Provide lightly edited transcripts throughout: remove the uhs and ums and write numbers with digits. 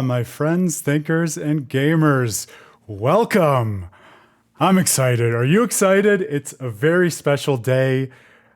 My friends, thinkers, and gamers, welcome. I'm excited. Are you excited? It's a very special day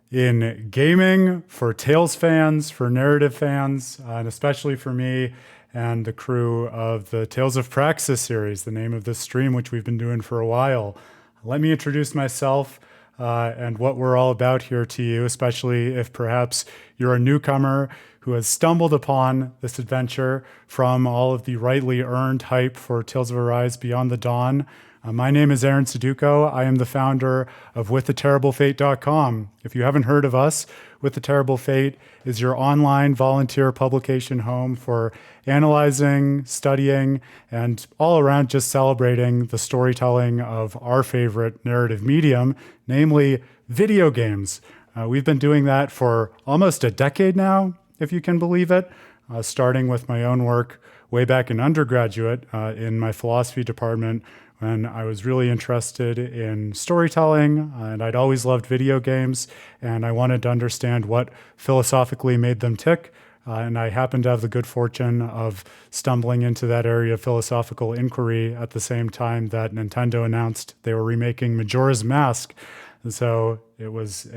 in gaming for Tales fans, for narrative fans, and especially for me and the crew of the Tales of Praxis series, the name of this stream, which we've been doing for a while. Let me introduce myself and what we're all about here to you, especially if perhaps you're a newcomer who has stumbled upon this adventure from all of the rightly earned hype for Tales of Arise Beyond the Dawn. My name is Aaron Suduko. I am the founder of WithTheTerribleFate.com. If you haven't heard of us, With the Terrible Fate is your online volunteer publication home for analyzing, studying, and all around just celebrating the storytelling of our favorite narrative medium, namely video games. We've been doing that for almost a decade now, if you can believe it, starting with my own work way back in undergraduate in my philosophy department when I was really interested in storytelling, and I'd always loved video games, and I wanted to understand what philosophically made them tick. And I happened to have the good fortune of stumbling into that area of philosophical inquiry at the same time that Nintendo announced they were remaking Majora's Mask. And so it was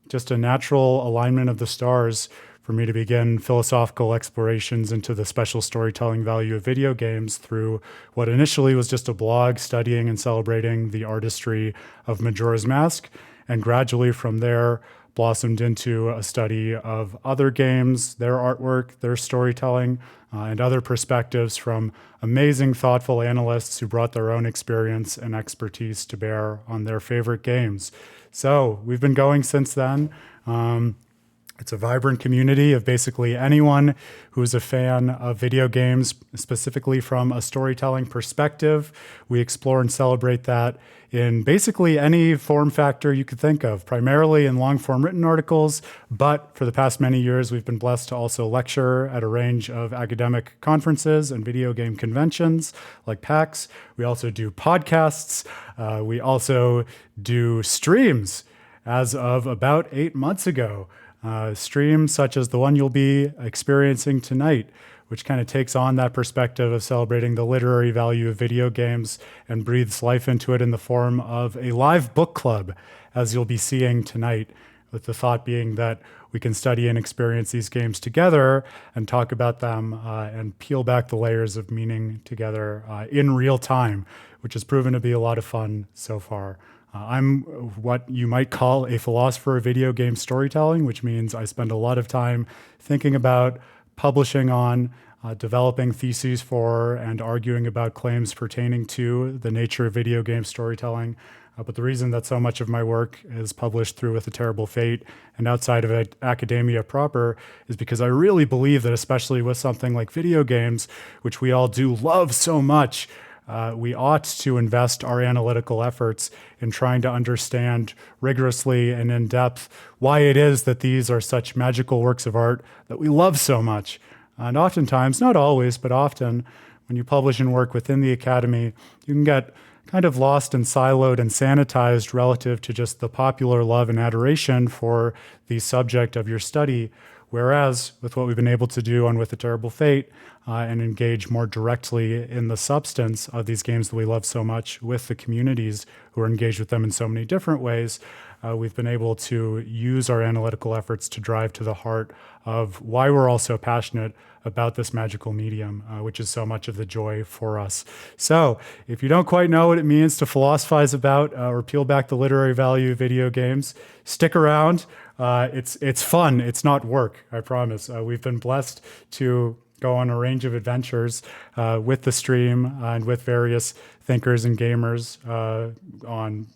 just a natural alignment of the stars for me to begin philosophical explorations into the special storytelling value of video games through what initially was just a blog studying and celebrating the artistry of Majora's Mask, and gradually from there blossomed into a study of other games, their artwork, their storytelling, and other perspectives from amazing, thoughtful analysts who brought their own experience and expertise to bear on their favorite games. So we've been going since then. It's a vibrant community of basically anyone who's a fan of video games, specifically from a storytelling perspective. We explore and celebrate that in basically any form factor you could think of, primarily in long-form written articles, but for the past many years, we've been blessed to also lecture at a range of academic conferences and video game conventions like PAX. We also do podcasts. We also do streams as of about 8 months ago. Streams such as the one you'll be experiencing tonight, which kind of takes on that perspective of celebrating the literary value of video games and breathes life into it in the form of a live book club, as you'll be seeing tonight, with the thought being that we can study and experience these games together and talk about them and peel back the layers of meaning together in real time, which has proven to be a lot of fun so far. I'm what you might call a philosopher of video game storytelling, which means I spend a lot of time thinking about, publishing on, developing theses for, and arguing about claims pertaining to the nature of video game storytelling. But the reason that so much of my work is published through With a Terrible Fate and outside of academia proper is because I really believe that, especially with something like video games, which we all do love so much, we ought to invest our analytical efforts in trying to understand rigorously and in depth why it is that these are such magical works of art that we love so much. And oftentimes, not always, but often, when you publish and work within the academy, you can get kind of lost and siloed and sanitized relative to just the popular love and adoration for the subject of your study. Whereas with what we've been able to do on With a Terrible Fate and engage more directly in the substance of these games that we love so much with the communities who are engaged with them in so many different ways, we've been able to use our analytical efforts to drive to the heart of why we're all so passionate about this magical medium, which is so much of the joy for us. So if you don't quite know what it means to philosophize about or peel back the literary value of video games, stick around. It's fun. It's not work, I promise. We've been blessed to go on a range of adventures with the stream and with various thinkers and gamers on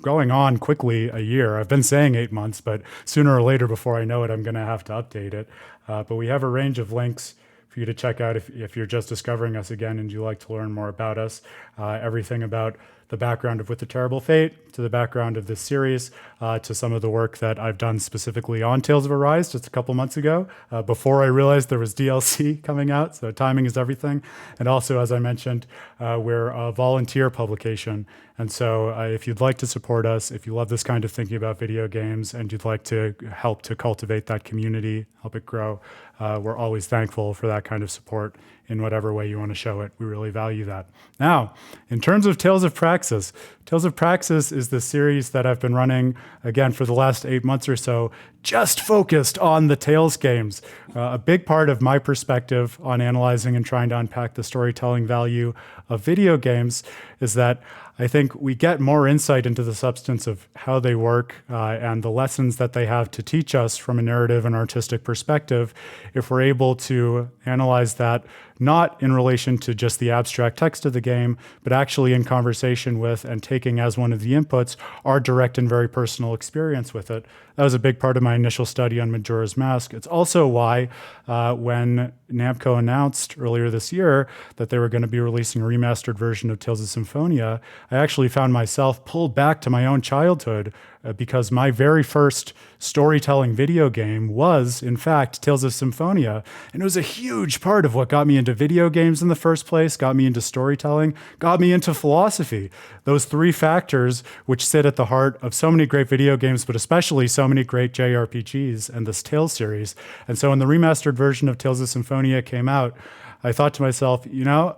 going on quickly a year. I've been saying 8 months, but sooner or later, before I know it, I'm going to have to update it. But we have a range of links for you to check out if you're just discovering us again and you like to learn more about us. Everything about the background of With the Terrible Fate, to the background of this series, to some of the work that I've done specifically on Tales of Arise just a couple months ago, before I realized there was DLC coming out, so timing is everything. And also, as I mentioned, we're a volunteer publication. And so if you'd like to support us, if you love this kind of thinking about video games and you'd like to help to cultivate that community, help it grow, we're always thankful for that kind of support in whatever way you want to show it. We really value that. Now, in terms of Tales of Praxis, Tales of Praxis is the series that I've been running, again, for the last 8 months or so, just focused on the Tales games. A big part of my perspective on analyzing and trying to unpack the storytelling value of video games is that I think we get more insight into the substance of how they work and the lessons that they have to teach us from a narrative and artistic perspective if we're able to analyze that not in relation to just the abstract text of the game, but actually in conversation with and taking as one of the inputs our direct and very personal experience with it. That was a big part of my initial study on Majora's Mask. It's also why when Namco announced earlier this year that they were going to be releasing a remastered version of Tales of Symphonia, I actually found myself pulled back to my own childhood because my very first storytelling video game was, in fact, Tales of Symphonia. And it was a huge part of what got me into video games in the first place, got me into storytelling, got me into philosophy. Those three factors which sit at the heart of so many great video games, but especially so many great JRPGs and this Tales series. And so when the remastered version of Tales of Symphonia came out, I thought to myself, you know,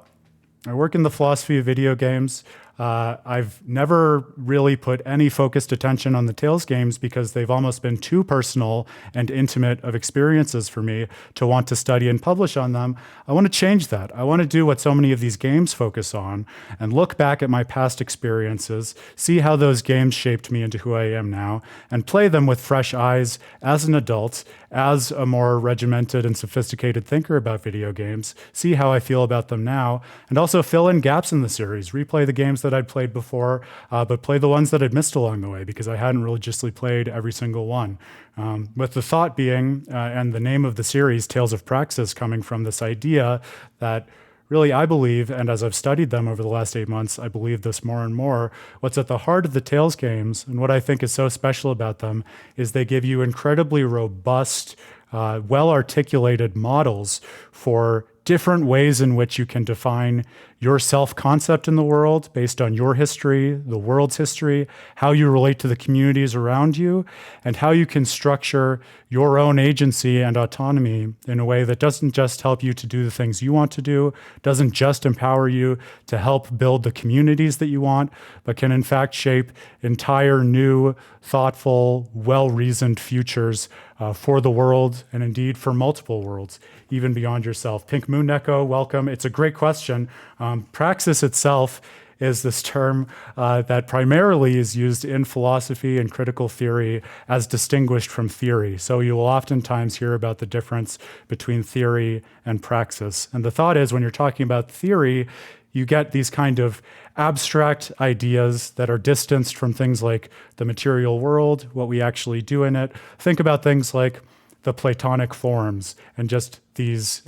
I work in the philosophy of video games. I've never really put any focused attention on the Tales games because they've almost been too personal and intimate of experiences for me to want to study and publish on them. I want to change that. I want to do what so many of these games focus on and look back at my past experiences, see how those games shaped me into who I am now, and play them with fresh eyes as an adult, as a more regimented and sophisticated thinker about video games, see how I feel about them now, and also fill in gaps in the series, replay the games that I'd played before, but play the ones that I'd missed along the way because I hadn't religiously played every single one. With the thought being, and the name of the series, Tales of Praxis, coming from this idea that really I believe, and as I've studied them over the last 8 months, I believe this more and more, what's at the heart of the Tales games, and what I think is so special about them, is they give you incredibly robust, well-articulated models for different ways in which you can define your self-concept in the world based on your history, the world's history, how you relate to the communities around you, and how you can structure your own agency and autonomy in a way that doesn't just help you to do the things you want to do, doesn't just empower you to help build the communities that you want, but can in fact shape entire new, thoughtful, well-reasoned futures for the world and indeed for multiple worlds, even beyond yourself. Pink Moon Neko, welcome. It's a great question. Praxis itself is this term that primarily is used in philosophy and critical theory as distinguished from theory. So you will oftentimes hear about the difference between theory and praxis. And the thought is when you're talking about theory, you get these kind of abstract ideas that are distanced from things like the material world, what we actually do in it. Think about things like the Platonic forms and just these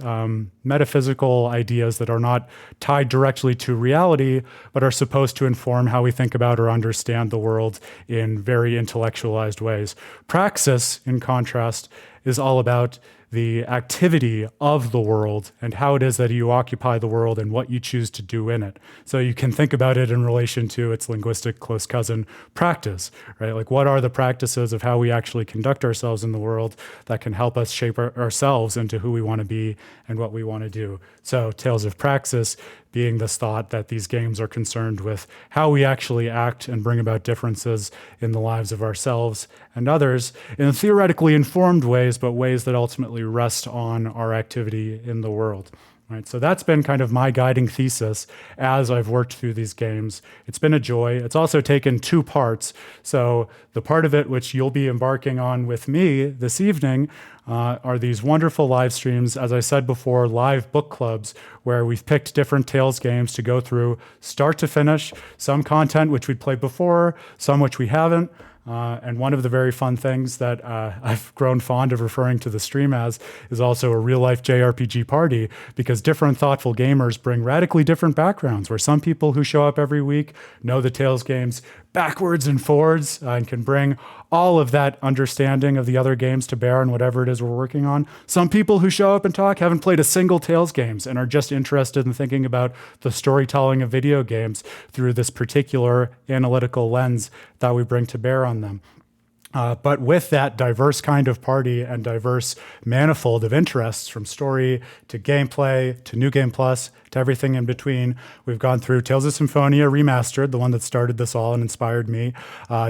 metaphysical ideas that are not tied directly to reality, but are supposed to inform how we think about or understand the world in very intellectualized ways. Praxis, in contrast, is all about the activity of the world and how it is that you occupy the world and what you choose to do in it. So you can think about it in relation to its linguistic close cousin, practice, right? Like what are the practices of how we actually conduct ourselves in the world that can help us shape ourselves into who we want to be and what we want to do. So Tales of Praxis being this thought that these games are concerned with how we actually act and bring about differences in the lives of ourselves and others in theoretically informed ways, but ways that ultimately rest on our activity in the world. Right, so that's been kind of my guiding thesis as I've worked through these games. It's been a joy. It's also taken 2 parts. So the part of it which you'll be embarking on with me this evening are these wonderful live streams, as I said before, live book clubs, where we've picked different Tales games to go through start to finish, some content which we'd played before, some which we haven't. And one of the very fun things that I've grown fond of referring to the stream as is also a real-life JRPG party, because different thoughtful gamers bring radically different backgrounds, where some people who show up every week know the Tales games backwards and forwards and can bring all of that understanding of the other games to bear on whatever it is we're working on. Some people who show up and talk haven't played a single Tales games and are just interested in thinking about the storytelling of video games through this particular analytical lens that we bring to bear on them. But with that diverse kind of party and diverse manifold of interests, from story to gameplay to New Game Plus to everything in between, we've gone through Tales of Symphonia Remastered, the one that started this all and inspired me,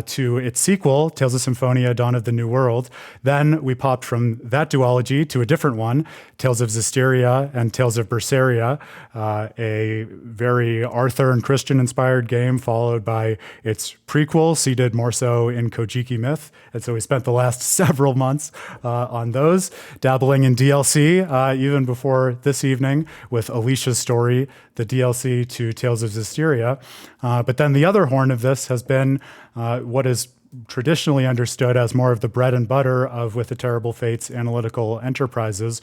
to its sequel, Tales of Symphonia Dawn of the New World. Then we popped from that duology to a different one, Tales of Zestiria and Tales of Berseria, a very Arthur and Christian-inspired game, followed by its prequel, seated more so in Kojiki myth. And so we spent the last several months on those, dabbling in DLC, even before this evening with Alicia's story, the DLC to Tales of Zestiria. But then the other horn of this has been what is traditionally understood as more of the bread and butter of With the Terrible Fates analytical enterprises,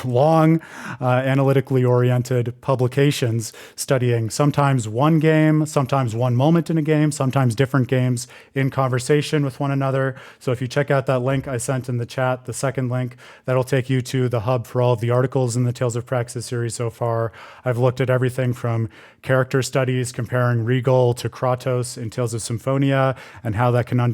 long, analytically oriented publications studying sometimes one game, sometimes one moment in a game, sometimes different games in conversation with one another. So if you check out that link I sent in the chat, the second link, that'll take you to the hub for all of the articles in the Tales of Praxis series so far. I've looked at everything from character studies comparing Regal to Kratos in Tales of Symphonia and how that can how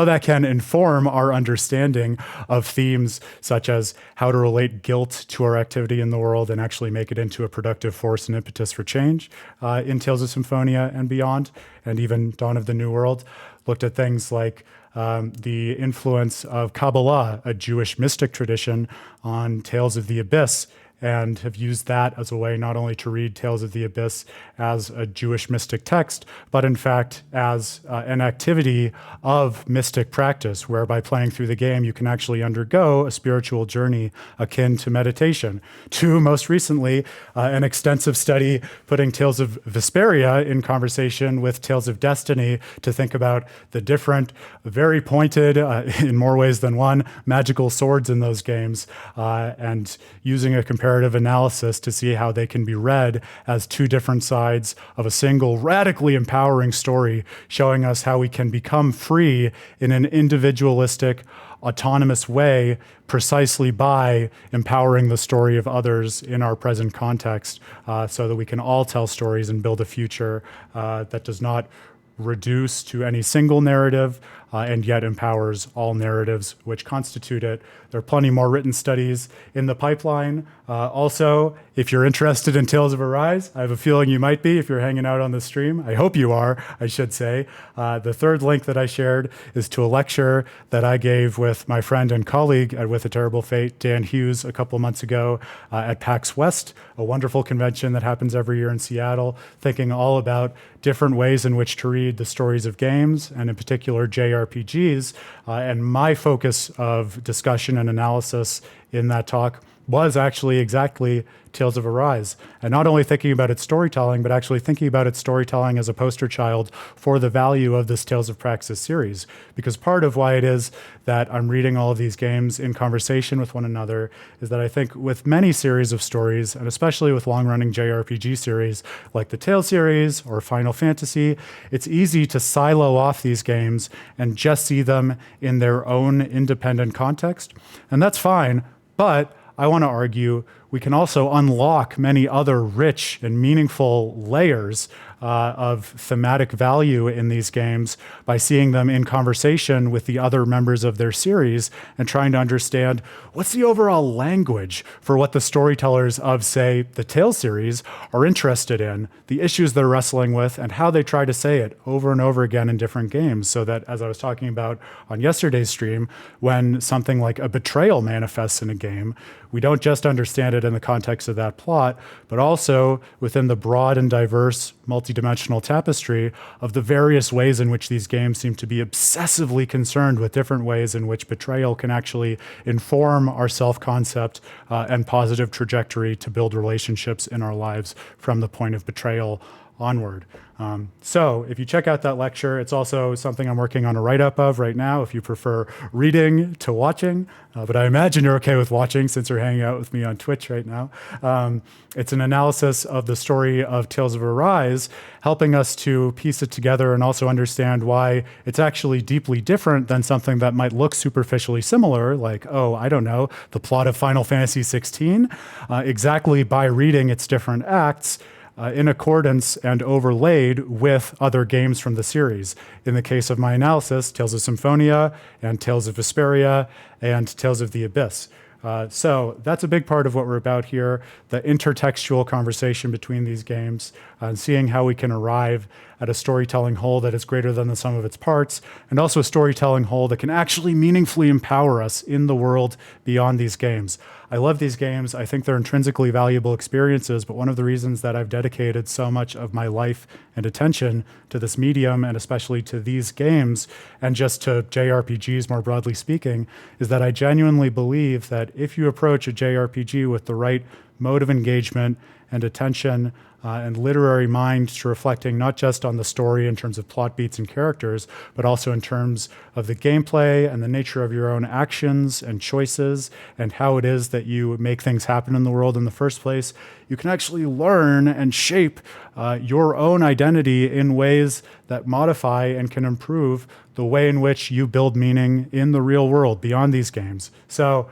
that can inform our understanding of themes such as how to relate guilt to our activity in the world and actually make it into a productive force and impetus for change in Tales of Symphonia and beyond, and even Dawn of the New World. Looked at things like the influence of Kabbalah, a Jewish mystic tradition, on Tales of the Abyss, and have used that as a way not only to read Tales of the Abyss as a Jewish mystic text, but in fact as an activity of mystic practice, whereby playing through the game, you can actually undergo a spiritual journey akin to meditation. To, most recently, an extensive study putting Tales of Vesperia in conversation with Tales of Destiny to think about the different, very pointed, in more ways than one, magical swords in those games, and using a comparative analysis to see how they can be read as two different sides of a single radically empowering story, showing us how we can become free in an individualistic, autonomous way precisely by empowering the story of others in our present context, so that we can all tell stories and build a future that does not reduce to any single narrative, and yet empowers all narratives which constitute it. There are plenty more written studies in the pipeline. Also, if you're interested in Tales of Arise, I have a feeling you might be if you're hanging out on the stream. I hope you are, I should say. The third link that I shared is to a lecture that I gave with my friend and colleague at With a Terrible Fate, Dan Hughes, a couple months ago at PAX West, a wonderful convention that happens every year in Seattle, thinking all about different ways in which to read the stories of games, and in particular JRPGs. And my focus of discussion and analysis in that talk was actually exactly Tales of Arise. And not only thinking about its storytelling, but actually thinking about its storytelling as a poster child for the value of this Tales of Praxis series. Because part of why it is that I'm reading all of these games in conversation with one another is that I think with many series of stories, and especially with long-running JRPG series like the Tales series or Final Fantasy, it's easy to silo off these games and just see them in their own independent context. And that's fine, but I want to argue we can also unlock many other rich and meaningful layers of thematic value in these games by seeing them in conversation with the other members of their series and trying to understand what's the overall language for what the storytellers of, say, the Tales series are interested in, the issues they're wrestling with, and how they try to say it over and over again in different games. So that, as I was talking about on yesterday's stream, when something like a betrayal manifests in a game, we don't just understand it in the context of that plot, but also within the broad and diverse multidimensional tapestry of the various ways in which these games seem to be obsessively concerned with different ways in which betrayal can actually inform our self-concept and positive trajectory to build relationships in our lives from the point of betrayal onward. So if you check out that lecture, it's also something I'm working on a write-up of right now if you prefer reading to watching, but I imagine you're okay with watching since you're hanging out with me on Twitch right now. It's an analysis of the story of Tales of Arise, helping us to piece it together and also understand why it's actually deeply different than something that might look superficially similar, like, oh, I don't know, the plot of Final Fantasy XVI. Exactly by reading its different acts, in accordance and overlaid with other games from the series. In the case of my analysis, Tales of Symphonia and Tales of Vesperia and Tales of the Abyss. So that's a big part of what we're about here, the intertextual conversation between these games, and seeing how we can arrive at a storytelling whole that is greater than the sum of its parts, and also a storytelling whole that can actually meaningfully empower us in the world beyond these games. I love these games. I think they're intrinsically valuable experiences, but one of the reasons that I've dedicated so much of my life and attention to this medium, and especially to these games, and just to JRPGs more broadly speaking, is that I genuinely believe that if you approach a JRPG with the right mode of engagement and attention and literary mind to reflecting not just on the story in terms of plot beats and characters, but also in terms of the gameplay and the nature of your own actions and choices and how it is that you make things happen in the world in the first place, you can actually learn and shape your own identity in ways that modify and can improve the way in which you build meaning in the real world beyond these games. So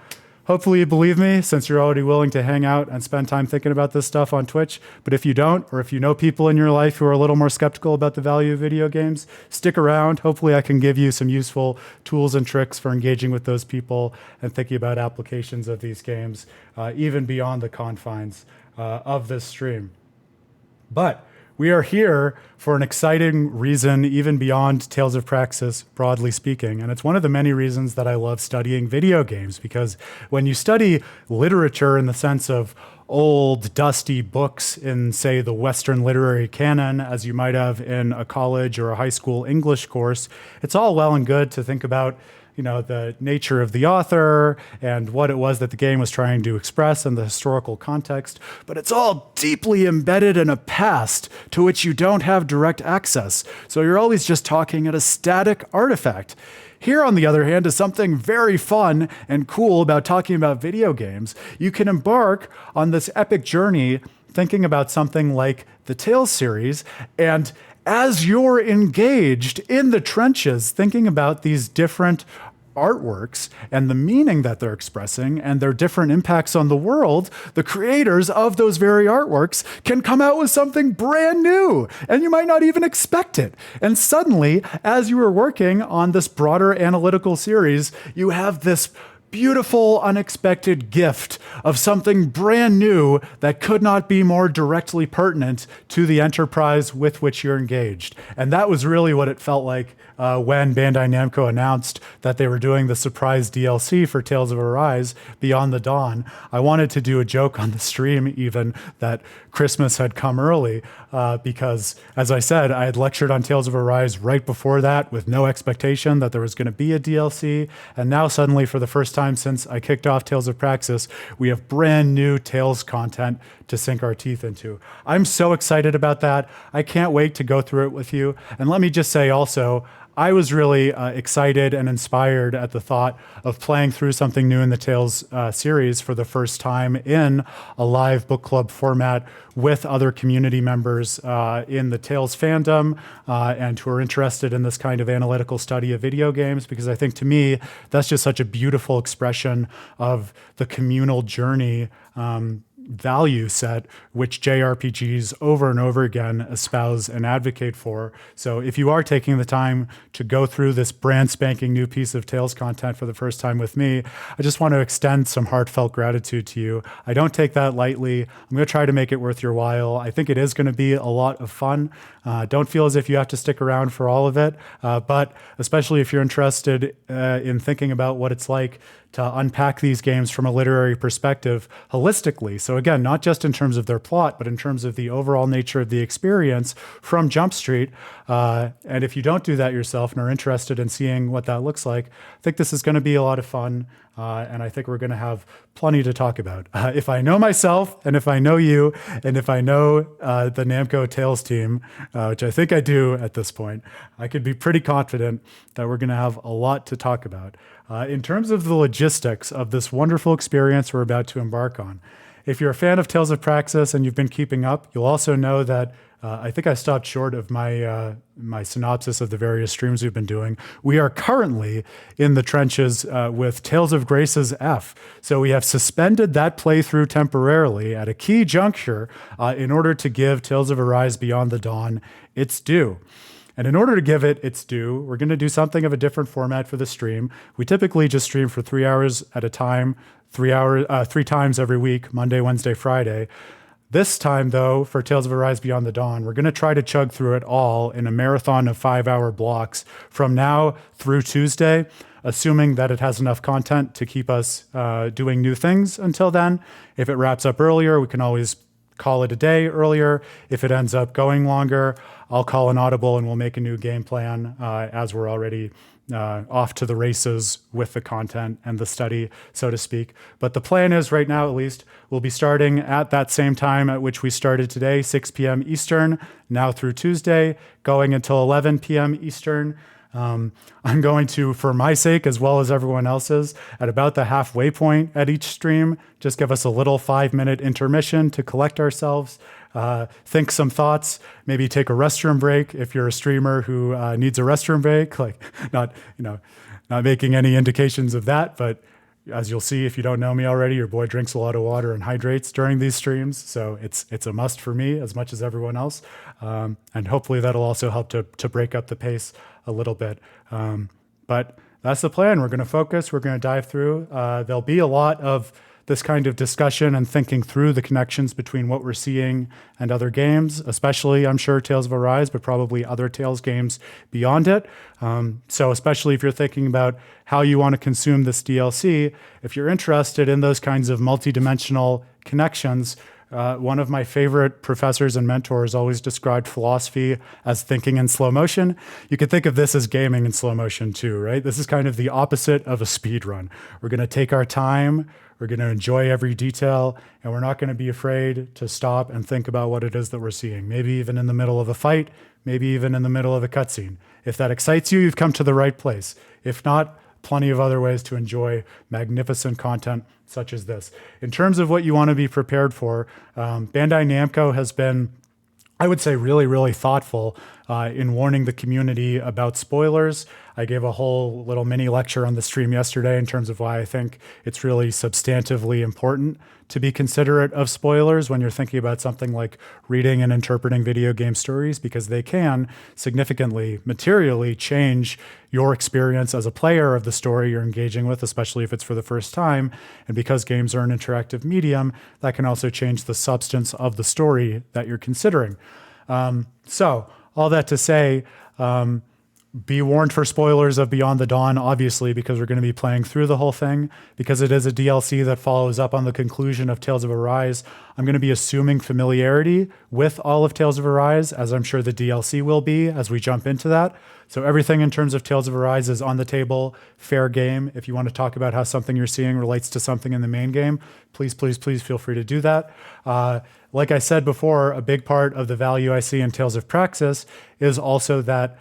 hopefully you believe me, since you're already willing to hang out and spend time thinking about this stuff on Twitch. But if you don't, or if you know people in your life who are a little more skeptical about the value of video games, stick around. Hopefully I can give you some useful tools and tricks for engaging with those people and thinking about applications of these games, even beyond the confines of this stream. But we are here for an exciting reason, even beyond Tales of Praxis, broadly speaking. And it's one of the many reasons that I love studying video games, because when you study literature in the sense of old, dusty books in, say, the Western literary canon, as you might have in a college or a high school English course, it's all well and good to think about the nature of the author and what it was that the game was trying to express and the historical context, but it's all deeply embedded in a past to which you don't have direct access. So you're always just talking at a static artifact. Here, on the other hand, is something very fun and cool about talking about video games. You can embark on this epic journey thinking about something like the Tales series, and as you're engaged in the trenches, thinking about these different artworks and the meaning that they're expressing and their different impacts on the world, the creators of those very artworks can come out with something brand new, and you might not even expect it. And suddenly, as you are working on this broader analytical series, you have this beautiful, unexpected gift of something brand new that could not be more directly pertinent to the enterprise with which you're engaged. And that was really what it felt like when Bandai Namco announced that they were doing the surprise DLC for Tales of Arise Beyond the Dawn. I wanted to do a joke on the stream even that Christmas had come early because, as I said, I had lectured on Tales of Arise right before that with no expectation that there was going to be a DLC. And now suddenly, for the first time since I kicked off Tales of Praxis, we have brand new Tales content to sink our teeth into. I'm so excited about that. I can't wait to go through it with you. And let me just say also, I was really excited and inspired at the thought of playing through something new in the Tales series for the first time in a live book club format with other community members in the Tales fandom and who are interested in this kind of analytical study of video games, because I think to me, that's just such a beautiful expression of the communal journey value set which JRPGs over and over again espouse and advocate for. So if you are taking the time to go through this brand spanking new piece of Tales content for the first time with me, I just want to extend some heartfelt gratitude to you. I don't take that lightly. I'm going to try to make it worth your while. I think it is going to be a lot of fun. Don't feel as if you have to stick around for all of it, but especially if you're interested in thinking about what it's like to unpack these games from a literary perspective holistically. So again, not just in terms of their plot, but in terms of the overall nature of the experience from Jump Street. And if you don't do that yourself and are interested in seeing what that looks like, I think this is going to be a lot of fun. and I think we're going to have plenty to talk about. If I know myself, and if I know you, and if I know the Namco Tales team, which I think I do at this point, I could be pretty confident that we're going to have a lot to talk about. In terms of the logistics of this wonderful experience we're about to embark on, if you're a fan of Tales of Praxis and you've been keeping up, you'll also know that I think I stopped short of my my synopsis of the various streams we've been doing. We are currently in the trenches with Tales of Grace's F. So we have suspended that playthrough temporarily at a key juncture in order to give Tales of Arise Beyond the Dawn its due. And in order to give it its due, we're going to do something of a different format for the stream. We typically just stream for 3 hours at a time, 3 times every week, Monday, Wednesday, Friday. This time, though, for Tales of Arise Beyond the Dawn, we're going to try to chug through it all in a marathon of 5-hour blocks from now through Tuesday, assuming that it has enough content to keep us doing new things until then. If it wraps up earlier, we can always call it a day earlier. If it ends up going longer, I'll call an audible and we'll make a new game plan as we're already off to the races with the content and the study, so to speak. But the plan is, right now at least, we'll be starting at that same time at which we started today, 6 p.m. Eastern, now through Tuesday, going until 11 p.m. Eastern. I'm going to, for my sake as well as everyone else's, at about the halfway point at each stream, just give us a little 5-minute intermission to collect ourselves, think some thoughts, maybe take a restroom break if you're a streamer who needs a restroom break, like not making any indications of that, but as you'll see, if you don't know me already, your boy drinks a lot of water and hydrates during these streams, so it's a must for me as much as everyone else, and hopefully that'll also help to break up the pace a little bit. But that's the plan. We're going to focus. We're going to dive through. There'll be a lot of this kind of discussion and thinking through the connections between what we're seeing and other games, especially, I'm sure, Tales of Arise, but probably other Tales games beyond it. So especially if you're thinking about how you want to consume this DLC, if you're interested in those kinds of multidimensional connections, one of my favorite professors and mentors always described philosophy as thinking in slow motion. You could think of this as gaming in slow motion too, right? This is kind of the opposite of a speed run. We're going to take our time, we're going to enjoy every detail, and we're not going to be afraid to stop and think about what it is that we're seeing. Maybe even in the middle of a fight, maybe even in the middle of a cutscene. If that excites you, you've come to the right place. If not, plenty of other ways to enjoy magnificent content such as this. In terms of what you want to be prepared for, Bandai Namco has been, I would say, really, really thoughtful in warning the community about spoilers. I gave a whole little mini lecture on the stream yesterday in terms of why I think it's really substantively important to be considerate of spoilers when you're thinking about something like reading and interpreting video game stories, because they can significantly, materially change your experience as a player of the story you're engaging with, especially if it's for the first time. And because games are an interactive medium, that can also change the substance of the story that you're considering. So all that to say, be warned for spoilers of Beyond the Dawn, obviously, because we're going to be playing through the whole thing, because it is a DLC that follows up on the conclusion of Tales of Arise. I'm going to be assuming familiarity with all of Tales of Arise, as I'm sure the DLC will be as we jump into that. So everything in terms of Tales of Arise is on the table, fair game. If you want to talk about how something you're seeing relates to something in the main game, please, please, please feel free to do that. Like I said before, a big part of the value I see in Tales of Praxis is also that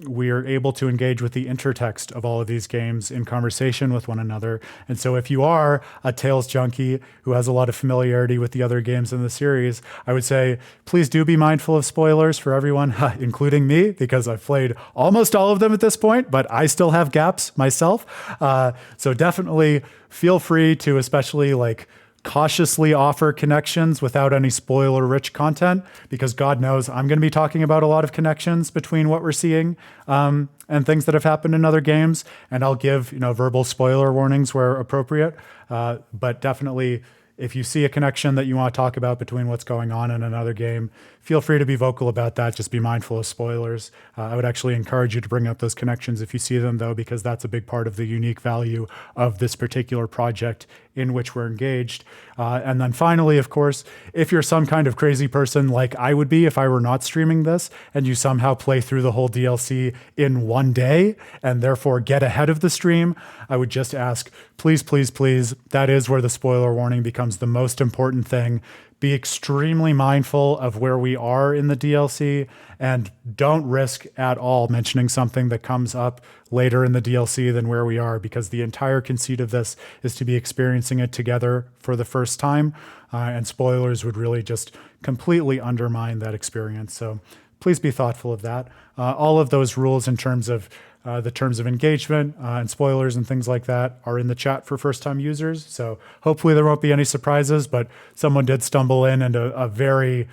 we are able to engage with the intertext of all of these games in conversation with one another. And so if you are a Tales junkie who has a lot of familiarity with the other games in the series, I would say, please do be mindful of spoilers for everyone, including me, because I've played almost all of them at this point, but I still have gaps myself. So definitely feel free to, especially cautiously offer connections without any spoiler-rich content, because God knows I'm going to be talking about a lot of connections between what we're seeing and things that have happened in other games, and I'll give verbal spoiler warnings where appropriate. But definitely, if you see a connection that you want to talk about between what's going on in another game, feel free to be vocal about that. Just be mindful of spoilers. I would actually encourage you to bring up those connections if you see them, though, because that's a big part of the unique value of this particular project in which we're engaged. And then finally, of course, if you're some kind of crazy person like I would be if I were not streaming this, and you somehow play through the whole DLC in one day and therefore get ahead of the stream, I would just ask, please, please, please, that is where the spoiler warning becomes the most important thing. Be extremely mindful of where we are in the DLC and don't risk at all mentioning something that comes up later in the DLC than where we are, because the entire conceit of this is to be experiencing it together for the first time, and spoilers would really just completely undermine that experience. So please be thoughtful of that. All of those rules in terms of the terms of engagement and spoilers and things like that are in the chat for first-time users. So hopefully there won't be any surprises, but someone did stumble in and a very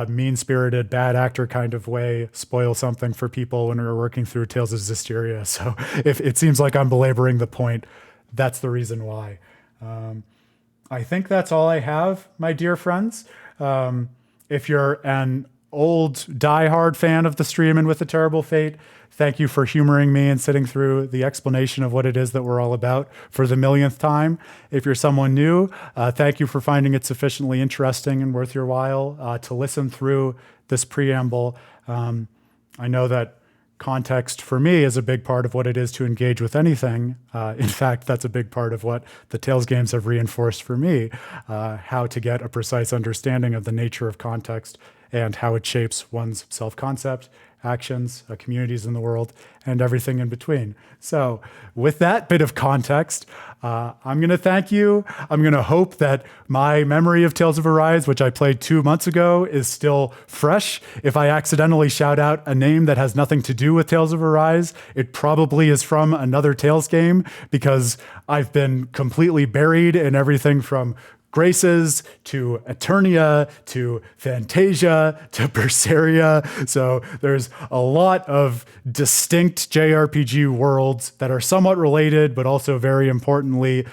mean-spirited, bad actor kind of way spoil something for people when we were working through Tales of Zestiria. So if it seems like I'm belaboring the point, that's the reason why. I think that's all I have, my dear friends. If you're an old diehard fan of the stream and With a Terrible Fate, thank you for humoring me and sitting through the explanation of what it is that we're all about for the millionth time. If you're someone new, thank you for finding it sufficiently interesting and worth your while to listen through this preamble. I know that context for me is a big part of what it is to engage with anything. In fact, that's a big part of what the Tales games have reinforced for me, how to get a precise understanding of the nature of context and how it shapes one's self-concept, actions, communities in the world, and everything in between. So with that bit of context, I'm going to thank you. I'm going to hope that my memory of Tales of Arise, which I played 2 months ago, is still fresh. If I accidentally shout out a name that has nothing to do with Tales of Arise, it probably is from another Tales game, because I've been completely buried in everything from Graces to Eternia to Fantasia to Berseria. So there's a lot of distinct JRPG worlds that are somewhat related, but also very importantly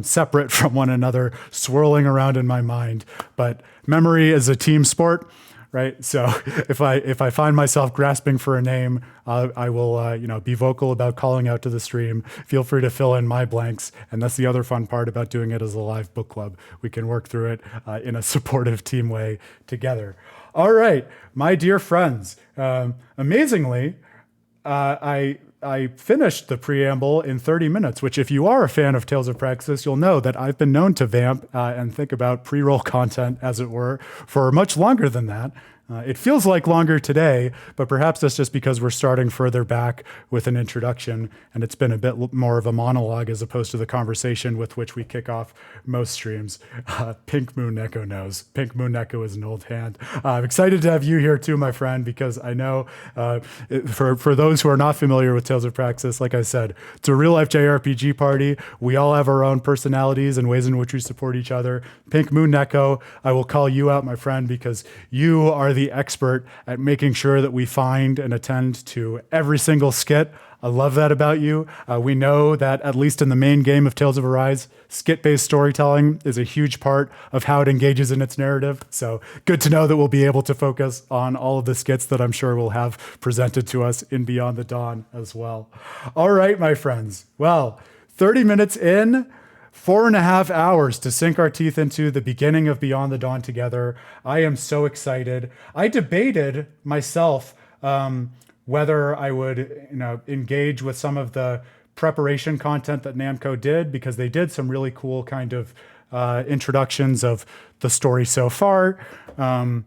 separate from one another, swirling around in my mind. But memory is a team sport, right? So if I find myself grasping for a name, I will be vocal about calling out to the stream. Feel free to fill in my blanks, and that's the other fun part about doing it as a live book club. We can work through it in a supportive team way together. All right, my dear friends. Amazingly, I finished the preamble in 30 minutes, which if you are a fan of Tales of Praxis, you'll know that I've been known to vamp and think about pre-roll content, as it were, for much longer than that. It feels like longer today, but perhaps that's just because we're starting further back with an introduction, and it's been a bit more of a monologue as opposed to the conversation with which we kick off most streams. Pink Moon Neko knows. Pink Moon Neko is an old hand. I'm excited to have you here too, my friend, because I know for those who are not familiar with Tales of Praxis, like I said, it's a real-life JRPG party. We all have our own personalities and ways in which we support each other. Pink Moon Neko, I will call you out, my friend, because you are the expert at making sure that we find and attend to every single skit. I love that about you. We know that at least in the main game of Tales of Arise, skit-based storytelling is a huge part of how it engages in its narrative. So good to know that we'll be able to focus on all of the skits that I'm sure we'll have presented to us in Beyond the Dawn as well. All right, my friends. Well, 30 minutes in, 4.5 hours to sink our teeth into the beginning of Beyond the Dawn together. I am so excited. I debated myself whether I would engage with some of the preparation content that Namco did, because they did some really cool kind of introductions of the story so far, and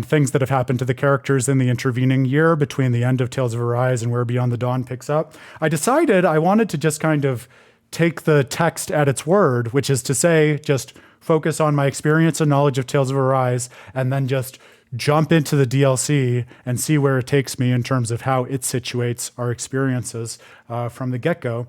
things that have happened to the characters in the intervening year between the end of Tales of Arise and where Beyond the Dawn picks up. I decided I wanted to just kind of take the text at its word, which is to say, just focus on my experience and knowledge of Tales of Arise, and then just jump into the DLC and see where it takes me in terms of how it situates our experiences from the get-go.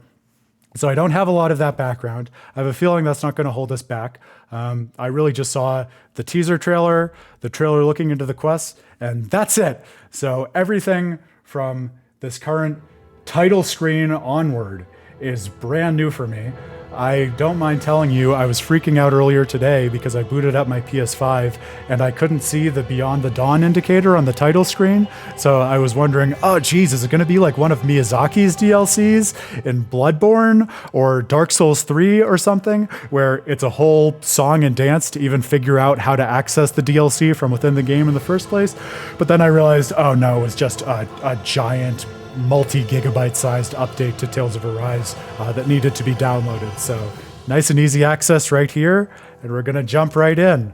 So I don't have a lot of that background. I have a feeling that's not going to hold us back. I really just saw the teaser trailer, the trailer looking into the quests, and that's it. So everything from this current title screen onward is brand new for me. I don't mind telling you, I was freaking out earlier today because I booted up my PS5 and I couldn't see the Beyond the Dawn indicator on the title screen. So I was wondering, oh geez, is it going to be like one of Miyazaki's DLCs in Bloodborne or Dark Souls 3 or something, where it's a whole song and dance to even figure out how to access the DLC from within the game in the first place? But then I realized, oh no, it was just a giant multi-gigabyte sized update to Tales of Arise that needed to be downloaded. So nice and easy access right here, and we're gonna jump right in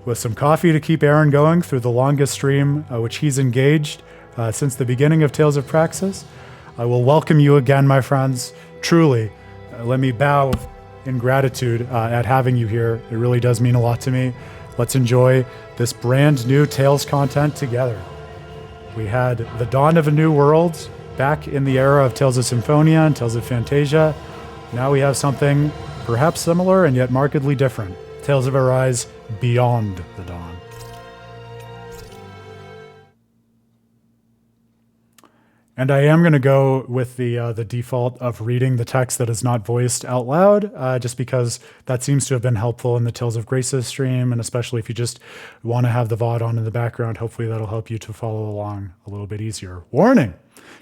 with some coffee to keep Aaron going through the longest stream which he's engaged since the beginning of Tales of Praxis. I will welcome you again, my friends. Truly, let me bow in gratitude at having you here. It really does mean a lot to me. Let's enjoy this brand new Tales content together. We had the dawn of a new world back in the era of Tales of Symphonia and Tales of Fantasia. Now we have something perhaps similar and yet markedly different. Tales of Arise Beyond the Dawn. And I am going to go with the default of reading the text that is not voiced out loud, just because that seems to have been helpful in the Tales of Graces stream, and especially if you just want to have the VOD on in the background, hopefully that'll help you to follow along a little bit easier. Warning!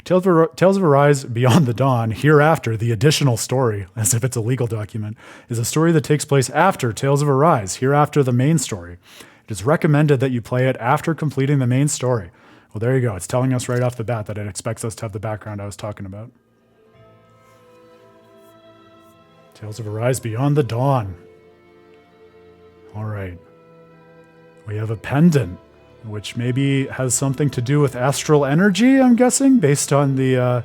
Tales of Arise Beyond the Dawn, hereafter, the additional story, as if it's a legal document, is a story that takes place after Tales of Arise, hereafter the main story. It is recommended that you play it after completing the main story. Well, there you go. It's telling us right off the bat that it expects us to have the background I was talking about. Tales of Arise Beyond the Dawn. All right. We have a pendant, which maybe has something to do with astral energy, I'm guessing, based on the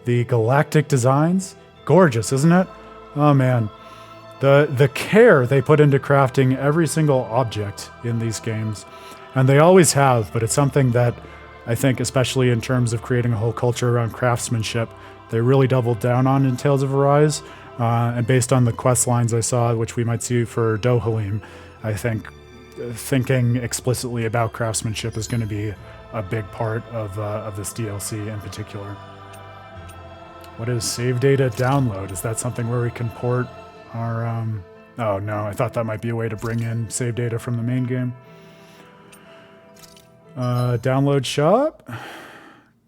galactic designs. Gorgeous, isn't it? Oh, man. The care they put into crafting every single object in these games. And they always have, but it's something that I think, especially in terms of creating a whole culture around craftsmanship, they really doubled down on in Tales of Arise. And based on the quest lines I saw, which we might see for Dohalim, I think thinking explicitly about craftsmanship is going to be a big part of this DLC in particular. What is save data download? Is that something where we can port our... Oh no, I thought that might be a way to bring in save data from the main game. Download shop?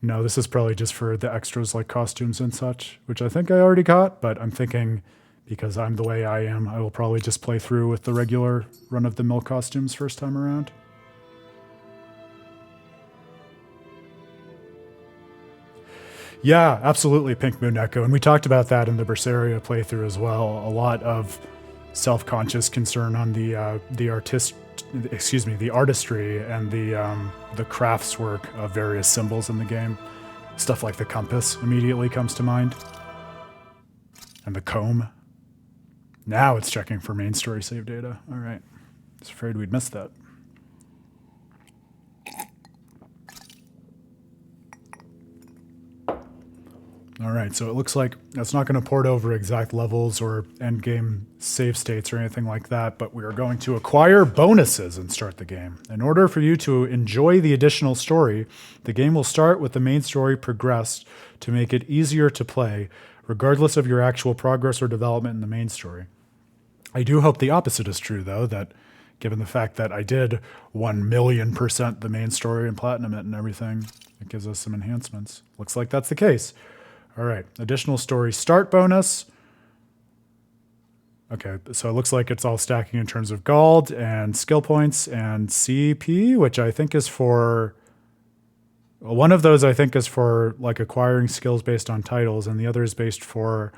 No, this is probably just for the extras like costumes and such, which I think I already got, but I'm thinking because I'm the way I am, I will probably just play through with the regular run-of-the-mill costumes first time around. Yeah, absolutely, Pink Moon Echo, and we talked about that in the Berseria playthrough as well. A lot of self-conscious concern on the artistry and the crafts work of various symbols in the game. Stuff like the compass immediately comes to mind. And the comb. Now it's checking for main story save data. All right. I was afraid we'd missed that. All right, so it looks like it's not going to port over exact levels or endgame save states or anything like that, but we are going to acquire bonuses and start the game. In order for you to enjoy the additional story, the game will start with the main story progressed to make it easier to play, regardless of your actual progress or development in the main story. I do hope the opposite is true, though, that given the fact that I did 1,000,000% the main story and platinum it and everything, it gives us some enhancements. Looks like that's the case. All right, additional story start bonus. Okay, so it looks like it's all stacking in terms of gold and skill points and CP, which I think is for... One of those I think is for like acquiring skills based on titles, and the other is based for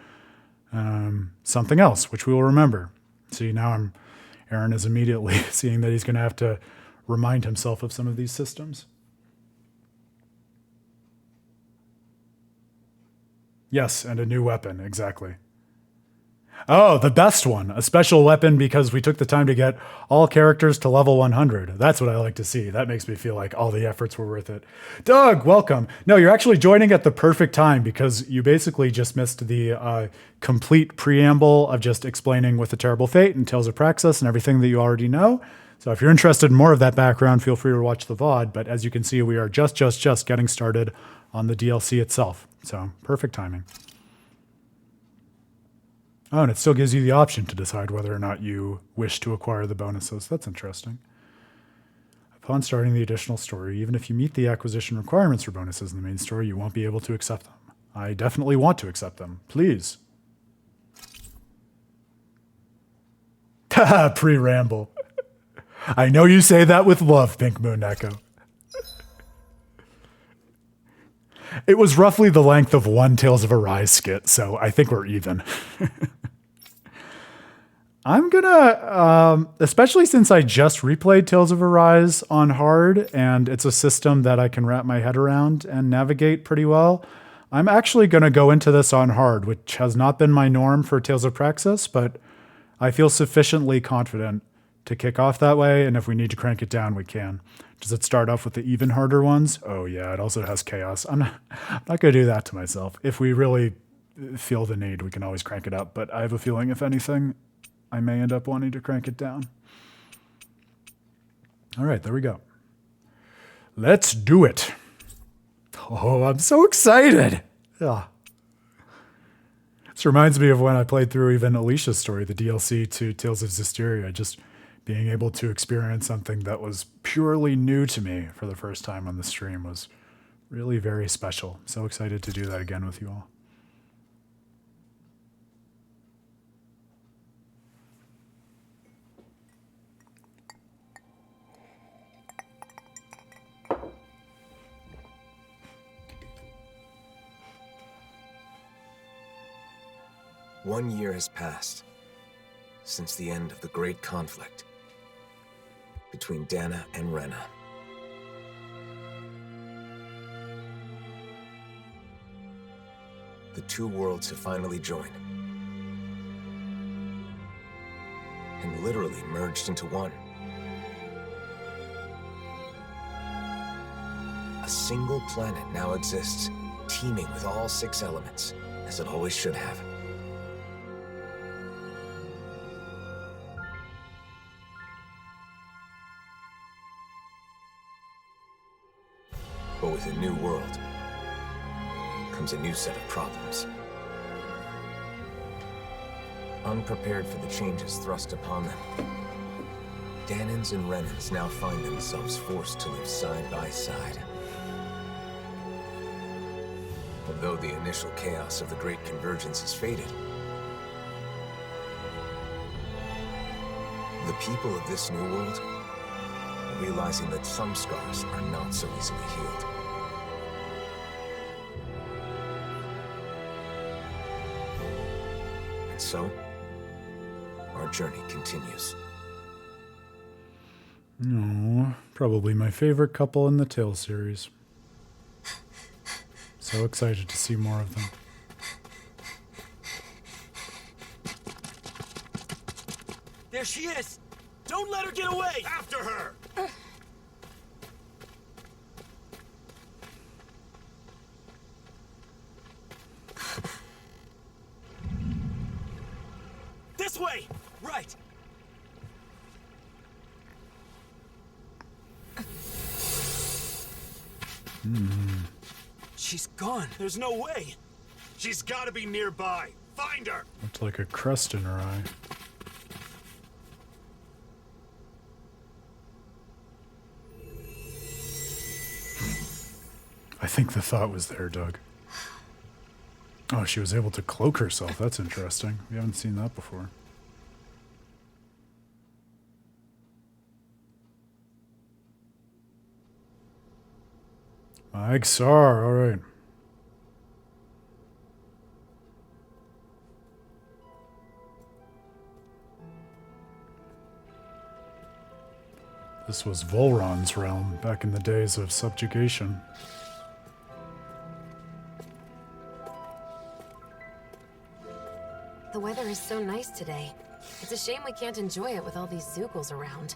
something else, which we will remember. See, now Aaron is immediately seeing that he's going to have to remind himself of some of these systems. Yes, and a new weapon, exactly. Oh, the best one. A special weapon because we took the time to get all characters to level 100. That's what I like to see. That makes me feel like all the efforts were worth it. Doug, welcome. No, you're actually joining at the perfect time because you basically just missed the complete preamble of just explaining with the Terrible Fate and Tales of Praxis and everything that you already know. So if you're interested in more of that background, feel free to watch the VOD. But as you can see, we are just getting started on the DLC itself. So perfect timing. Oh, and it still gives you the option to decide whether or not you wish to acquire the bonuses. That's interesting. Upon starting the additional story, even if you meet the acquisition requirements for bonuses in the main story, you won't be able to accept them. I definitely want to accept them. Please. Haha, pre-ramble. I know you say that with love, Pink Moon Echo. It was roughly the length of one Tales of Arise skit, so I think we're even. I'm gonna, especially since I just replayed Tales of Arise on hard, and it's a system that I can wrap my head around and navigate pretty well, I'm actually gonna go into this on hard, which has not been my norm for Tales of Praxis, but I feel sufficiently confident to kick off that way, and if we need to crank it down, we can. Does it start off with the even harder ones? Oh yeah, it also has chaos. I'm not gonna do that to myself. If we really feel the need, we can always crank it up, but I have a feeling, if anything, I may end up wanting to crank it down. All right, there we go. Let's do it. Oh, I'm so excited. Yeah. This reminds me of when I played through even Alicia's story, the DLC to Tales of Zestiria, just being able to experience something that was purely new to me for the first time on the stream was really very special. So excited to do that again with you all. One year has passed since the end of the great conflict between Dahna and Rena. The two worlds have finally joined and literally merged into one. A single planet now exists, teeming with all 6 elements, as it always should have. But with a new world comes a new set of problems. Unprepared for the changes thrust upon them, Dahnans and Renans now find themselves forced to live side by side. Although the initial chaos of the Great Convergence has faded, the people of this new world are realizing that some scars are not so easily healed. And so, our journey continues. Oh, probably my favorite couple in the Tales series. So excited to see more of them. There she is! Don't let her get away! After her! This way! Right! She's gone. There's no way. She's gotta be nearby. Find her! Looked like a crust in her eye. I think the thought was there, Doug. Oh, she was able to cloak herself. That's interesting. We haven't seen that before. Kisara, all right. This was Volron's realm back in the days of subjugation. The weather is so nice today. It's a shame we can't enjoy it with all these Zoogles around.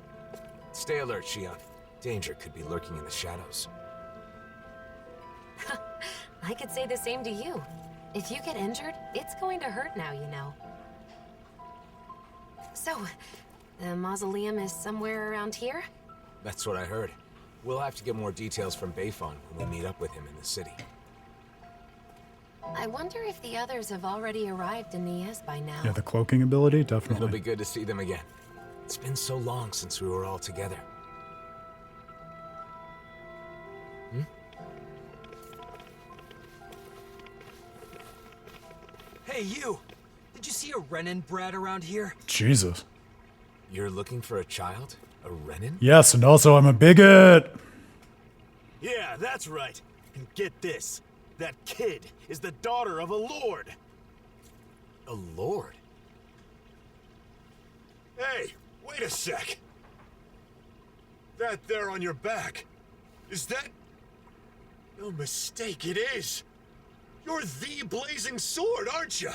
Stay alert, Shionne. Danger could be lurking in the shadows. I could say the same to you. If you get injured, it's going to hurt now, you know. So, the mausoleum is somewhere around here? That's what I heard. We'll have to get more details from Bayfon when we meet up with him in the city. I wonder if the others have already arrived in the by now. Yeah, the cloaking ability, It'll definitely. be good to see them again. It's been so long since we were all together. Hey, you! Did you see a Renan brat around here? Jesus. You're looking for a child? A Renan? Yes, and also I'm a bigot. Yeah, that's right. And get this. That kid is the daughter of a lord. A lord? Hey, wait a sec. That there on your back. Is that... No mistake, it is. You're the blazing sword, aren't you?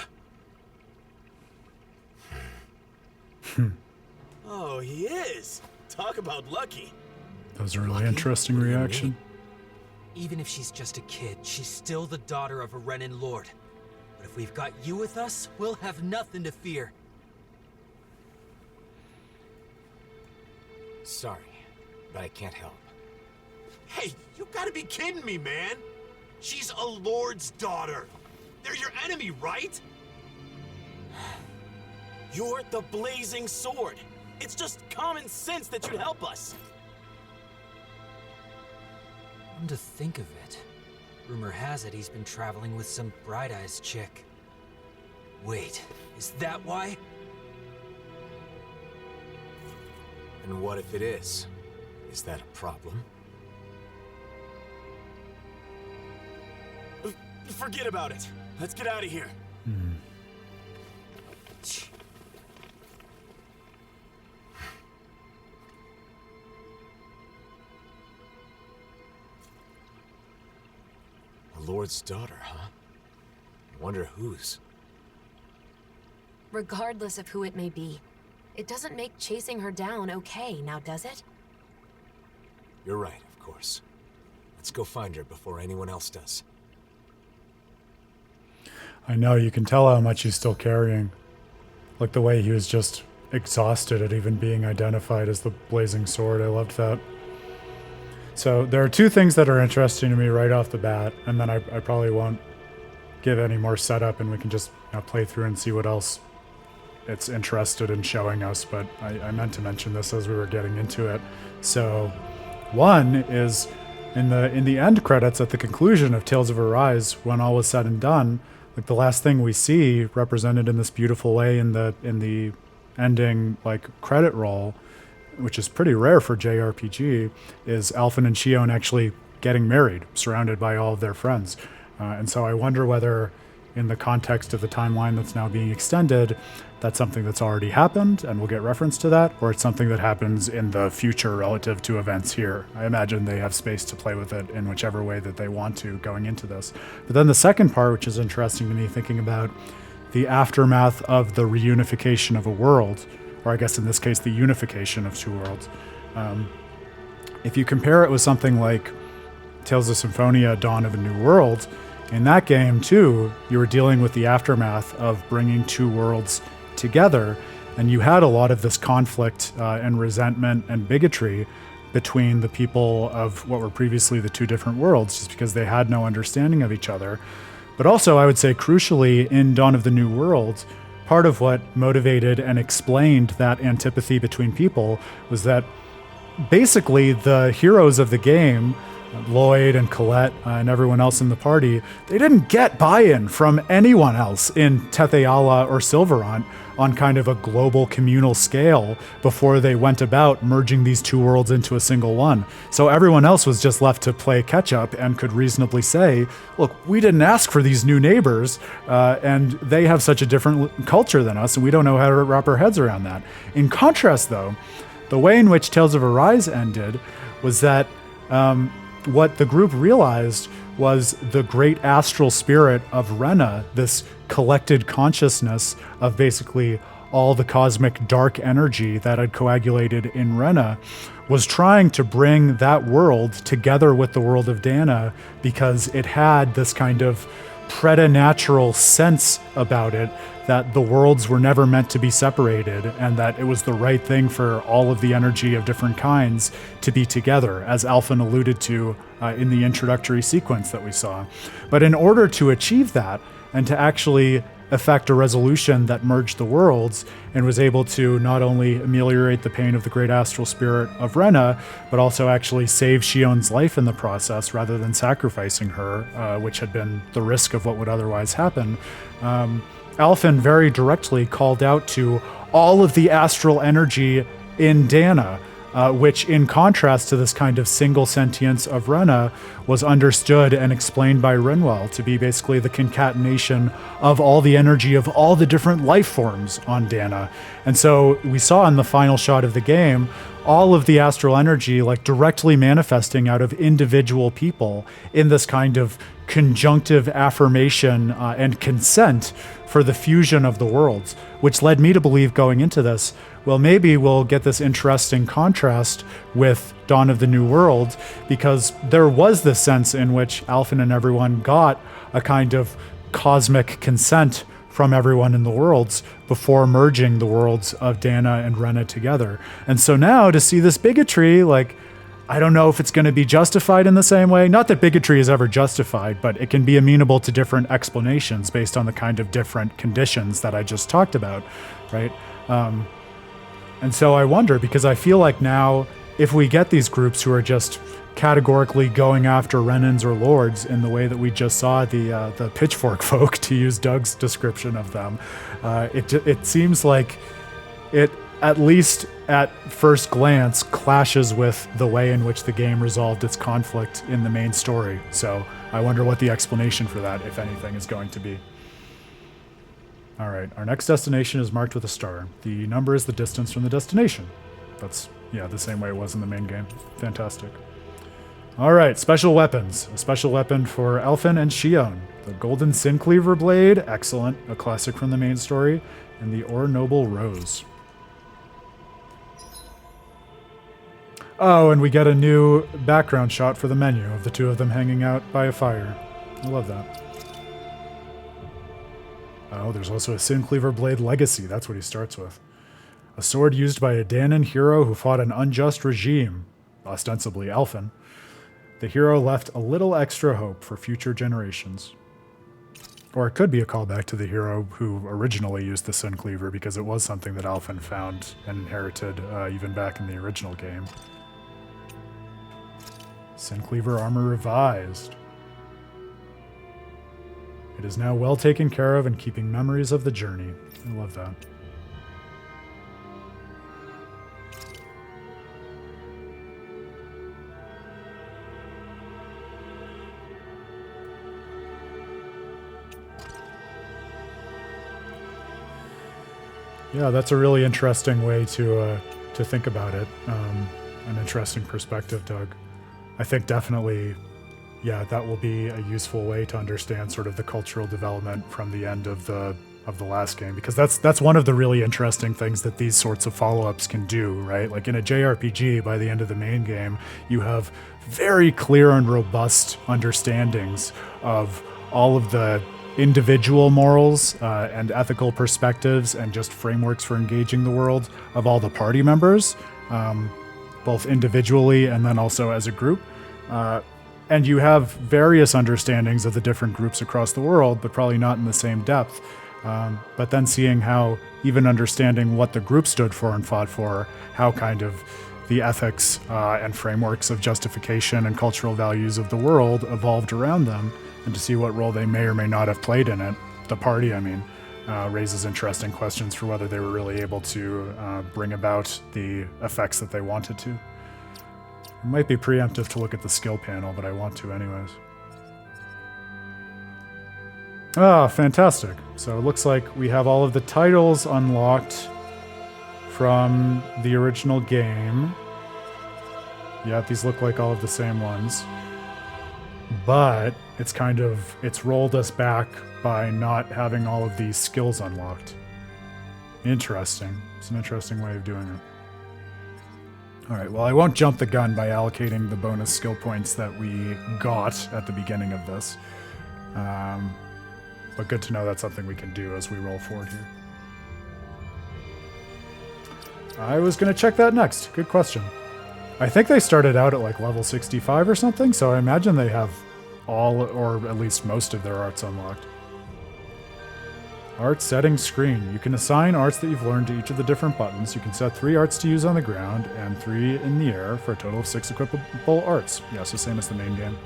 Oh, he is. Talk about lucky. That was a really interesting What do you reaction. mean? Even if she's just a kid, she's still the daughter of a Renan lord. But if we've got you with us, we'll have nothing to fear. Sorry, but I can't help. Hey, you gotta be kidding me, man. She's a lord's daughter. They're your enemy, right? You're the blazing sword. It's just common sense that you'd help us. Come to think of it, rumor has it he's been traveling with some Bright Eyes chick. Wait, is that why? And what if it is? Is that a problem? Forget about it. Let's get out of here. A lord's daughter, huh? I wonder whose. Regardless of who it may be, it doesn't make chasing her down okay, now does it? You're right, of course. Let's go find her before anyone else does. I know, you can tell how much he's still carrying. Like the way he was just exhausted at even being identified as the blazing sword. I loved that. So there are two things that are interesting to me right off the bat, and then I probably won't give any more setup, and we can just play through and see what else it's interested in showing us, but I meant to mention this as we were getting into it. So one is in the end credits at the conclusion of Tales of Arise, when all was said and done, like the last thing we see represented in this beautiful way in the ending credit roll, which is pretty rare for JRPG, is Alphen and Shionne actually getting married, surrounded by all of their friends. And so I wonder whether, in the context of the timeline that's now being extended, that's something that's already happened, and we'll get reference to that, or it's something that happens in the future relative to events here. I imagine they have space to play with it in whichever way that they want to going into this. But then the second part, which is interesting to me, thinking about the aftermath of the reunification of a world, or I guess in this case, the unification of two worlds. If you compare it with something like Tales of Symphonia, Dawn of a New World, in that game, too, you were dealing with the aftermath of bringing two worlds together, and you had a lot of this conflict and resentment and bigotry between the people of what were previously the two different worlds, just because they had no understanding of each other. But also, I would say, crucially, in Dawn of the New World, part of what motivated and explained that antipathy between people was that basically the heroes of the game, Lloyd and Colette and everyone else in the party, they didn't get buy-in from anyone else in Tethe'alla or Silverant on kind of a global communal scale before they went about merging these two worlds into a single one. So everyone else was just left to play catch-up and could reasonably say, look, we didn't ask for these new neighbors, and they have such a different culture than us, and we don't know how to wrap our heads around that. In contrast, though, the way in which Tales of Arise ended was that what the group realized was the great astral spirit of Rena, this collected consciousness of basically all the cosmic dark energy that had coagulated in Rena, was trying to bring that world together with the world of Dahna because it had this kind of preternatural sense about it, that the worlds were never meant to be separated and that it was the right thing for all of the energy of different kinds to be together, as Alphen alluded to in the introductory sequence that we saw. But in order to achieve that and to actually effect a resolution that merged the worlds and was able to not only ameliorate the pain of the great astral spirit of Rena, but also actually save Shionne's life in the process rather than sacrificing her, which had been the risk of what would otherwise happen. Alphen very directly called out to all of the astral energy in Dahna, which in contrast to this kind of single sentience of Rena was understood and explained by Rinwell to be basically the concatenation of all the energy of all the different life forms on Dahna. And so we saw in the final shot of the game all of the astral energy like directly manifesting out of individual people in this kind of conjunctive affirmation and consent for the fusion of the worlds, which led me to believe going into this, well, maybe we'll get this interesting contrast with Dawn of the New World, because there was this sense in which Alphen and everyone got a kind of cosmic consent from everyone in the worlds before merging the worlds of Dahna and Rena together. And so now to see this bigotry, like, I don't know if it's going to be justified in the same way. Not that bigotry is ever justified, but it can be amenable to different explanations based on the kind of different conditions that I just talked about, right? And so I wonder, because I feel like now, if we get these groups who are just categorically going after Renans or Lords in the way that we just saw the pitchfork folk, to use Doug's description of them, it seems like it, at least at first glance, clashes with the way in which the game resolved its conflict in the main story. So I wonder what the explanation for that, if anything, is going to be. All right, our next destination is marked with a star. The number is the distance from the destination. That's, yeah, the same way it was in the main game. Fantastic. All right, special weapons. A special weapon for Alphen and Shionne. The Golden Sin Cleaver Blade, excellent, a classic from the main story, and the Or Noble Rose. Oh, and we get a new background shot for the menu of the two of them hanging out by a fire. I love that. Oh, there's also a Sin Cleaver Blade Legacy. That's what he starts with. A sword used by a Dahnan hero who fought an unjust regime, ostensibly Alphen. The hero left a little extra hope for future generations. Or it could be a callback to the hero who originally used the Sin Cleaver, because it was something that Alphen found and inherited even back in the original game. Sin Cleaver armor revised. It is now well taken care of and keeping memories of the journey. I love that. Yeah, that's a really interesting way to think about it. An interesting perspective, Doug. I think definitely, yeah, that will be a useful way to understand sort of the cultural development from the end of the last game, because that's one of the really interesting things that these sorts of follow-ups can do, right? Like in a JRPG, by the end of the main game, you have very clear and robust understandings of all of the individual morals and ethical perspectives and just frameworks for engaging the world of all the party members, both individually and then also as a group. And you have various understandings of the different groups across the world, but probably not in the same depth. But then seeing how, even understanding what the group stood for and fought for, how kind of the ethics and frameworks of justification and cultural values of the world evolved around them, and to see what role they may or may not have played in it, the party, I mean, raises interesting questions for whether they were really able to bring about the effects that they wanted to. It might be preemptive to look at the skill panel, but I want to anyways. Ah, fantastic. So it looks like we have all of the titles unlocked from the original game. Yeah, these look like all of the same ones. But it's rolled us back by not having all of these skills unlocked. Interesting. It's an interesting way of doing it. Alright, well, I won't jump the gun by allocating the bonus skill points that we got at the beginning of this. but good to know that's something we can do as we roll forward here. I was going to check that next. Good question. I think they started out at like level 65 or something, so I imagine they have all, or at least most of their arts unlocked. Art settings screen. You can assign arts that you've learned to each of the different buttons. You can set 3 arts to use on the ground and 3 in the air for a total of 6 equipable arts. Yeah, so same as the main game.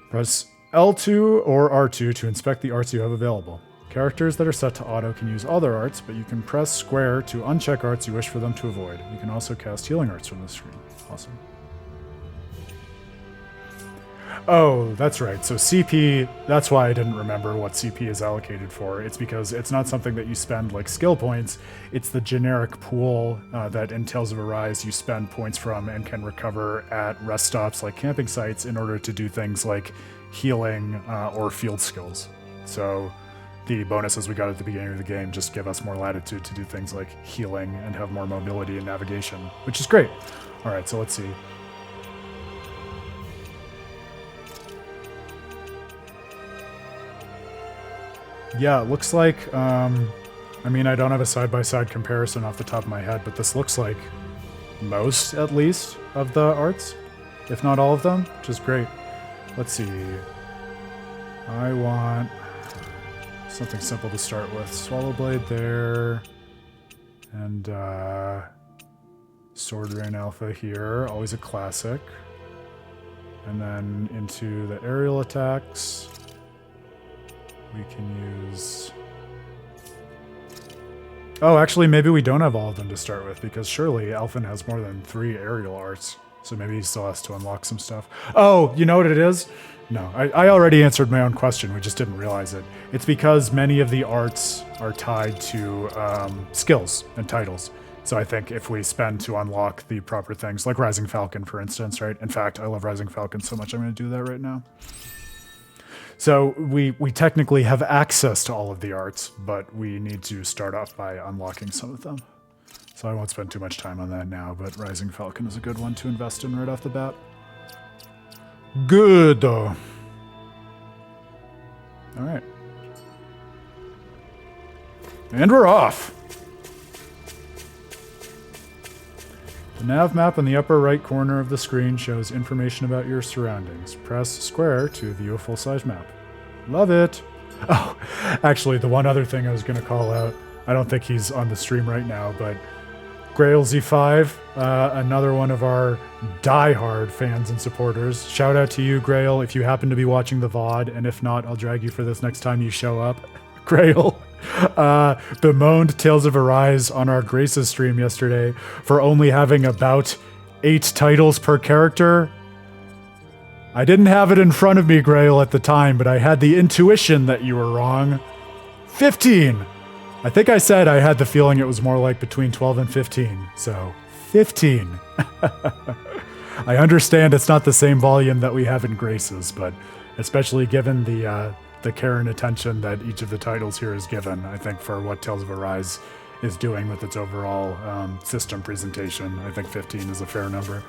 Press L2 or R2 to inspect the arts you have available. Characters that are set to auto can use other arts, but you can press square to uncheck arts you wish for them to avoid. You can also cast healing arts from the screen. Awesome. Oh, that's right. So CP, that's why I didn't remember what CP is allocated for. It's because it's not something that you spend like skill points. It's the generic pool that in Tales of Arise you spend points from and can recover at rest stops like camping sites in order to do things like healing or field skills. So the bonuses we got at the beginning of the game just give us more latitude to do things like healing and have more mobility and navigation, which is great. All right, so let's see. Yeah, it looks like, I mean, I don't have a side-by-side comparison off the top of my head, but this looks like most, at least, of the arts, if not all of them, which is great. Let's see. I want something simple to start with. Swallow Blade there, and Sword Rain Alpha here, always a classic. And then into the aerial attacks. We can use... Oh, actually, maybe we don't have all of them to start with, because surely Alphen has more than 3 aerial arts. So maybe he still has to unlock some stuff. Oh, you know what it is? No, I already answered my own question. We just didn't realize it. It's because many of the arts are tied to skills and titles. So I think if we spend to unlock the proper things, like Rising Falcon, for instance, right? In fact, I love Rising Falcon so much, I'm going to do that right now. So we technically have access to all of the arts, but we need to start off by unlocking some of them. So I won't spend too much time on that now, but Rising Falcon is a good one to invest in right off the bat. Good. All right. And we're off. The nav map in the upper right corner of the screen shows information about your surroundings. Press square to view a full-size map. Love it! Oh, actually, the one other thing I was going to call out, I don't think he's on the stream right now, but Grail Z5, another one of our die-hard fans and supporters. Shout out to you, Grail, if you happen to be watching the VOD, and if not, I'll drag you for this next time you show up. Grail bemoaned Tales of Arise on our Graces stream yesterday for only having about 8 titles per character. I didn't have it in front of me, Grail, at the time, but I had the intuition that you were wrong. 15! I think I said I had the feeling it was more like between 12 and 15, so 15. I understand it's not the same volume that we have in Graces, but especially given the care and attention that each of the titles here is given, I think for what Tales of Arise is doing with its overall system presentation, I think 15 is a fair number.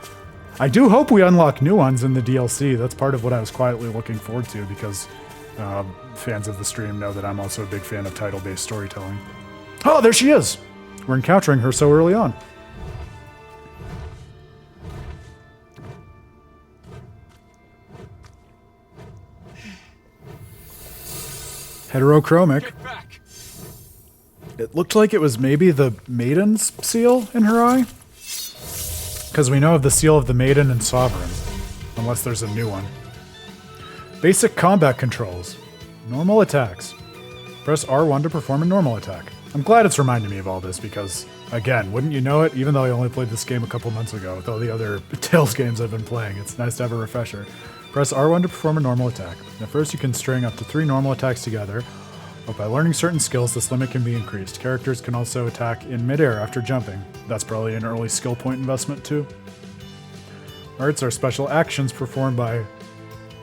I do hope we unlock new ones in the DLC. That's part of what I was quietly looking forward to, because fans of the stream know that I'm also a big fan of title-based storytelling. Oh, there she is! We're encountering her so early on. Heterochromic. It looked like it was maybe the Maiden's seal in her eye. Because we know of the seal of the Maiden and Sovereign. Unless there's a new one. Basic combat controls. Normal attacks. Press R1 to perform a normal attack. I'm glad it's reminding me of all this because, again, wouldn't you know it, even though I only played this game a couple months ago, with all the other Tales games I've been playing, it's nice to have a refresher. Press R1 to perform a normal attack. At first you can string up to 3 normal attacks together, but by learning certain skills this limit can be increased. Characters can also attack in midair after jumping. That's probably an early skill point investment too. Arts are special actions performed by...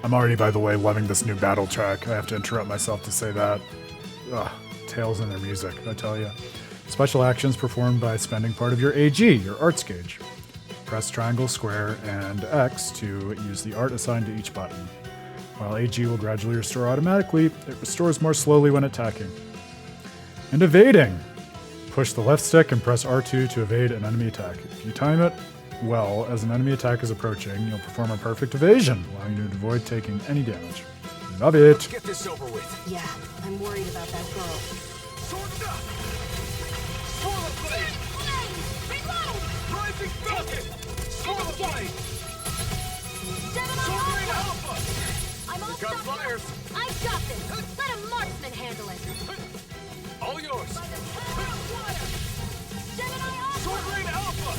I'm already, by the way, loving this new battle track. I have to interrupt myself to say that. Ugh, Tales and their music, I tell ya. Special actions performed by spending part of your AG, your arts gauge. Press triangle, square, and X to use the art assigned to each button. While AG will gradually restore automatically, it restores more slowly when attacking. And evading! Push the left stick and press R2 to evade an enemy attack. If you time it well as an enemy attack is approaching, you'll perform a perfect evasion, allowing you to avoid taking any damage. Love it! Get this over with. Yeah, I'm worried about that girl. Sword up! Sword blade! Reload! Rising falcon! Sword blade! Sword rain alpha! I'm all Got stuck. flyers! I've got this. Let a marksman handle it. All yours! By the power of water. Gemini Alpha. Sword rain alpha!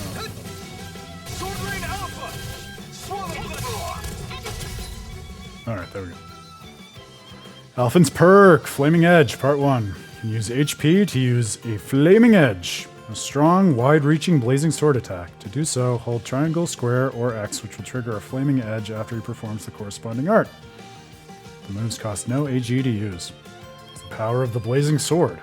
Sword rain alpha! Sword blade! Alright, there we go. Alphen's perk, Flaming Edge, Part 1. You can use HP to use a Flaming Edge, a strong, wide-reaching blazing sword attack. To do so, hold triangle, square, or X, which will trigger a Flaming Edge after he performs the corresponding art. The moves cost no AG to use. It's the power of the blazing sword.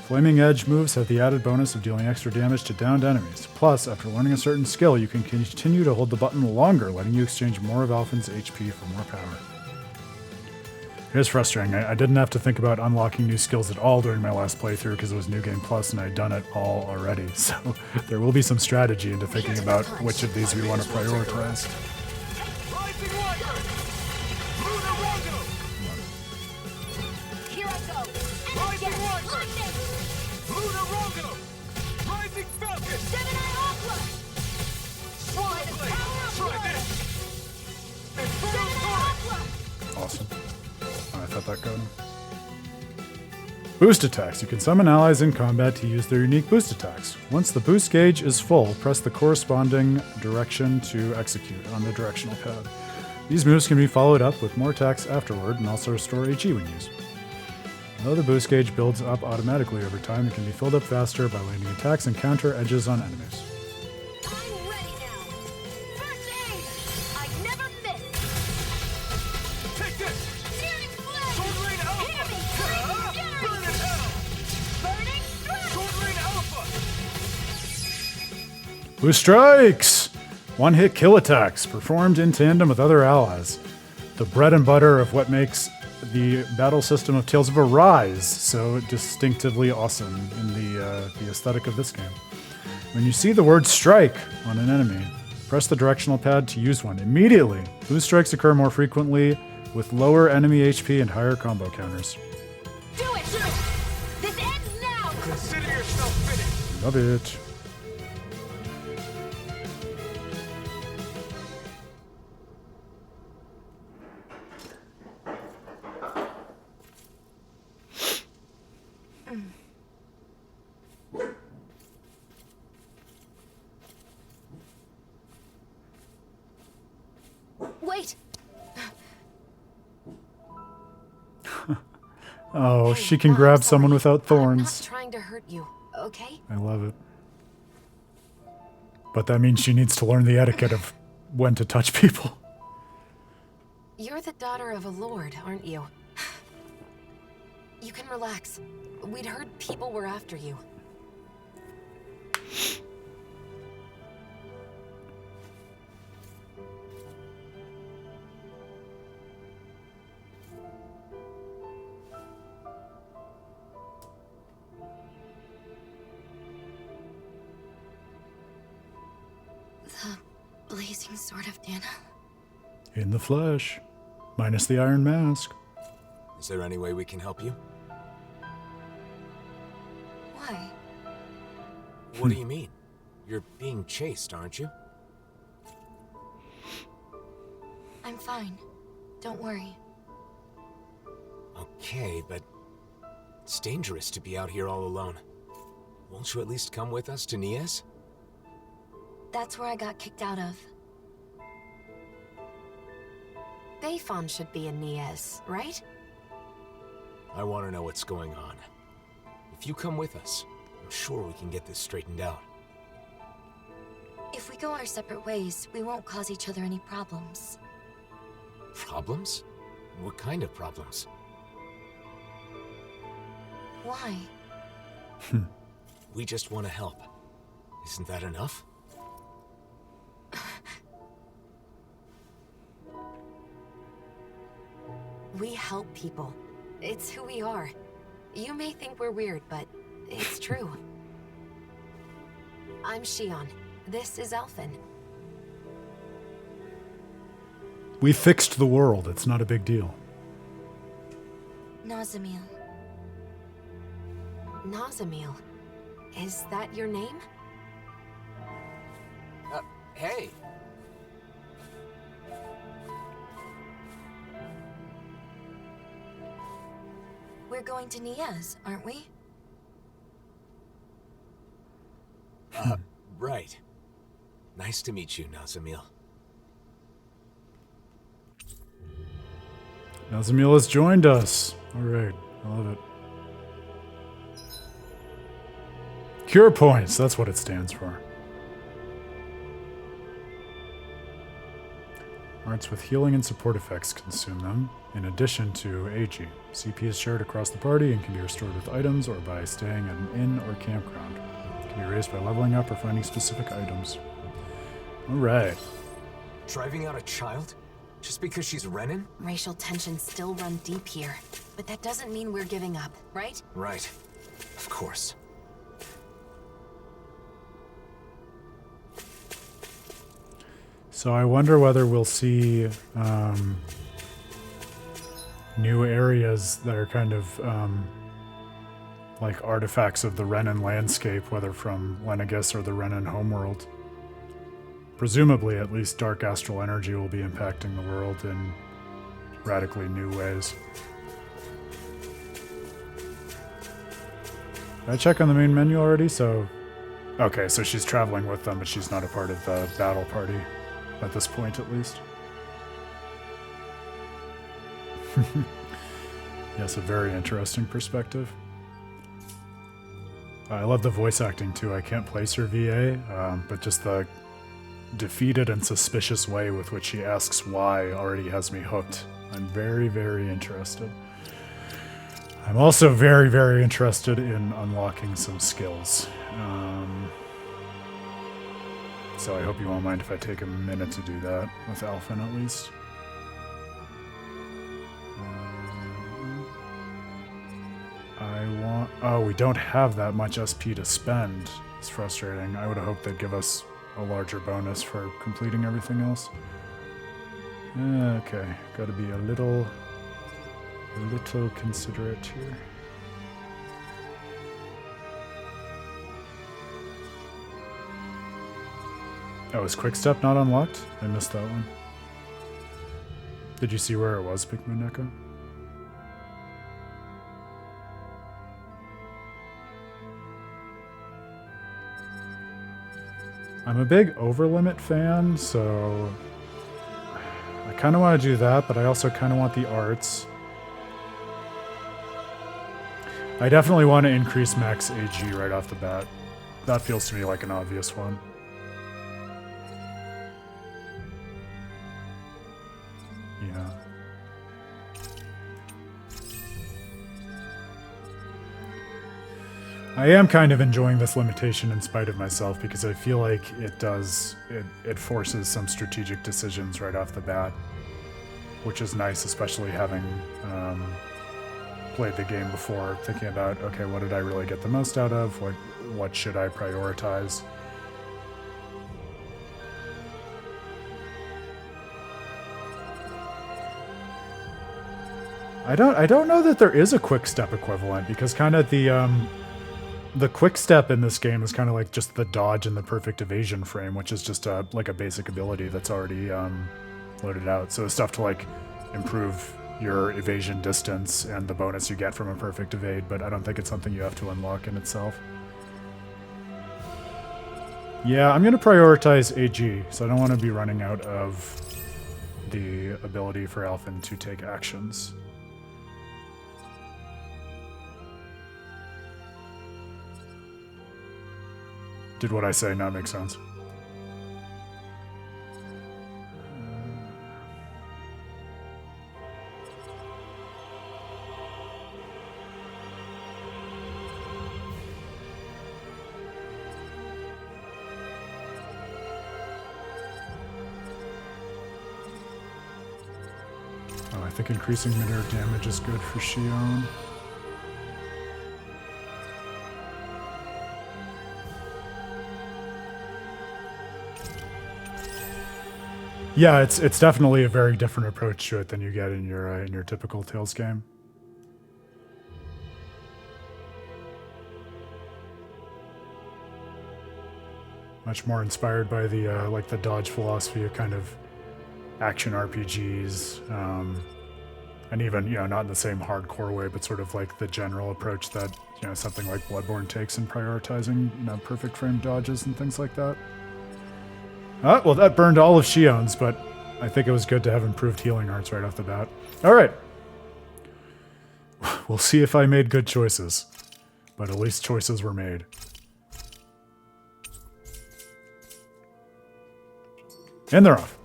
Flaming Edge moves have the added bonus of dealing extra damage to downed enemies. Plus, after learning a certain skill, you can continue to hold the button longer, letting you exchange more of Alphen's HP for more power. It is frustrating. I didn't have to think about unlocking new skills at all during my last playthrough because it was New Game Plus and I'd done it all already. So there will be some strategy into thinking about which of these we want to prioritize. Rising wire! Lunar Rondo! Here I go. Rising wire! Lightning. Lunar Rondo! Rising falcon! Gemini Aqua. Sword blade! Try this! Inferno Gemini torrent! Aqua. Awesome. Oh, I thought that got him. Boost attacks. You can summon allies in combat to use their unique boost attacks. Once the boost gauge is full, press the corresponding direction to execute on the directional pad. These moves can be followed up with more attacks afterward and also restore HE when used. Although the boost gauge builds up automatically over time, it can be filled up faster by landing attacks and counter edges on enemies. I'm ready now. First aid. I never miss. Take this! Searing flame. Sword rain alpha! Hear me. Scream Burn in hell! Burning strike. Sword rain alpha! Blue Strikes! One-hit kill attacks, performed in tandem with other allies. The bread and butter of what makes the battle system of Tales of Arise so distinctively awesome in the aesthetic of this game. When you see the word strike on an enemy, press the directional pad to use one. Immediately, blue strikes occur more frequently with lower enemy HP and higher combo counters. Do it. This ends now. Consider yourself finished! Love it. Wait. Oh, Hey, she can I'm grab someone sorry. without I'm thorns. not trying to hurt you, okay? I love it. But that means she needs to learn the etiquette of when to touch people. You're the daughter of a lord, aren't you? You can relax. We'd heard people were after you. The blazing sword of Dahna? In the flesh. Minus the iron mask. Is there any way we can help you? Why? What do you mean? You're being chased, aren't you? I'm fine. Don't worry. Okay, but it's dangerous to be out here all alone. Won't you at least come with us to Nies? That's where I got kicked out of. Bayfon should be in Nies, right? I want to know what's going on. If you come with us, I'm sure we can get this straightened out. If we go our separate ways, we won't cause each other any problems. Problems? What kind of problems? Why? We just want to help. Isn't that enough? We help people. It's who we are. You may think we're weird, but it's true. I'm Shionne. This is Alphen. We fixed the world. It's not a big deal. Nazamil. Nazamil. Is that your name? Hey. We're going to Nia's, aren't we? Right. Nice to meet you, Nazamil. Nazamil has joined us. All right, I love it. Cure points, that's what it stands for. Arts with healing and support effects consume them, in addition to AG. CP is shared across the party and can be restored with items or by staying at an inn or campground. It can be raised by leveling up or finding specific items. Alright. Driving out a child? Just because she's Renan? Racial tensions still run deep here, but that doesn't mean we're giving up, right? Right. Of course. So I wonder whether we'll see new areas that are kind of like artifacts of the Renan landscape, whether from Lenegis or the Renan homeworld. Presumably, at least dark astral energy will be impacting the world in radically new ways. Did I check on the main menu already? Okay, so she's traveling with them, but she's not a part of the battle party. At this point, at least. Yes, a very interesting perspective. I love the voice acting too. I can't place her VA, but just the defeated and suspicious way with which she asks why already has me hooked. I'm very, very interested. I'm also very, very interested in unlocking some skills. So I hope you won't mind if I take a minute to do that, with Alphen at least. Oh, we don't have that much SP to spend. It's frustrating. I would have hoped they'd give us a larger bonus for completing everything else. Okay, gotta be a little considerate here. Oh, is Quickstep not unlocked? I missed that one. Did you see where it was, Pikmin Echo? I'm a big Overlimit fan, so I kind of want to do that, but I also kind of want the arts. I definitely want to increase max AG right off the bat. That feels to me like an obvious one. Yeah. I am kind of enjoying this limitation in spite of myself because I feel like it forces some strategic decisions right off the bat, which is nice, especially having played the game before, thinking about, okay, what did I really get the most out of? What should I prioritize? I don't know that there is a quick step equivalent, because kind of the quick step in this game is kind of like just the dodge and the perfect evasion frame, which is just like a basic ability that's already loaded out. So stuff to like improve your evasion distance and the bonus you get from a perfect evade, but I don't think it's something you have to unlock in itself. Yeah, I'm going to prioritize AG, so I don't want to be running out of the ability for Alphen to take actions. Did what I say not make sense? think increasing mid-air damage is good for Shionne. Yeah, it's definitely a very different approach to it than you get in your typical Tales game. Much more inspired by the like the dodge philosophy of kind of action RPGs, and even not in the same hardcore way, but sort of like the general approach that something like Bloodborne takes in prioritizing perfect frame dodges and things like that. Well, that burned all of Shionne's, but I think it was good to have improved healing arts right off the bat. All right. We'll see if I made good choices, but at least choices were made. And they're off.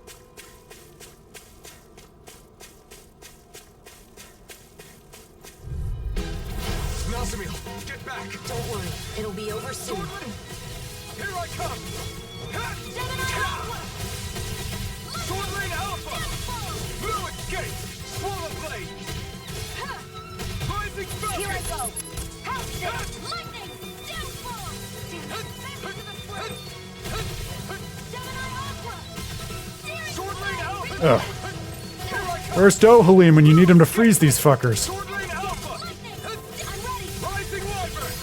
Nazamil, get back! Don't worry, it'll be over soon. Here I come! Swordling Alpha! Blue escape! Swallow blade! Rising falcon! Here I go! House it! Lightning! Downfall! Back to the front! Gemini Aqua! Swordling Alpha! Ugh. Where's Dohalim when you need him to freeze these fuckers? Swordling Alpha! Lightning! I'm ready! Rising Wyvern!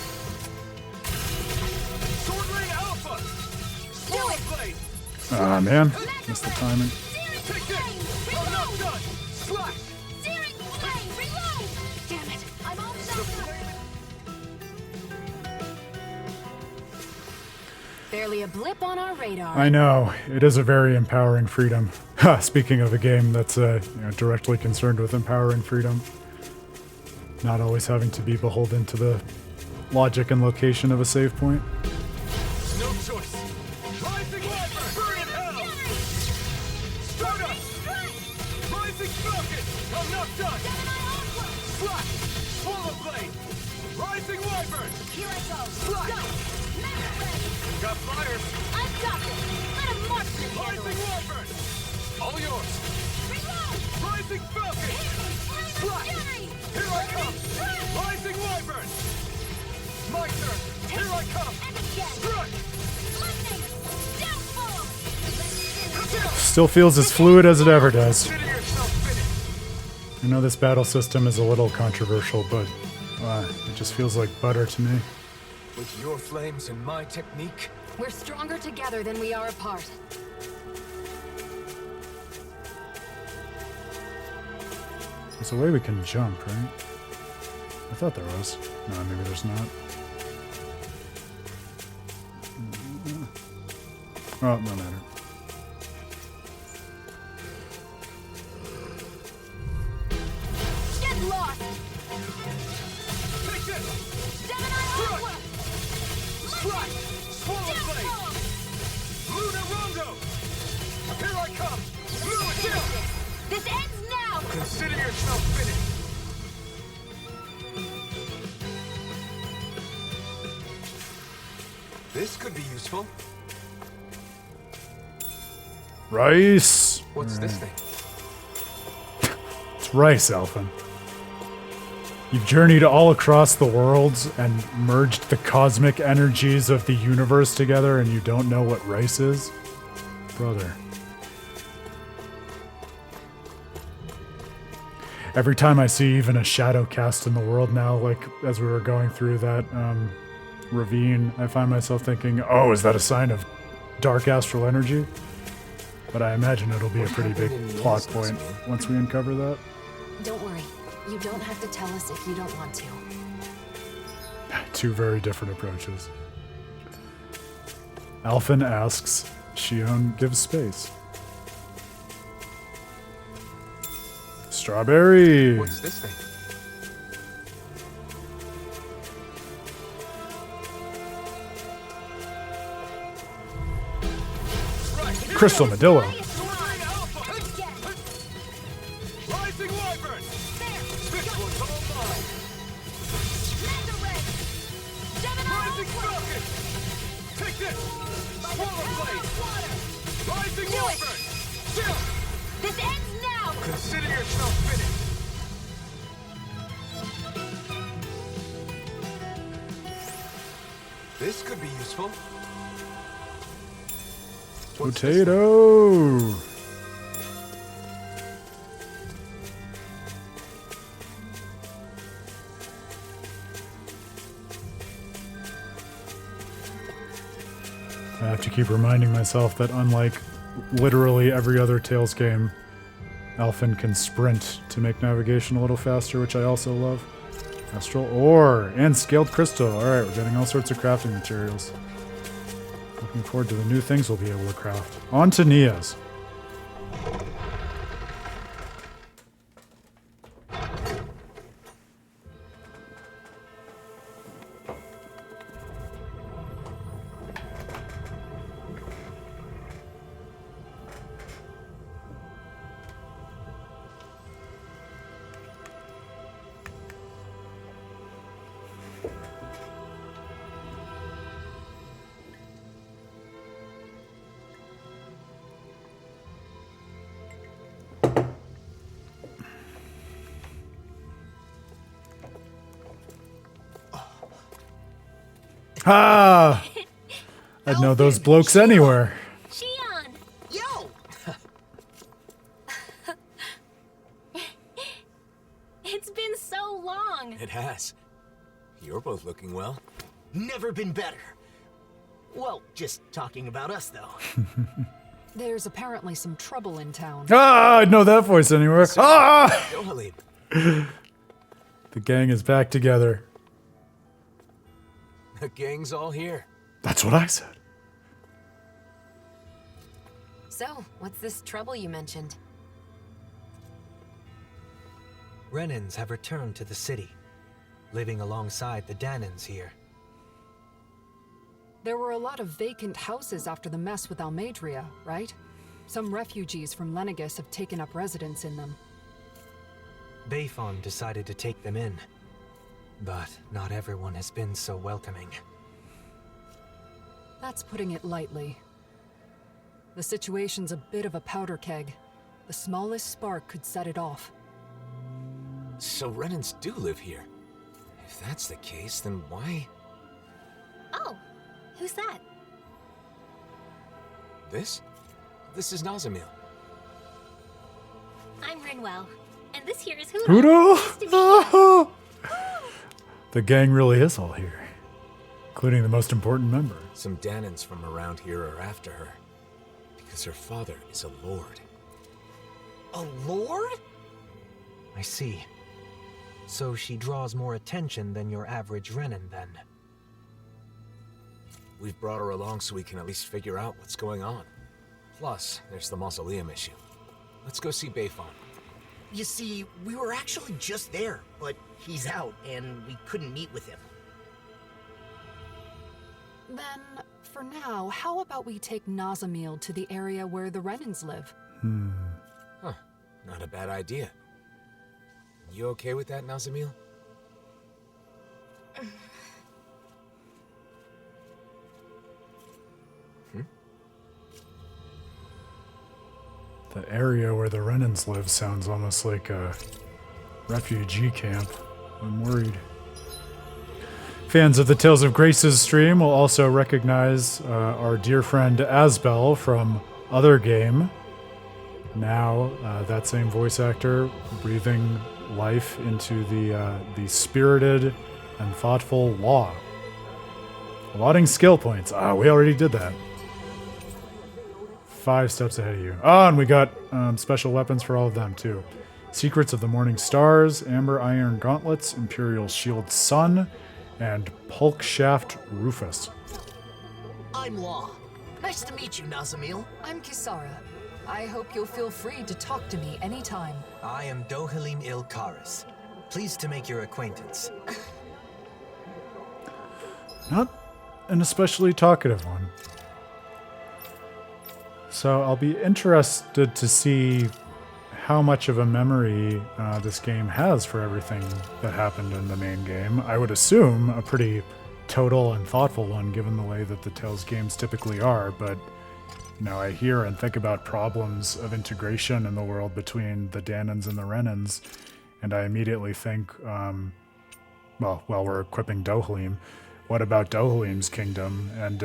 Swordling Alpha! Swallow blade! Ah, man. Missed the timing. Take this! I'm not done! Slash! Searing flame! Reload! Damn it! I'm all shot! Barely a blip on our radar. I know. It is a very empowering freedom. Ha! Speaking of a game that's directly concerned with empowering freedom. Not always having to be beholden to the logic and location of a save point. No choice! Rising Wyvern! Burn in hell! Stardust! Rising Falcon! I'm not done! Slash! Swallow blade! Rising Wyvern! Here I go! Slash! Go! Master ready! Got fires! I've got this! Let him march this handle! Rising Wyvern! All yours! Reload! Rising Falcon! Slash! Here I come! Rising Wyvern! My turn! Here I come! And again! Strike! Lightning! Downfall! Still feels as fluid as it ever does. Consider yourself finished! I know this battle system is a little controversial, but it just feels like butter to me. With your flames and my technique, We're stronger together than we are apart. There's a way we can jump, right? I thought there was. No, maybe there's not. Oh, no matter. Get lost! Take this! Gemini Aqua! Slash! Swallow blade! Luna Rondo! Here I come! Luna down! This ends now! Consider yourself finished! This could be useful. Rice! what's this thing? It's rice, Alphen. You've journeyed all across the worlds and merged the cosmic energies of the universe together, and you don't know what rice is? Brother. Every time I see even a shadow cast in the world now, like as we were going through that ravine, I find myself thinking, oh, is that a sign of dark astral energy? But I imagine it'll be a pretty big plot point once we uncover that. Don't worry. You don't have to tell us if you don't want to. Two very different approaches. Alphen asks, Shionne gives space. Strawberry! What's this thing? Crystal Medillo. Rising Wyvern! This one's all mine! Rising Falcon! Take this! Swallow blade! Rising Wyvern! Still! This ends now! Consider yourself finished! This could be useful. What's this one? Potato! I have to keep reminding myself that unlike literally every other Tales game, Alphen can sprint to make navigation a little faster, which I also love. Astral ore and scaled crystal. Alright, we're getting all sorts of crafting materials. Looking forward to the new things we'll be able to craft. On to Nia's. Ah! I'd know those blokes anywhere. Shionne! Yo! It's been so long. It has. You're both looking well. Never been better. Well, just talking about us, though. There's apparently some trouble in town. Ah! I'd know that voice anywhere. Ah! Dohalim. The gang is back together. The gang's all here. That's what I said. So, what's this trouble you mentioned? Renans have returned to the city, living alongside the Dahnans here. There were a lot of vacant houses after the mess with Almadria, right? Some refugees from Lenegus have taken up residence in them. Bayfon decided to take them in, but not everyone has been so welcoming. That's putting it lightly. The situation's a bit of a powder keg. The smallest spark could set it off. So Renans do live here. If that's the case, then why? Oh, who's that? This? This is Nazamil. I'm Rinwell, and this here is Hoodoo. Hoodoo? Nice to meet you. The gang really is all here, including the most important member. Some Dahnans from around here are after her. Because her father is a lord. A lord? I see. So she draws more attention than your average Renan, then. We've brought her along so we can at least figure out what's going on. Plus, there's the mausoleum issue. Let's go see Bayfon. You see, we were actually just there, but he's out, and we couldn't meet with him. Then, for now, how about we take Nazamil to the area where the Renans live? Huh. Not a bad idea. You okay with that, Nazamil? The area where the Renans live sounds almost like a refugee camp. I'm worried. Fans of the Tales of Graces stream will also recognize our dear friend Asbel from Other Game. Now, that same voice actor breathing life into the spirited and thoughtful Law. Allotting skill points. Ah, we already did that. 5 steps ahead of you. Oh, and we got special weapons for all of them, too. Secrets of the Morning Stars, Amber Iron Gauntlets, Imperial Shield Sun, and Pulk Shaft Rufus. I'm Law. Nice to meet you, Nazamil. I'm Kisara. I hope you'll feel free to talk to me anytime. I am Dohalim Ilkaris. Pleased to make your acquaintance. Not an especially talkative one. So I'll be interested to see how much of a memory this game has for everything that happened in the main game. I would assume a pretty total and thoughtful one, given the way that the Tales games typically are, but you know, I hear and think about problems of integration in the world between the Dahnans and the Renans, and I immediately think, well, while we're equipping Dohalim, what about Dohalim's kingdom? And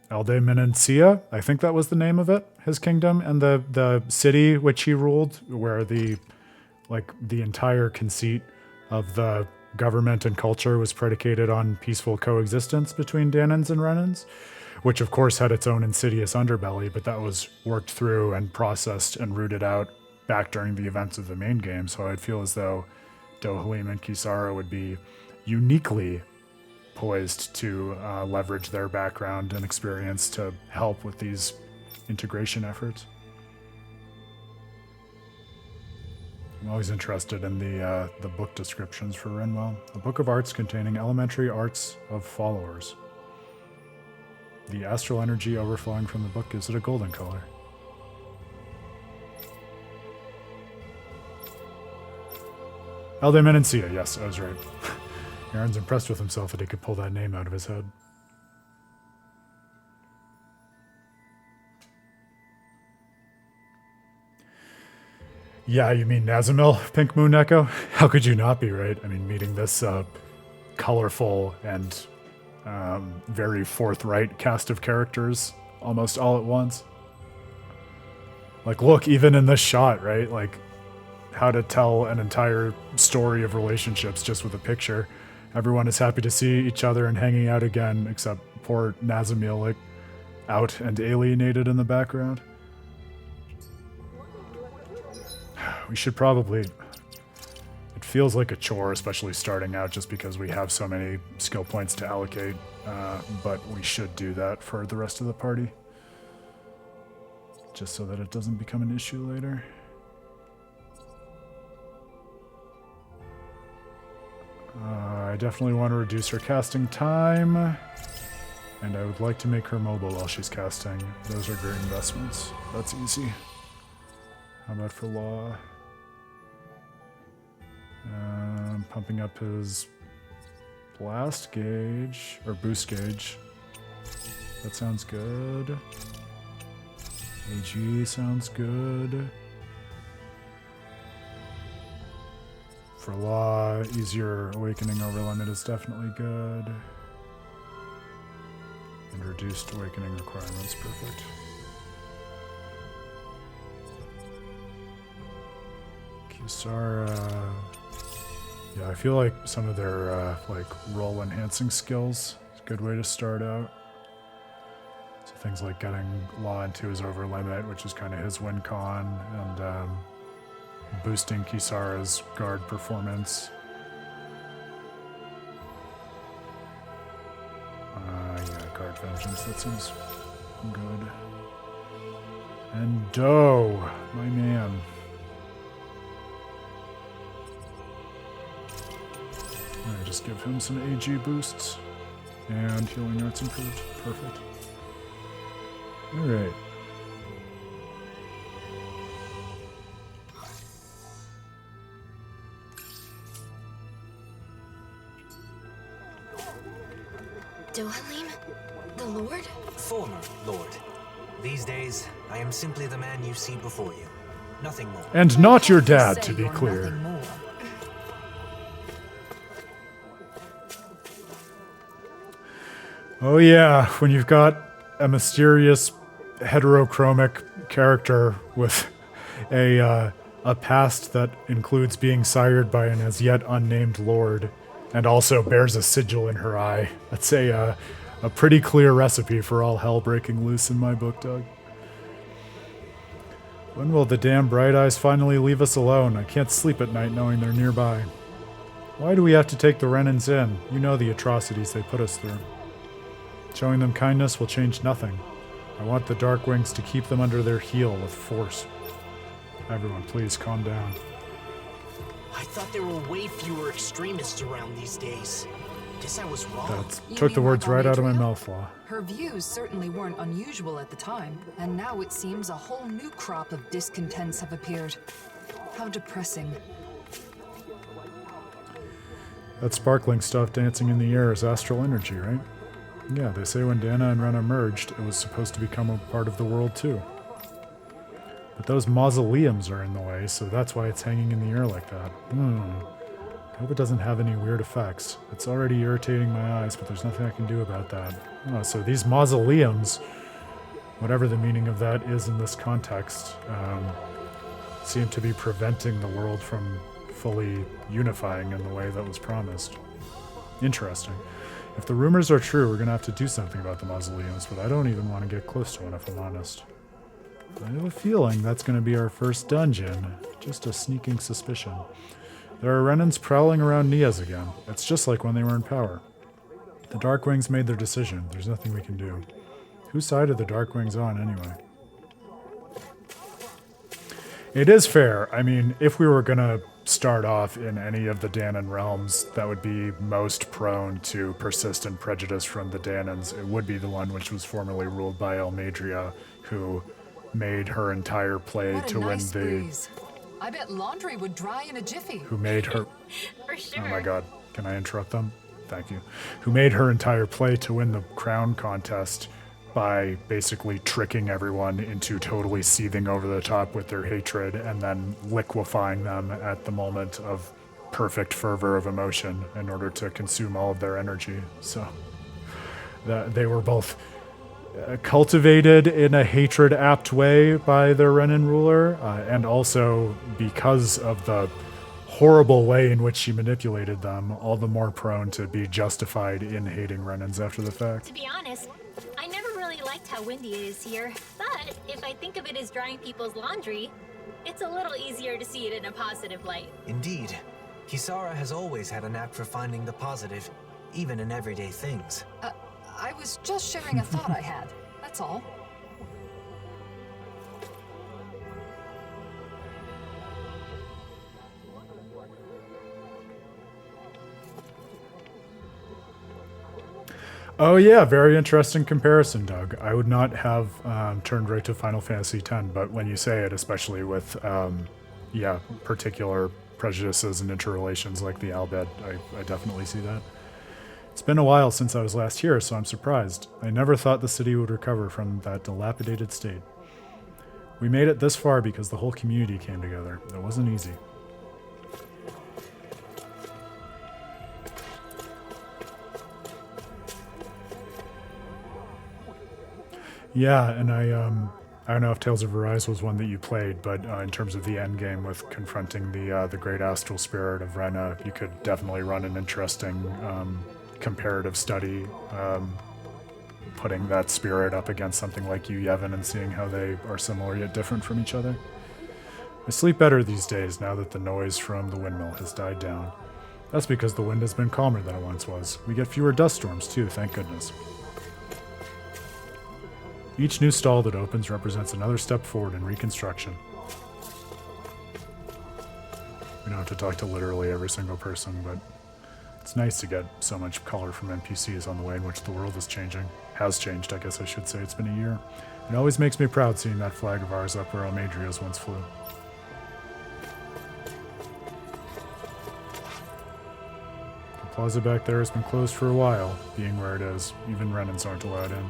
Elde Menancia, I think that was the name of it, his kingdom, and the city which he ruled, where the entire conceit of the government and culture was predicated on peaceful coexistence between Dahnans and Renans, which of course had its own insidious underbelly, but that was worked through and processed and rooted out back during the events of the main game. So I'd feel as though Dohalim and Kisara would be uniquely poised to leverage their background and experience to help with these integration efforts. I'm always interested in the book descriptions for Rinwell. A book of arts containing elementary arts of followers. The astral energy overflowing from the book gives it a golden color. Elde Menancia, yes, I was right. Aaron's impressed with himself that he could pull that name out of his head. Yeah, you mean Nazamil, Pink Moon Echo? How could you not be, right? I mean, meeting this colorful and very forthright cast of characters almost all at once. Like, look, even in this shot, right? Like, how to tell an entire story of relationships just with a picture. Everyone is happy to see each other and hanging out again, except poor Nazamil, like, out and alienated in the background. We should probably... It feels like a chore, especially starting out, just because we have so many skill points to allocate, but we should do that for the rest of the party. Just so that it doesn't become an issue later. I definitely want to reduce her casting time, and I would like to make her mobile while she's casting. Those are great investments. That's easy. How about for Law? Pumping up his blast gauge, or boost gauge. That sounds good. AG sounds good. For Law, easier awakening over limit is definitely good. And reduced awakening requirements, perfect. Kisara. Yeah, I feel like some of their role enhancing skills is a good way to start out. So things like getting Law into his over limit, which is kind of his win con, and boosting Kisara's guard performance. Yeah, guard vengeance, that seems good. And Doe, my man. I just give him some AG boosts. And healing arts improved. Perfect. Alright. Dohalim? The Lord? Former Lord. These days, I am simply the man you see before you. Nothing more. And not your dad, Say to be you're clear. nothing more. Oh yeah, when you've got a mysterious heterochromic character with a past that includes being sired by an as yet unnamed lord, and also bears a sigil in her eye. That's a pretty clear recipe for all hell breaking loose in my book, Doug. When will the damn Bright Eyes finally leave us alone? I can't sleep at night knowing they're nearby. Why do we have to take the Renans in? You know the atrocities they put us through. Showing them kindness will change nothing. I want the Darkwings to keep them under their heel with force. Everyone, please calm down. I thought there were way fewer extremists around these days. Guess I was wrong. That You took the mean words like right out of my Almetria? mouth, Law. Her views certainly weren't unusual at the time, and now it seems a whole new crop of discontents have appeared. How depressing. That sparkling stuff dancing in the air is astral energy, right? Yeah, they say when Dahna and Rena merged, it was supposed to become a part of the world too. But those mausoleums are in the way, so that's why it's hanging in the air like that. hope it doesn't have any weird effects. It's already irritating my eyes, but there's nothing I can do about that. Oh, so these mausoleums, whatever the meaning of that is in this context, seem to be preventing the world from fully unifying in the way that was promised. Interesting. If the rumors are true, we're going to have to do something about the mausoleums, but I don't even want to get close to one, if I'm honest. I have a feeling that's going to be our first dungeon. Just a sneaking suspicion. There are Renans prowling around Nia's again. It's just like when they were in power. The Darkwings made their decision. There's nothing we can do. Whose side are the Darkwings on, anyway? It is fair. I mean, if we were going to start off in any of the Dahnan realms that would be most prone to persistent prejudice from the Dahnans, it would be the one which was formerly ruled by Elmadria, who made her entire play What a to nice win the... breeze. I bet laundry would dry in a jiffy. Who made her... For sure. Oh my god, can I interrupt them? Thank you. Who made her entire play to win the crown contest by basically tricking everyone into totally seething over the top with their hatred and then liquefying them at the moment of perfect fervor of emotion in order to consume all of their energy. So they were both cultivated in a hatred-apt way by their Renan ruler, and also because of the horrible way in which she manipulated them, all the more prone to be justified in hating Renans after the fact. To be honest, I never really liked how windy it is here, but if I think of it as drying people's laundry, it's a little easier to see it in a positive light. Indeed. Kisara has always had a knack for finding the positive, even in everyday things. I was just sharing a thought I had. That's all. Oh yeah, very interesting comparison, Doug. I would not have turned right to Final Fantasy X, but when you say it, especially with, particular prejudices and interrelations like the Albed, I definitely see that. It's been a while since I was last here, so I'm surprised. I never thought the city would recover from that dilapidated state. We made it this far because the whole community came together. It wasn't easy. Yeah, and I don't know if Tales of Arise was one that you played, but in terms of the end game with confronting the great astral spirit of Rena, you could definitely run an interesting comparative study, putting that spirit up against something like you, Yevon, and seeing how they are similar yet different from each other. I sleep better these days now that the noise from the windmill has died down. That's because the wind has been calmer than it once was. We get fewer dust storms too, thank goodness. Each new stall that opens represents another step forward in reconstruction. We don't have to talk to literally every single person, but it's nice to get so much color from NPCs on the way in which the world is changing. Has changed, I guess I should say. It's been a year. It always makes me proud seeing that flag of ours up where Elmadria's once flew. The plaza back there has been closed for a while, being where it is. Even Renans aren't allowed in.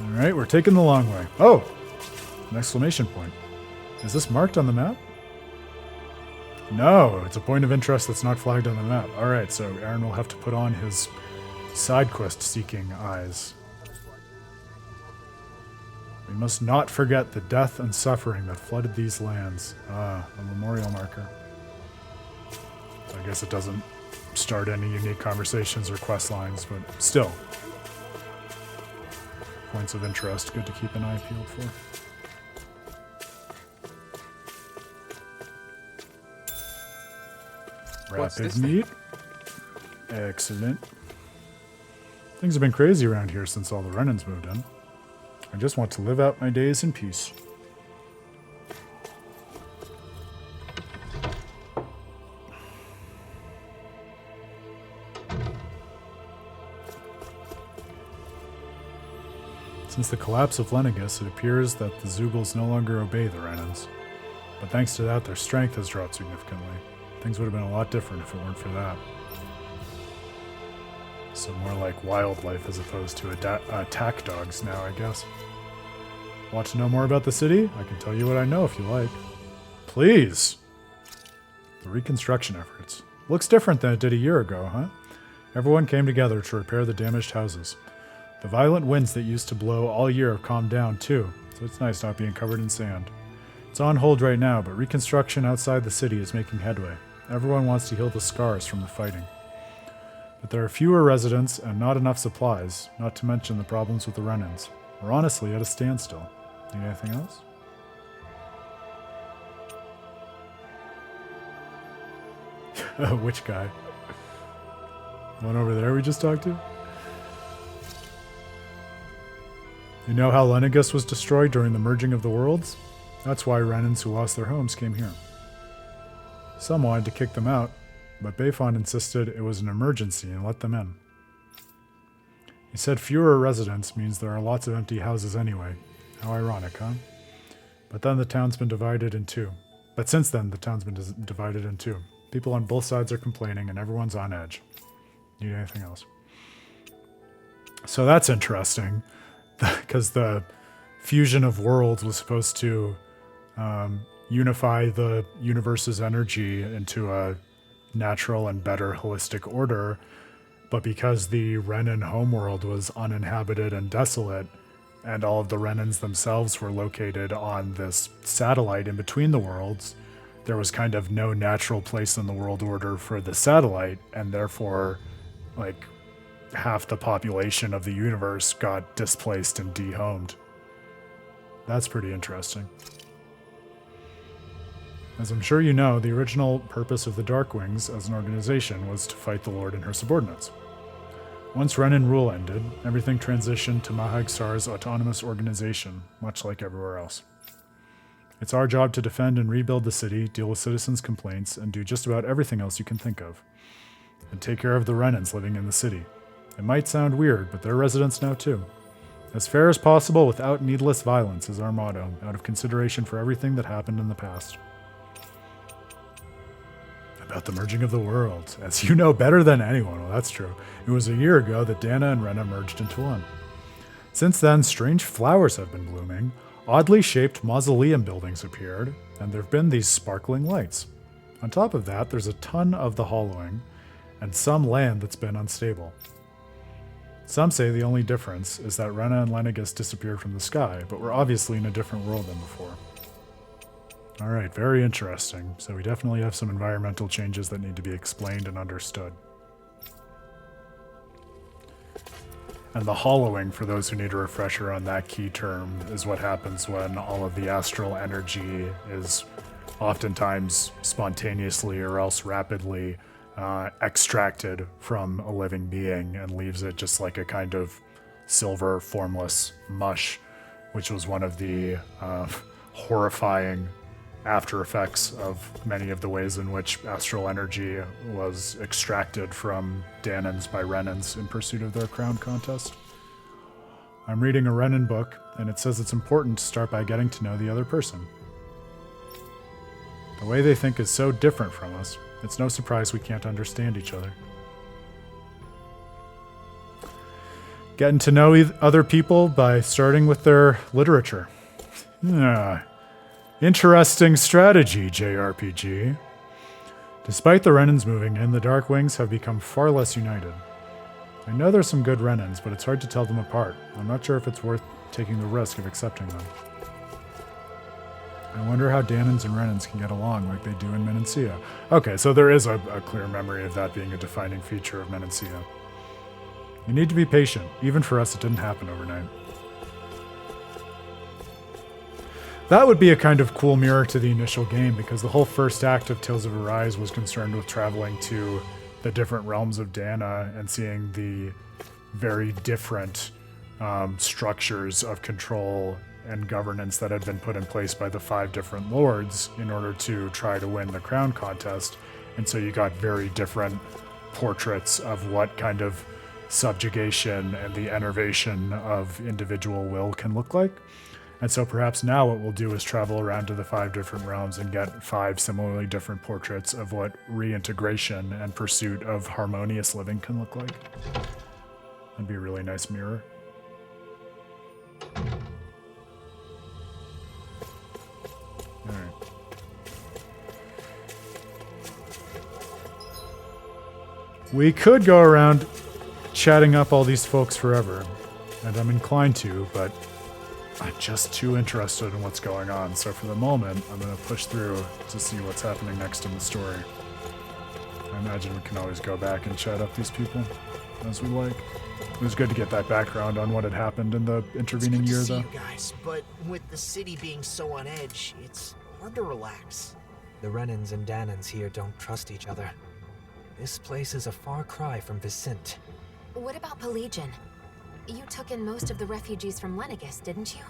Alright, we're taking the long way. Oh! An exclamation point. Is this marked on the map? No, it's a point of interest that's not flagged on the map. Alright, so Aaron will have to put on his side quest seeking eyes. We must not forget the death and suffering that flooded these lands. Ah, a memorial marker. I guess it doesn't start any unique conversations or quest lines, but still. Points of interest, good to keep an eye peeled for. Rapid meat. Excellent. Things have been crazy around here since all the Renans moved in. I just want to live out my days in peace. Since the collapse of Lenegus, it appears that the Zugals no longer obey the Renans. But thanks to that, their strength has dropped significantly. Things would have been a lot different if it weren't for that. So more like wildlife as opposed to attack dogs now, I guess. Want to know more about the city? I can tell you what I know if you like. Please. The reconstruction efforts. Looks different than it did a year ago, huh? Everyone came together to repair the damaged houses. The violent winds that used to blow all year have calmed down, too, so it's nice not being covered in sand. It's on hold right now, but reconstruction outside the city is making headway. Everyone wants to heal the scars from the fighting. But there are fewer residents and not enough supplies, not to mention the problems with the run-ins. We're honestly at a standstill. Need anything else? Which guy? The one over there we just talked to? You know how Lenegus was destroyed during the merging of the worlds? That's why Renans who lost their homes came here. Some wanted to kick them out, but Bayfond insisted it was an emergency and let them in. He said fewer residents means there are lots of empty houses anyway. How ironic, huh? But then the town's been divided in two. But since then, the town's been divided in two. People on both sides are complaining and everyone's on edge. Need anything else? So that's interesting, because the fusion of worlds was supposed to unify the universe's energy into a natural and better holistic order, but because the Renan homeworld was uninhabited and desolate, and all of the Renans themselves were located on this satellite in between the worlds, there was kind of no natural place in the world order for the satellite, and therefore, like, half the population of the universe got displaced and dehomed. That's pretty interesting. As I'm sure you know, the original purpose of the Darkwings as an organization was to fight the Lord and her subordinates. Once Renan rule ended, everything transitioned to Mahag Sar's autonomous organization, much like everywhere else. It's our job to defend and rebuild the city, deal with citizens' complaints, and do just about everything else you can think of. And take care of the Renans living in the city. It might sound weird, but they're residents now too. As fair as possible without needless violence is our motto, out of consideration for everything that happened in the past. About the merging of the worlds. As you know better than anyone, well, that's true. It was a year ago that Dahna and Rena merged into one. Since then, strange flowers have been blooming, oddly shaped mausoleum buildings appeared, and there have been these sparkling lights. On top of that, there's a ton of the hollowing, and some land that's been unstable. Some say the only difference is that Rena and Lenegus disappeared from the sky, but we're obviously in a different world than before. Alright, very interesting. So we definitely have some environmental changes that need to be explained and understood. And the hollowing, for those who need a refresher on that key term, is what happens when all of the astral energy is oftentimes spontaneously or else rapidly extracted from a living being and leaves it just like a kind of silver, formless mush, which was one of the horrifying after effects of many of the ways in which astral energy was extracted from Danans by Renans in pursuit of their crown contest. I'm reading a Renan book, and it says it's important to start by getting to know the other person. The way they think is so different from us, it's no surprise we can't understand each other. Getting to know other people by starting with their literature. Interesting strategy, JRPG. Despite the Renans moving in, the Darkwings have become far less united. I know there's some good Renans, but it's hard to tell them apart. I'm not sure if it's worth taking the risk of accepting them. I wonder how Danans and Renans can get along like they do in Menancia. Okay, so there is a clear memory of that being a defining feature of Menancia. You need to be patient. Even for us, it didn't happen overnight. That would be a kind of cool mirror to the initial game, because the whole first act of Tales of Arise was concerned with traveling to the different realms of Dahna and seeing the very different structures of control and governance that had been put in place by the 5 different lords in order to try to win the crown contest. And so you got very different portraits of what kind of subjugation and the enervation of individual will can look like. And so perhaps now what we'll do is travel around to the 5 different realms and get 5 similarly different portraits of what reintegration and pursuit of harmonious living can look like. That'd be a really nice mirror. Alright. we could go around chatting up all these folks forever, and I'm inclined to, but I'm just too interested in what's going on. So for the moment, I'm going to push through to see what's happening next in the story. I imagine we can always go back and chat up these people as we like. It was good to get that background on what had happened in the intervening year, though. It's good to see you guys, but with the city being so on edge, it's hard to relax. The Renans and Dahnans here don't trust each other. This place is a far cry from Vicent. What about Pelagian? You took in most of the refugees from Lenegis, didn't you?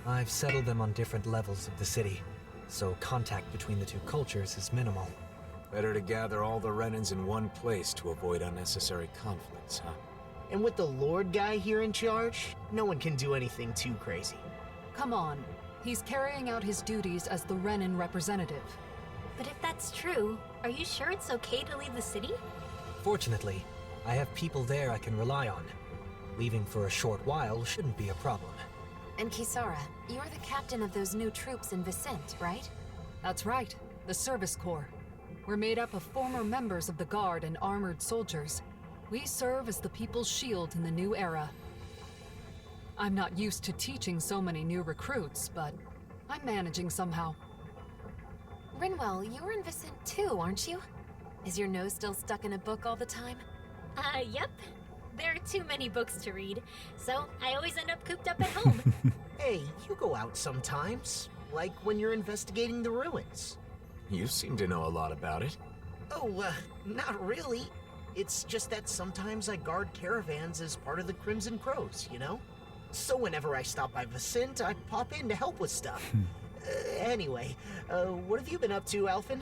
I've settled them on different levels of the city, so contact between the two cultures is minimal. Better to gather all the Renans in one place to avoid unnecessary conflicts, huh? And with the Lord guy here in charge, no one can do anything too crazy. Come on. He's carrying out his duties as the Renan representative. But if that's true, are you sure it's okay to leave the city? Fortunately, I have people there I can rely on. Leaving for a short while shouldn't be a problem. And Kisara, you're the captain of those new troops in Vicent, right? That's right, the Service Corps. We're made up of former members of the Guard and armored soldiers. We serve as the people's shield in the new era. I'm not used to teaching so many new recruits, but I'm managing somehow. Rinwell, you're in Vicent too, aren't you? Is your nose still stuck in a book all the time? Yep. There are too many books to read, so I always end up cooped up at home. Hey, you go out sometimes, like when you're investigating the ruins. You seem to know a lot about it. Oh, not really. It's just that sometimes I guard caravans as part of the Crimson Crows, you know? So whenever I stop by Vicent, I pop in to help with stuff. Anyway, what have you been up to, Alphen?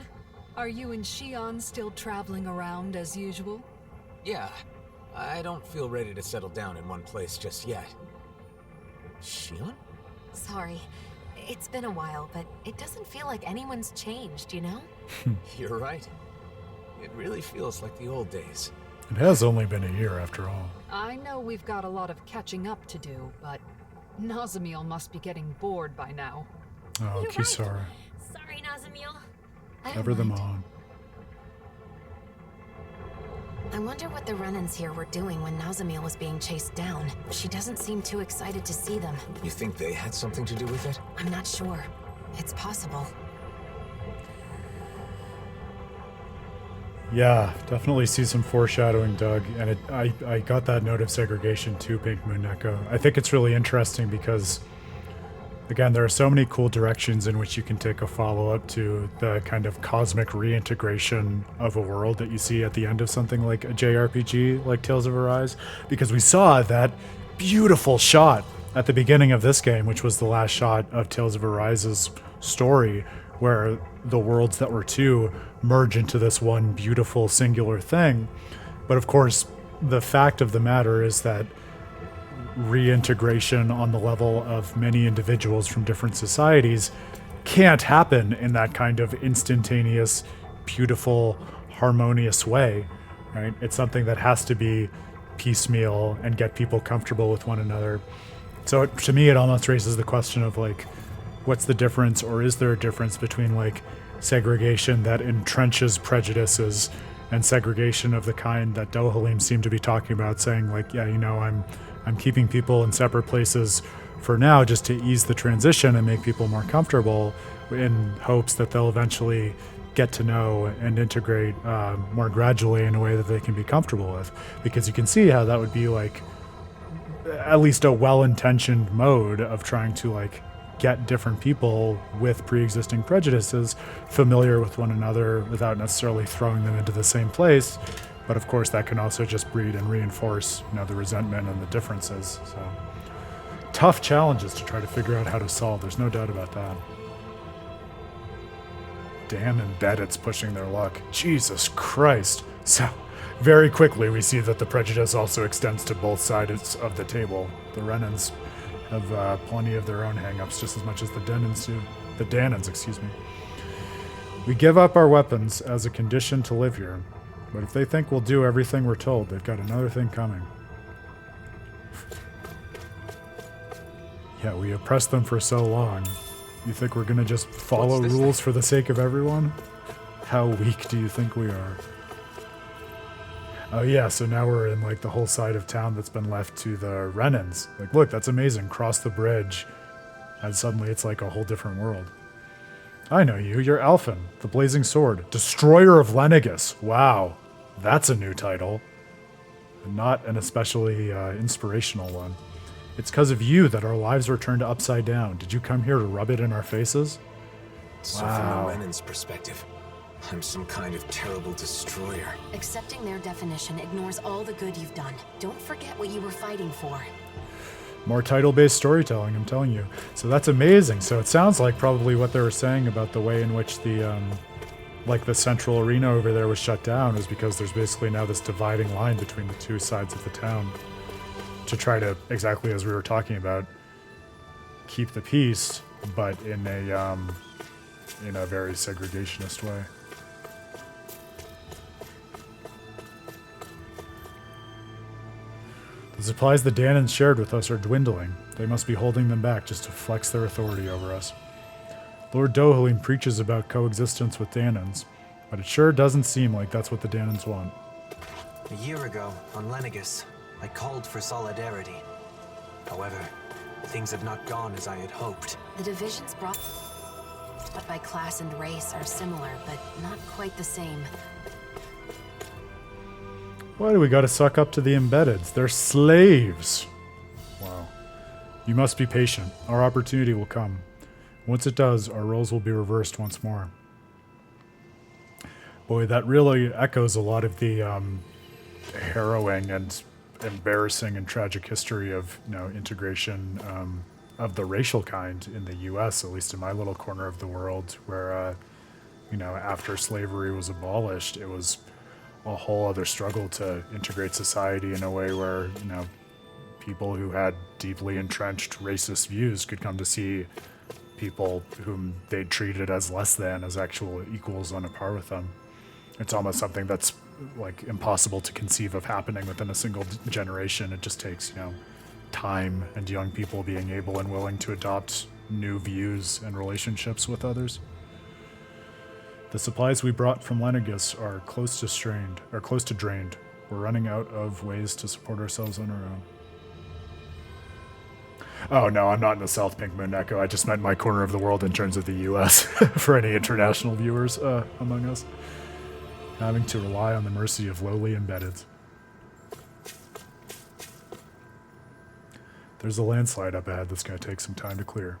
Are you and Shionne still traveling around as usual? Yeah, I don't feel ready to settle down in one place just yet. Shionne? Sorry. It's been a while, but it doesn't feel like anyone's changed, you know? You're right. It really feels like the old days. It has only been a year after all. I know we've got a lot of catching up to do, but Nazamil must be getting bored by now. Oh, You're Kisara. right. Sorry, Nazamil. I don't Ever them mind. on. I wonder what the Renans here were doing when Nazamil was being chased down. She doesn't seem too excited to see them. You think they had something to do with it? I'm not sure. It's possible. Yeah, definitely see some foreshadowing, Doug. And I got that note of segregation too, Pink Moon Echo. I think it's really interesting because, again, there are so many cool directions in which you can take a follow-up to the kind of cosmic reintegration of a world that you see at the end of something like a JRPG, like Tales of Arise. Because we saw that beautiful shot at the beginning of this game, which was the last shot of Tales of Arise's story, where the worlds that were two merge into this one beautiful singular thing. But of course, the fact of the matter is that reintegration on the level of many individuals from different societies can't happen in that kind of instantaneous, beautiful, harmonious way, right? It's something that has to be piecemeal and get people comfortable with one another. So to me, it almost raises the question of like, what's the difference, or is there a difference between like segregation that entrenches prejudices and segregation of the kind that Dohalim seemed to be talking about, saying like, yeah, you know, I'm keeping people in separate places for now just to ease the transition and make people more comfortable in hopes that they'll eventually get to know and integrate more gradually in a way that they can be comfortable with. Because you can see how that would be like at least a well-intentioned mode of trying to like get different people with pre-existing prejudices familiar with one another without necessarily throwing them into the same place. But of course, that can also just breed and reinforce, you know, the resentment and the differences. So tough challenges to try to figure out how to solve. There's no doubt about that. Dan and Bedit's pushing their luck. Jesus Christ. So very quickly, we see that the prejudice also extends to both sides of the table. The Renans have plenty of their own hang-ups, just as much as the Dahnans do. The Dahnans, excuse me. We give up our weapons as a condition to live here, but if they think we'll do everything we're told, they've got another thing coming. Yeah, we oppressed them for so long. You think we're gonna just follow rules for the sake of everyone? How weak do you think we are? Oh yeah, so now we're in like the whole side of town that's been left to the Renans. Like, look, that's amazing. Cross the bridge, and suddenly it's like a whole different world. I know you. You're Alphen, the Blazing Sword, Destroyer of Lenegus. Wow, that's a new title. Not an especially inspirational one. It's because of you that our lives were turned upside down. Did you come here to rub it in our faces? So from the Renan's perspective, I'm some kind of terrible destroyer. Accepting their definition ignores all the good you've done. Don't forget what you were fighting for. More title-based storytelling, I'm telling you. So that's amazing. So it sounds like probably what they were saying about the way in which the like the central arena over there was shut down is because there's basically now this dividing line between the two sides of the town to try to, exactly as we were talking about, keep the peace, but in a very segregationist way. The supplies the Dahnans shared with us are dwindling. They must be holding them back just to flex their authority over us. Lord Dohalim preaches about coexistence with Dahnans, but it sure doesn't seem like that's what the Dahnans want. A year ago, on Lenegus, I called for solidarity. However, things have not gone as I had hoped. The divisions brought by class and race are similar, but not quite the same. Why do we gotta suck up to the embeddeds? They're slaves! Wow. You must be patient. Our opportunity will come. Once it does, our roles will be reversed once more. Boy, that really echoes a lot of the harrowing and embarrassing and tragic history of, integration of the racial kind in the U.S., at least in my little corner of the world, where, after slavery was abolished, it was a whole other struggle to integrate society in a way where, people who had deeply entrenched racist views could come to see people whom they'd treated as less than as actual equals on a par with them. It's almost something that's like impossible to conceive of happening within a single generation. It just takes, time and young people being able and willing to adopt new views and relationships with others. The supplies we brought from Lenegus are close to drained. We're running out of ways to support ourselves on our own. Oh no, I'm not in the South Pink Moon Echo. I just meant my corner of the world in terms of the US for any international viewers among us. Having to rely on the mercy of lowly embeddeds. There's a landslide up ahead that's going to take some time to clear.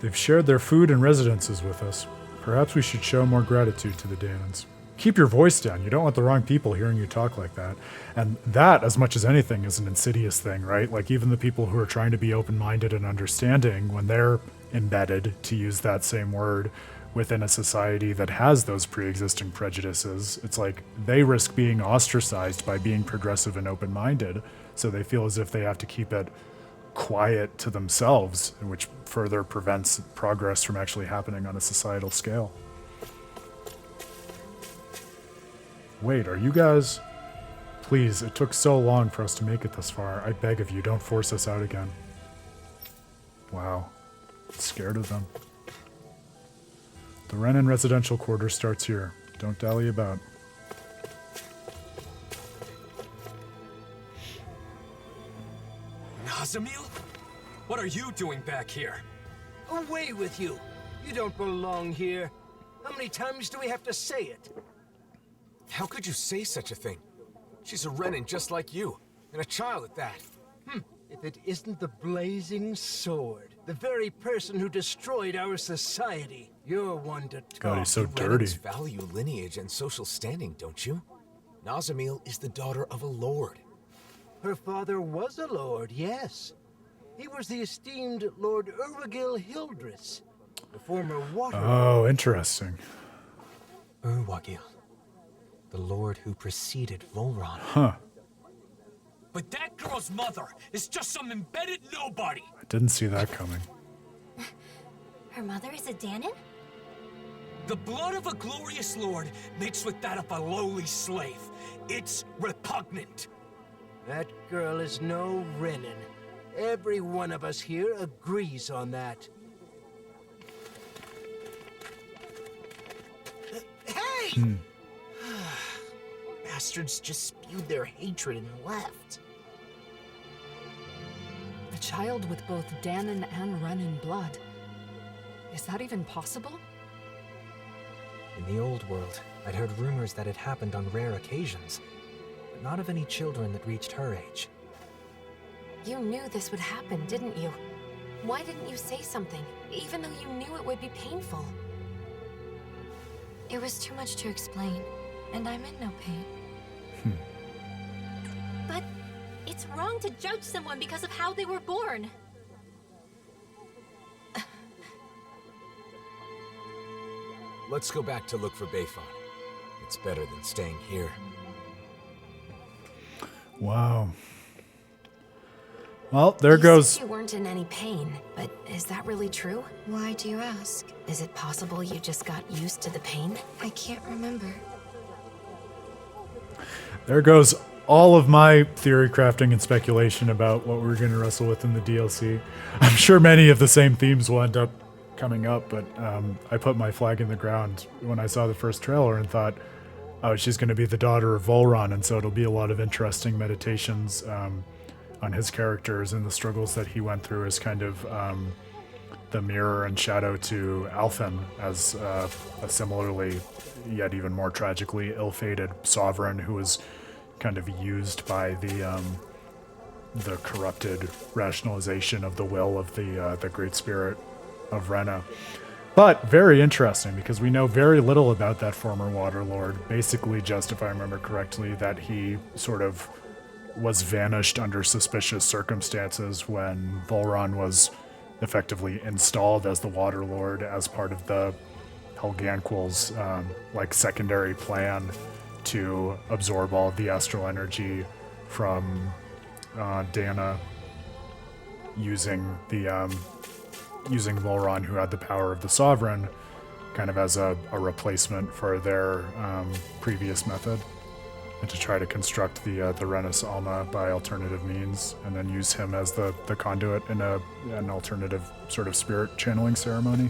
They've shared their food and residences with us. Perhaps we should show more gratitude to the Dahnans. Keep your voice down. You don't want the wrong people hearing you talk like that. And that, as much as anything, is an insidious thing, right? Like, even the people who are trying to be open-minded and understanding, when they're embedded, to use that same word, within a society that has those pre-existing prejudices, it's like they risk being ostracized by being progressive and open-minded, so they feel as if they have to keep it quiet to themselves, which further prevents progress from actually happening on a societal scale. Wait, are you guys... Please, it took so long for us to make it this far. I beg of you, don't force us out again. Wow. I'm scared of them. The Renan residential quarter starts here. Don't dally about. Nazamil? What are you doing back here? Away with you! You don't belong here. How many times do we have to say it? How could you say such a thing? She's a Renan just like you, and a child at that. If it isn't the Blazing Sword, the very person who destroyed our society, you're one to talk. God, he's so dirty. Renans value lineage and social standing, don't you? Nazamil is the daughter of a lord. Her father was a lord, yes. He was the esteemed Lord Urwagil Hildress, the former water. Oh, interesting. Urwagil, the lord who preceded Volron. Huh. But that girl's mother is just some embedded nobody! I didn't see that coming. Her mother is a Dahnan? The blood of a glorious lord mixed with that of a lowly slave. It's repugnant. That girl is no Renan. Every one of us here agrees on that. Hey! Bastards just spewed their hatred and left. A child with both Dahna and Rena blood. Is that even possible? In the old world, I'd heard rumors that it happened on rare occasions, but not of any children that reached her age. You knew this would happen, didn't you? Why didn't you say something, even though you knew it would be painful? It was too much to explain, and I'm in no pain. But it's wrong to judge someone because of how they were born. Let's go back to look for Bayfon. It's better than staying here. Wow. Well, there goes. Said you weren't in any pain, but is that really true? Why do you ask? Is it possible you just got used to the pain? I can't remember. There goes all of my theory crafting and speculation about what we're going to wrestle with in the DLC. I'm sure many of the same themes will end up coming up, but I put my flag in the ground when I saw the first trailer and thought, oh, she's going to be the daughter of Volron, and so it'll be a lot of interesting meditations on his characters and the struggles that he went through as kind of the mirror and shadow to Alphen as a similarly, yet even more tragically ill-fated sovereign who was kind of used by the corrupted rationalization of the will of the Great Spirit of Rena. But very interesting, because we know very little about that former Water Lord. Basically just, if I remember correctly, that he sort of was vanished under suspicious circumstances when Volron was effectively installed as the Water Lord as part of the Helganquil's like secondary plan to absorb all of the astral energy from Dahna using using Volron, who had the power of the Sovereign, kind of as a replacement for their previous method, and to try to construct the Renus Alma by alternative means, and then use him as the conduit in an alternative sort of spirit channeling ceremony.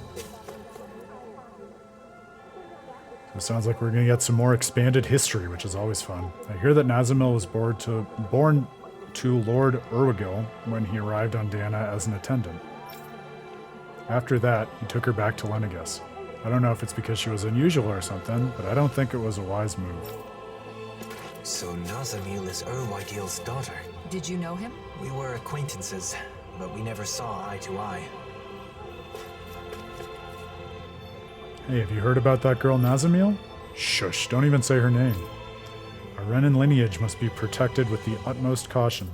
So it sounds like we're going to get some more expanded history, which is always fun. I hear that Nazamil was born to Lord Urwagil when he arrived on Dahna as an attendant. After that, he took her back to Lenegus. I don't know if it's because she was unusual or something, but I don't think it was a wise move. So Nazamil is Urwagil's daughter. Did you know him? We were acquaintances, but we never saw eye to eye. Hey, have you heard about that girl Nazamil? Shush, don't even say her name. Our Renan lineage must be protected with the utmost caution.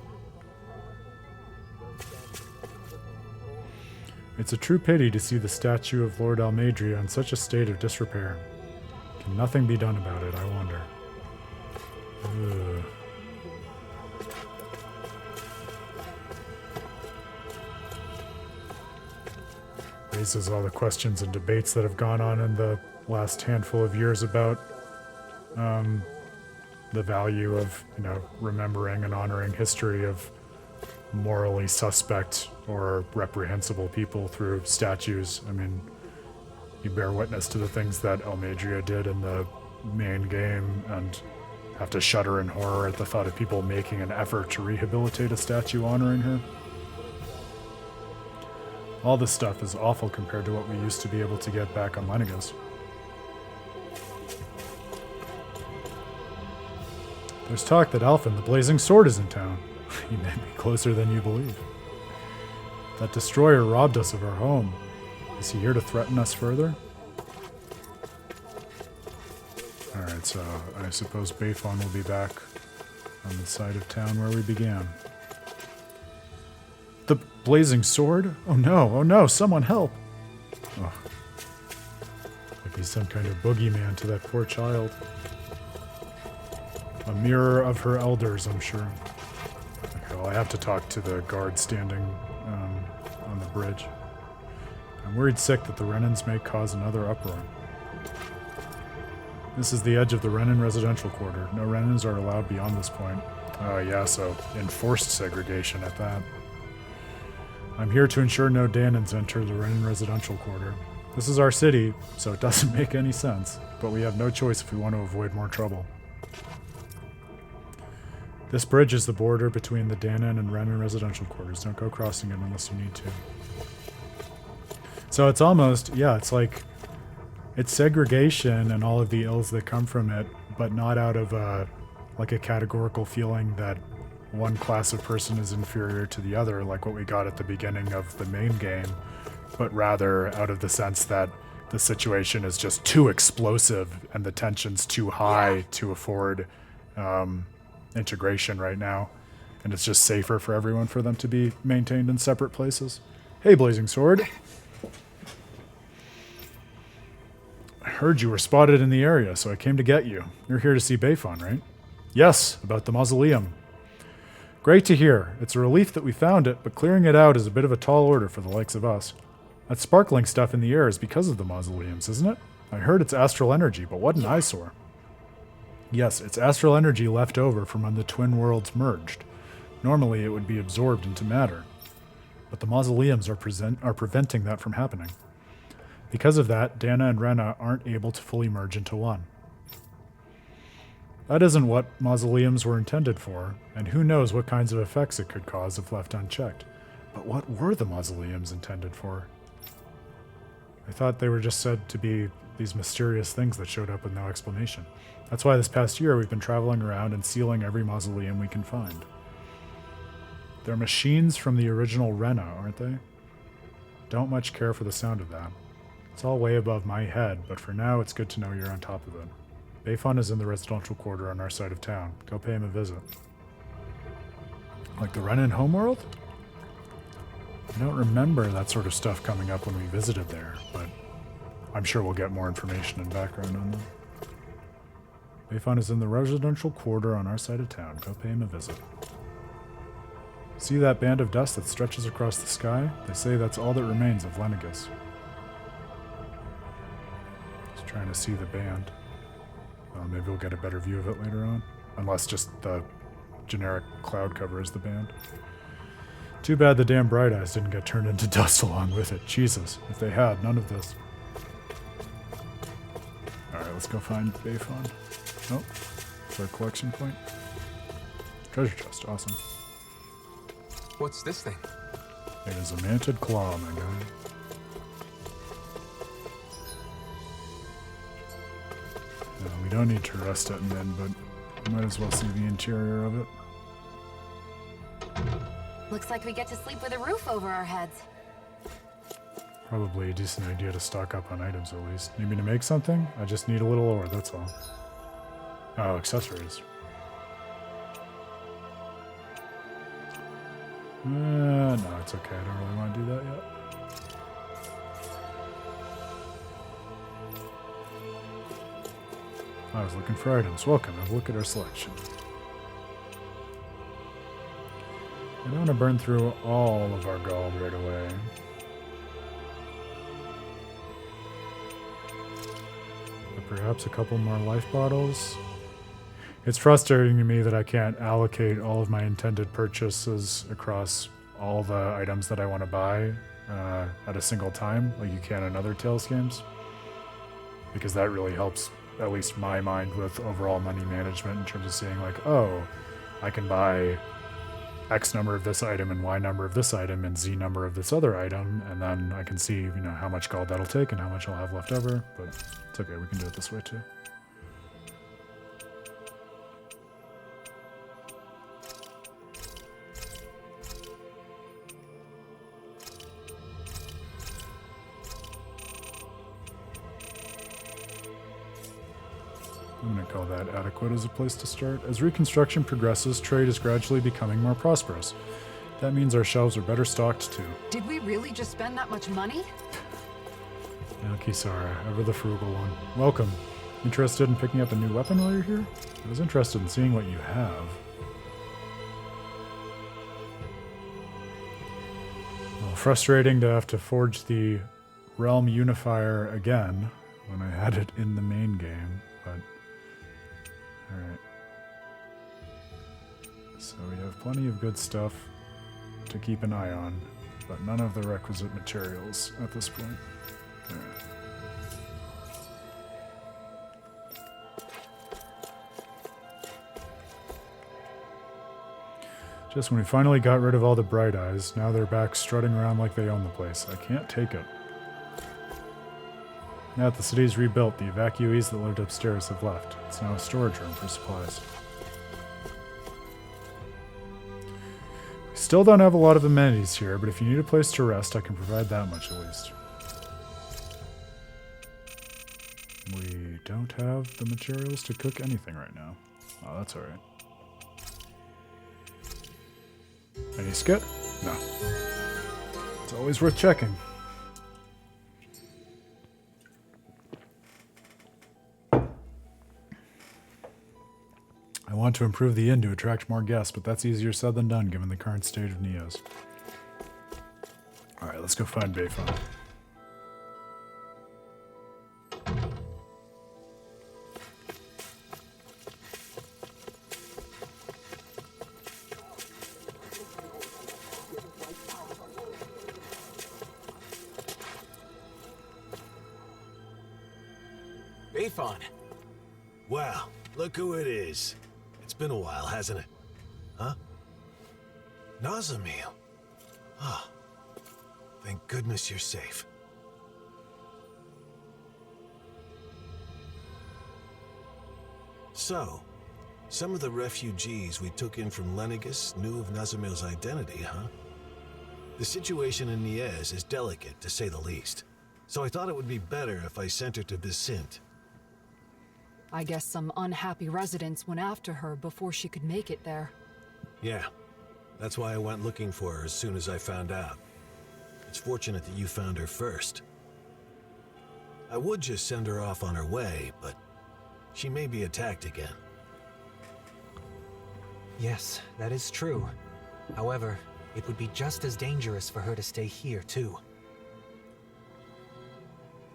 It's a true pity to see the statue of Lord Almadria in such a state of disrepair. Can nothing be done about it, I wonder? Ugh. Raises all the questions and debates that have gone on in the last handful of years about the value of, remembering and honoring history of morally suspect or reprehensible people through statues. I mean, you bear witness to the things that Almadria did in the main game and have to shudder in horror at the thought of people making an effort to rehabilitate a statue honoring her. All this stuff is awful compared to what we used to be able to get back on Lenegus. There's talk that Alphen, the Blazing Sword, is in town. He may be closer than you believe. That destroyer robbed us of our home. Is he here to threaten us further? Alright, so I suppose Bayfon will be back on the side of town where we began. The Blazing Sword? Oh no, someone help! Oh. Like he's some kind of boogeyman to that poor child. A mirror of her elders, I'm sure. Okay, well, I have to talk to the guard standing on the bridge. I'm worried sick that the Renans may cause another uproar. This is the edge of the Renan residential quarter. No Renans are allowed beyond this point. Oh yeah, so enforced segregation at that. I'm here to ensure no Dahnans enter the Renan residential quarter. This is our city, so it doesn't make any sense, but we have no choice if we want to avoid more trouble. This bridge is the border between the Dahna and Rena residential quarters. Don't go crossing it unless you need to. So it's almost, yeah, it's like, it's segregation and all of the ills that come from it, but not out of like a categorical feeling that one class of person is inferior to the other, like what we got at the beginning of the main game, but rather out of the sense that the situation is just too explosive and the tension's too high to afford integration right now, and it's just safer for everyone for them to be maintained in separate places. Hey, Blazing Sword. I heard you were spotted in the area, so I came to get you. You're here to see Bayfon, right? Yes, about the mausoleum. Great to hear. It's a relief that we found it, but clearing it out is a bit of a tall order for the likes of us. That sparkling stuff in the air is because of the mausoleums, isn't it? I heard it's astral energy, but what an eyesore. Yes, it's astral energy left over from when the twin worlds merged. Normally it would be absorbed into matter, but the mausoleums are preventing that from happening. Because of that, Dahna and Rena aren't able to fully merge into one. That isn't what mausoleums were intended for, and who knows what kinds of effects it could cause if left unchecked. But what were the mausoleums intended for? I thought they were just said to be these mysterious things that showed up with no explanation. That's why this past year we've been traveling around and sealing every mausoleum we can find. They're machines from the original Rena, aren't they? Don't much care for the sound of that. It's all way above my head, but for now it's good to know you're on top of it. Bayfon is in the residential quarter on our side of town. Go pay him a visit. Like the Renan homeworld? I don't remember that sort of stuff coming up when we visited there, but I'm sure we'll get more information and background on them. Bayfon is in the residential quarter on our side of town. Go pay him a visit. See that band of dust that stretches across the sky? They say that's all that remains of Lenegus. Just trying to see the band. Well, maybe we'll get a better view of it later on. Unless just the generic cloud cover is the band. Too bad the damn Bright Eyes didn't get turned into dust along with it. Jesus, if they had, none of this. Alright, let's go find Bayfon. Oh, it's our collection point. Treasure chest, awesome. What's this thing? It is a manted claw, my guy. No, we don't need to rest at mid, but we might as well see the interior of it. Looks like we get to sleep with a roof over our heads. Probably a decent idea to stock up on items at least. Need me to make something? I just need a little ore, that's all. Oh, accessories. No, it's okay. I don't really want to do that yet. I was looking for items. Welcome. Have a look at our selection. I don't want to burn through all of our gold right away. But perhaps a couple more life bottles. It's frustrating to me that I can't allocate all of my intended purchases across all the items that I want to buy at a single time, like you can in other Tales games. Because that really helps, at least my mind, with overall money management in terms of saying like, oh, I can buy X number of this item and Y number of this item and Z number of this other item, and then I can see, you know, how much gold that'll take and how much I'll have left over, but it's okay, we can do it this way too. I'm going to call that adequate as a place to start. As reconstruction progresses, trade is gradually becoming more prosperous. That means our shelves are better stocked too. Did we really just spend that much money? Now, Kisara, ever the frugal one. Welcome. Interested in picking up a new weapon while you're here? I was interested in seeing what you have. Well, frustrating to have to forge the Realm Unifier again when I had it in the main game. but... Alright. So we have plenty of good stuff to keep an eye on, but none of the requisite materials at this point. Alright. Just when we finally got rid of all the bright eyes, now they're back strutting around like they own the place. I can't take it. Now that the city is rebuilt, the evacuees that lived upstairs have left. It's now a storage room for supplies. We still don't have a lot of amenities here, but if you need a place to rest, I can provide that much at least. We don't have the materials to cook anything right now. Oh, that's alright. Any skip? No. It's always worth checking. I want to improve the inn to attract more guests, but that's easier said than done given the current state of Neos. Alright, let's go find Bayfon. Bayfon. Wow, look who it is. It's been a while, hasn't it? Huh? Nazamil. Ah. Thank goodness you're safe. So, some of the refugees we took in from Lenegus knew of Nazamil's identity, huh? The situation in Niez is delicate, to say the least. So I thought it would be better if I sent her to Vicente. I guess some unhappy residents went after her before she could make it there. Yeah, that's why I went looking for her as soon as I found out. It's fortunate that you found her first. I would just send her off on her way, but she may be attacked again. Yes, that is true. However, it would be just as dangerous for her to stay here, too.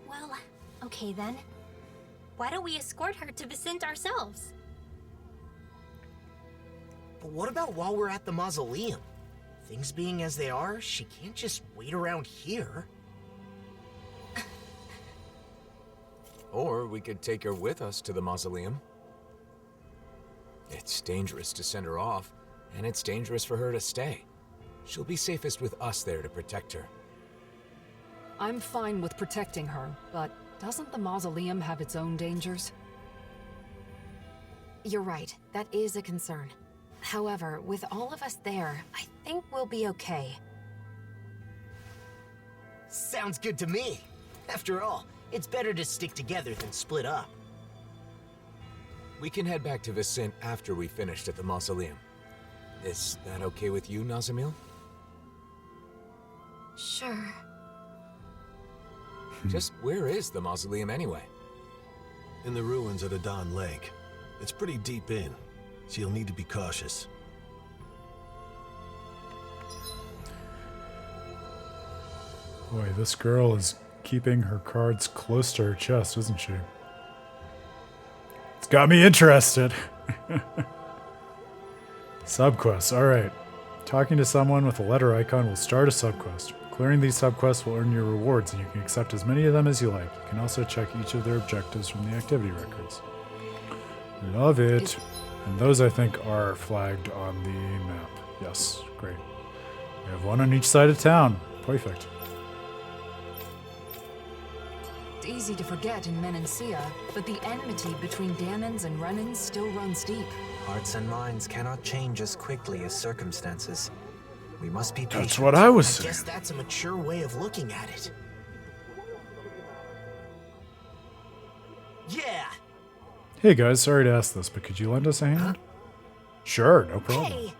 Well, okay then. Why don't we escort her to Vicente ourselves? But what about while we're at the mausoleum? Things being as they are, she can't just wait around here. Or we could take her with us to the mausoleum. It's dangerous to send her off, and it's dangerous for her to stay. She'll be safest with us there to protect her. I'm fine with protecting her, but doesn't the mausoleum have its own dangers? You're right, that is a concern. However, with all of us there, I think we'll be okay. Sounds good to me. After all, it's better to stick together than split up. We can head back to Vicente after we finished at the mausoleum. Is that okay with you, Nazamil? Sure. Just where is the mausoleum anyway? In the ruins of Adon Lake. It's pretty deep in, so you'll need to be cautious. Boy, this girl is keeping her cards close to her chest, isn't she? It's got me interested. Subquests, alright. Talking to someone with a letter icon will start a subquest. Clearing these subquests will earn you rewards, and you can accept as many of them as you like. You can also check each of their objectives from the activity records. Love it. And those, I think, are flagged on the map. Yes, great. We have one on each side of town. Perfect. It's easy to forget in Menancia, but the enmity between Dahnans and Renans still runs deep. Hearts and minds cannot change as quickly as circumstances. We must be patient. That's what I was I saying. guess that's a mature way of looking at it. Yeah! Hey guys, sorry to ask this, but could you lend us a hand? Huh? Sure, no problem. Hey!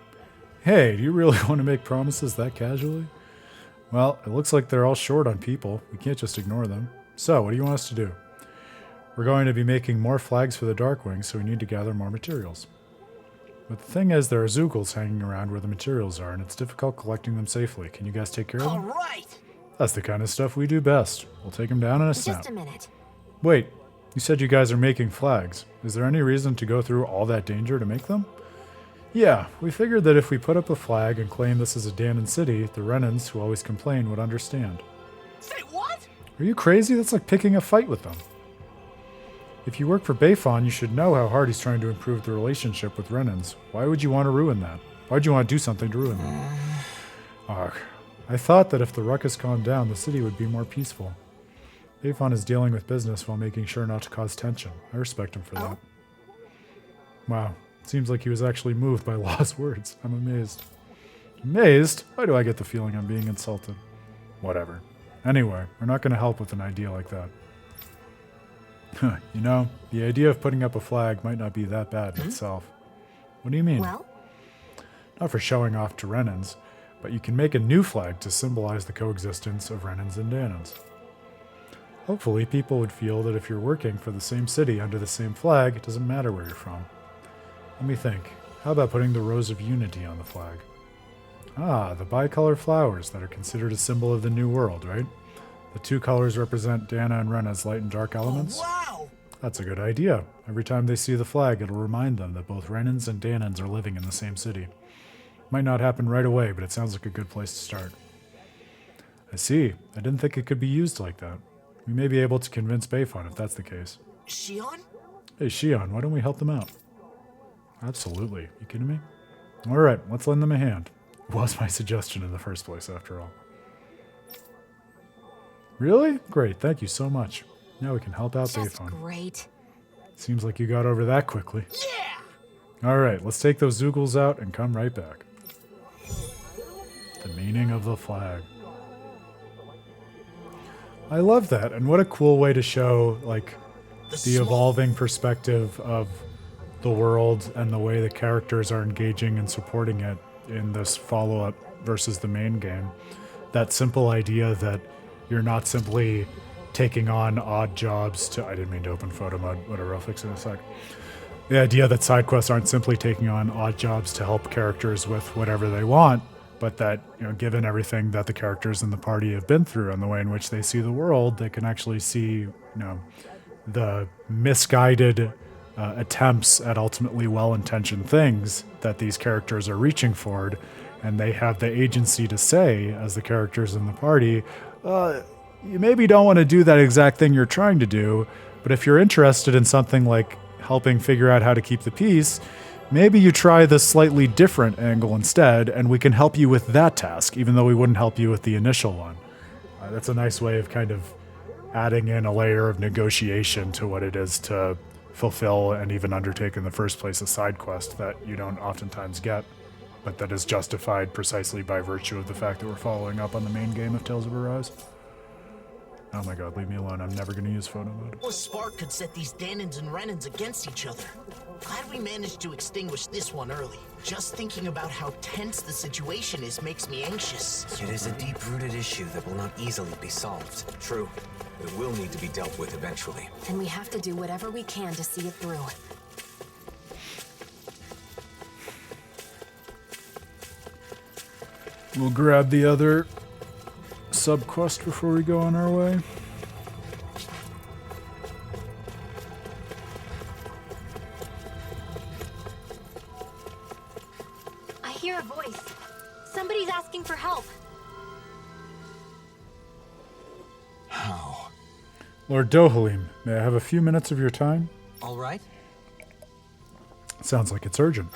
Hey, do you really want to make promises that casually? Well, it looks like they're all short on people. We can't just ignore them. So, what do you want us to do? We're going to be making more flags for the Darkwing, so we need to gather more materials. But the thing is, there are Zoogles hanging around where the materials are, and it's difficult collecting them safely. Can you guys take care of them? Alright! That's the kind of stuff we do best. We'll take them down in a snap. Just a minute. Wait, You said you guys are making flags. Is there any reason to go through all that danger to make them? Yeah, we figured that if we put up a flag and claim this is a Dahnan city, the Renans, who always complain, would understand. Say what? Are you crazy? That's like picking a fight with them. If you work for Bayfon, you should know how hard he's trying to improve the relationship with Renans. Why would you want to ruin that? Why would you want to do something to ruin that? Ugh. I thought that if the ruckus calmed down, the city would be more peaceful. Bayfon is dealing with business while making sure not to cause tension. I respect him for that. Wow. Seems like he was actually moved by Law's words. I'm amazed. Amazed? Why do I get the feeling I'm being insulted? Whatever. Anyway, we're not going to help with an idea like that. You know, the idea of putting up a flag might not be that bad in itself. What do you mean? Well? Not for showing off to Renans, but you can make a new flag to symbolize the coexistence of Renans and Dahnans. Hopefully, people would feel that if you're working for the same city under the same flag, it doesn't matter where you're from. Let me think. How about putting the Rose of Unity on the flag? Ah, the bicolor flowers that are considered a symbol of the New World, right? The two colors represent Dahna and Rena's light and dark elements. Wow! That's a good idea. Every time they see the flag, it'll remind them that both Renans and Dahnans are living in the same city. Might not happen right away, but it sounds like a good place to start. I see. I didn't think it could be used like that. We may be able to convince Bayfon if that's the case. Shionne? Hey, Shionne, why don't we help them out? Absolutely. You kidding me? Alright, let's lend them a hand. It was my suggestion in the first place, after all. Really? Great, thank you so much. Now we can help out Bayfon. Great. Seems like you got over that quickly. Yeah! Alright, let's take those Zoogles out and come right back. The meaning of the flag. I love that, and what a cool way to show, like, the evolving perspective of the world and the way the characters are engaging and supporting it in this follow-up versus the main game. That simple idea that you're not simply taking on odd jobs to... I didn't mean to open photo mode, whatever, I'll fix it in a sec. The idea that side quests aren't simply taking on odd jobs to help characters with whatever they want, but that, you know, given everything that the characters in the party have been through and the way in which they see the world, they can actually see, you know, the misguided attempts at ultimately well-intentioned things that these characters are reaching for, and they have the agency to say, as the characters in the party, you maybe don't want to do that exact thing you're trying to do, but if you're interested in something like helping figure out how to keep the peace, maybe you try this slightly different angle instead, and we can help you with that task, even though we wouldn't help you with the initial one. That's a nice way of kind of adding in a layer of negotiation to what it is to fulfill and even undertake in the first place a side quest that you don't oftentimes get, but that is justified precisely by virtue of the fact that we're following up on the main game of Tales of Arise. Oh my god, leave me alone. I'm never going to use photo mode. A spark could set these Dahnans and Renans against each other. Glad we managed to extinguish this one early. Just thinking about how tense the situation is makes me anxious. It is a deep-rooted issue that will not easily be solved. True. It will need to be dealt with eventually. And we have to do whatever we can to see it through. We'll grab the other sub-quest before we go on our way. I hear a voice. Somebody's asking for help. How? Lord Dohalim, may I have a few minutes of your time? All right. Sounds like it's urgent.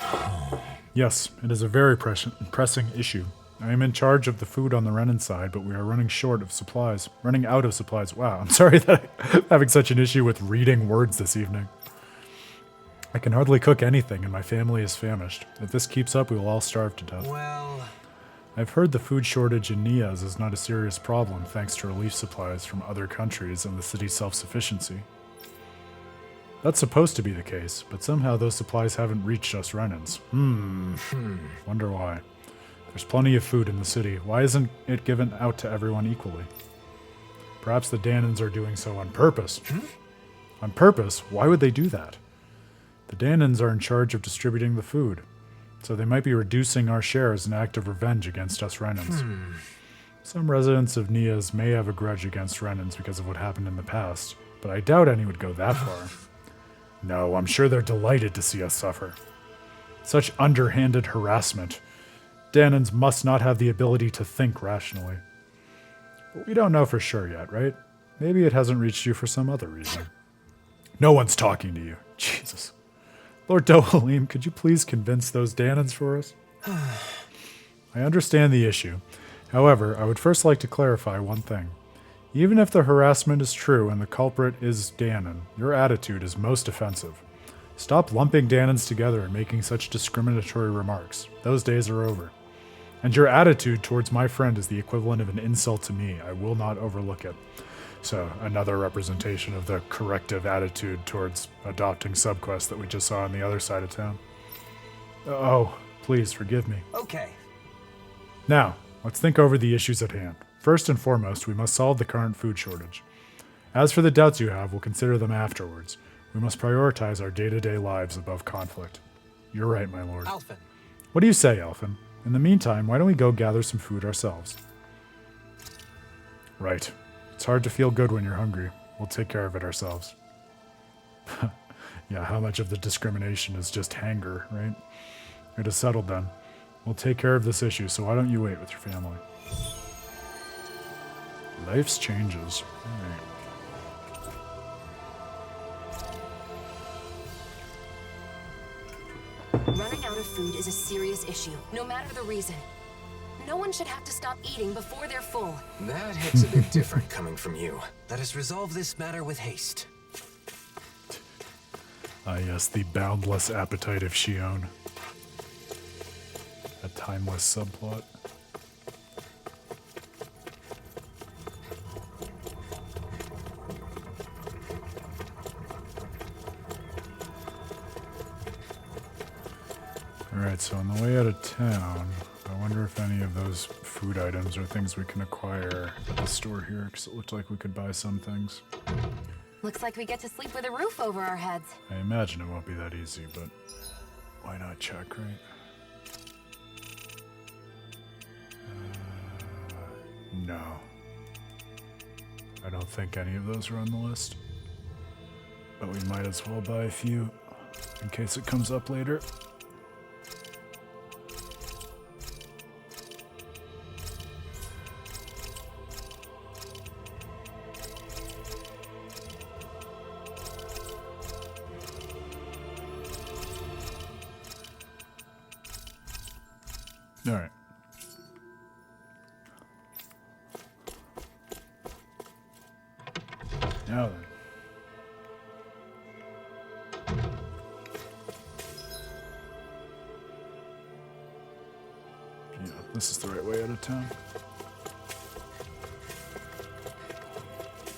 Yes, it is a very pressing issue. I am in charge of the food on the Renan side, but we are running short of supplies. Running out of supplies. Wow, I'm sorry that I'm having such an issue with reading words this evening. I can hardly cook anything, and my family is famished. If this keeps up, we will all starve to death. Well, I've heard the food shortage in Niaz is not a serious problem thanks to relief supplies from other countries and the city's self-sufficiency. That's supposed to be the case, but somehow those supplies haven't reached us Renans. Wonder why. There's plenty of food in the city. Why isn't it given out to everyone equally? Perhaps the Dahnans are doing so on purpose. On purpose? Why would they do that? The Dahnans are in charge of distributing the food, so they might be reducing our share as an act of revenge against us Renans. Some residents of Niaz may have a grudge against Renans because of what happened in the past, but I doubt any would go that far. No, I'm sure they're delighted to see us suffer. Such underhanded harassment. Dahnans must not have the ability to think rationally. But we don't know for sure yet, right? Maybe it hasn't reached you for some other reason. No one's talking to you. Jesus. Lord Dohalim, could you please convince those Dahnans for us? I understand the issue. However, I would first like to clarify one thing. Even if the harassment is true and the culprit is Dahnan, your attitude is most offensive. Stop lumping Dahnans together and making such discriminatory remarks. Those days are over. And your attitude towards my friend is the equivalent of an insult to me. I will not overlook it. So, another representation of the corrective attitude towards adopting subquests that we just saw on the other side of town. Oh, please forgive me. Okay. Now, let's think over the issues at hand. First and foremost, we must solve the current food shortage. As for the doubts you have, we'll consider them afterwards. We must prioritize our day-to-day lives above conflict. You're right, my lord. Alphen. What do you say, Alphen? In the meantime, why don't we go gather some food ourselves? Right. It's hard to feel good when you're hungry. We'll take care of it ourselves. Yeah, how much of the discrimination is just hanger, right? It is settled then. We'll take care of this issue, so why don't you wait with your family? Life's changes. Running out of food is a serious issue, no matter the reason. No one should have to stop eating before they're full. That hits a bit different coming from you. Let us resolve this matter with haste. Ah yes, the boundless appetite of Shionne. A timeless subplot. Alright, so on the way out of town, I wonder if any of those food items are things we can acquire at the store here, because it looked like we could buy some things. Looks like we get to sleep with a roof over our heads. I imagine it won't be that easy, but why not check, right? No. I don't think any of those are on the list. But we might as well buy a few, in case it comes up later. All right. Now then. Yeah, this is the right way out of town.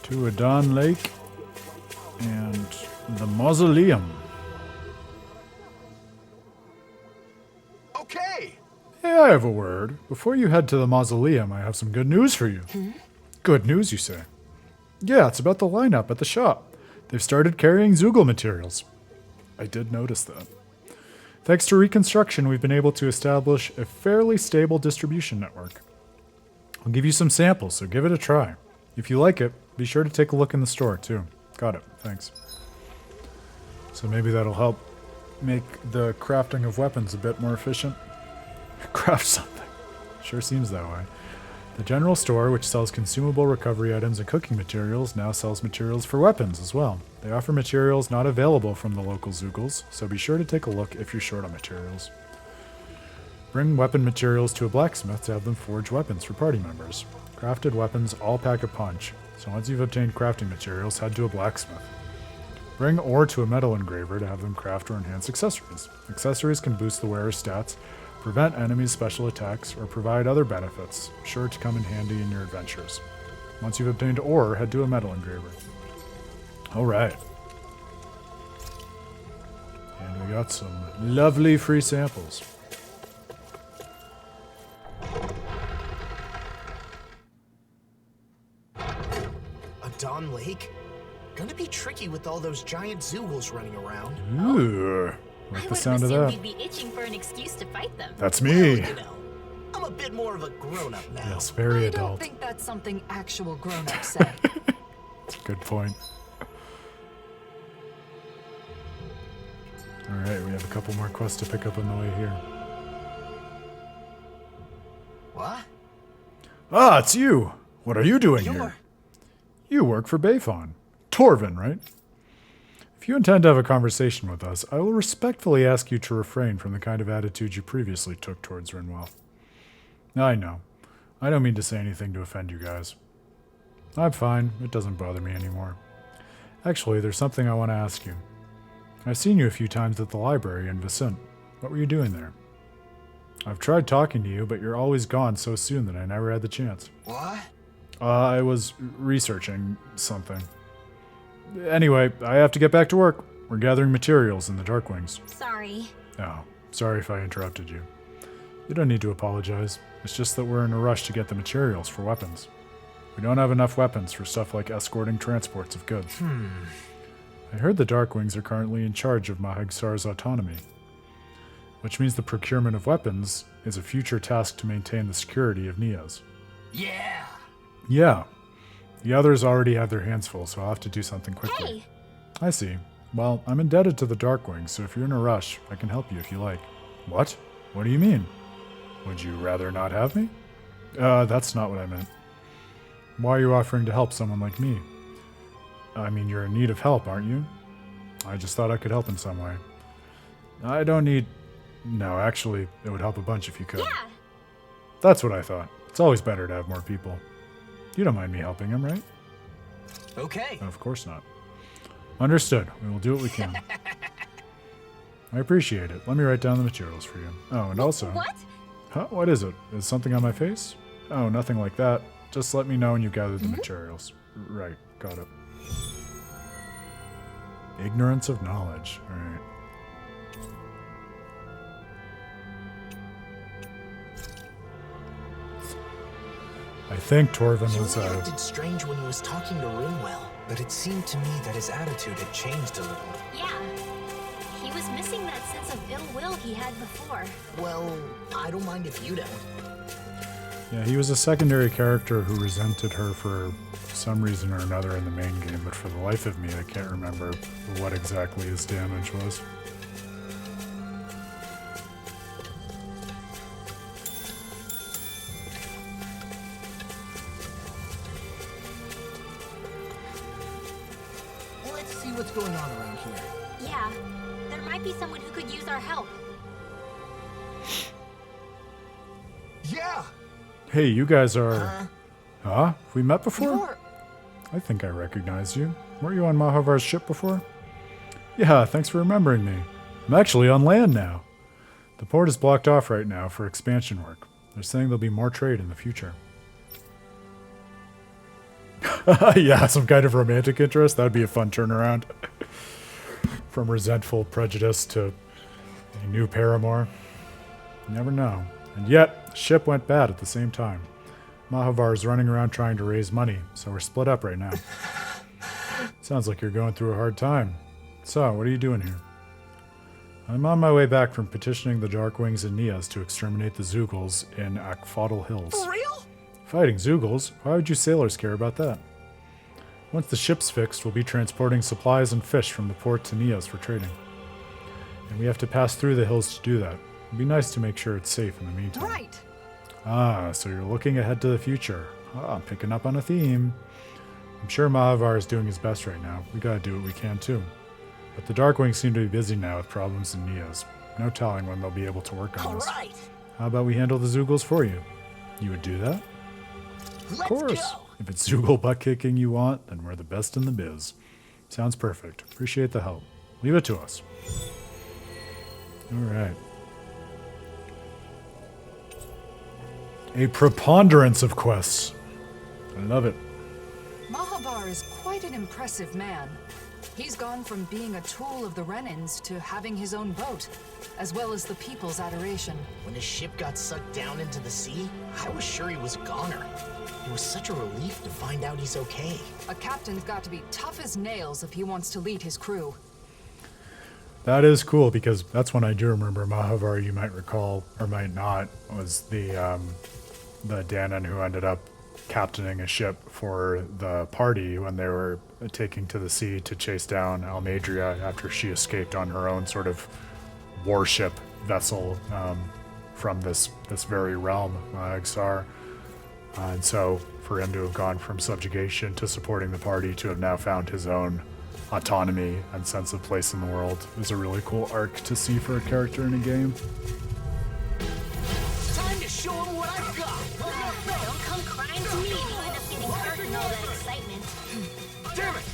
To Adon Lake and the mausoleum. Okay. Hey, I have a word. Before you head to the mausoleum, I have some good news for you. Good news, you say? Yeah, it's about the lineup at the shop. They've started carrying Zoogle materials. I did notice that. Thanks to reconstruction, we've been able to establish a fairly stable distribution network. I'll give you some samples, so give it a try. If you like it, be sure to take a look in the store, too. Got it. Thanks. So maybe that'll help make the crafting of weapons a bit more efficient. Craft something. Sure seems that way. The general store, which sells consumable recovery items and cooking materials, now sells materials for weapons as well. They offer materials not available from the local Zoogles, so be sure to take a look if you're short on materials. Bring weapon materials to a blacksmith to have them forge weapons for party members. Crafted weapons all pack a punch, so once you've obtained crafting materials, head to a blacksmith. Bring ore to a metal engraver to have them craft or enhance accessories. Accessories can boost the wearer's stats, prevent enemies' special attacks, or provide other benefits, sure to come in handy in your adventures. Once you've obtained ore, head to a metal engraver. Alright. And we got some lovely free samples. Adon Lake? Gonna be tricky with all those giant Zoogles running around. Ooh. Like the sound of that. We'd be itching for an excuse to fight them. That's me. Well, you know, I'm a bit more of a grown-up now. Yes, very I adult. don't think that's something actual grown-ups say. Good point. Alright, we have a couple more quests to pick up on the way here. What? Ah, it's you! What are you doing here? You work for Bayfon. Torvin, right? If you intend to have a conversation with us, I will respectfully ask you to refrain from the kind of attitude you previously took towards Rinwell. I know. I don't mean to say anything to offend you guys. I'm fine. It doesn't bother me anymore. Actually, there's something I want to ask you. I've seen you a few times at the library in Vicent. What were you doing there? I've tried talking to you, but you're always gone so soon that I never had the chance. What? I was researching something. Anyway, I have to get back to work. We're gathering materials in the Darkwings. Sorry. Oh, sorry if I interrupted you. You don't need to apologize. It's just that we're in a rush to get the materials for weapons. We don't have enough weapons for stuff like escorting transports of goods. I heard the Darkwings are currently in charge of Mahagsar's autonomy, which means the procurement of weapons is a future task to maintain the security of Nias. Yeah! Yeah. The others already have their hands full, so I'll have to do something quickly. Hey! I see. Well, I'm indebted to the Darkwings, so if you're in a rush, I can help you if you like. What? What do you mean? Would you rather not have me? That's not what I meant. Why are you offering to help someone like me? I mean, you're in need of help, aren't you? I just thought I could help in some way. I don't need... No, actually, it would help a bunch if you could. Yeah! That's what I thought. It's always better to have more people. You don't mind me helping him, right? Okay. Of course not. Understood. We will do what we can. I appreciate it. Let me write down the materials for you. Oh, and also... What? Huh? What is it? Is something on my face? Oh, nothing like that. Just let me know when you've gathered the materials. Right. Got it. Ignorance of knowledge. Alright. I think Torvin was, He acted strange when he was talking to Rinwell. But it seemed to me that his attitude had changed a little. Yeah. He was missing that sense of ill will he had before. Well, I don't mind if you don't. Yeah, he was a secondary character who resented her for some reason or another in the main game, but for the life of me, I can't remember what exactly his damage was. Let's see what's going on around here. Yeah. There might be someone who could use our help. Yeah! Hey, you guys are... Huh? We met before? You're... I think I recognize you. Weren't you on Mahavar's ship before? Yeah, thanks for remembering me. I'm actually on land now. The port is blocked off right now for expansion work. They're saying there'll be more trade in the future. Yeah, some kind of romantic interest. That'd be a fun turnaround. From resentful prejudice to a new paramour. You never know. And yet, the ship went bad at the same time. Mahavar is running around trying to raise money, so we're split up right now. Sounds like you're going through a hard time. So, what are you doing here? I'm on my way back from petitioning the Darkwings and Nias to exterminate the Zeugles in Akfadal Hills. For real? Fighting Zeugles? Why would you sailors care about that? Once the ship's fixed, we'll be transporting supplies and fish from the port to Nias for trading. And we have to pass through the hills to do that. It'd be nice to make sure it's safe in the meantime. Right. Ah, so you're looking ahead to the future. Ah, I'm picking up on a theme. I'm sure Mahavar is doing his best right now. We gotta do what we can too. But the Darkwings seem to be busy now with problems in Nias. No telling when they'll be able to work on this. All right. How about we handle the Zeugles for you? You would do that? Let's Of course. go. If it's Zeugle butt kicking you want, then we're the best in the biz. Sounds perfect. Appreciate the help. Leave it to us. Alright. A preponderance of quests. I love it. Mahavar is quite an impressive man. He's gone from being a tool of the Renans to having his own boat, as well as the people's adoration. When his ship got sucked down into the sea, I was sure he was a goner. It was such a relief to find out he's okay. A captain's got to be tough as nails if he wants to lead his crew. That is cool, because that's when I do remember Mahavar, you might recall, or might not, was the Danon who ended up captaining a ship for the party when they were taking to the sea to chase down Almadria after she escaped on her own sort of warship vessel from this very realm, Exar. And so for him to have gone from subjugation to supporting the party to have now found his own autonomy and sense of place in the world is a really cool arc to see for a character in a game. Time to show him what I've got. Don't come crying to me and you end up getting hurt in all that excitement. Damn it!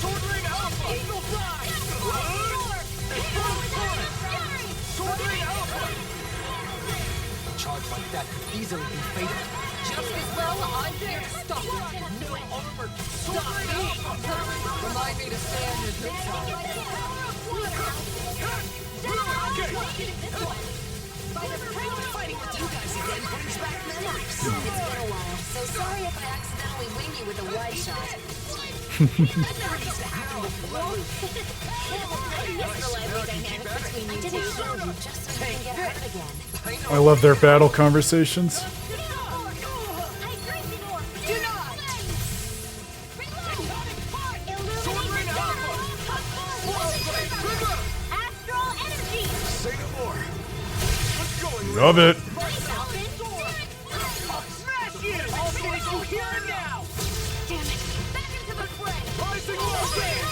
Sword Ring Alpha! Eagle Fly! Sword Ring Alpha! A charge like that could easily be fatal. Just as well, I'm here to stop you. No armor can stop me! Remind me to stay on your good side. Fighting with you guys again brings back memories. It's been a while, so sorry if I accidentally wing you with a wide shot. That never needs to happen before. I miss the lively dynamic between you I two. didn't heal you just so you can get hurt again. I love their battle conversations. Astral energy! Say no more. Let's go. Love it. Smash you! I'll finish you here and now! Damn it! Back into the fray! Rising Warfare!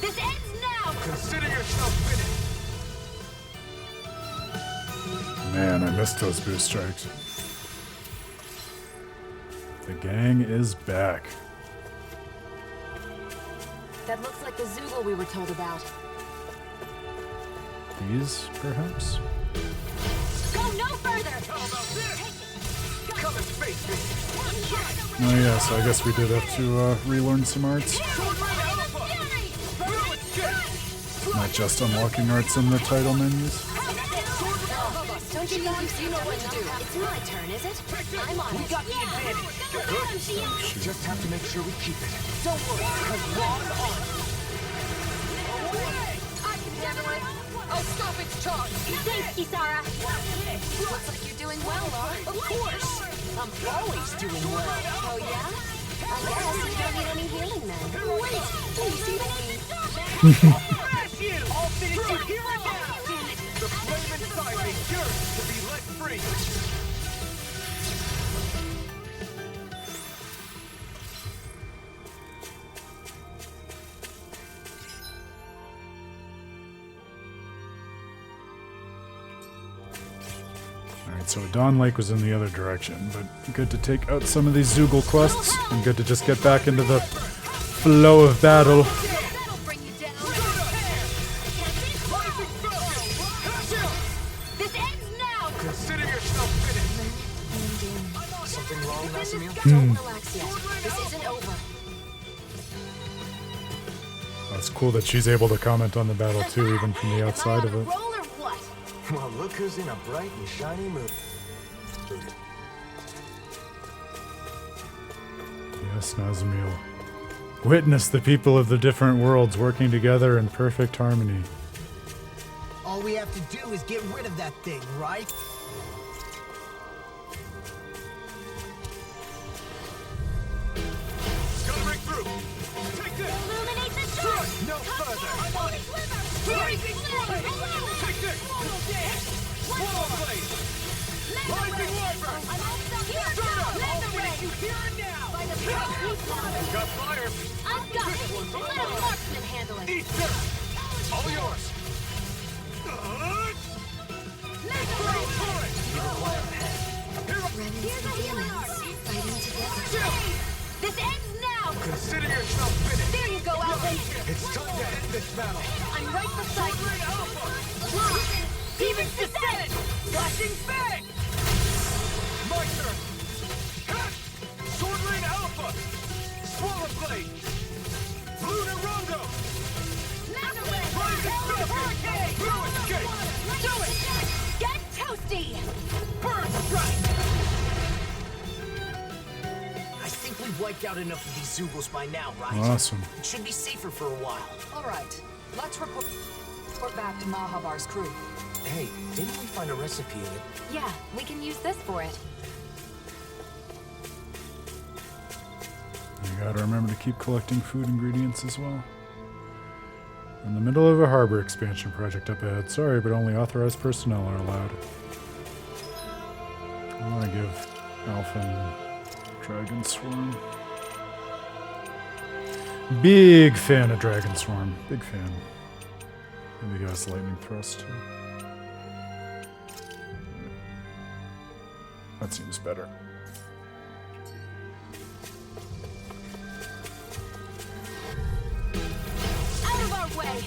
This ends now! Consider yourself finished. Man, I missed those boost strikes. The gang is back. That looks like the Zoogle we were told about. These, perhaps? Go no further! Come and face me. Oh yeah, so I guess we did have to relearn some arts. Not just unlocking arts in the title menus. Don't you think you've seen what to do? It's my turn, is it? I'm on. We got the advantage. Just have to make sure we keep it. Don't worry, because Ron's on. I can handle it. I'll stop its charge. Thanks, Kisara! Looks like you're doing well, Laura. Of course. I'm always doing well. Oh yeah? I guess you don't need any healing then. Wait! Do you see that? Smash you! I'll finish you here and now! The flame inside me yearns to be let free. Alright, so Dawn Lake was in the other direction, but good to take out some of these Zoogle quests, and good to just get back into the flow of battle. That'll bring you down. This ends now! Consider yourself finished. Something wrong, Nazamil? Don't relax yet. This isn't over. It's cool that she's able to comment on the battle too, even from the outside of it. Roll or what? Well, look who's in a bright and shiny mood. Yes, Nazamil. Witness the people of the different worlds working together in perfect harmony. All we have to do is get rid of that thing, right? Gotta break through. Take this. Illuminate the shore! No further. I'm on it! Blazing flame. Take this. Swallow blade. Rising Wyvern. I'm all stuck here! Let the ray! Here and now! By the power! Got fire. I've got it! Let a marksman handle it! Eat this. All yours. Let the ray! Remnants and demons fighting together. This ends now! Consider yourself finished. There you go, Alphen! It's time to end this battle. I'm right beside you! Demons descend! Flashing fang! My turn. Sword Ring Alpha. Swallow blade. Lunar Rondo. Let the ray! Rising Falcon. Blue escape. Do it! Get toasty! Burn strike. I think we've wiped out enough of these Zoogles by now, right? Awesome. It should be safer for a while. All right, let's report back to Mahabar's crew. Hey, didn't we find a recipe in it? Yeah, we can use this for it. You gotta remember to keep collecting food ingredients as well. In the middle of a harbor expansion project up ahead. Sorry, but only authorized personnel are allowed. I want to give Alphen Dragon Swarm. Big fan of Dragon Swarm. Big fan. Maybe he has Lightning Thrust too. That seems better. Out of our way!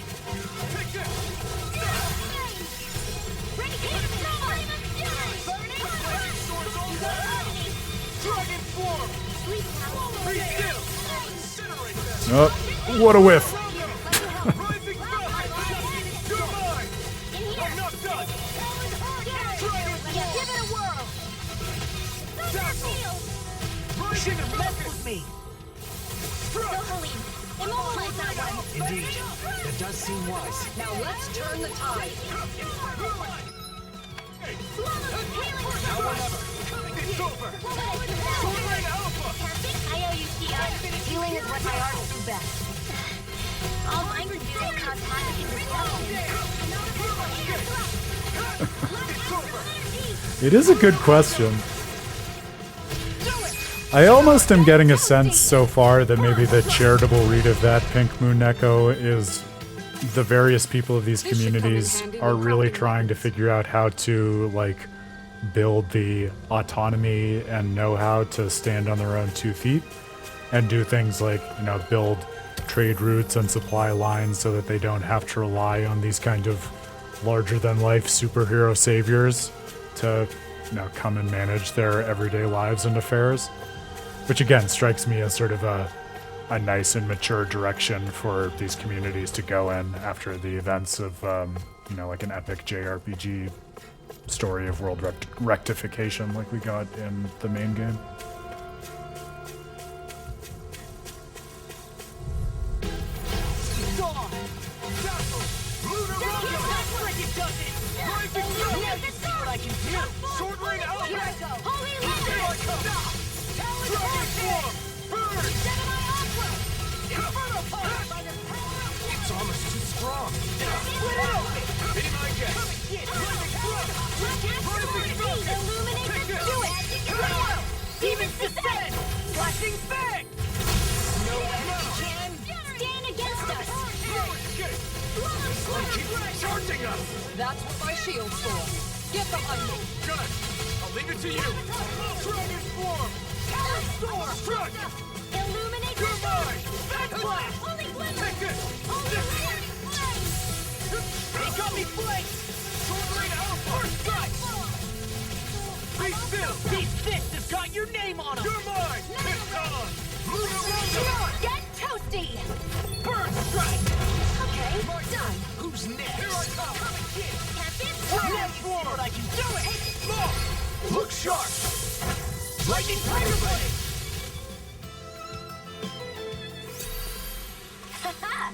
Oh, what a whiff! Shouldn't mess with me! Dohalim, immobilize that one. Indeed. That does seem wise. Now let's turn the tide. Now or never. It's over. I owe you, Shionne. Healing is what my arts do best. All mine resistance cause havoc in the It is a good question. I almost am getting a sense so far that maybe the charitable read of that Pink Moon Echo is the various people of these communities are really trying to figure out how to, like, build the autonomy and know-how to stand on their own 2 feet and do things like, you know, build trade routes and supply lines so that they don't have to rely on these kind of larger-than-life superhero saviors to, you know, come and manage their everyday lives and affairs. Which again strikes me as sort of a nice and mature direction for these communities to go in after the events of, you know, like an epic JRPG story of world rectification like we got in the main game. It's almost too strong. Be my guest. Demons descend! Flashing bang! No way. Stand against us! One keeps charging us. That's what my shield's for. Get behind me. Good. I'll leave it to you. Dragon form. Struck. Illuminate You're mine. Back blast! Holy Take this. They got me flanked! Sword Rain Alpha. Be still. These fists have got your name on them! You're mine. It's on. Get toasty! Bird strike. Okay, done. Who's next? Here I come. Next But I can do it! Look sharp. Lightning Tiger Blade!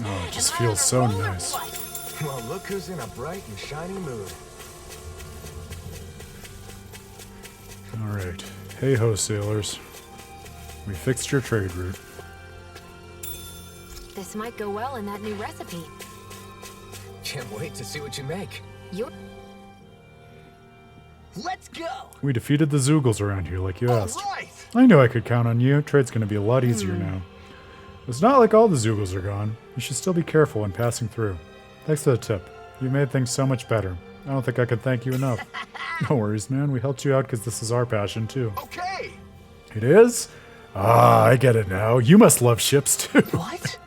Oh, it just feels so nice. Well, look who's in a bright and shiny mood. Alright. Hey ho, sailors. We fixed your trade route. This might go well in that new recipe. Can't wait to see what you make. You're Let's go! We defeated the Zoogles around here like you asked. Right! I knew I could count on you. Trade's gonna be a lot easier now. It's not like all the Zoogles are gone. You should still be careful when passing through. Thanks for the tip. You made things so much better. I don't think I could thank you enough. No worries, man. We helped you out because this is our passion, too. Okay! It is? Ah, I get it now. You must love ships, too. What?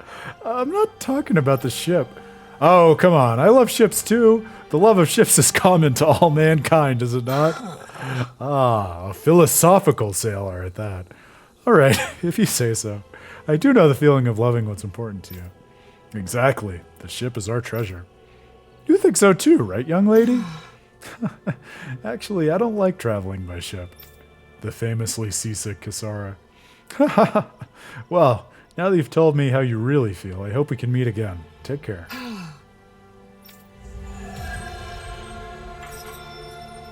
I'm not talking about the ship. Oh, come on. I love ships, too. The love of ships is common to all mankind, is it not? Ah, a philosophical sailor at that. All right, if you say so. I do know the feeling of loving what's important to you. Exactly. The ship is our treasure. You think so too, right, young lady? Actually, I don't like traveling by ship. The famously seasick Kisara. Well, now that you've told me how you really feel, I hope we can meet again. Take care.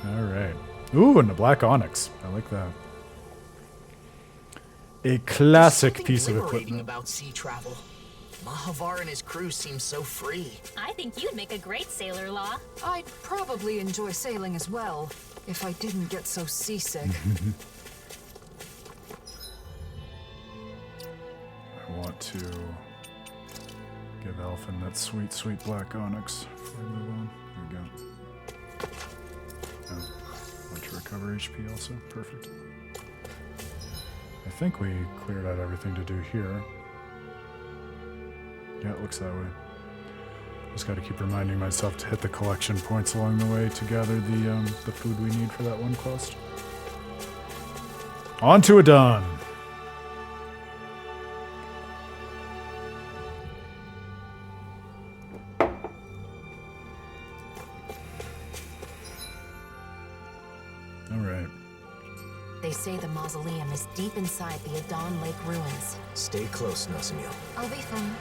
All right. Ooh, and the black onyx. I like that. A classic Something piece of liberating equipment. about sea travel. Mahavar and his crew seem so free. I think you'd make a great sailor, Law. I'd probably enjoy sailing as well, if I didn't get so seasick. I want to give Alphen that sweet, sweet black onyx before we move on. Here we go. Oh, want to recover HP also. Perfect. I think we cleared out everything to do here. Yeah, it looks that way. Just got to keep reminding myself to hit the collection points along the way to gather the food we need for that one quest. On to Adon. All right. They say the mausoleum is deep inside the Adon Lake ruins. Stay close, Nazamil. I'll be fine.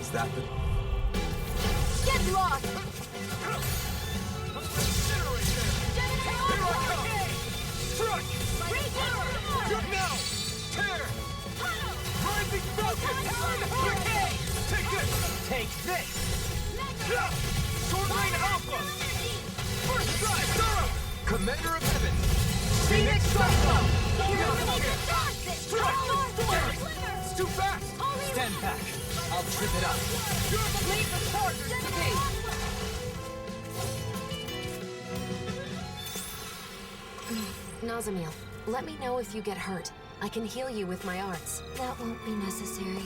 Is that the... Get lost! Take this! Sword Lane Alpha! First strike! Zoro! Commander of Heaven! Phoenix Cyclone! It's too fast! Stand back! I'll trip it up! Leave the chargers to me! Nazamil, let me know if you get hurt. I can heal you with my arts. That won't be necessary.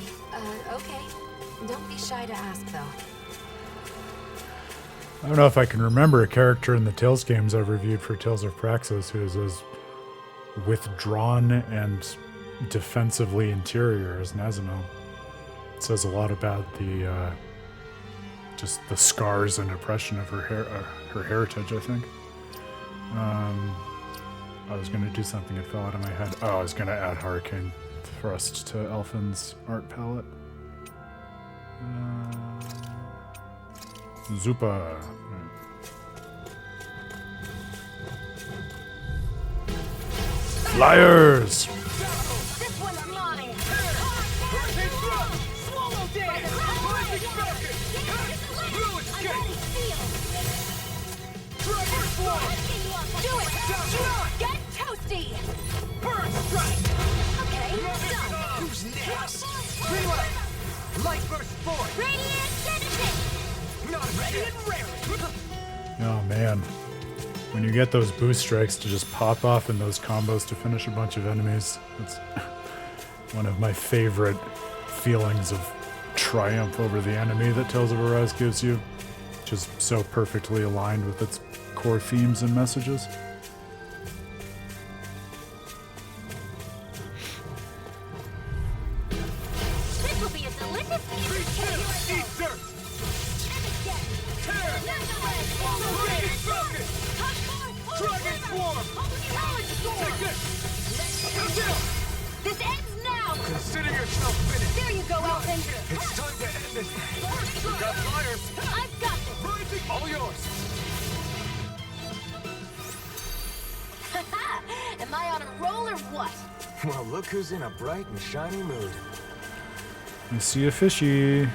Okay. Don't be shy to ask, though. I don't know if I can remember a character in the Tales games I've reviewed for Tales of Praxis who is as withdrawn and defensively interior as Nazamil. It says a lot about the just the scars and oppression of her heritage, I think. I was going to do something that fell out of my head. Oh, I was going to add Hurricane Thrust to Alphen's art palette. Zupa. Flyers! This one's mine! Swallow damage! Do it! Shionne! Get toasty! Burn strike! Okay, done! Who's next? Rinwell! Light burst forward! Radiant finishing! Not ready and raring! Oh man. When you get those boost strikes to just pop off in those combos to finish a bunch of enemies, it's one of my favorite feelings of triumph over the enemy that Tales of Arise gives you. Just so perfectly aligned with its core themes and messages. This will be a delicious Eat dirt! Tear! Dragon Swarm! Take this! This ends now! Consider yourself finished! There you go, Alphen! It's time to end this! We got fire! I've got this! Rising! All yours! Am I on a roll or what? Well, look who's in a bright and shiny mood. I see a fishy.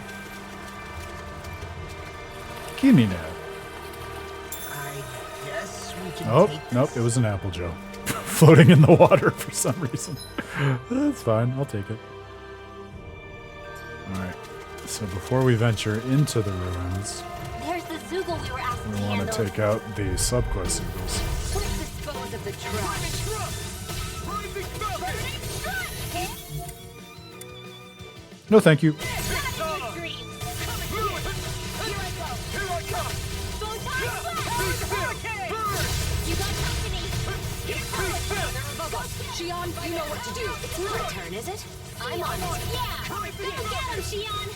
Gimme now. I guess we can Oh, take nope, it was an Apple Joe. Floating in the water for some reason. That's fine, I'll take it. Alright, so before we venture into the ruins, There's the Zoogle we were asked we to want handle. to take out the subquest eagles. Let's dispose of the trash. No, thank you. Shionne, you know what to do. It's my turn, is it? I'm on it. Yeah! Go get him, Shionne!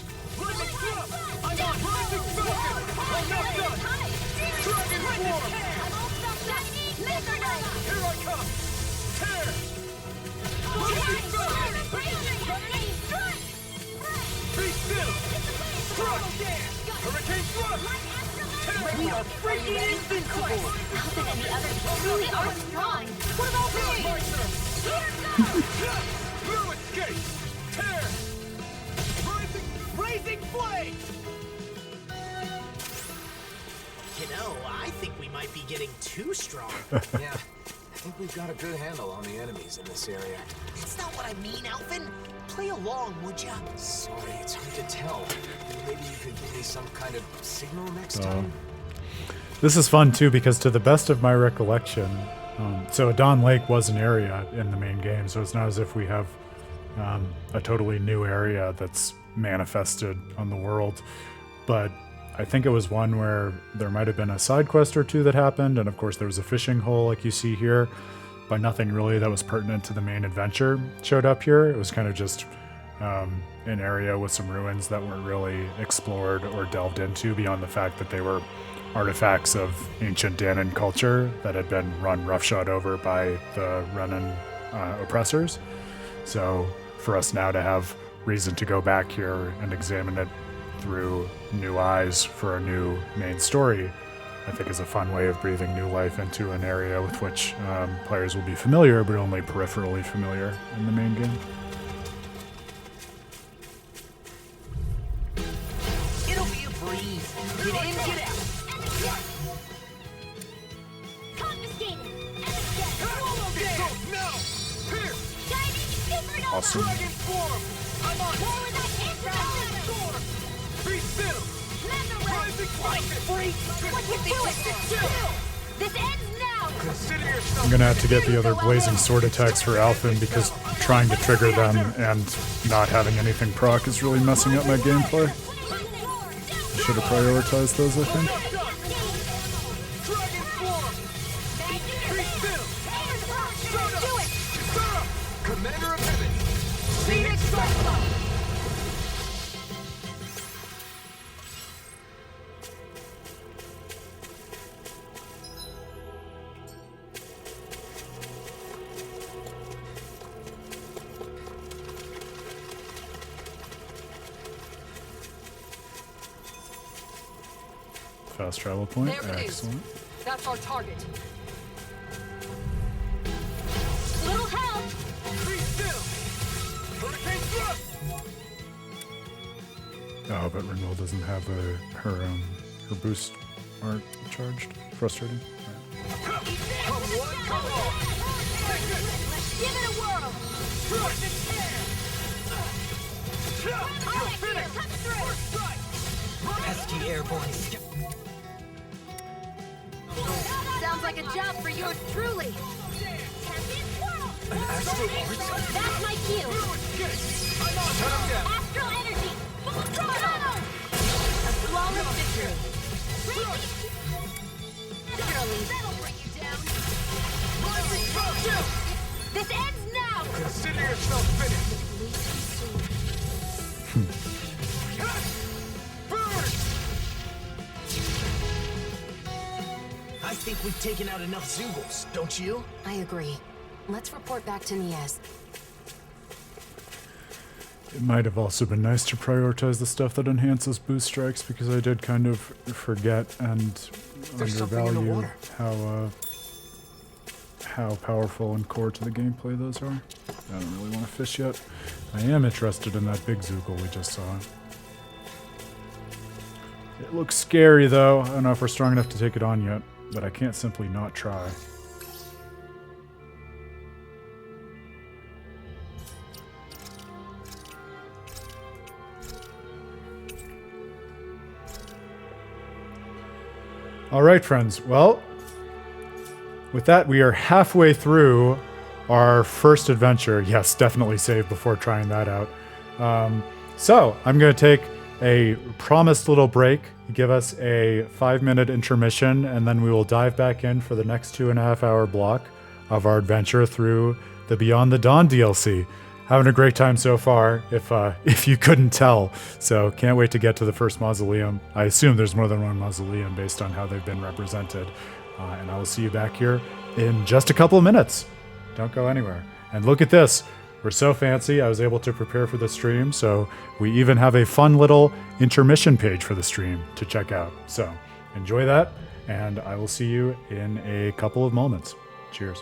Hurricane Thrust! We are freaking invincible! Alphen and the others really are strong. What about me? Blue escape! Tear! Raising flame! You know, I think we might be getting too strong. Yeah, I think we've got a good handle on the enemies in this area. That's not what I mean, Alphen. Play along, would ya? Sorry, it's hard to tell. Maybe you could give me some kind of signal next time? This is fun too because to the best of my recollection, so Dawn Lake was an area in the main game, so it's not as if we have a totally new area that's manifested on the world. But I think it was one where there might have been a side quest or two that happened, and of course there was a fishing hole like you see here, but nothing really that was pertinent to the main adventure showed up here. It was kind of just an area with some ruins that weren't really explored or delved into beyond the fact that they were artifacts of ancient Dahnan culture that had been run roughshod over by the Renan oppressors. So for us now to have reason to go back here and examine it through new eyes for a new main story, I think is a fun way of breathing new life into an area with which players will be familiar, but only peripherally familiar in the main game. It'll be a breeze. Get in, get out. Confiscated. No! Pierce! Shining super nova. Awesome. Dragon form! I'm on! War with that intertextual. Be still! Rising flame! What you doing? This ends now. Consider yourself... I'm gonna have to get the other blazing sword attacks for Alphen because trying to trigger them and not having anything proc is really messing up my gameplay. Should have prioritized those, I think. Dragon form! Be still! Do it. Kisara! Commander of Heaven! Phoenix Cyclone. Fast travel point. There it is. Excellent. That's our target. Little help. Be still! Hurricane thrust! Oh, but Rinwell doesn't have her boost art charged. Frustrating. Come one, come on! Give it a whirl. Thrust and tear! You're finished! Come through. First strike! Pesky airborne skip. Sounds like a job for yours truly. An astral art? That's my cue. I'm on! Shut him down! Astral energy. Full throttle. A flawless victory. Surely that'll bring you down. Rising Falcon! This ends now. Consider yourself finished! Burn! I think we've taken out enough Zoogles, don't you? I agree. Let's report back to Niaz. It might have also been nice to prioritize the stuff that enhances boost strikes because I did kind of forget and There's something in the undervalue water. how powerful and core to the gameplay those are. I don't really want to fish yet. I am interested in that big Zoogle we just saw. It looks scary though. I don't know if we're strong enough to take it on yet, but I can't simply not try. All right, friends. Well, with that, we are halfway through our first adventure. Yes, definitely save before trying that out. So I'm going to take a promised little break, give us a 5-minute intermission, and then we will dive back in for the next 2.5 hour block of our adventure through the Beyond the Dawn DLC. Having a great time so far, if you couldn't tell. So can't wait to get to the first mausoleum. I assume there's more than one mausoleum based on how they've been represented. And I will see you back here in just a couple of minutes. Don't go anywhere. And look at this. We're so fancy. I was able to prepare for the stream. So we even have a fun little intermission page for the stream to check out. So enjoy that. and I will see you in a couple of moments. Cheers.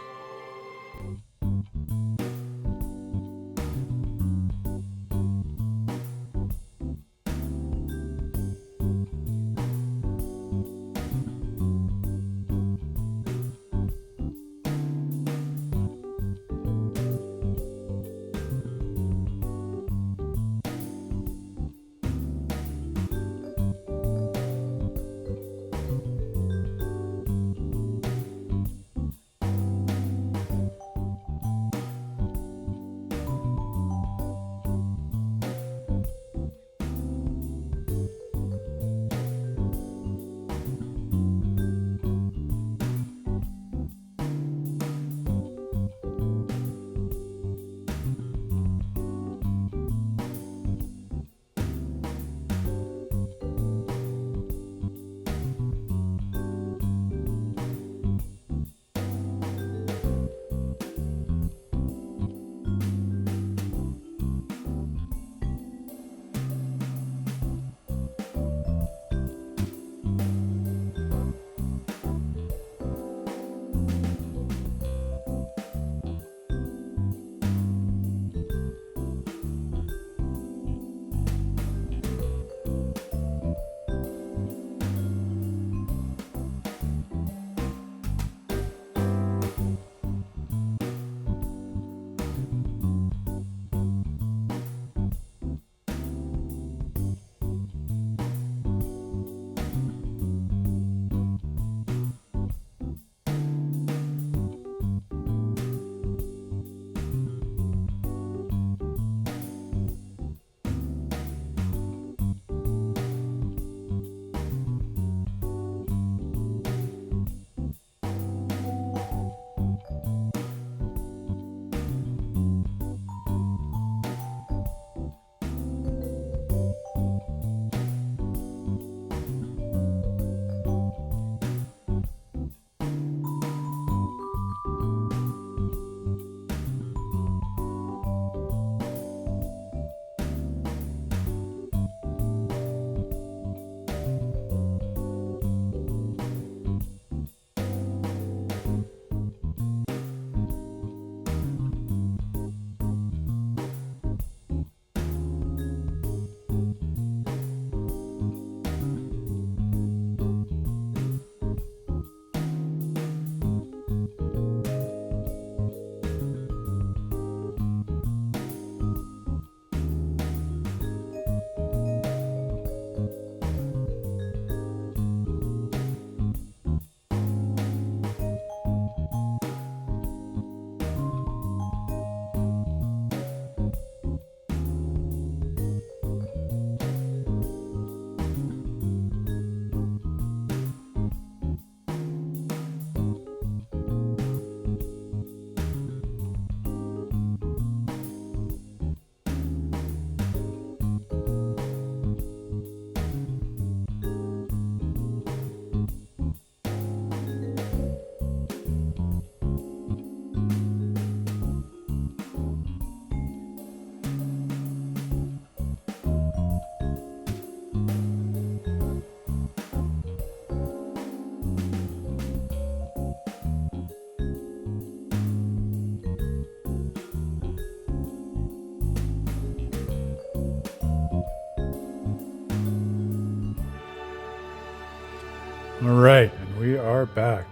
All right, and we are back.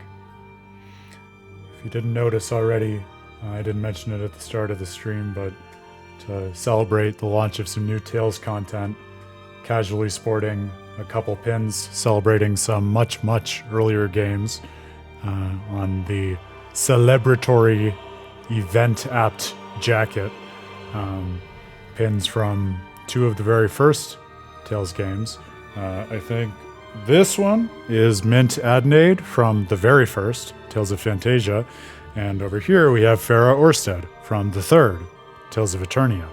If you didn't notice already, I didn't mention it at the start of the stream, but to celebrate the launch of some new Tales content, casually sporting a couple pins celebrating some much, much earlier games on the celebratory event-apt jacket. Pins from two of the very first Tales games. I think this one is Mint Adnade from the very first Tales of Fantasia, and over here we have Farah Orsted from the third Tales of Eternia,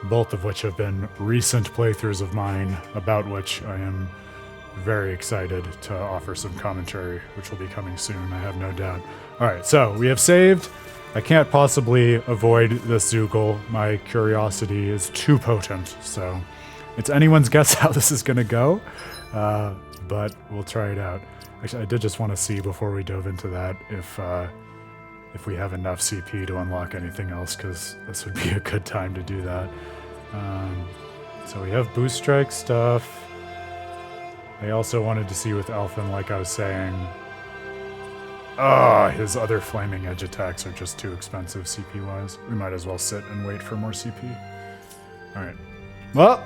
both of which have been recent playthroughs of mine, about which I am very excited to offer some commentary, which will be coming soon, I have no doubt. Alright, so we have saved. I can't possibly avoid this Zoogle. My curiosity is too potent, so it's anyone's guess how this is going to go, but we'll try it out. Actually, I did just want to see before we dove into that if we have enough CP to unlock anything else, because this would be a good time to do that. So we have boost strike stuff. I also wanted to see with Alphen, like I was saying, his other flaming edge attacks are just too expensive CP-wise. We might as well sit and wait for more CP. Alright. Well,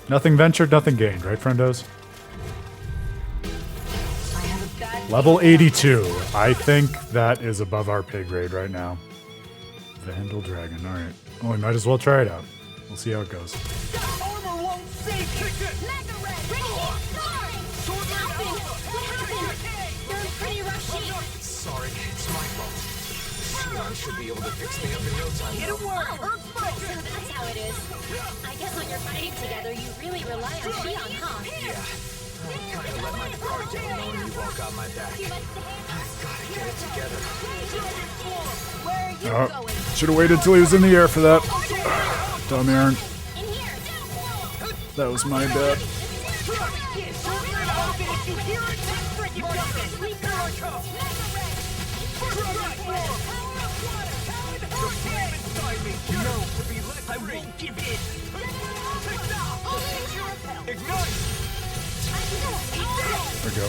nothing ventured, nothing gained, right, friendos? Level 82. I think that is above our pay grade right now. Vandal Dragon, alright. Well, we might as well try it out. We'll see how it goes. Armor won't save you! Sorry, it's my fault. Shionne should be able to fix me up in no time. It'll work! So that's how it is. I guess when you're fighting together, you really rely on Shionne, huh? Yeah. I kinda let my guard down knowing you've all got my back. I've gotta get it together. Where are you going? Should have waited till he was in the air for that. Dumb Aaron. That was my bad. I won't give in! Ignite! There we go.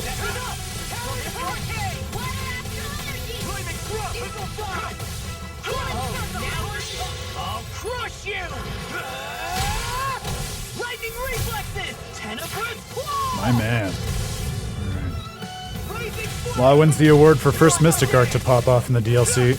I'll crush you! Lightning reflexes! Tenebris! My man. Alright. Law wins the award for first Mystic Art to pop off in the DLC.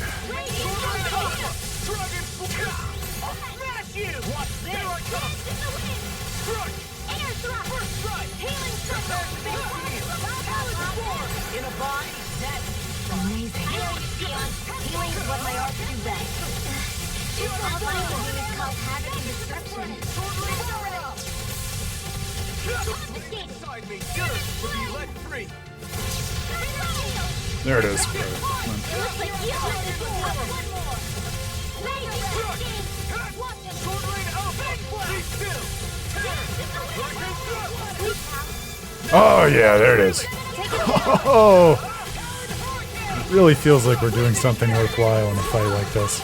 There it is. Oh yeah, there it is. Oh, it really feels like we're doing something worthwhile in a fight like this.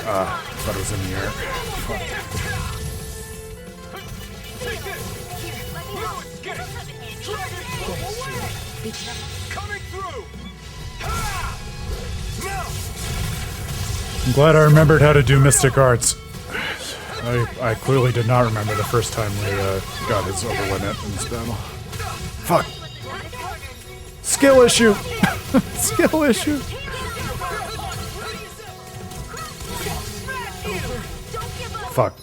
I thought it was in the air. Fuck. I'm glad I remembered how to do Mystic Arts. I clearly did not remember the first time we got his over limit in this battle. Fuck. Skill issue! Skill issue! Fuck.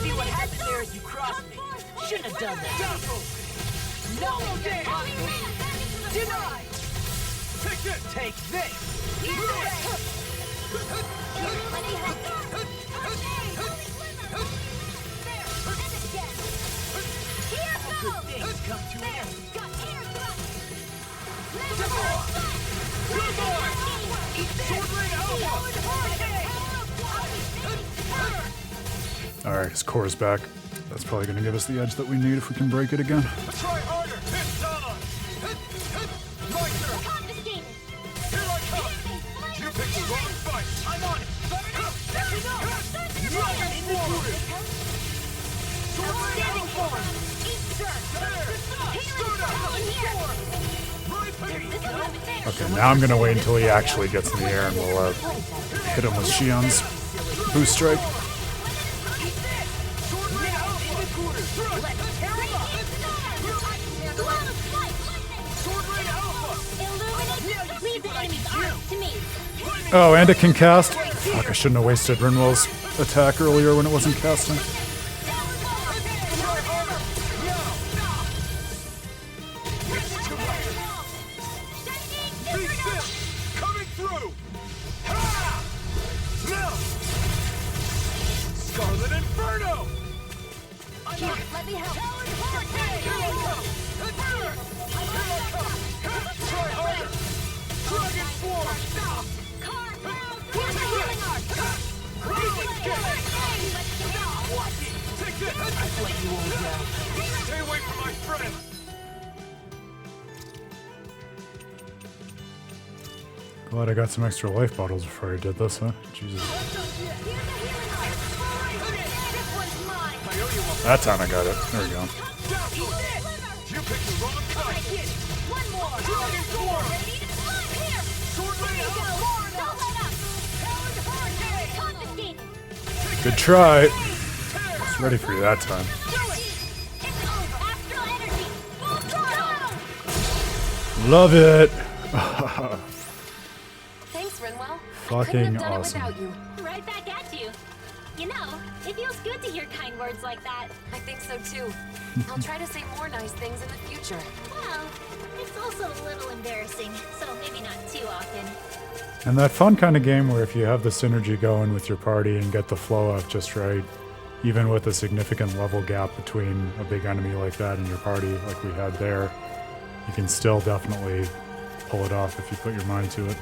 See what happened there is you crossed me. Shouldn't have done that. No denied. Take this. Good things come to an end. Alright, his core is back. That's probably going to give us the edge that we need if we can break it again. Try harder this time. Here I come. You picked the wrong fight. I'm on it. Okay, now I'm going to wait until he actually gets in the air and we'll hit him with Shionne's boost strike. Oh, and it can cast? Fuck, I shouldn't have wasted Rinwell's attack earlier when it wasn't casting. Coming through! Now! Scarlet Inferno! Here, let me help. Try harder! Dragon Swarm! Watch it! Take this! I've let you all down. Stay away from my friend! Glad I got some extra life bottles before I did this, huh? Jesus. That time I got it. There we go. You picked the wrong fight! One more! Dragon Sword! Here! Don't let up! Confiscate! Good try. I was ready for you that time. Astral energy! Full throttle! Love it. Thanks, Rinwell. I Fucking couldn't have done awesome. it without you. Right back at you. You know, it feels good to hear kind words like that. I think so too. I'll try to say more nice things in the future. Well, it's also a little embarrassing, so maybe not too often. And that fun kind of game where if you have the synergy going with your party and get the flow up just right, even with a significant level gap between a big enemy like that and your party like we had there, you can still definitely pull it off if you put your mind to it.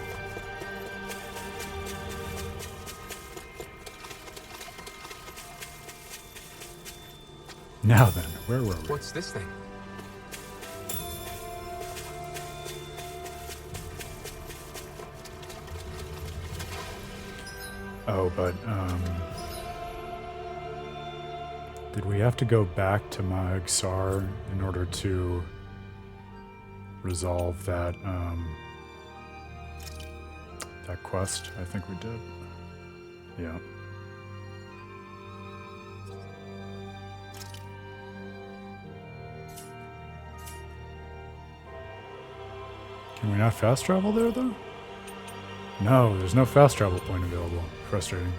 Now then, where were we? What's this thing? Oh, but, did we have to go back to Magsar in order to resolve that, that quest? I think we did. Yeah. Can we not fast travel there, though? No, there's no fast travel point available. Frustrating.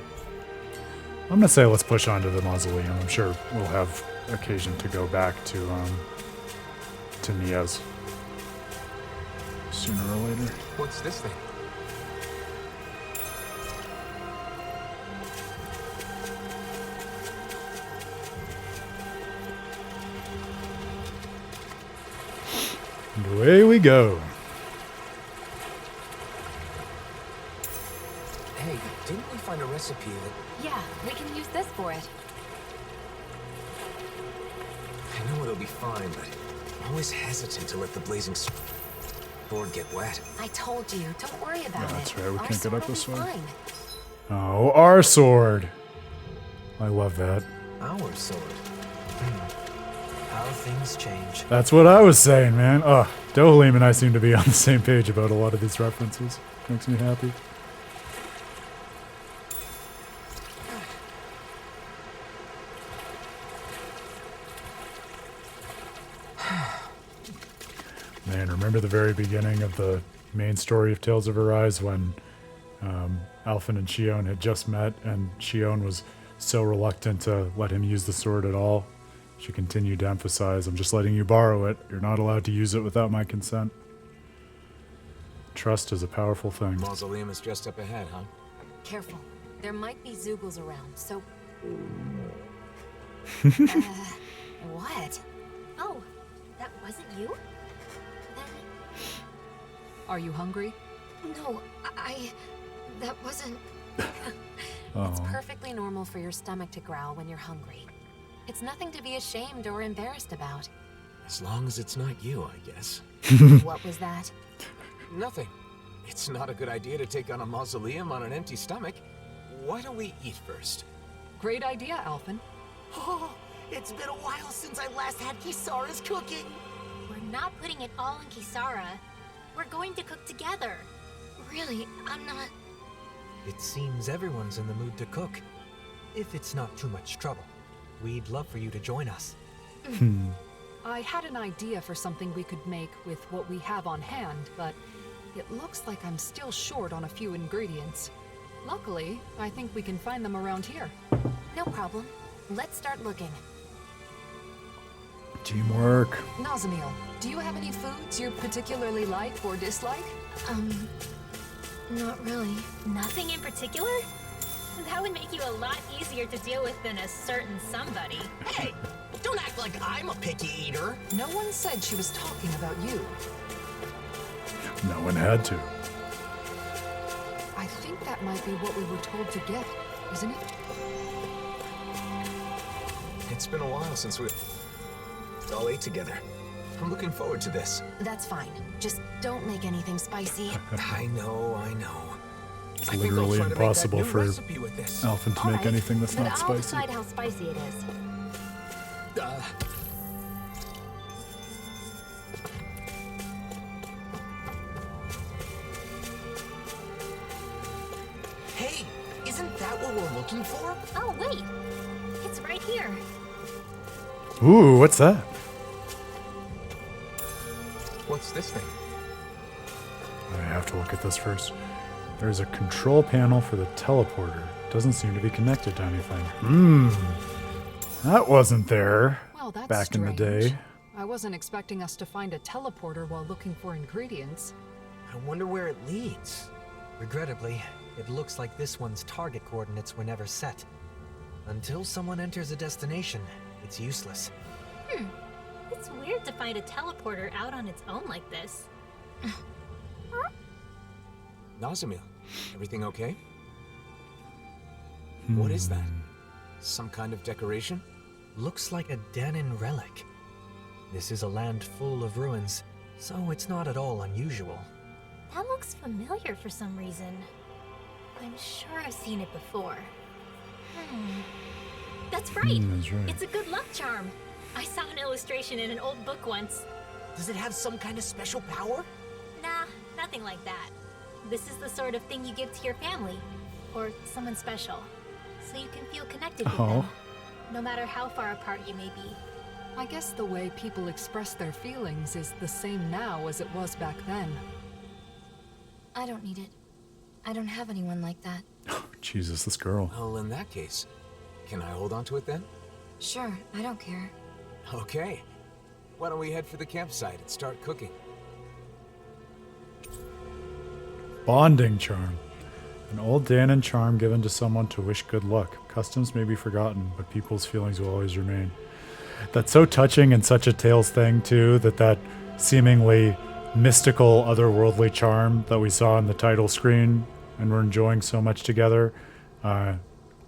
I'm gonna say let's push on to the mausoleum. I'm sure we'll have occasion to go back to Niaz sooner or later. What's this thing? And away we go. Hey, didn't we find a recipe that... Yeah, we can use this for it. I know it'll be fine, but I'm always hesitant to let the blazing sword get wet. I told you, don't worry about it. That's right, we Our can't get up sword this will be way. fine. Oh, our sword. I love that. Our sword. How things change. That's what I was saying, man. Oh, Dohalim and I seem to be on the same page about a lot of these references. Makes me happy. Man, remember the very beginning of the main story of Tales of Arise when Alphen and Shionne had just met and Shionne was so reluctant to let him use the sword at all? She continued to emphasize, I'm just letting you borrow it. You're not allowed to use it without my consent. Trust is a powerful thing. Mausoleum is just up ahead, huh? Careful. There might be Zoogles around, so... what? Oh, that wasn't you? Then... Are you hungry? No, that wasn't... Oh. It's perfectly normal for your stomach to growl when you're hungry. It's nothing to be ashamed or embarrassed about. As long as it's not you, I guess. What was that? Nothing. It's not a good idea to take on a mausoleum on an empty stomach. Why don't we eat first? Great idea, Alphen. Oh, it's been a while since I last had Kisara's cooking. We're not putting it all in Kisara. We're going to cook together. Really, I'm not... It seems everyone's in the mood to cook. If it's not too much trouble, we'd love for you to join us. I had an idea for something we could make with what we have on hand, but it looks like I'm still short on a few ingredients. Luckily, I think we can find them around here. No problem. Let's start looking. Teamwork. Nazamil, do you have any foods you particularly like or dislike? Not really. Nothing in particular? That would make you a lot easier to deal with than a certain somebody. Hey, don't act like I'm a picky eater. No one said she was talking about you. No one had to. I think that might be what we were told to get, isn't it? It's been a while since we all ate together. I'm looking forward to this. That's fine. Just don't make anything spicy. I know. It's literally impossible for Alphen to make anything that's not I'll spicy. decide how spicy it is. Hey, isn't that what we're looking for? Oh, wait. It's right here. Ooh, what's that? What's this thing? I have to look at this first. There's a control panel for the teleporter. Doesn't seem to be connected to anything. That wasn't there Well, that's back in the strange. day. I wasn't expecting us to find a teleporter while looking for ingredients. I wonder where it leads. Regrettably, it looks like this one's target coordinates were never set. Until someone enters a destination, it's useless. It's weird to find a teleporter out on its own like this. Nazamil, everything okay? What is that? Some kind of decoration? Looks like a Dahnan relic. This is a land full of ruins, so it's not at all unusual. That looks familiar for some reason. I'm sure I've seen it before. That's right. That's right. It's a good luck charm. I saw an illustration in an old book once. Does it have some kind of special power? Nah, nothing like that. This is the sort of thing you give to your family, or someone special, so you can feel connected with them, no matter how far apart you may be. I guess the way people express their feelings is the same now as it was back then. I don't need it. I don't have anyone like that. Jesus, this girl. Well, in that case, can I hold on to it then? Sure, I don't care. Okay. Why don't we head for the campsite and start cooking? Bonding charm. An old Dahnan charm given to someone to wish good luck. Customs may be forgotten, but people's feelings will always remain. That's so touching and such a Tales thing, too, that seemingly mystical, otherworldly charm that we saw on the title screen and we're enjoying so much together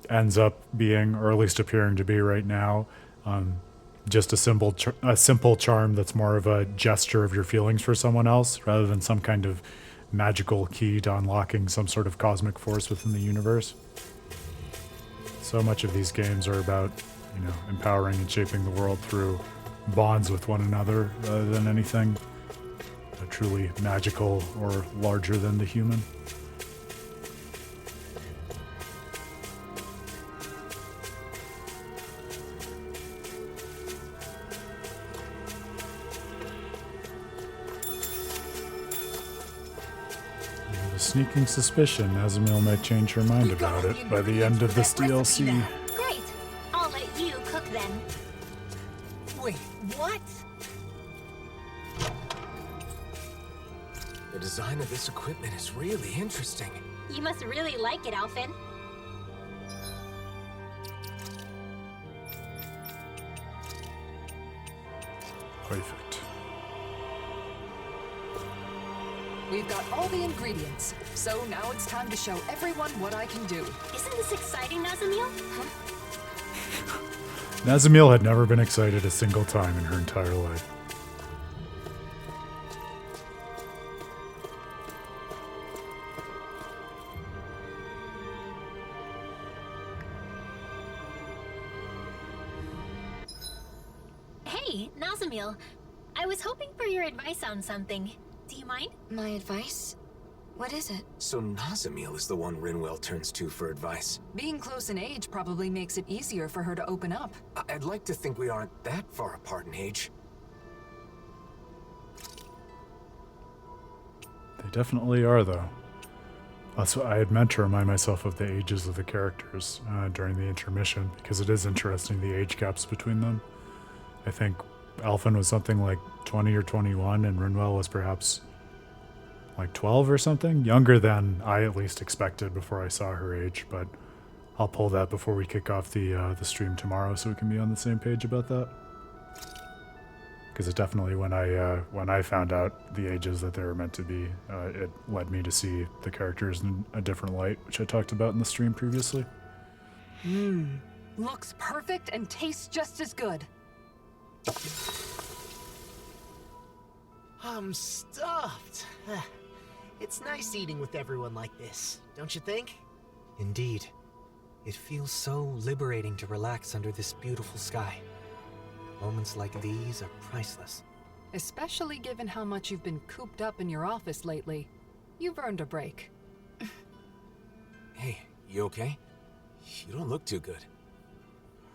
ends up being, or at least appearing to be right now, just a simple charm that's more of a gesture of your feelings for someone else rather than some kind of magical key to unlocking some sort of cosmic force within the universe. So much of these games are about, empowering and shaping the world through bonds with one another rather than anything truly magical or larger than the human. Sneaking suspicion Nazamil might change her mind about it by the end of this DLC. Great! I'll let you cook then. Wait, what? The design of this equipment is really interesting. You must really like it, Alphen. Perfect. We've got all the ingredients, so now it's time to show everyone what I can do. Isn't this exciting, Nazamil? Nazamil had never been excited a single time in her entire life. Hey, Nazamil. I was hoping for your advice on something. Do you mind? My advice? What is it? So Nazamil is the one Rinwell turns to for advice. Being close in age probably makes it easier for her to open up. I'd like to think we aren't that far apart in age. They definitely are, though. Also, I had meant to remind myself of the ages of the characters during the intermission, because it is interesting, the age gaps between them. I think Alphen was something like 20 or 21, and Rinwell was perhaps like 12 or something. Younger than I at least expected before I saw her age, but I'll pull that before we kick off the stream tomorrow so we can be on the same page about that. Because it definitely, when I found out the ages that they were meant to be, it led me to see the characters in a different light, which I talked about in the stream previously. Looks perfect and tastes just as good. I'm stuffed. It's nice eating with everyone like this, don't you think? Indeed. It feels so liberating to relax under this beautiful sky. Moments like these are priceless. Especially given how much you've been cooped up in your office lately. You've earned a break. Hey, you okay? You don't look too good.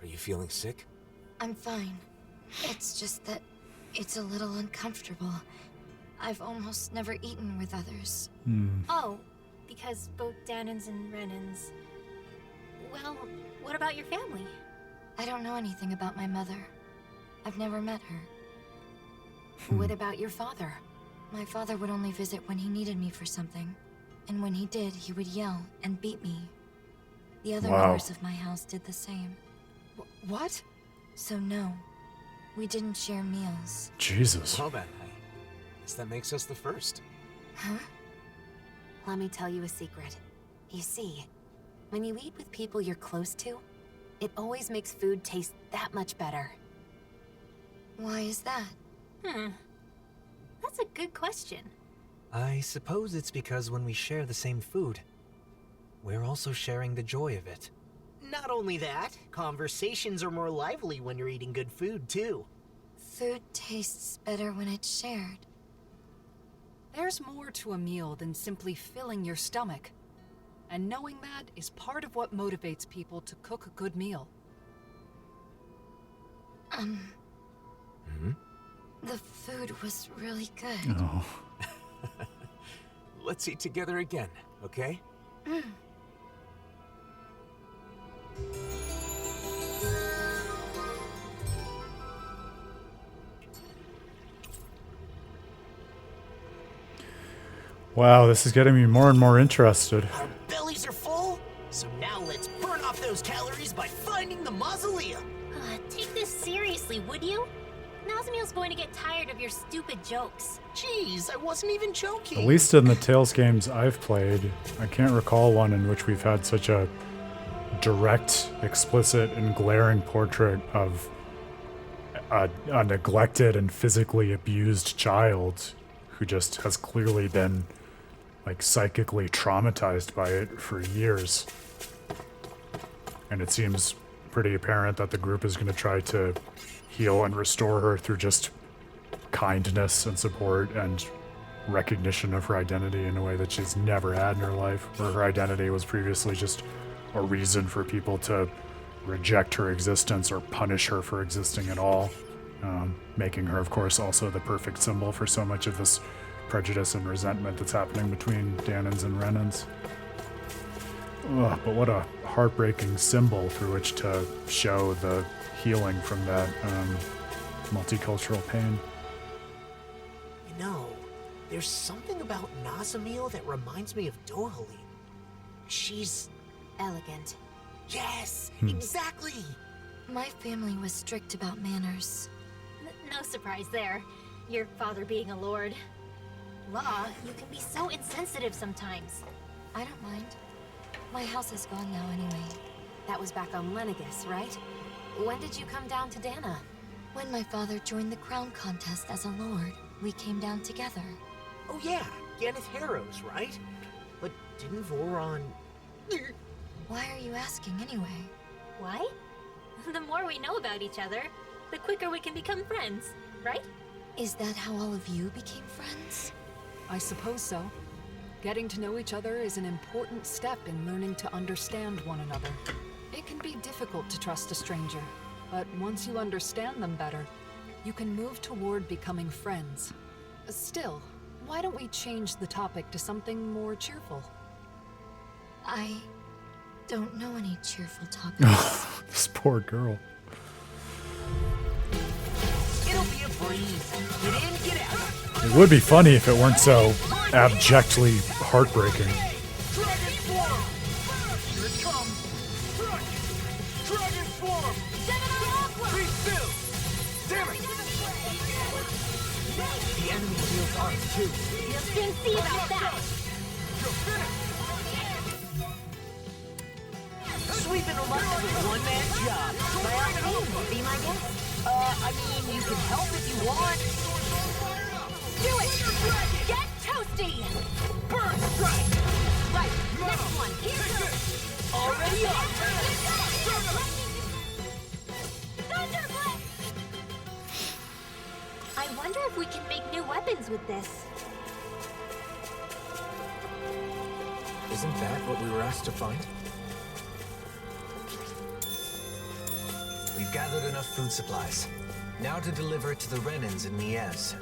Are you feeling sick? I'm fine. It's just that it's a little uncomfortable. I've almost never eaten with others. Oh, because both Dahnans and Renans. Well, what about your family? I don't know anything about my mother. I've never met her. What about your father? My father would only visit when he needed me for something. And when he did, he would yell and beat me. The other members of my house did the same. What? So no, we didn't share meals. Jesus. Well then, I guess that makes us the first. Huh? Let me tell you a secret. You see, when you eat with people you're close to, it always makes food taste that much better. Why is that? That's a good question. I suppose it's because when we share the same food, we're also sharing the joy of it. Not only that, conversations are more lively when you're eating good food, too. Food tastes better when it's shared. There's more to a meal than simply filling your stomach. And knowing that is part of what motivates people to cook a good meal. The food was really good. Oh. Let's eat together again, okay? Wow, this is getting me more and more interested. Our bellies are full, so now let's burn off those calories by finding the mausoleum. Take this seriously, would you? Nazamil's going to get tired of your stupid jokes. Jeez, I wasn't even joking. At least in the Tales games I've played, I can't recall one in which we've had such a direct, explicit, and glaring portrait of a neglected and physically abused child who just has clearly been like psychically traumatized by it for years. And it seems pretty apparent that the group is going to try to heal and restore her through just kindness and support and recognition of her identity in a way that she's never had in her life, where her identity was previously just a reason for people to reject her existence or punish her for existing at all, making her, of course, also the perfect symbol for so much of this prejudice and resentment that's happening between Dahnans and Renans. Ugh, but what a heartbreaking symbol through which to show the healing from that multicultural pain. You know, there's something about Nazamil that reminds me of Dohalim. She's Elegant. Yes, exactly. My family was strict about manners. No surprise there. Your father being a lord. Law, you can be so insensitive sometimes. I don't mind. My house is gone now anyway. That was back on Lenegus, right? When did you come down to Dahna? When my father joined the crown contest as a lord, we came down together. Oh yeah, Ganeth Harrows, right? But didn't Voron... Why are you asking anyway? Why? The more we know about each other, the quicker we can become friends, right? Is that how all of you became friends? I suppose so. Getting to know each other is an important step in learning to understand one another. It can be difficult to trust a stranger, but once you understand them better, you can move toward becoming friends. Still, why don't we change the topic to something more cheerful? I don't know any cheerful topics. This poor girl. It'll be a breeze. Get in, get out. It would be funny if it weren't so abjectly heartbreaking. Dragon Swarm! Here it comes! Dragon Swarm! Be still! Damn it! The enemy wields arms too. You'll soon see about that. You're finished! we've been reminded of a one-man job. By all means, be my guest. I mean, you can help if you want. Do it! Get toasty! Burn strike! Right, next one. Here. Already on. Thunderblast! I wonder if we can make new weapons with this. Isn't that what we were asked to find? We've gathered enough food supplies. Now to deliver it to the Renans in Miez.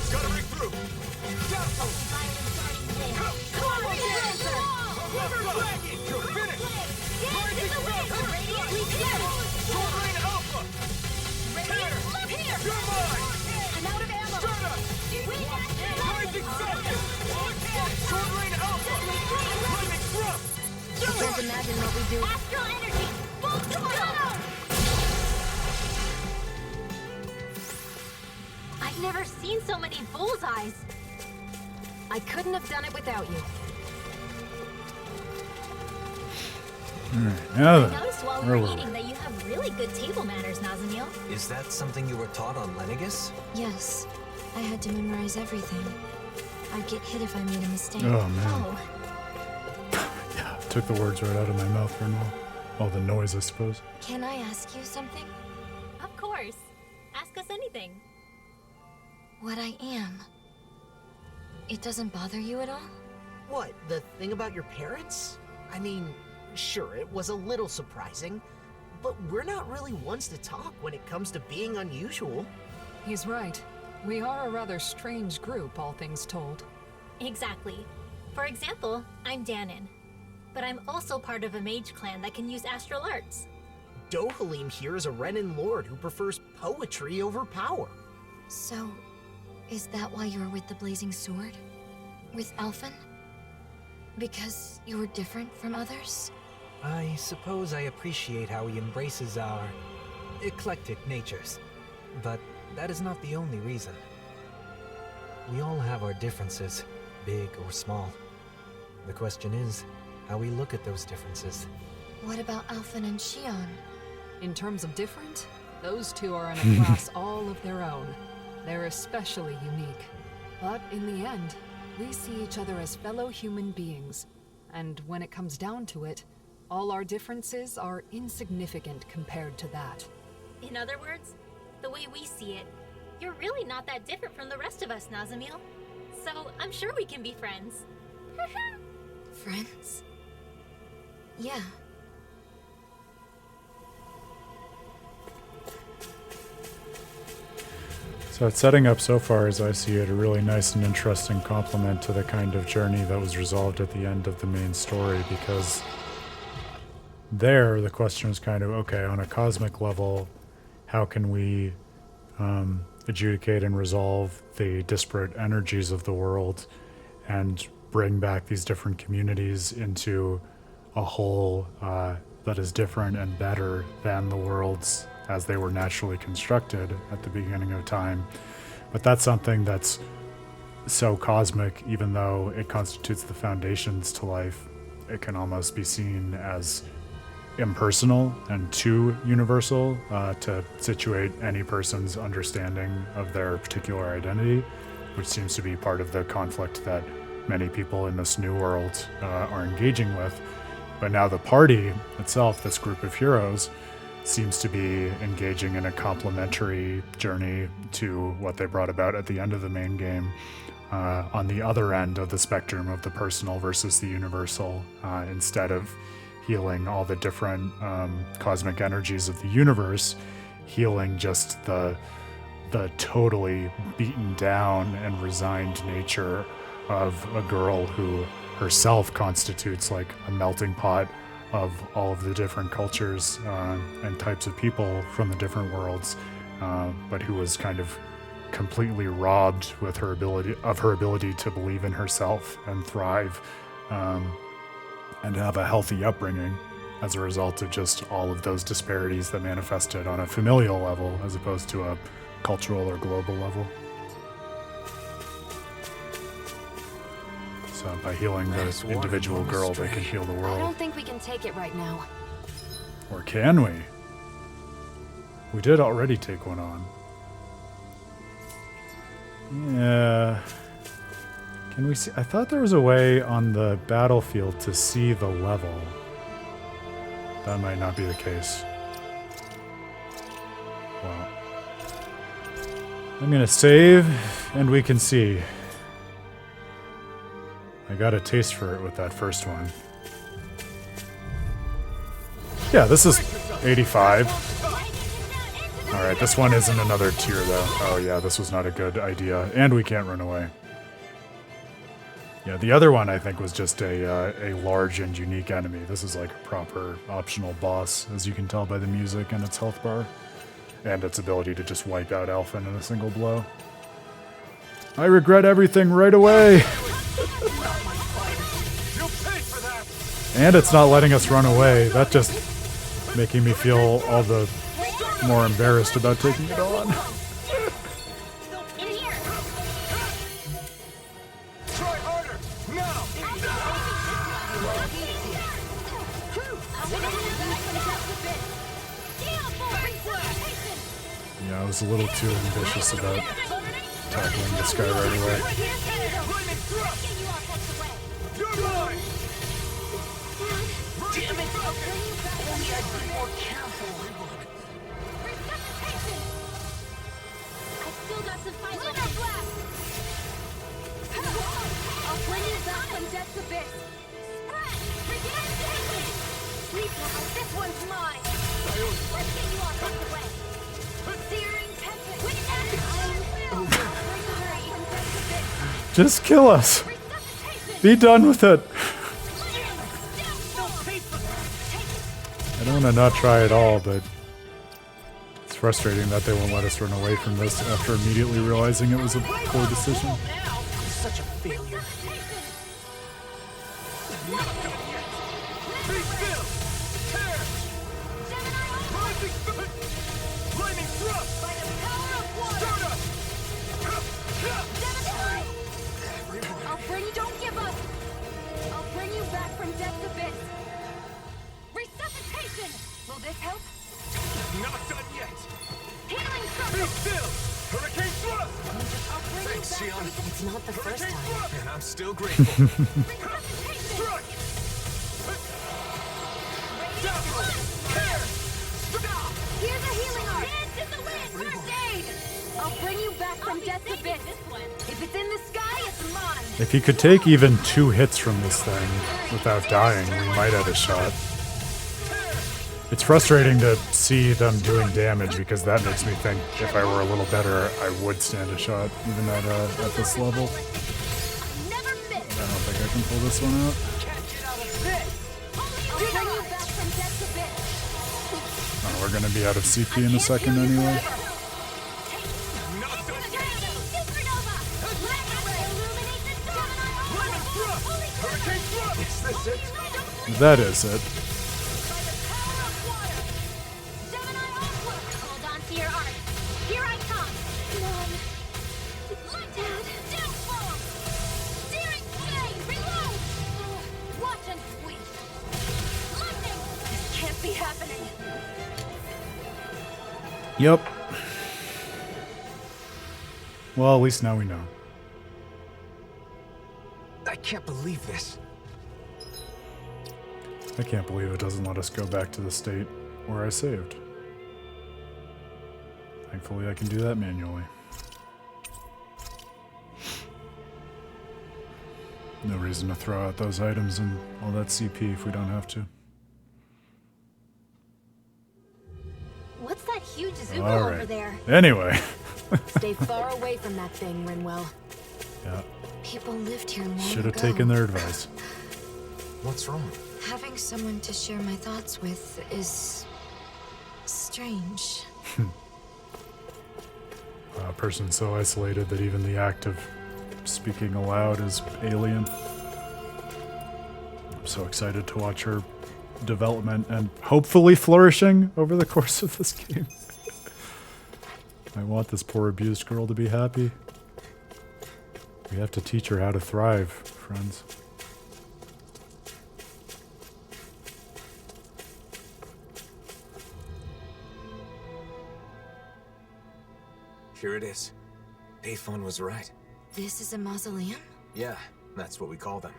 Gotta break through! You're finished! Rising Sun! Sword Rain Alpha! You're mine! I'm out of ammo. Rising Sun! Sword Rain Alpha! Lightning Thrust! I can't imagine what we do. Astral energy! Full throttle! I've never seen so many bullseyes. I couldn't have done it without you. Now I then, noticed while we where were were we? eating that you have really good table manners, Nazamil. Is that something you were taught on Lenegis? Yes, I had to memorize everything. I'd get hit if I made a mistake. Oh man, Oh, yeah, took the words right out of my mouth for now. All the noise, I suppose. Can I ask you something? of course. Ask us anything. What I am. It doesn't bother you at all? What, the thing about your parents? I mean, sure, it was a little surprising, but we're not really ones to talk when it comes to being unusual. He's right. We are a rather strange group, all things told. Exactly. For example, I'm Danon. But I'm also part of a mage clan that can use astral arts. Dohalim here is a Renan lord who prefers poetry over power. So, is that why you were with the Blazing Sword? With Alphen? Because you were different from others? I suppose I appreciate how he embraces our eclectic natures. But that is not the only reason. We all have our differences, big or small. The question is, how we look at those differences. What about Alphen and Shionne? In terms of different, those two are in a class all of their own. They're especially unique. But in the end, we see each other as fellow human beings. And when it comes down to it, all our differences are insignificant compared to that. In other words, the way we see it, you're really not that different from the rest of us, Nazamil. So I'm sure we can be friends. Friends? Yeah. So it's setting up so far, as I see it, a really nice and interesting complement to the kind of journey that was resolved at the end of the main story, because there the question is kind of, okay, on a cosmic level, how can we adjudicate and resolve the disparate energies of the world and bring back these different communities into a whole that is different and better than the worlds as they were naturally constructed at the beginning of time. But that's something that's so cosmic, even though it constitutes the foundations to life, it can almost be seen as impersonal and too universal to situate any person's understanding of their particular identity, which seems to be part of the conflict that many people in this new world are engaging with. But now the party itself, this group of heroes, seems to be engaging in a complementary journey to what they brought about at the end of the main game, on the other end of the spectrum of the personal versus the universal, instead of healing all the different cosmic energies of the universe, healing just the totally beaten down and resigned nature of a girl who herself constitutes like a melting pot of all of the different cultures and types of people from the different worlds, but who was kind of completely robbed with her ability to believe in herself and thrive, and have a healthy upbringing as a result of just all of those disparities that manifested on a familial level as opposed to a cultural or global level. So by healing the individual girl, they can heal the I world. don't think we can take it right now. Or can we? We did already take one on. Yeah. Can we see? I thought there was a way on the battlefield to see the level. That might not be the case. Well. I'm gonna save, and we can see. I got a taste for it with that first one. Yeah, this is 85. Alright, this one isn't another tier though. Oh yeah, this was not a good idea. And we can't run away. Yeah, the other one I think was just a large and unique enemy. This is like a proper optional boss, as you can tell by the music and its health bar. And its ability to just wipe out Alphen in a single blow. I regret everything right away! And it's not letting us run away. That just making me feel all the more embarrassed about taking it on. Yeah, I was a little too ambitious about tackling this guy right away. Damn it! Only I'd be more careful. I still got some fight left. I'll bring you back from death's abyss. Sleep now. This one's mine. Let's get you off the way. Searing tempest. Just kill us. Be done with it. I don't want to not try at all, but it's frustrating that they won't let us run away from this after immediately realizing it was a poor decision. Such a failure. I'll bring you. Don't give up. I'll bring you back from death's abyss. Resuscitation. Will this help? Not done yet. Healing Be circle. still. Hurricane thrust. I'll bring Thanks, you back. Shionne. It's not the first Hurricane time. thrust. And I'm still grateful. Resuscitation. Strike. Here's a healing art. Dance in the wind. First aid. I'll bring you back from death's abyss. If it's in the sky, it's mine. If he could take even 2 hits from this thing without dying, we might have a shot. It's frustrating to see them doing damage because that makes me think if I were a little better, I would stand a shot even at this level. Never miss. I don't think I can pull this one out. I'll bring you back from death's abyss. Oh, we're gonna be out of CP in a second anyway. That is it. Hold on to your art. Here I come. Mom. Dad. Downfall. Searing flame. Reload. Watch and sweep. Lightning. This can't be happening. Yep. Well, at least now we know. I can't believe this. I can't believe it doesn't let us go back to the state where I saved. Thankfully, I can do that manually. No reason to throw out those items and all that CP if we don't have to. What's that huge Zuko All over right. there? Anyway. Stay far away from that thing, Rinwell. Yeah. People lived here long Should have ago. taken their advice. What's wrong? Having someone to share my thoughts with is strange. A person so isolated that even the act of speaking aloud is alien. I'm so excited to watch her development and hopefully flourishing over the course of this game. I want this poor abused girl to be happy. We have to teach her how to thrive friends. Here it is. Payphone was right. This is a mausoleum? Yeah, that's what we call them.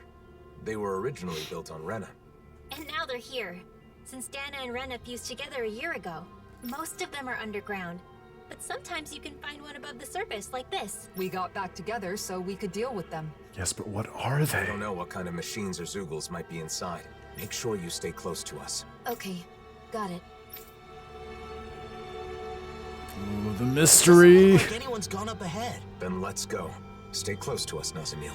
They were originally built on Rena. And now they're here. Since Dahna and Rena fused together a year ago. Most of them are underground. But sometimes you can find one above the surface, like this. We got back together so we could deal with them. Yes, but what are I they? don't know what kind of machines or Zoogles might be inside. Make sure you stay close to us. Okay, got it. Ooh, the mystery. Doesn't look like anyone's gone up ahead. Then let's go. Stay close to us, Nazamil.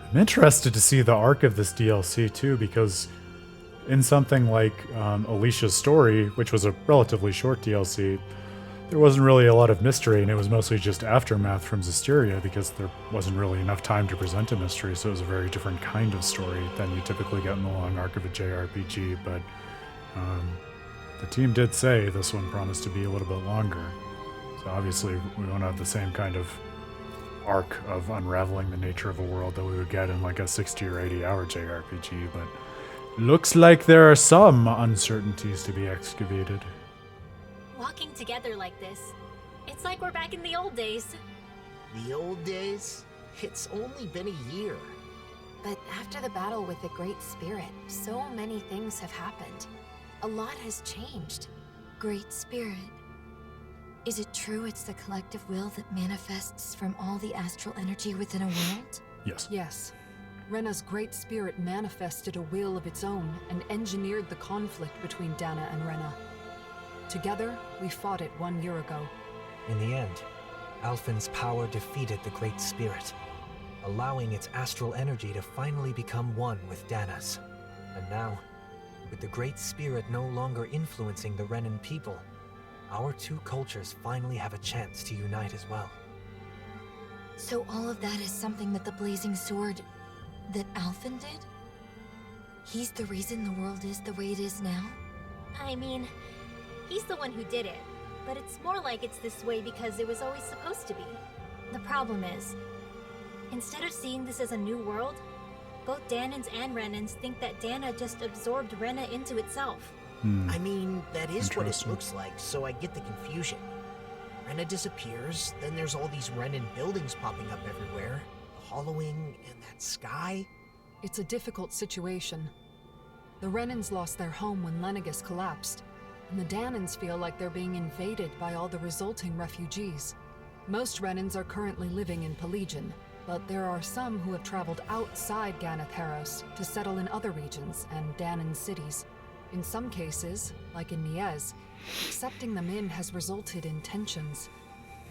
I'm interested to see the arc of this DLC too, because in something like Alicia's story, which was a relatively short DLC, there wasn't really a lot of mystery, and it was mostly just aftermath from Zestiria because there wasn't really enough time to present a mystery, so it was a very different kind of story than you typically get in the long arc of a JRPG, but the team did say this one promised to be a little bit longer. So obviously we won't have the same kind of arc of unraveling the nature of a world that we would get in like a 60 or 80 hour JRPG, but looks like there are some uncertainties to be excavated. Walking together like this, it's like we're back in the old days. The old days? It's only been a year. But after the battle with the Great Spirit, so many things have happened. A lot has changed. Great Spirit. Is it true it's the collective will that manifests from all the astral energy within a world? Yes. Yes. Rena's great spirit manifested a will of its own and engineered the conflict between Dahna and Rena. Together, we fought it 1 year ago. In the end, Alphen's power defeated the Great Spirit, allowing its astral energy to finally become one with Dahna's. And now, with the Great Spirit no longer influencing the Renan people, our two cultures finally have a chance to unite as well. So all of that is something that the Blazing Sword... that Alphen did? He's the reason the world is the way it is now? I mean, he's the one who did it. But it's more like it's this way because it was always supposed to be. The problem is, instead of seeing this as a new world, both Dahnans and Renans think that Dahna just absorbed Rena into itself. I mean, that is what it looks like, so I get the confusion. Rena disappears, then there's all these Renan buildings popping up everywhere. The hollowing and that sky. It's a difficult situation. The Renans lost their home when Lenegus collapsed, and the Dahnans feel like they're being invaded by all the resulting refugees. Most Renans are currently living in Pelegion, but there are some who have traveled outside Ganath Haros to settle in other regions and Dahnan cities. In some cases, like in Niez, accepting them in has resulted in tensions.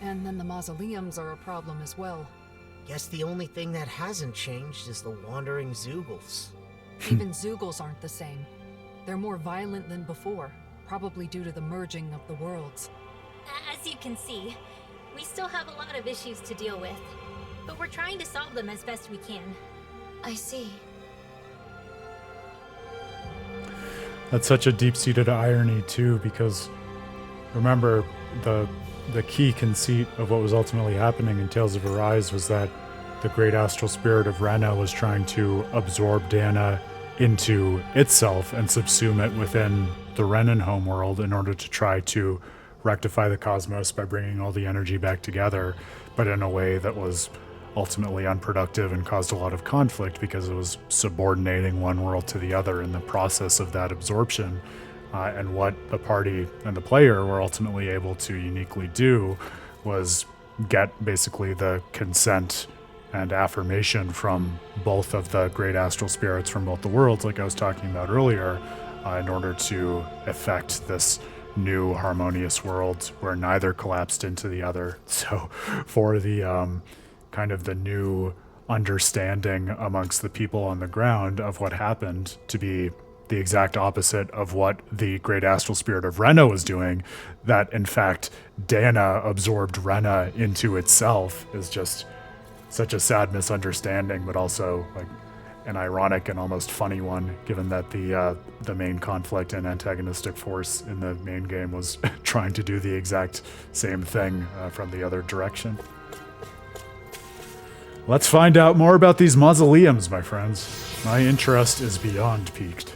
And then the mausoleums are a problem as well. Guess the only thing that hasn't changed is the wandering Zoogles. Even Zoogles aren't the same. They're more violent than before, probably due to the merging of the worlds. As you can see, we still have a lot of issues to deal with. But we're trying to solve them as best we can. I see. That's such a deep-seated irony too, because remember the key conceit of what was ultimately happening in Tales of Arise was that the great astral spirit of Rena was trying to absorb Dahna into itself and subsume it within the Renan homeworld in order to try to rectify the cosmos by bringing all the energy back together, but in a way that was ultimately unproductive and caused a lot of conflict because it was subordinating one world to the other in the process of that absorption. And what the party and the player were ultimately able to uniquely do was get basically the consent and affirmation from both of the great astral spirits from both the worlds, like I was talking about earlier, in order to effect this new harmonious world where neither collapsed into the other. So for the kind of the new understanding amongst the people on the ground of what happened to be the exact opposite of what the great astral spirit of Rena was doing, that in fact Dahna absorbed Rena into itself, is just such a sad misunderstanding, but also like an ironic and almost funny one, given that the main conflict and antagonistic force in the main game was trying to do the exact same thing from the other direction. Let's find out more about these mausoleums, my friends. My interest is beyond piqued.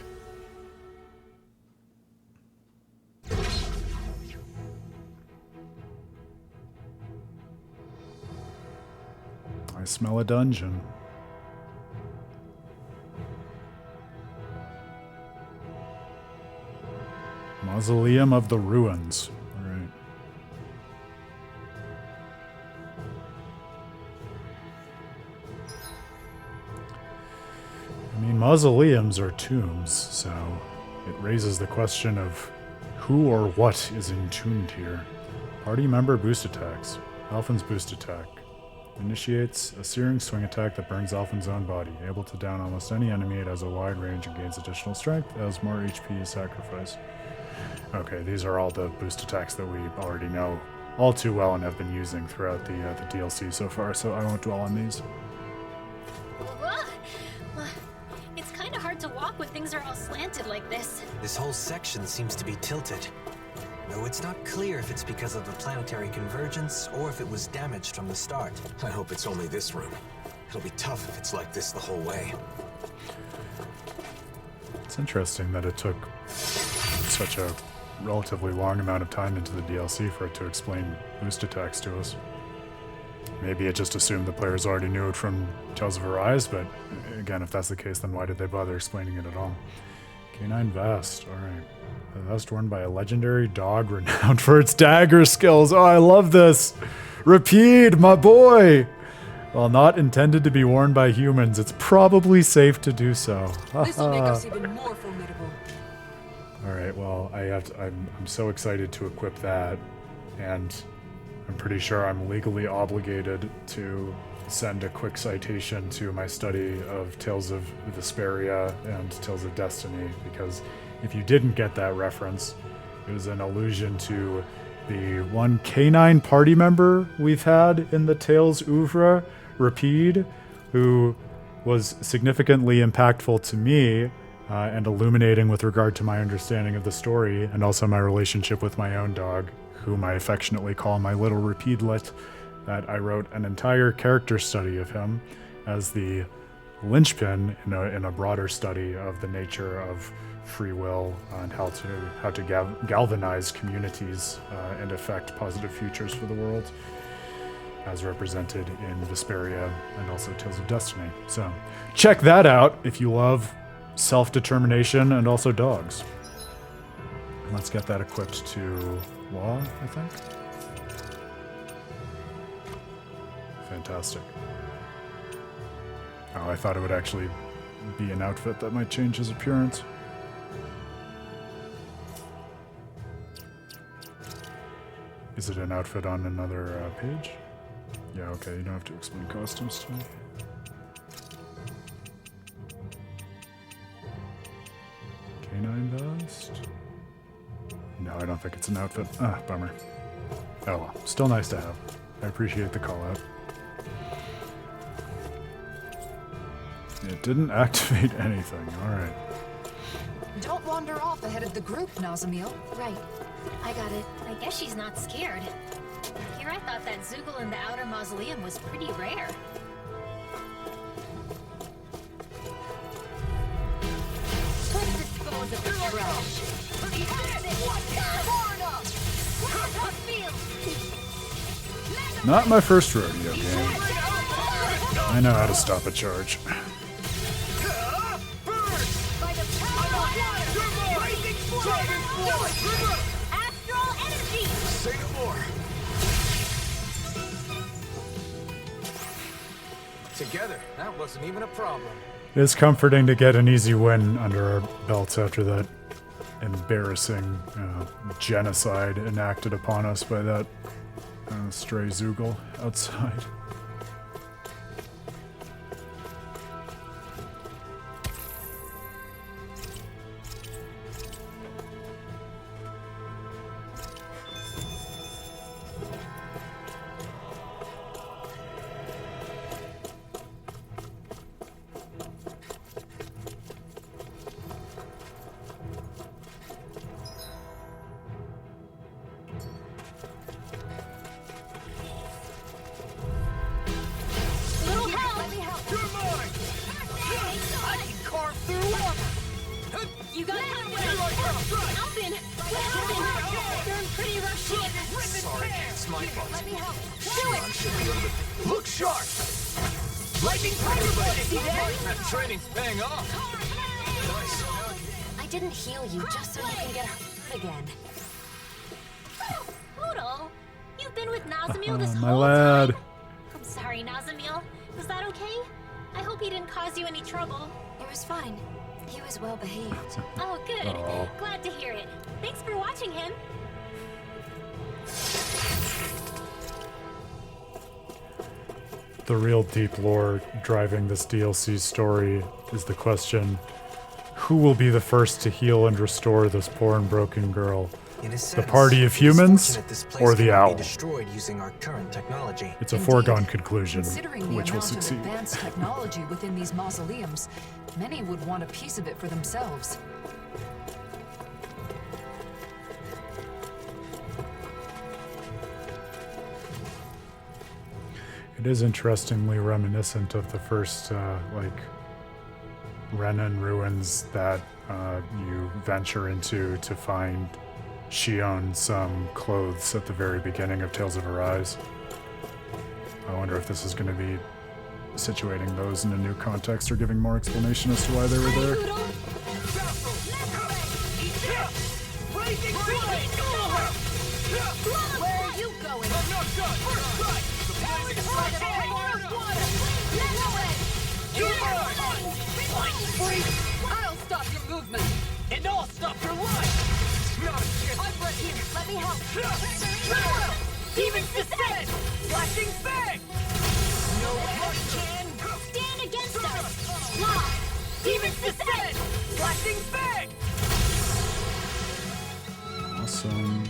I smell a dungeon. Mausoleum of the Ruins. All right. I mean, mausoleums are tombs, so it raises the question of who or what is entombed here. Party member boost attacks. Alphen's boost attack. Initiates a searing swing attack that burns Alphen's own body. Able to down almost any enemy. It has a wide range and gains additional strength as more HP is sacrificed. Okay, these are all the boost attacks that we already know all too well and have been using throughout the DLC so far, so I won't dwell on these. It's kind of hard to walk when things are all slanted like this. This whole section seems to be tilted. Though it's not clear if it's because of the planetary convergence or if it was damaged from the start. I hope it's only this room. It'll be tough if it's like this the whole way. It's interesting that it took such a relatively long amount of time into the DLC for it to explain boost attacks to us. Maybe it just assumed the players already knew it from Tales of Arise, but again, if that's the case, then why did they bother explaining it at all? Canine Vest, alright. A vest worn by a legendary dog renowned for its dagger skills. Oh, I love this! Rapide, my boy! While not intended to be worn by humans, it's probably safe to do so. This will make us even more formidable. Alright, well, I'm so excited to equip that, and I'm pretty sure I'm legally obligated to send a quick citation to my study of Tales of Vesperia and Tales of Destiny, because if you didn't get that reference, it was an allusion to the one canine party member we've had in the Tales oeuvre, Rapide, who was significantly impactful to me and illuminating with regard to my understanding of the story and also my relationship with my own dog, whom I affectionately call my little Rapidelet, that I wrote an entire character study of him as the linchpin in a broader study of the nature of free will and how to galvanize communities and affect positive futures for the world, as represented in Vesperia and also Tales of Destiny. So check that out if you love self-determination and also dogs. Let's get that equipped to Law, I think. Fantastic. Oh, I thought it would actually be an outfit that might change his appearance. Is it an outfit on another page? Yeah, okay, you don't have to explain costumes to me. Canine vest? No, I don't think it's an outfit. Ah, bummer. Oh well, still nice to have. I appreciate the call out. It didn't activate anything, alright. Don't wander off ahead of the group, Nazamil. Right. I got it. I guess she's not scared. Here I thought that Zoogle in the outer mausoleum was pretty rare. Let's dispose of the trash. Not my first rodeo game. I know how to stop a charge. Astral energy! Say no more. Together, that wasn't even a problem. It's comforting to get an easy win under our belts after that embarrassing genocide enacted upon us by that stray Zoogle outside. You got Alphen! What happened? You're in pretty rough shape. Sorry, it's my fault. Let me help. Do Shionne it! should be able to... Look sharp! Lightning Tiger Blade! See that? That training's paying off. I didn't heal you just so you can get hurt again. Poodle, you've been with Nazamil this my whole lad. time? I'm sorry, Nazamil. Was that okay? I hope he didn't cause you any trouble. It was fine. He was well behaved. Oh, good. Aw. Glad to hear it. Thanks for watching him. The real deep lore driving this DLC story is the question, who will be the first to heal and restore this poor and broken girl? In a The sense, party of it is humans fortunate this place or the cannot owl? be destroyed using our current technology. It's a Indeed. foregone conclusion Considering the which will amount of succeed. advanced technology within these mausoleums, many would want a piece of it for themselves. It is interestingly reminiscent of the first, Renan ruins that you venture into to find Shionne some clothes at the very beginning of Tales of Arise. I wonder if this is going to be situating those in a new context or giving more explanation as to why they were there. Poodle! Where are you going? I'm not done. First strike. The blazing strike. I'll stop your movement! And I'll stop your life. Not a chance. I'm right here! Let me help! Rinwell! Demons descend! Flashing fang! No one can Stand against us! Law! Demons descend! Flashing fang! Awesome.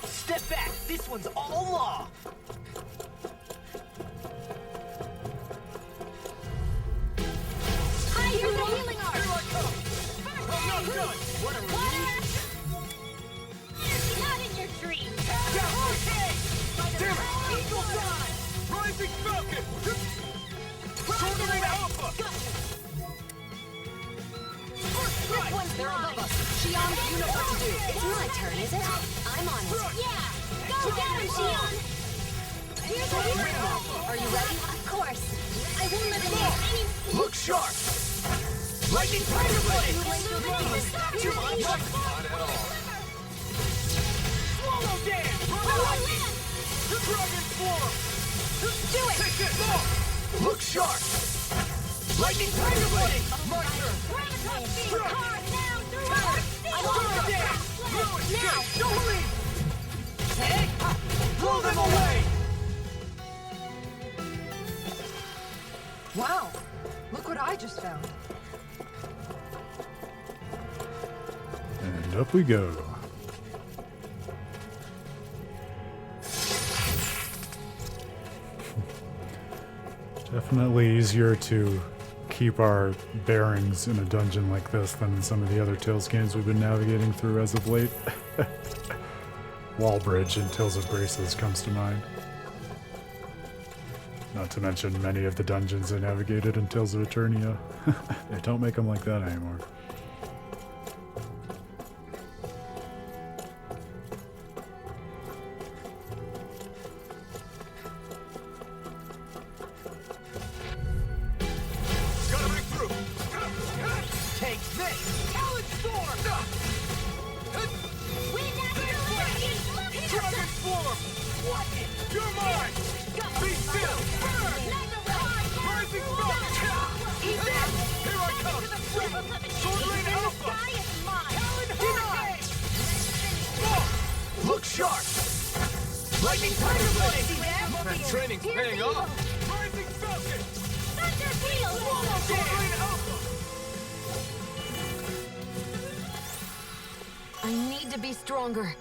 Step back. This one's all law. Hi, here's the healing art! Here I come. I'm not done. What a relief. Not in your dream! Damn it! Eagle dive! Rising Falcon! Soaring Alpha! First strike! They're above us! Shionne, you know what to do! It's my turn, is it? I'm on it. Yeah! Go get him, Shionne! Here's the healing art! Are you ready? Of course! I won't let him get any... Look sharp! Lightning Tiger Blade! Too much! Not at all. Swallow dance! The Dragon Form! Do it! Take this off! Look sharp! Lightning Tiger Blade! My turn! Gravitas beam! Car now! Through our... Swallow dance! No escape! Dohalim! Take! Blow them away! Wow! Look what I just found. And up we go. Definitely easier to keep our bearings in a dungeon like this than in some of the other Tales games we've been navigating through as of late. Wallbridge in Tales of Praxis comes to mind. Not to mention many of the dungeons I navigated in Tales of Eternia. They don't make them like that anymore. Gotta break through! Take this! Talent Storm! Wind after the Dragon Form! What? You're mine! Be still! Burn! Rising Falcon! Eat that! Here I come! Sword Lane Alpha! Talon Hurricane! Look sharp! Lightning Tiger Blade! That training's paying off! Rising Falcon! Sword Lane Alpha! I need to be stronger.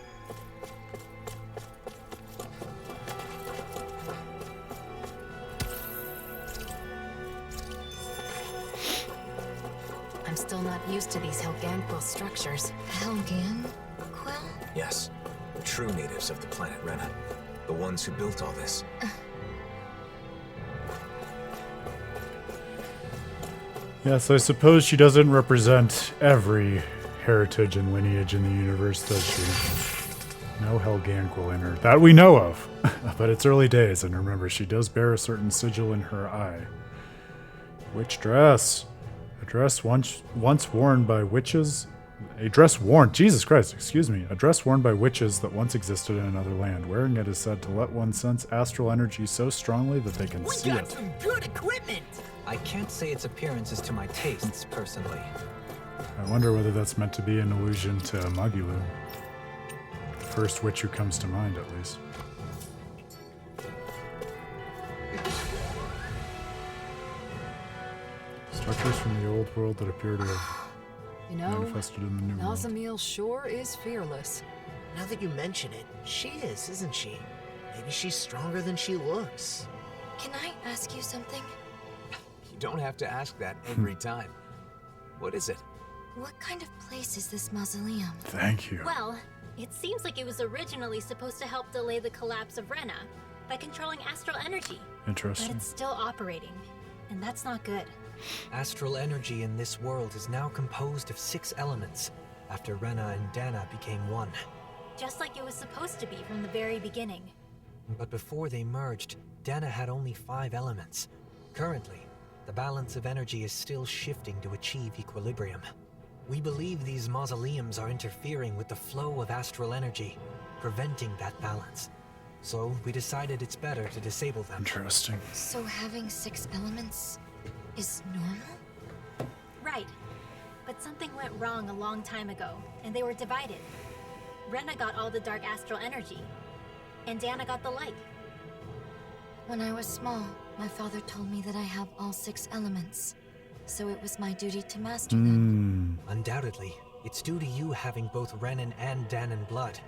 I'm still not used to these Helganquil structures. Helgan? Quill? Yes, the true natives of the planet Rena. The ones who built all this. Yes, I suppose she doesn't represent every heritage and lineage in the universe, does she? No Helganquil in her, that we know of. But it's early days, and remember, she does bear a certain sigil in her eye. Witch dress. A dress once worn by witches. A dress worn, Jesus Christ, excuse me. A dress worn by witches that once existed in another land. Wearing it is said to let one sense astral energy so strongly that they can see We got it. some good equipment! I can't say its appearance is to my tastes, personally. I wonder whether that's meant to be an allusion to Magilu. The first witch who comes to mind, at least. Structures from the old world that appear to have You know, manifested in the new world. Nazamil sure is fearless. Now that you mention it, she is, isn't she? Maybe she's stronger than she looks. Can I ask you something? You don't have to ask that every time. What is it? What kind of place is this mausoleum? Thank you. Well, it seems like it was originally supposed to help delay the collapse of Rena by controlling astral energy. But Interesting. it's still operating, and that's not good. Astral energy in this world is now composed of 6 elements, after Rena and Dahna became one. Just like it was supposed to be from the very beginning. But before they merged, Dahna had only 5 elements. Currently, the balance of energy is still shifting to achieve equilibrium. We believe these mausoleums are interfering with the flow of astral energy, preventing that balance. So we decided it's better to disable them. Interesting. So having 6 elements is normal? Right. But something went wrong a long time ago, and they were divided. Rena got all the dark astral energy, and Dahna got the light. When I was small, my father told me that I have all 6 elements. So it was my duty to master them. Undoubtedly, it's due to you having both Renan and Dahnan blood.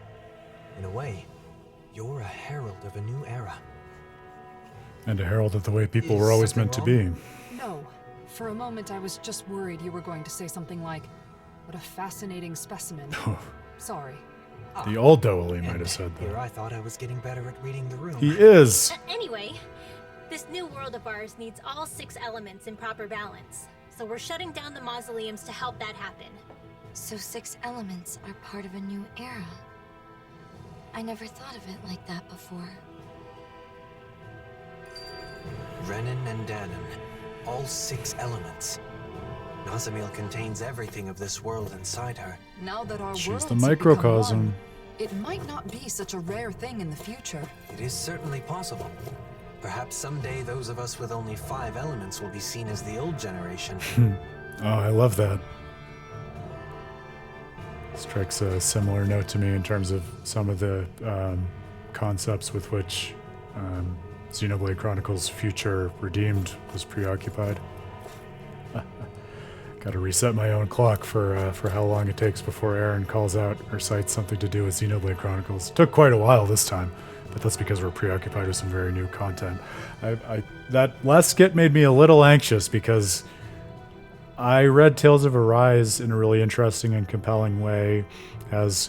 In a way, you're a herald of a new era. And a herald of the way people were always meant to be. No. For a moment, I was just worried you were going to say something like, "What a fascinating specimen." Sorry. The old Dohalim might have said Here that. I thought I was getting better at reading the room. He is. Anyway, this new world of ours needs all 6 elements in proper balance. So we're shutting down the mausoleums to help that happen. So 6 elements are part of a new era. I never thought of it like that before. Renan and Dahnan, all 6 elements. Nazamil contains everything of this world inside her. Now that our She's worlds the have become microcosm. one, it might not be such a rare thing in the future. It is certainly possible. Perhaps someday those of us with only 5 elements will be seen as the old generation. Oh, I love that. Strikes a similar note to me in terms of some of the concepts with which Xenoblade Chronicles Future Redeemed was preoccupied. Got to reset my own clock for how long it takes before Aaron calls out or cites something to do with Xenoblade Chronicles. Took quite a while this time, but that's because we're preoccupied with some very new content. That last skit made me a little anxious because I read Tales of Arise in a really interesting and compelling way as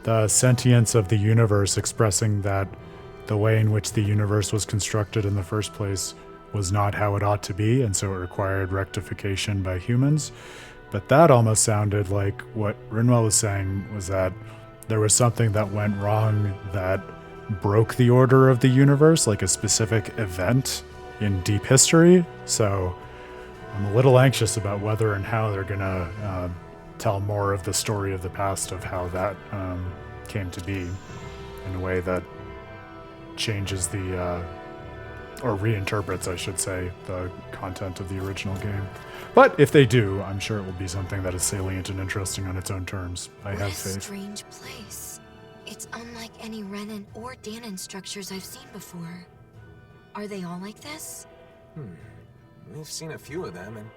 the sentience of the universe, expressing that the way in which the universe was constructed in the first place was not how it ought to be, and so it required rectification by humans. But that almost sounded like what Rinwell was saying, was that there was something that went wrong that broke the order of the universe, like a specific event in deep history. So I'm a little anxious about whether and how they're gonna tell more of the story of the past of how that came to be in a way that changes the or reinterprets, I should say, the content of the original game. But if they do, I'm sure it will be something that is salient and interesting on its own terms. I have What a faith. strange place. It's unlike any Renan or Dahnan structures I've seen before. Are they all like this? We've seen a few of them, and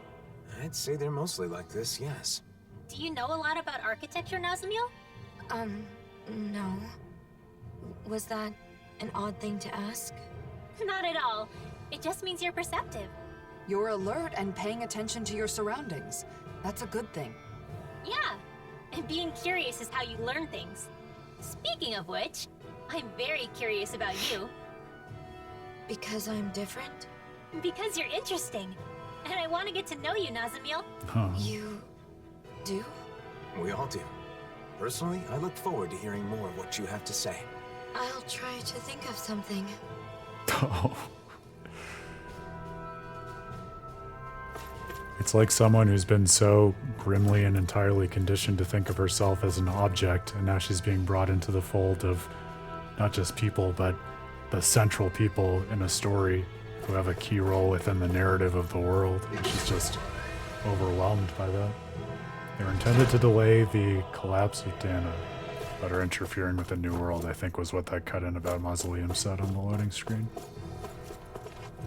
I'd say they're mostly like this, yes. Do you know a lot about architecture, Nazamil? No. Was that an odd thing to ask? Not at all. It just means you're perceptive. You're alert and paying attention to your surroundings. That's a good thing. Yeah, and being curious is how you learn things. Speaking of which, I'm very curious about you. Because I'm different? Because you're interesting. And I want to get to know you, Nazamil. Huh. You do? We all do. Personally, I look forward to hearing more of what you have to say. I'll try to think of something. Oh. It's like someone who's been so grimly and entirely conditioned to think of herself as an object, and now she's being brought into the fold of not just people, but the central people in a story who have a key role within the narrative of the world. And she's just overwhelmed by that. They were intended to delay the collapse of Dahna, but are interfering with the new world, I think was what that cut-in about Mausoleum said on the loading screen.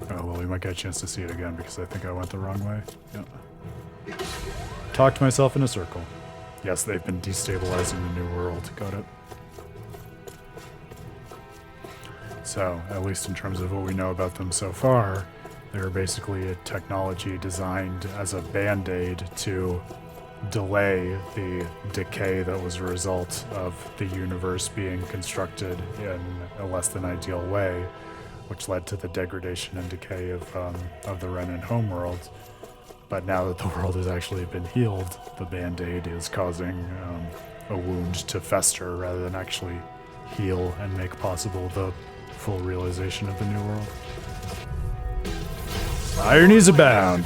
Oh, well, we might get a chance to see it again because I think I went the wrong way. Yeah. Talked myself in a circle. Yes, they've been destabilizing the new world. Got it. So, at least in terms of what we know about them so far, they're basically a technology designed as a band-aid to delay the decay that was a result of the universe being constructed in a less than ideal way, which led to the degradation and decay of the Renan homeworld. But now that the world has actually been healed, the Band-Aid is causing a wound to fester rather than actually heal and make possible the full realization of the new world. Ironies abound.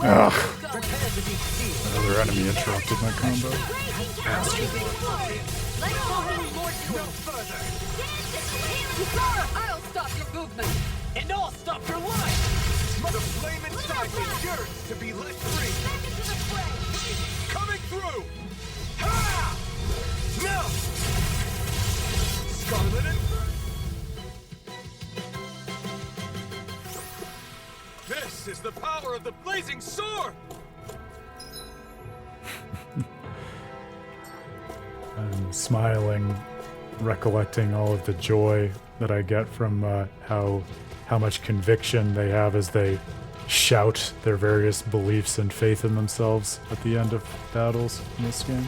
Ugh. Another enemy interrupted my combo. I'll stop your movement, and I'll stop your life. The flame inside me yearns to be lit free. Coming through. Ha! No. Scarlet and this is the power of the blazing sword! I'm smiling, recollecting all of the joy that I get from how much conviction they have as they shout their various beliefs and faith in themselves at the end of battles in this game.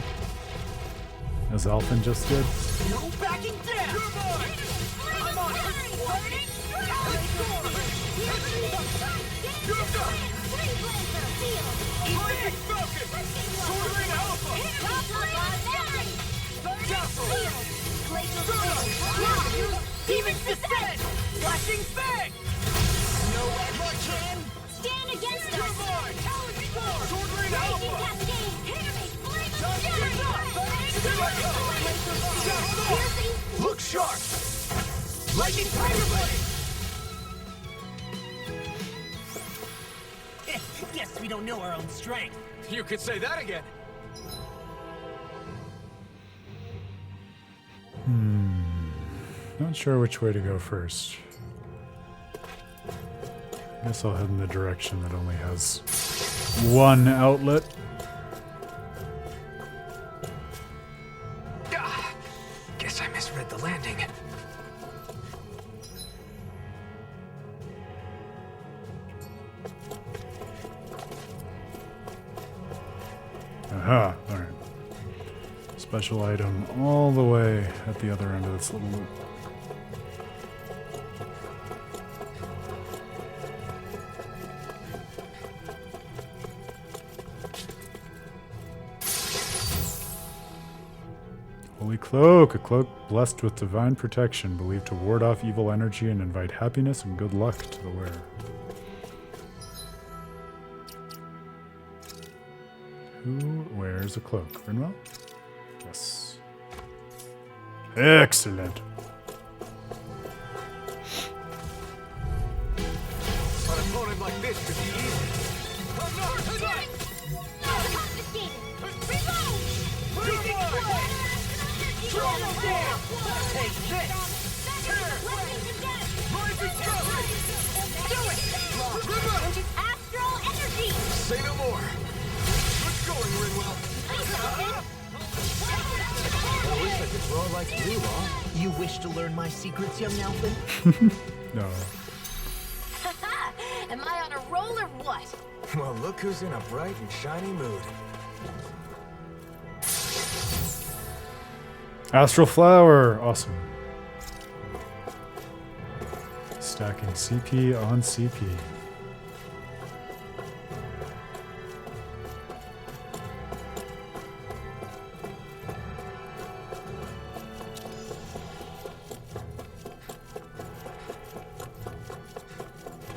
As Alphen just did. No backing down! I'm on her! Demons descend! Flashing fang! No ever can Stand against us! Sword Rain Alpha! Cascade! Enemy! Flame! Look sharp! Lightning Tiger Blade! Guess we don't know our own strength. You could say that again. Not sure which way to go first. I guess I'll head in the direction that only has one outlet. Guess I misread the landing. Aha, alright. Special item all the way at the other end of this little loop. Holy Cloak, a cloak blessed with divine protection, believed to ward off evil energy and invite happiness and good luck to the wearer. Who wears a cloak? Rinwell? Yes. Excellent. An opponent like this could be easy. Confiscated! Reload! Freezing flame! Triple down! Take this! Rising Fury! Do it! Astral energy! Say no more. Good going, Rinwell. I wish I could draw like you, Law. You wish to learn my secrets, young Alphen? No. Am I on a roll school or what? Well, look who's in a bright and shiny mood. Astral Flower, awesome. Stacking CP on CP.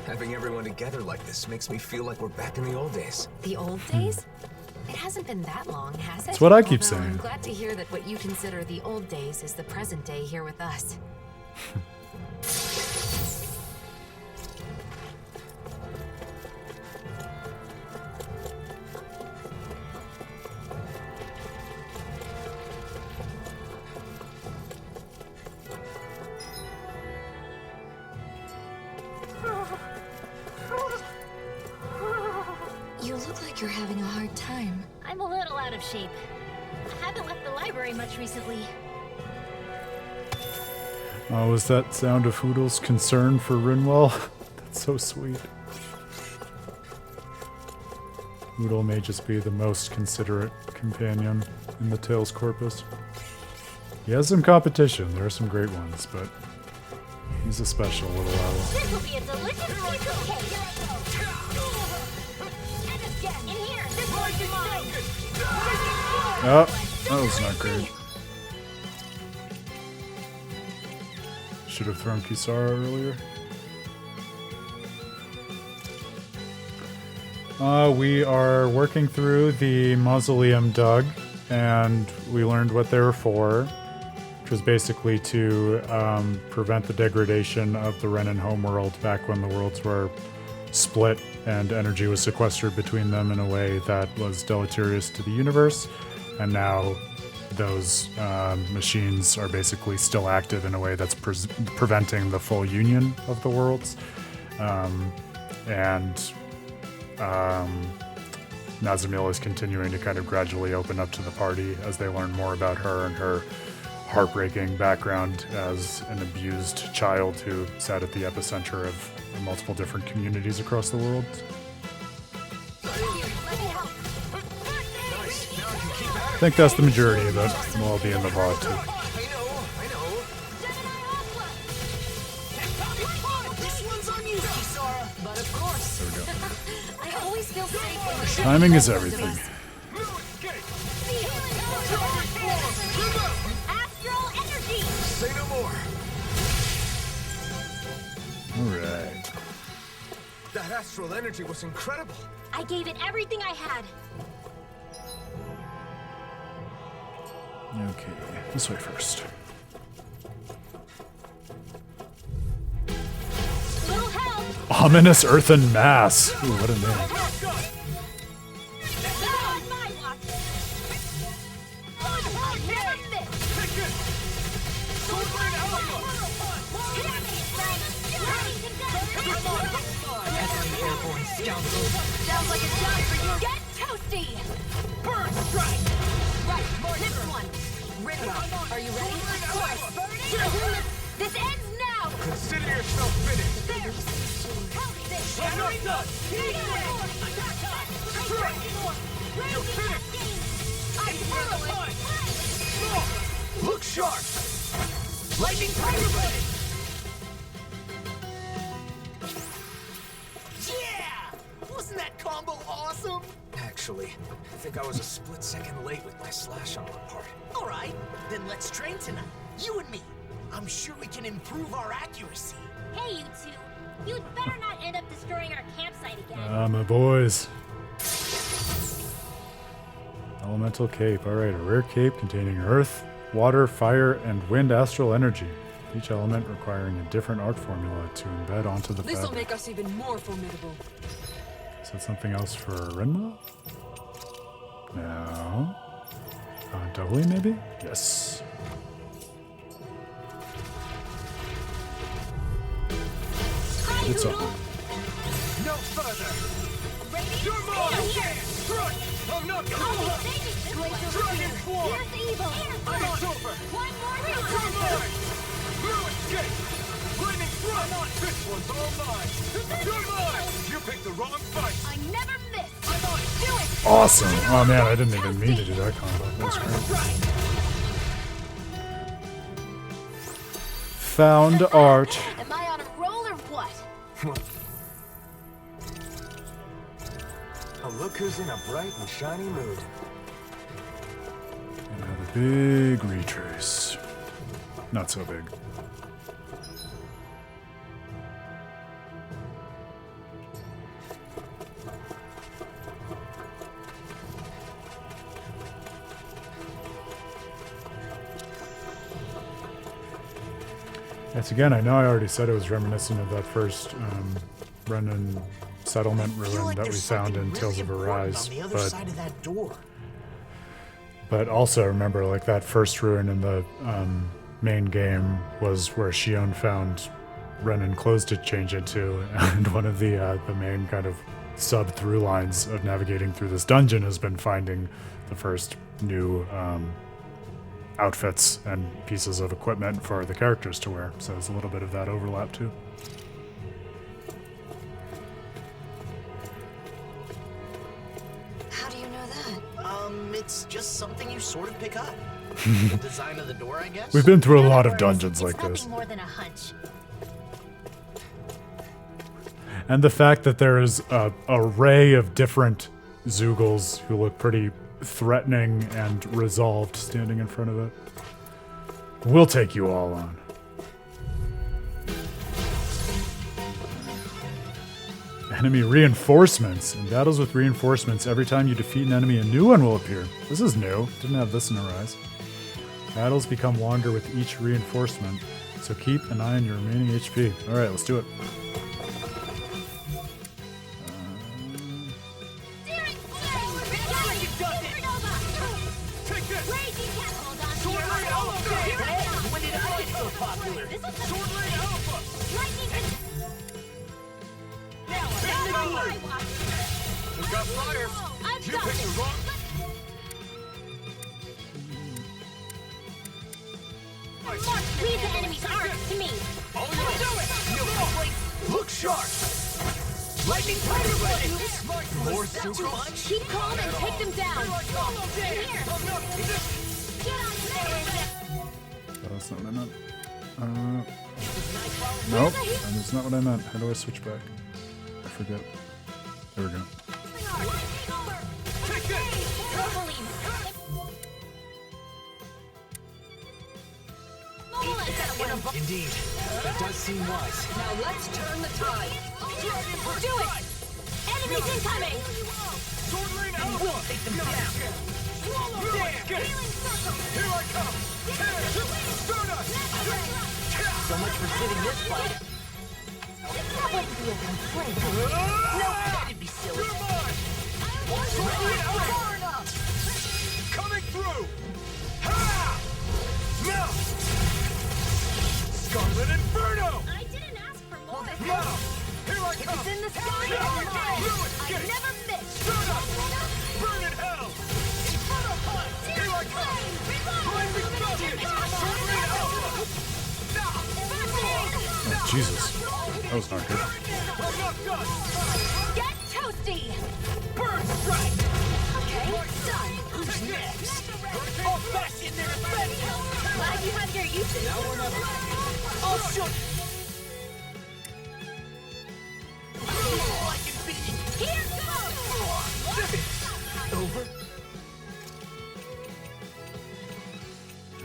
Having everyone together like this makes me feel like we're back in the old days. The old days? It hasn't been that long, has it? That's what I keep Although I'm saying. glad to hear that what you consider the old days is the present day here with us. You look like you're having a hard time. I'm a little out of shape. I haven't left the library much recently. Oh, was that sound of Hoodle's concern for Rinwell? That's so sweet. Hoodle may just be the most considerate companion in the Tales corpus. He has some competition, there are some great ones, but he's a special little owl. This will be a delicious piece of cake. And again, in here, this one's mine. Oh, that was not great. Should have thrown Kisara earlier. We are working through the mausoleum dug, and we learned what they were for, which was basically to prevent the degradation of the Renan homeworld back when the worlds were split and energy was sequestered between them in a way that was deleterious to the universe. And now those machines are basically still active in a way that's preventing the full union of the worlds. Nazamil is continuing to kind of gradually open up to the party as they learn more about her and her heartbreaking background as an abused child who sat at the epicenter of multiple different communities across the world. I think that's the majority of it. We'll all be in the VOD too. This one's on you, Kisara. But of course. There we go. I always feel safe. Timing is everything. Astral energy. Say no more. Alright. That astral energy was incredible. I gave it everything I had. Okay, this way first. Little help. Ominous Earthen Mass. Ooh, what a name. Not on my watch. Never miss. Pesky airborne scoundrel. Sounds like a job for you. Get toasty. Burn strike! Right, this one. Rinwell, are you ready? Of course. This ends now. Consider yourself finished. There. Help this. I'm not done! You're finished. Look sharp. Lightning Tiger Blade! Yeah! Wasn't that combo awesome? Actually, I think I was a split second late with my slash on one part. All right, then let's train tonight. You and me. I'm sure we can improve our accuracy. Hey, you two. You'd better not end up destroying our campsite again. My boys. Elemental cape. Alright, a rare cape containing earth, water, fire, and wind astral energy. Each element requiring a different art formula to embed onto the This'll fabric. make us even more formidable. Is that something else for Rinwell? No. Dohalim, maybe? Yes. It's up. No further! Ready? You're mine! Stand here. Crush! I'm not I'll gonna be saving this one. Dragon Form! Here's evil. I'm it's over! One more You're time. mine! Blue escape! Lightning thrust! This one's all mine! You're mine! You picked the wrong fight. I never miss. I'm on. Do it. Awesome. Oh man, I didn't even mean to do that combo. That's great. Found art. Am I on a roll or what? Oh, look who's in a bright and shiny mood. Another big retrace. Not so big. Yes, again, I know I already said it was reminiscent of that first Renan settlement ruin that we found in Tales of Arise, but also remember, like, that first ruin in the main game was where Shionne found Renan clothes to change into, and one of the main kind of sub-through lines of navigating through this dungeon has been finding the first new outfits and pieces of equipment for the characters to wear, so there's a little bit of that overlap too. How do you know that? It's just something you sort of pick up. The design of the door, I guess? We've been through a In lot other of words, dungeons like it's this. nothing more than a hunch. And the fact that there is a array of different Zeugles who look pretty threatening and resolved standing in front of it. We'll take you all on. Enemy reinforcements. In battles with reinforcements, every time you defeat an enemy, a new one will appear. This is new. Didn't have this in Arise. Battles become longer with each reinforcement, so keep an eye on your remaining HP. Alright, let's do it. We got fire. You picked the wrong. Leave the enemy's arc to me. Oh, you do it. Look sharp. Lightning tiger blade. More Too Zeugles? much. Keep calm and take them down. Here. Get on there. Oh, that's not what I meant. Nope, that's not what I meant. How do I switch back? I forget. There we go. Indeed, that does seem wise. Now let's turn the tide. Do it. Enemies incoming. We'll take them down. Here I come. Stardust. So much for sitting this fight. That wouldn't be a complaint. No, that'd be silly. Coming through. Ha! Now. Scarlet Inferno. I didn't ask for more. Now. Here I come. It's in the sky. I never miss. Stardust. Burn in hell. Inferno punch. Here I come. Blazing Bucket. Sword Alpha. Oh, Jesus. That was not good. Get toasty. Burn strike. Okay, done. Who's next? I'll bash in their effect. Glad you have your uses. I'll shoot. Here goes. Over.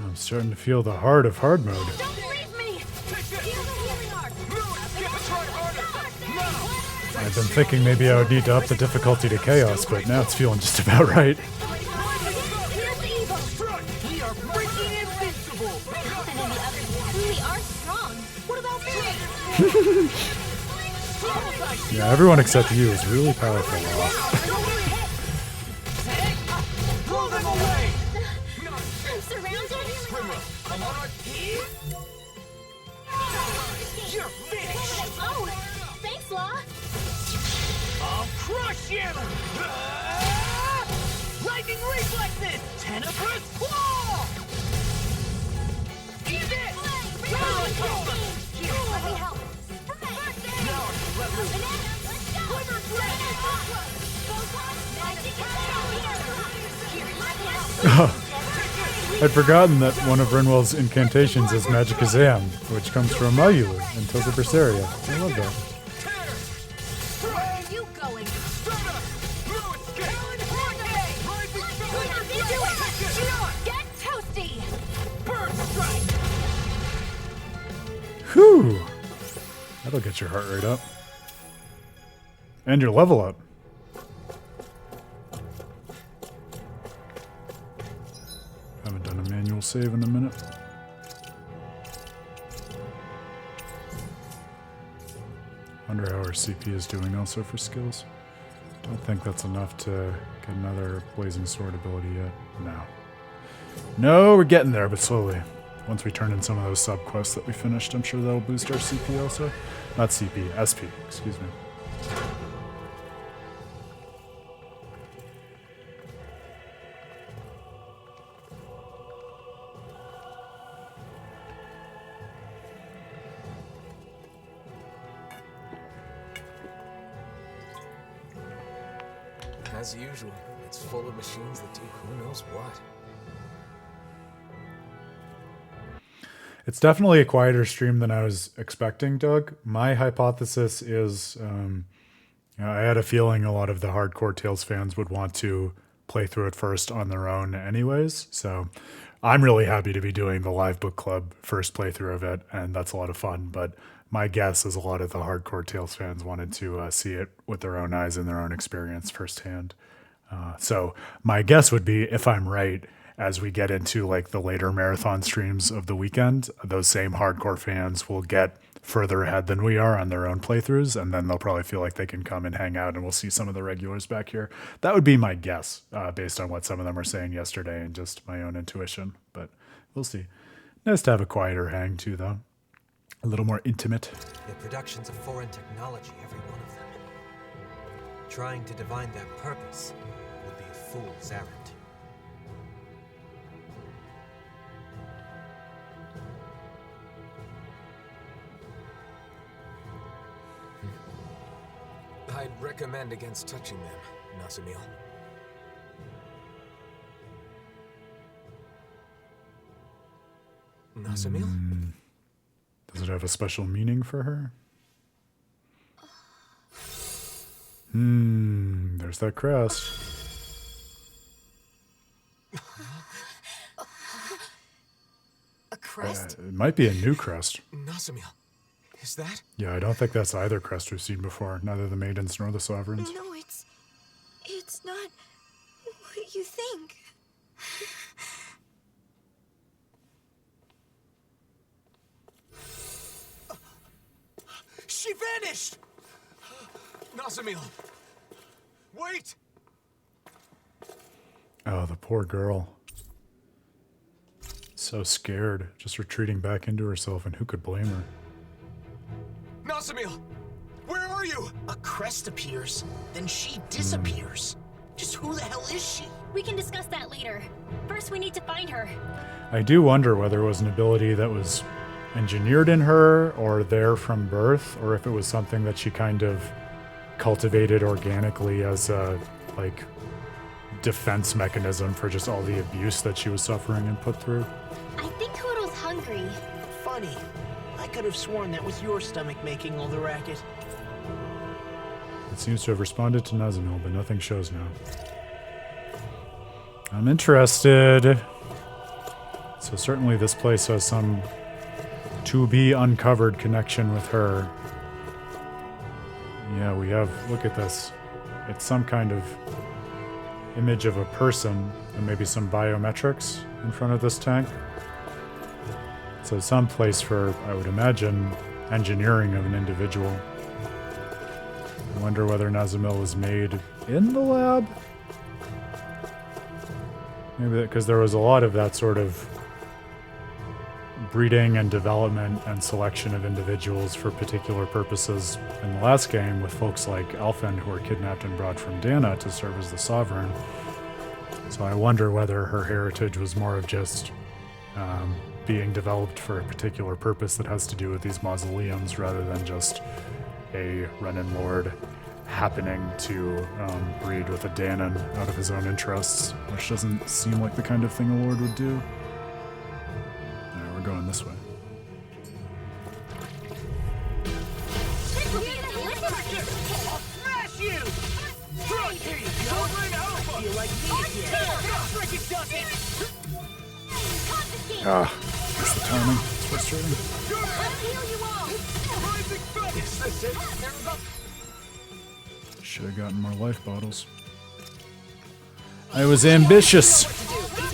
I'm starting to feel the heart of hard mode. Don't leave me. Heal the healing arc. I've been thinking maybe I would need to up the difficulty to chaos, but now it's feeling just about right. Here's the evil. We are freaking invincible. Alphen and the others truly are strong. What about me? Yeah, everyone except you is really powerful. Blow them away. I'm surrounded. I'm on our team. You're finished. Oh, thanks, Law. I'll crush you. Lightning reflexes. Tenebrous claw. Eat it. Here, let me help. Now I can let loose. Let's go. I'd forgotten that one of Rinwell's incantations is Magicazam, which comes from Mayulu in Tales of Berseria. I love that. Where are you going? Get toasty! Bird strike! Whew! That'll get your heart rate up. And your level up. Haven't done a manual save in a minute. Wonder how our CP is doing also for skills. Don't think that's enough to get another Blazing Sword ability yet. No. No, we're getting there, but slowly. Once we turn in some of those sub-quests that we finished, I'm sure that'll boost our CP also. Not CP, SP, excuse me. As usual, it's full of machines that do who knows what. It's definitely a quieter stream than I was expecting, Doug. My hypothesis is I had a feeling a lot of the hardcore Tales fans would want to play through it first on their own anyways. So I'm really happy to be doing the live book club first playthrough of it, and that's a lot of fun. But my guess is a lot of the hardcore Tales fans wanted to see it with their own eyes and their own experience firsthand. So my guess would be, if I'm right, as we get into like the later marathon streams of the weekend, those same hardcore fans will get further ahead than we are on their own playthroughs, and then they'll probably feel like they can come and hang out, and we'll see some of the regulars back here. That would be my guess, based on what some of them were saying yesterday and just my own intuition, but we'll see. Nice to have a quieter hang too, though. A little more intimate. The productions of foreign technology, every one of them. Trying to divine their purpose would be a fool's errand. I'd recommend against touching them, Nazamil. Nazamil? Does it have a special meaning for her? There's that crest. A crest? It might be a new crest. Nazamil, is that? Yeah, I don't think that's either crest we've seen before. Neither the maidens nor the sovereigns. No, it's not what you think. She vanished! Nazamil! Wait! Oh, the poor girl. So scared, just retreating back into herself, and who could blame her? Nazamil! Where are you? A crest appears, then she disappears. Just who the hell is she? We can discuss that later. First, we need to find her. I do wonder whether it was an ability that was engineered in her or there from birth, or if it was something that she kind of cultivated organically as a, like, defense mechanism for just all the abuse that she was suffering and put through. I think Hoodle's hungry. Funny. I could have sworn that was your stomach making all the racket. It seems to have responded to Nazamil, but nothing shows now. I'm interested. So certainly this place has some to-be-uncovered connection with her. Yeah, we have... Look at this. It's some kind of image of a person and maybe some biometrics in front of this tank. So some place for, I would imagine, engineering of an individual. I wonder whether Nazamil was made in the lab? Maybe because there was a lot of that sort of breeding and development and selection of individuals for particular purposes in the last game with folks like Alphen who were kidnapped and brought from Dahna to serve as the Sovereign. So I wonder whether her heritage was more of just being developed for a particular purpose that has to do with these mausoleums rather than just a Renin Lord happening to breed with a Dahnan out of his own interests, which doesn't seem like the kind of thing a lord would do. Alright, we're going this way. Smash you! Strike! Here you go! I feel like me again! Freaking does it! Ah, that's the timing. It's frustrating. Is this it? Should have gotten more life bottles. I was ambitious. It's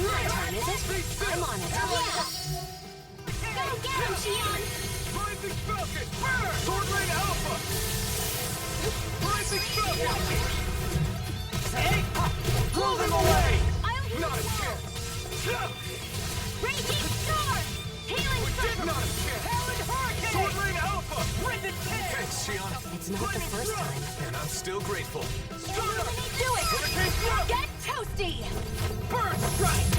my turn, is it? I'm on it. Go get him, Shionne! Rising Falcon! Sword Rain Alpha! Rising Falcon! Hey! Blow them away! Not a chance! Raging Storm! Healing Circle! Not a chance! Howling Hurricane! Sword Rain Alpha! Rended Thanks, Shionne. It's not the first time. And I'm still grateful. Do it! Get toasty! Burn Strike!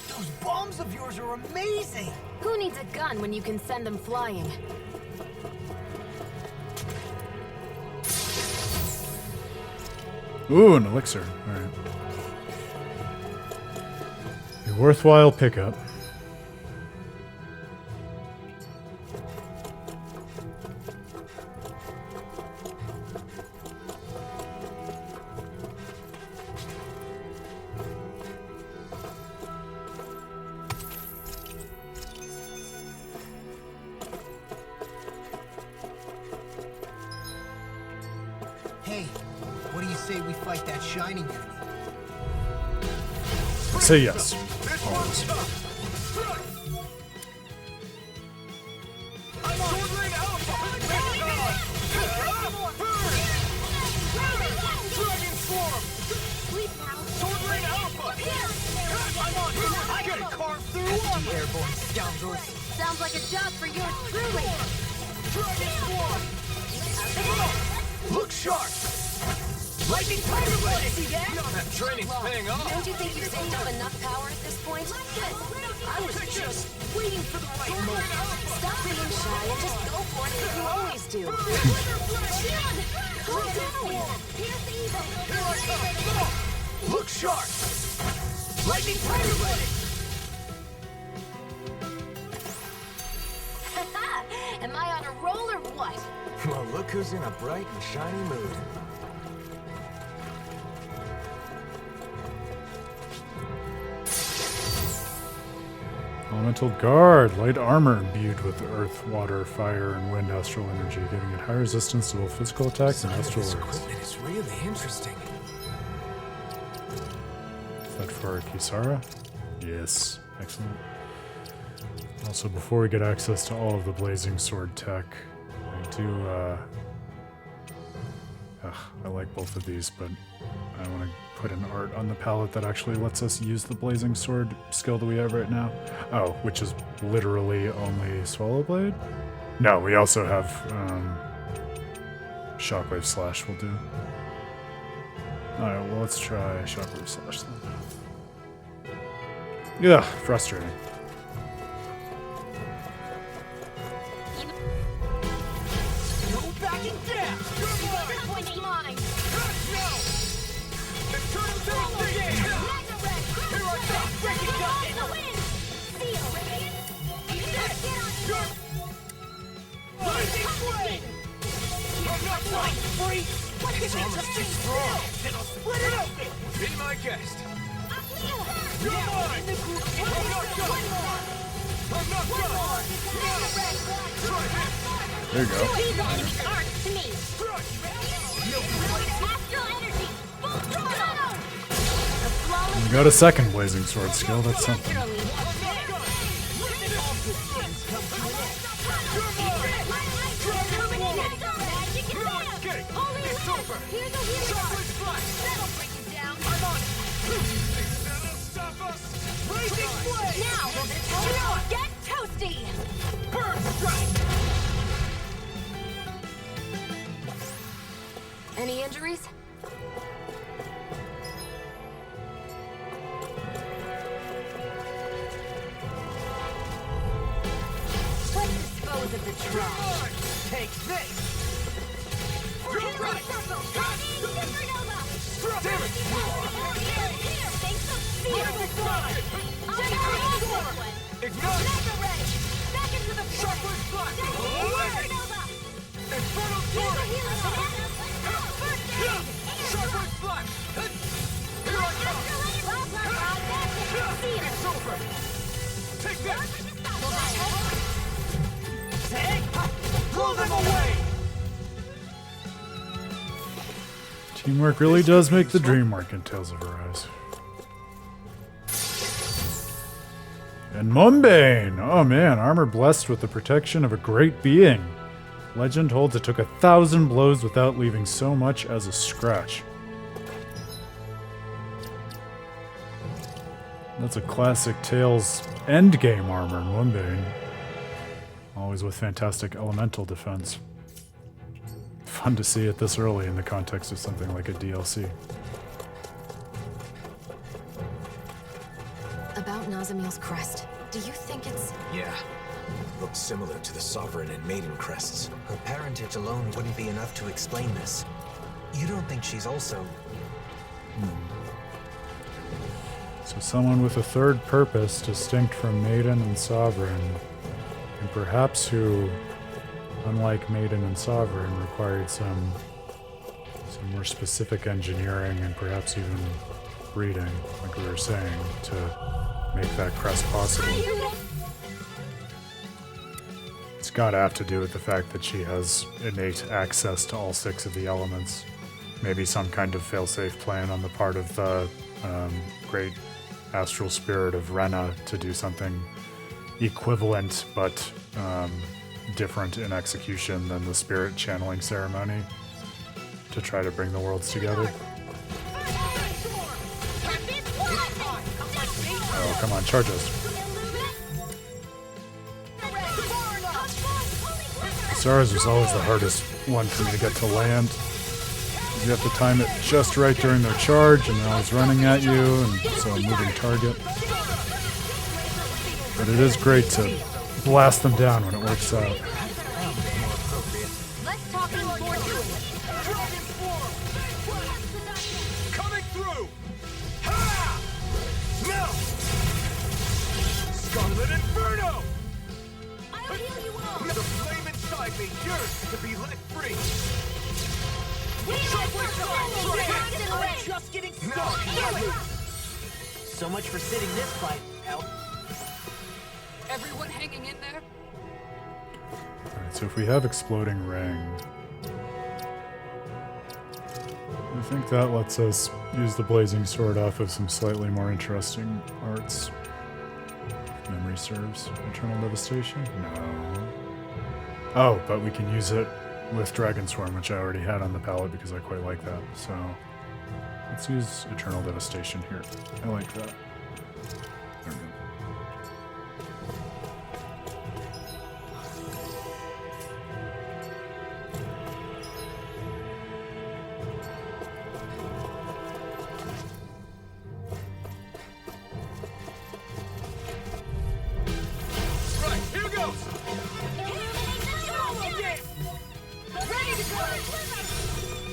Those bombs of yours are amazing! Who needs a gun when you can send them flying? Ooh, an elixir. Alright. A worthwhile pickup. Hey, what do you say we fight that shining enemy? Say yes. Always. Airborne scoundrels! Sounds like a job for yours truly! Look sharp! Lightning Tiger Blade! See that? That training's paying off. Don't you think you've saved up enough power at this point? I was just waiting for the right moment. Stop being shy and just go for it as you always do. Calm down! Here's the evil! Look sharp! Lightning Tiger Blade! Am I on a roll or what? Well, look who's in a bright and shiny mood. Elemental Guard. Light armor imbued with earth, water, fire, and wind astral energy, giving it high resistance to both physical attacks and astral This arts. equipment is really interesting. Fled for Kisara? Yes. Excellent. Also, before we get access to all of the Blazing Sword tech, I do, I like both of these, but I want to put an art on the palette that actually lets us use the Blazing Sword skill that we have right now. Oh, which is literally only Swallow Blade? No, we also have, Shockwave Slash will do. Alright, well, let's try Shockwave Slash then. Yeah, frustrating. No backing down! Pointing mine! No! Eternal Domination! Here I come! Breaking In the wind! Seal! Lightning Blade! I'm not blind, freak! What is it? Just too strong! Then I'll split it open! Be my guest. You're mine! I'm not done! I'm not done! Try him! There you go. Leave all the art to me! Astral energy! Full throttle! The flawless We got a second Blazing Sword skill, that's something. naturally. Magic and dance! Holy land! Here's a hero! That'll break it down! I'm on That'll stop us! Raging Blade! Now! Get toasty! Burn Strike! Any injuries? Let's dispose of the trash. Take this! Right! Supernova! Damn it! Here! Thanks to fear! Ignite! Mega Ray! Back into the fray! Sharpwood Flash! Supernova! Infernal Here's a Torrent! healing shot! First aid! Sharpwood Flash! Here I come! It's over! Take this! Take! Blow them away! Teamwork really does make the dream work in Tales of Arise. And Moonbane! Oh man, armor blessed with the protection of a great being. Legend holds it took 1,000 blows without leaving so much as a scratch. That's a classic Tales endgame armor, Moonbane. Always with fantastic elemental defense. Fun to see it this early in the context of something like a DLC. About Nazamil's crest, do you think it's... Yeah. Looks similar to the Sovereign and Maiden crests. Her parentage alone wouldn't be enough to explain this. You don't think she's also... So someone with a third purpose distinct from Maiden and Sovereign, and perhaps who, unlike Maiden and Sovereign, required some more specific engineering and perhaps even breeding, like we were saying, to make that crest possible. It's gotta have to do with the fact that she has innate access to all 6 of the elements. Maybe some kind of failsafe plan on the part of the great astral spirit of Rena to do something equivalent but different in execution than the spirit channeling ceremony to try to bring the worlds together. Oh, come on, charge us. Kisara's was always the hardest one for me to get to land. You have to time it just right during their charge, and they're always running at you, and so a moving target. But it is great to blast them down when it works out. Let's talk in more Dragon form! Coming through! Ha! No! Scarlet Inferno! I'll heal you all! The flame inside me yearns to be let free! I'm just getting started. So much for sitting this fight out. Everyone hanging in there? Alright, so if we have Exploding Ring, I think that lets us use the Blazing Sword off of some slightly more interesting arts. If memory serves. Eternal Devastation? No. Oh, but we can use it with Dragon Swarm, which I already had on the palette because I quite like that. So let's use Eternal Devastation here. I like that. There we go. Right, here goes! Ready to go!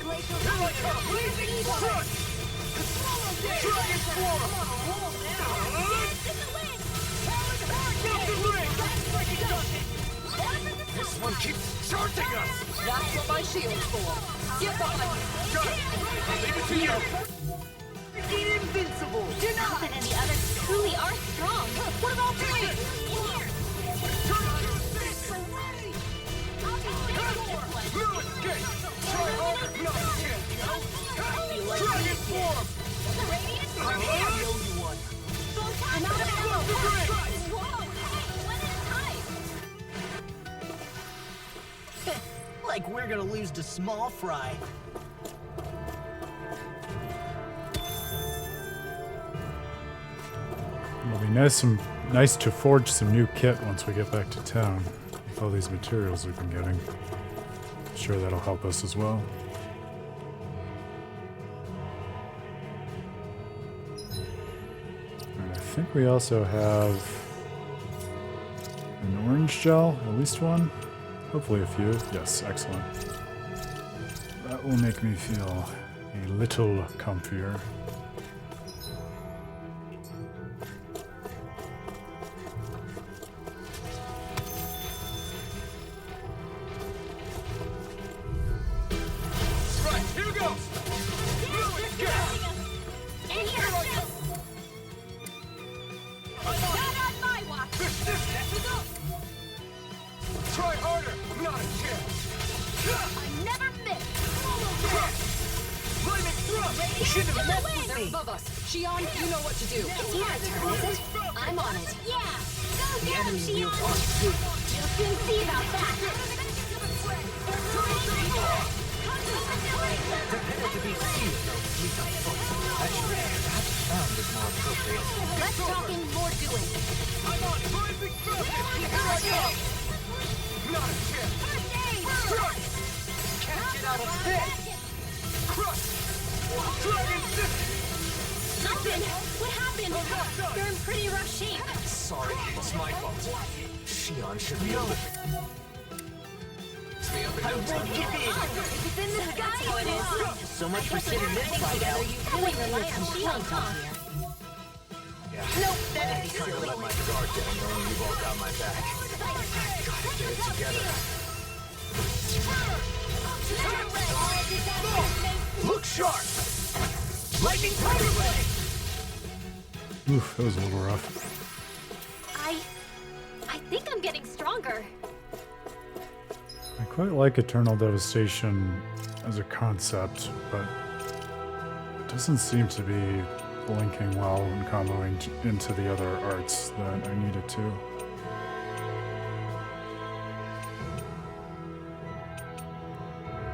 Glacial Here I come! Blazing Crush! Dragon form! Build the ring! This one keeps charging us! That's what my shield's for. Get behind me. Got it! I'll leave it to you! Invincible! Alphen and the others truly are strong. What about me? Turn on your face! No escape! Try harder! No, you can't, Joe! Dragon form! I owe you one! I'm out of ammo. Build the ring! Whoa! Hey, Like we're gonna lose to Small Fry. It'll be nice to forge some new kit once we get back to town with all these materials we've been getting. I'm sure that'll help us as well. And I think we also have an orange gel, at least one. Hopefully a few. Yes, excellent. That will make me feel a little comfier. Right, here goes! Not on my watch! Try harder! Not a chance! I never miss! Lightning thrust! You shouldn't have messed with They're above us. Shionne, you know what to do. It's my turn, is it? I'm on it. Yeah! Go get him, Shionne! You'll soon see about that! Prepare to be sealed, no fleet of foot. Actually, perhaps found is more appropriate. Less talking, more doing! I'm on blazing thrust! Here I go! Not a chance! First aid! Crush! Can't get out of bed! Crush! Dragon System! Alphen! What happened? They're in pretty rough shape. Sorry, it's my fault. Shionne should be able to... Me up in no time. If it's in the sky, it is! So much for sitting this fight out. You really rely on Shionne, huh? Yeah. Nope, I'm not gonna let my guard down knowing you've all got my back. Gotta get it together. Look sharp! Lightning Tiger Leg! Oof, that was a little rough. I think I'm getting stronger. I quite like Eternal Devastation as a concept, but it doesn't seem to be linking well and comboing into the other arts that I need it to.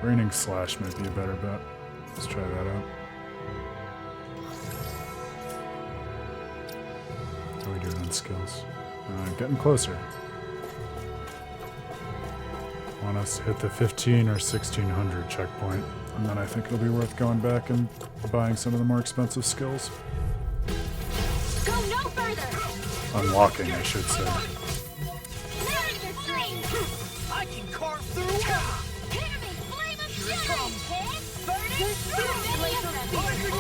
Raining Slash might be a better bet. Let's try that out. How are we doing on skills? Getting closer. Want us to hit the 15 or 1600 checkpoint, and then I think it'll be worth going back and buying some of the more expensive skills. Go no further! Unlocking, I should say. I can carve through! Hit me! Flame of fury! Hit! Burning!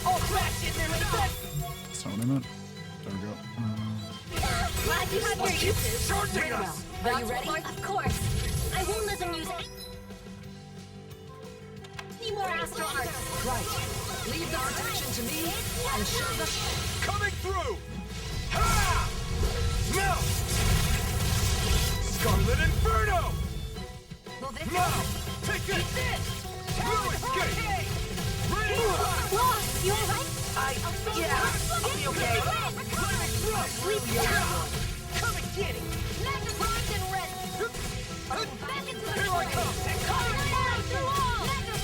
All crash in there, That's not what I meant. There we go. Glad you had your uses. Charging us! Are you ready? Of course. I won't let them use any more astral arts. Right. Leave the protection to me and show the... Coming through! Ha! No! Scarlet Inferno! Will this No! Take this! Blue escape! Rain Blast! Lost! You alright? I'll be okay. Sleep down! Come and get it! Magnetized and ready! Back into the Here I come! Calm down, through all! Magnet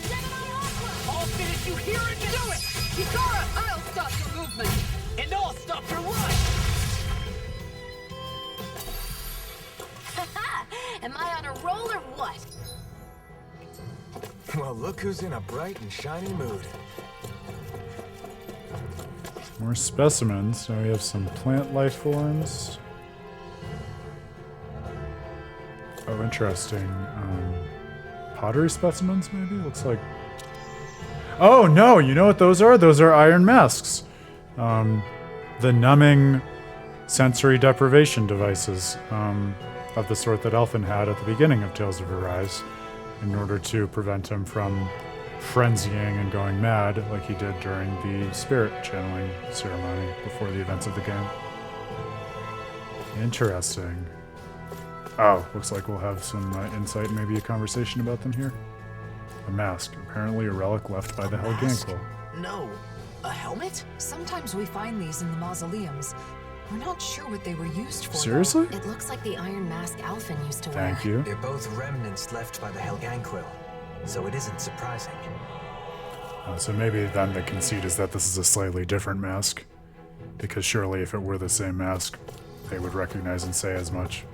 Gemini Aqua! I'll finish you here and do it! Kisara, I'll stop your movement. And I'll stop your run! Am I on a roll or what? Well, look who's in a bright and shiny mood. More specimens. So we have some plant life forms. Oh, interesting. Pottery specimens, maybe? Looks like... Oh, no! You know what those are? Those are iron masks. The numbing sensory deprivation devices of the sort that Alphen had at the beginning of Tales of Arise in order to prevent him from frenzying and going mad like he did during the spirit channeling ceremony before the events of the game. Interesting. Oh, looks like we'll have some insight, maybe a conversation about them here. A mask, apparently a relic left by the Helgankle. No. A helmet? Sometimes we find these in the mausoleums. We're not sure what they were used for. Seriously? It looks like the iron mask Alphen used to wear. Thank you. They're both remnants left by the Helgankle, so it isn't surprising. So maybe then the conceit is that this is a slightly different mask. Because surely if it were the same mask, they would recognize and say as much.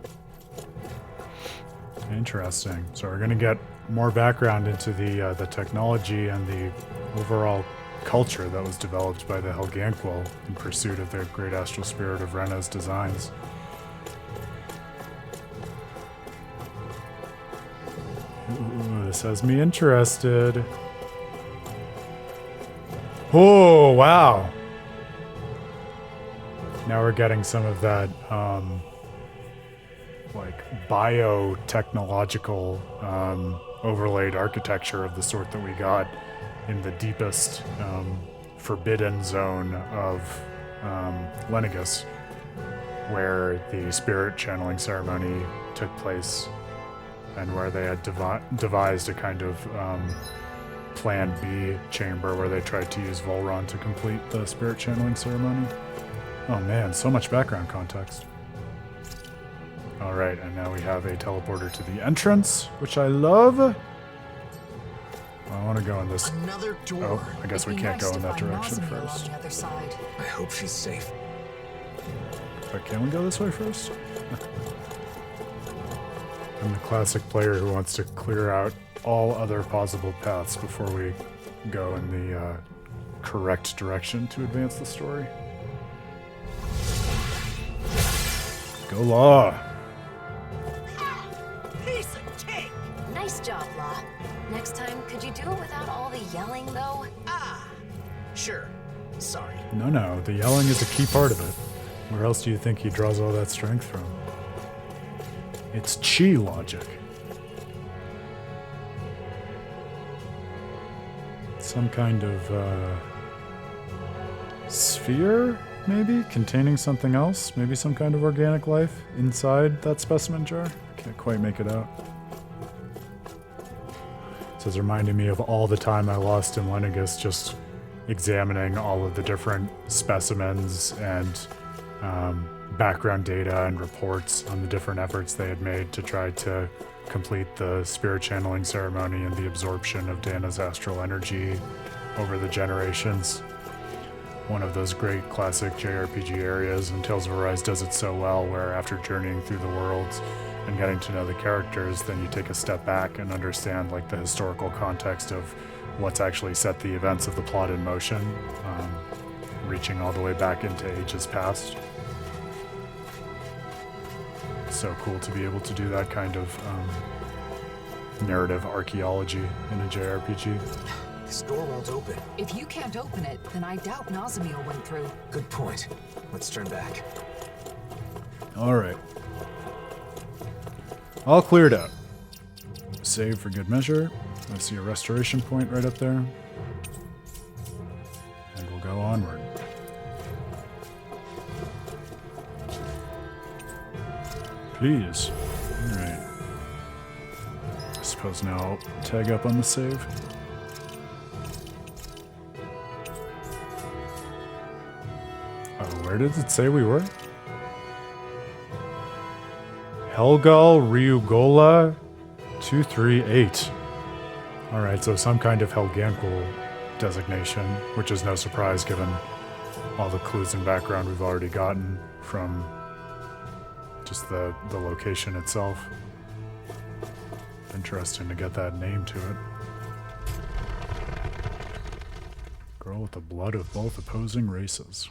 Interesting. So we're going to get more background into the technology and the overall culture that was developed by the Helganquil in pursuit of the great astral spirit of Rena's designs. Ooh, this has me interested. Oh, wow. Now we're getting some of that, like, biotechnological overlaid architecture of the sort that we got in the deepest forbidden zone of Lenegus, where the spirit channeling ceremony took place and where they had devised a kind of Plan B chamber where they tried to use Volron to complete the spirit channeling ceremony. Oh man, so much background context. Alright, and now we have a teleporter to the entrance, which I love. I want to go in this... Another door. Oh, I guess we can't go in that direction Nazamil first. on the other side. I hope she's safe. But can we go this way first? I'm the classic player who wants to clear out all other possible paths before we go in the correct direction to advance the story. Go Law! Piece of cake! Nice job, Law. Next time, could you do it without all the yelling, though? Ah, sure. Sorry. No, the yelling is a key part of it. Where else do you think he draws all that strength from? It's chi logic. Some kind of sphere, maybe? Containing something else? Maybe some kind of organic life inside that specimen jar? Can't quite make it out. This is reminding me of all the time I lost in Lenegus just examining all of the different specimens and background data and reports on the different efforts they had made to try to complete the spirit channeling ceremony and the absorption of Dahna's astral energy over the generations. One of those great classic JRPG areas, and Tales of Arise does it so well, where after journeying through the worlds and getting to know the characters, then you take a step back and understand like the historical context of what's actually set the events of the plot in motion, reaching all the way back into ages past. So cool to be able to do that kind of narrative archaeology in a JRPG. This door won't open. If you can't open it, then I doubt Nazamil went through. Good point. Let's turn back. Alright. All cleared out. Save for good measure. I see a restoration point right up there. And we'll go onward. Please. Alright. I suppose now I'll tag up on the save. Oh, where did it say we were? Helgal Ryugola 238. Alright, so some kind of Helganquil designation, which is no surprise given all the clues and background we've already gotten from just the location itself. Interesting to get that name to it. Girl with the blood of both opposing races.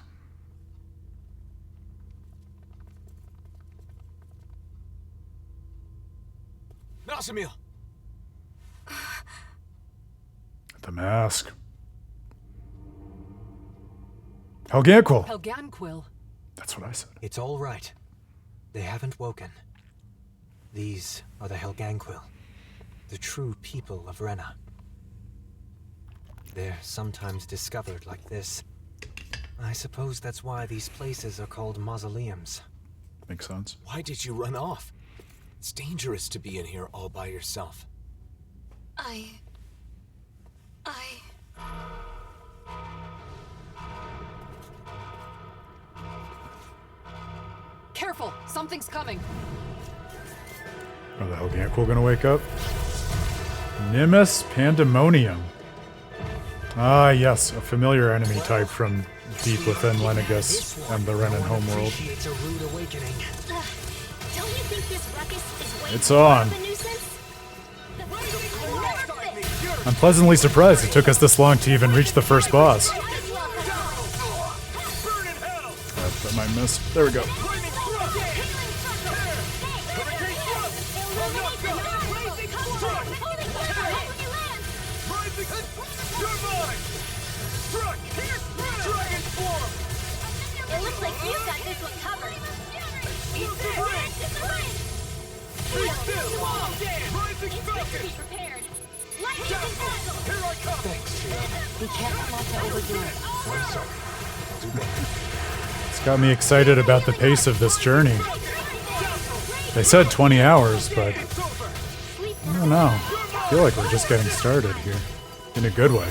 Nazamil! The mask. Helganquil! Helganquil. That's what I said. It's all right. They haven't woken. These are the Helganquil, the true people of Rena. They're sometimes discovered like this. I suppose that's why these places are called mausoleums. Makes sense. Why did you run off? It's dangerous to be in here all by yourself. Careful! Something's coming! Are the Helganquil gonna wake up? Nimbus Pandemonium. Ah, yes, a familiar enemy type from deep within Lenegus and the Renan homeworld. Appreciates a rude awakening. Don't you think this ruckus is way It's more on. of a nuisance? You're I'm pleasantly surprised it took us this long to even reach the first boss. That might miss. There we go. It looks like you've got this one covered. Be prepared. Be careful not to overdo it. It's got me excited about the pace of this journey. They said 20 hours, but I don't know. I feel like we're just getting started here. In a good way.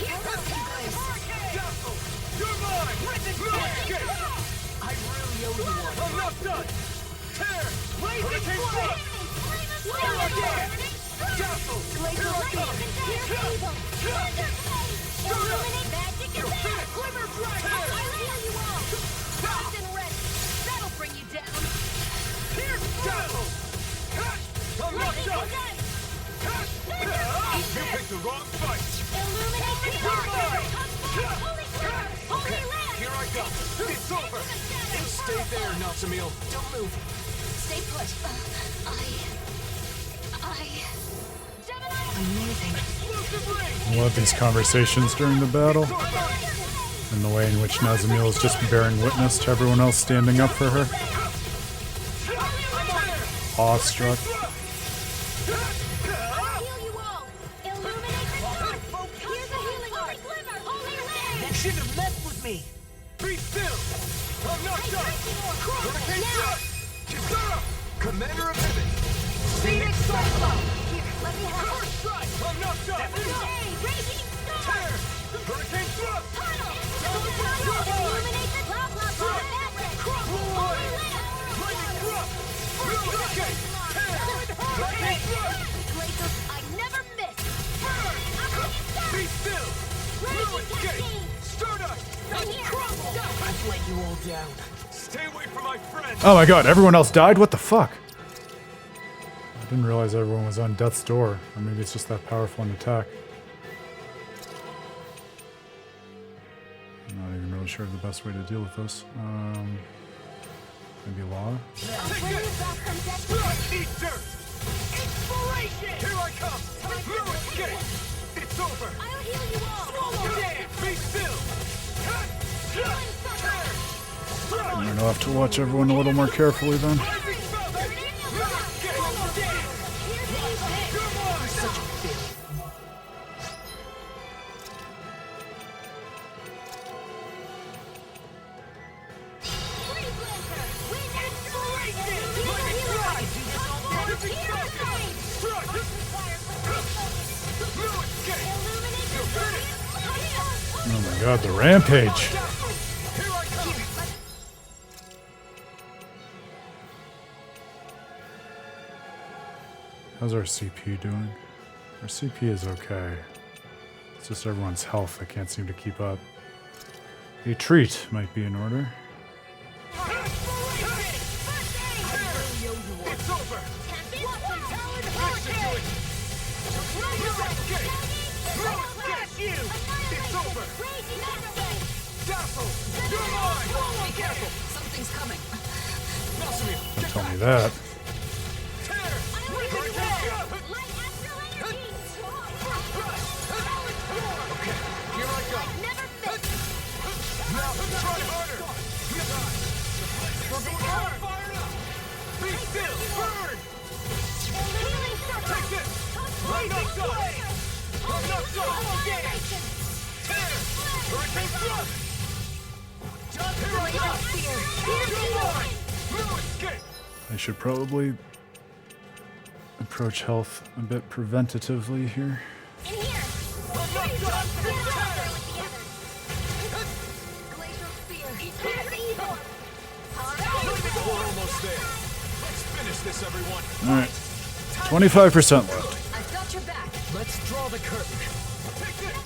The wrong fight. Here I go. It's over. Stay there, Nazamil. Don't move. Stay put. Amazing. I love these conversations during the battle. And the way in which Nazamil is just bearing witness to everyone else standing up for her. Awestruck. You shouldn't have messed with me. Be still. I'm not done. Hurricane Thrust. Kisara. Commander of Heaven. Phoenix Cyclone. Here, let me have First strike. I'm not done. Raging Storm! Tear. Hurricane Thrust. Tunnel! Illuminate the blah blah blah! Holy Land! Lightning Thrust. Relocate. Tear. Lightning Thrust. Glacier, I never miss! Burn. Be still. Raging No escape. Cascade! Stardust. Right here! I've let you all down. Stay away from my friends. Oh my god, everyone else died? What the fuck? I didn't realize everyone was on death's door. Or maybe it's just that powerful an attack. I'm not even really sure of the best way to deal with this. Maybe law? Eat dirt. Inspiration! Here I come. No escape. It's over. I'll heal you all! Swallow down. Be still. I'm gonna have to watch everyone a little more carefully then. Oh my god, the rampage! How's our CP doing? Our CP is okay. It's just everyone's health that can't seem to keep up. A treat might be in order. It's over. It's over. Dazzle. You're mine. Be careful. Something's coming. Don't tell me that. Here I go. Now try harder. Fired up. Be still. Burn. Take this. I'm not done. I'm not done. Tear. Hurricane Thrust. Here I go. You're mine. No escape. I should probably approach health a bit preventatively here. I'm not done. We're almost there. Let's finish this, everyone. Alright. 25% left. I've got your back. Let's draw the curtain. Take this.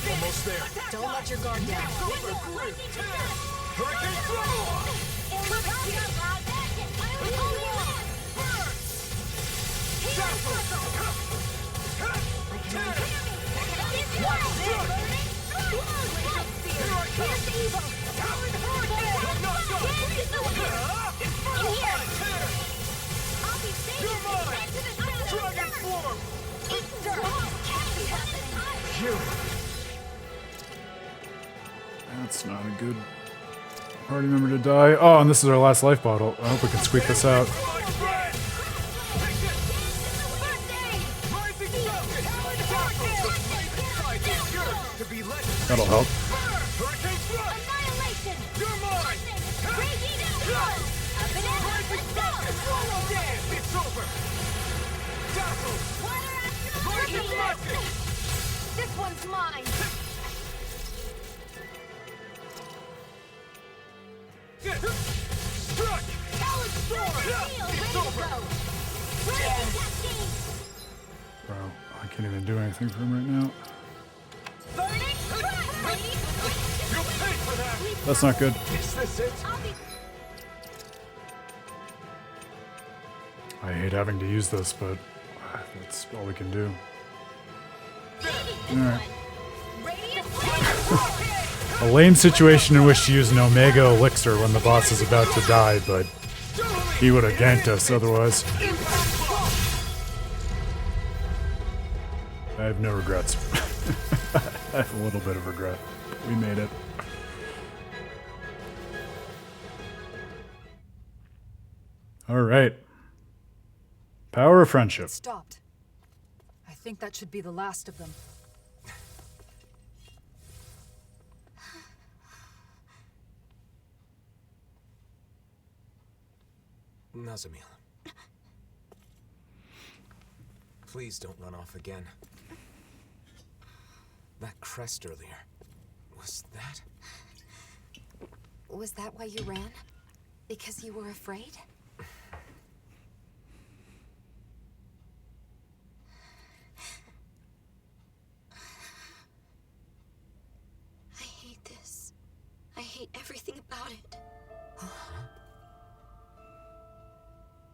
Almost there. Don't let your guard down. Hurricane Thrust. Party member to die. Oh, and this is our last life bottle. I hope we can squeak this out. That'll help. This one's mine. Struck! It's over! Bro, I can't even do anything for him right now. You'll pay for that! That's not good. Is this it? I hate having to use this, but that's all we can do. Alright. A lame situation in which to use an Omega Elixir when the boss is about to die, but he would have ganked us otherwise. I have no regrets. I have a little bit of regret. We made it. Alright. Power of friendship. It stopped. I think that should be the last of them. Nazamil. Please don't run off again. That crest earlier. Was that? Was that why you ran? Because you were afraid? I hate this. I hate everything about it.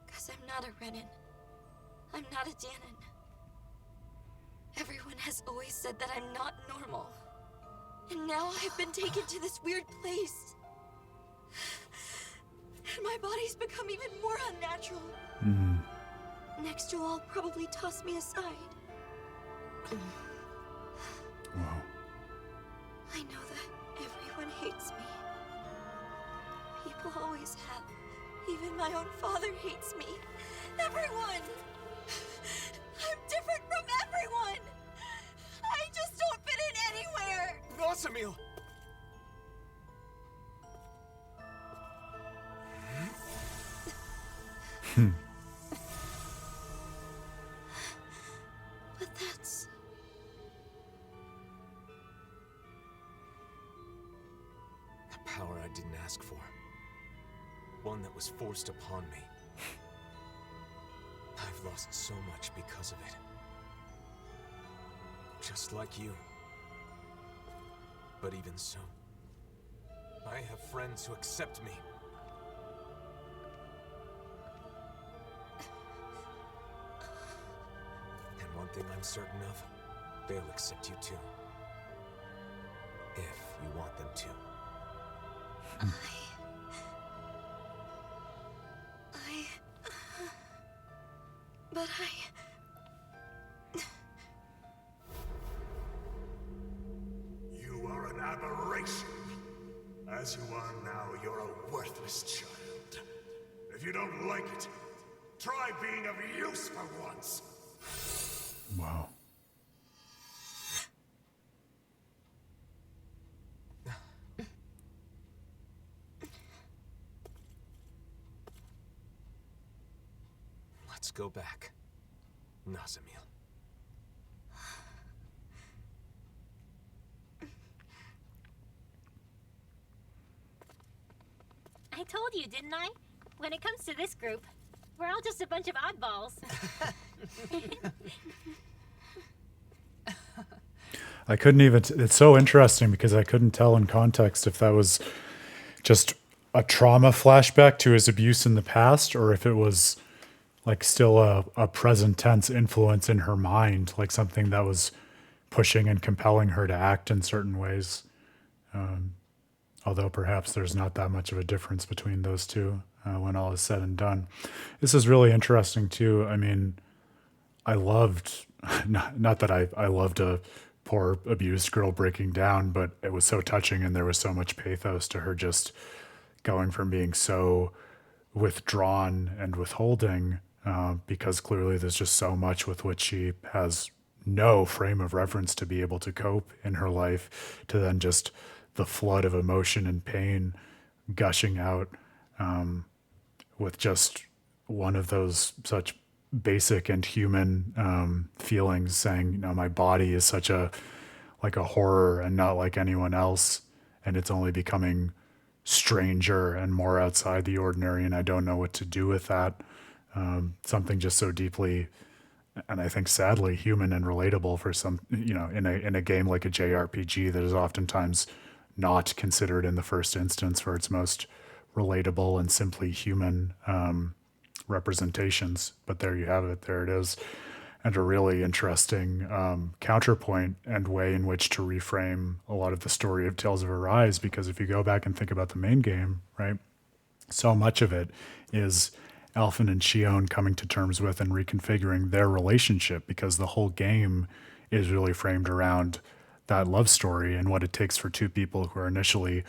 Because I'm not a Renan. I'm not a Dahnan. Everyone has always said that I'm not normal. And now I've been taken to this weird place. And my body's become even more unnatural. Next you'll all probably toss me aside. Wow. I know that everyone hates me. People always have. Even my own father hates me. Everyone! I'm different from everyone! I just don't fit in anywhere! Nazamil! But that's... A power I didn't ask for. One that was forced upon me. I've lost so much because of it. Just like you. But even so, I have friends who accept me. And one thing I'm certain of, they'll accept you too. If you want them to. But You are an aberration. As you are now, you're a worthless child. If you don't like it, try being of use for once. Wow. Let's go back, Nazamil. I told you, didn't I? When it comes to this group, we're all just a bunch of oddballs. I couldn't even... It's so interesting because I couldn't tell in context if that was just a trauma flashback to his abuse in the past or if it was like still a present tense influence in her mind, like something that was pushing and compelling her to act in certain ways. Although perhaps there's not that much of a difference between those two when all is said and done. This is really interesting too. I mean, I loved, not that I loved a poor abused girl breaking down, but it was so touching and there was so much pathos to her just going from being so withdrawn and withholding, because clearly there's just so much with which she has no frame of reference to be able to cope in her life, to then just the flood of emotion and pain gushing out, with just one of those such basic and human feelings, saying, you know, my body is such a horror and not like anyone else, and it's only becoming stranger and more outside the ordinary, and I don't know what to do with that. Something just so deeply, and I think sadly, human and relatable for some, you know, in a game like a JRPG that is oftentimes not considered in the first instance for its most relatable and simply human representations. But there you have it. There it is. And a really interesting counterpoint and way in which to reframe a lot of the story of Tales of Arise, because if you go back and think about the main game, right, so much of it is Alphen and Shionne coming to terms with and reconfiguring their relationship, because the whole game is really framed around that love story and what it takes for two people who are initially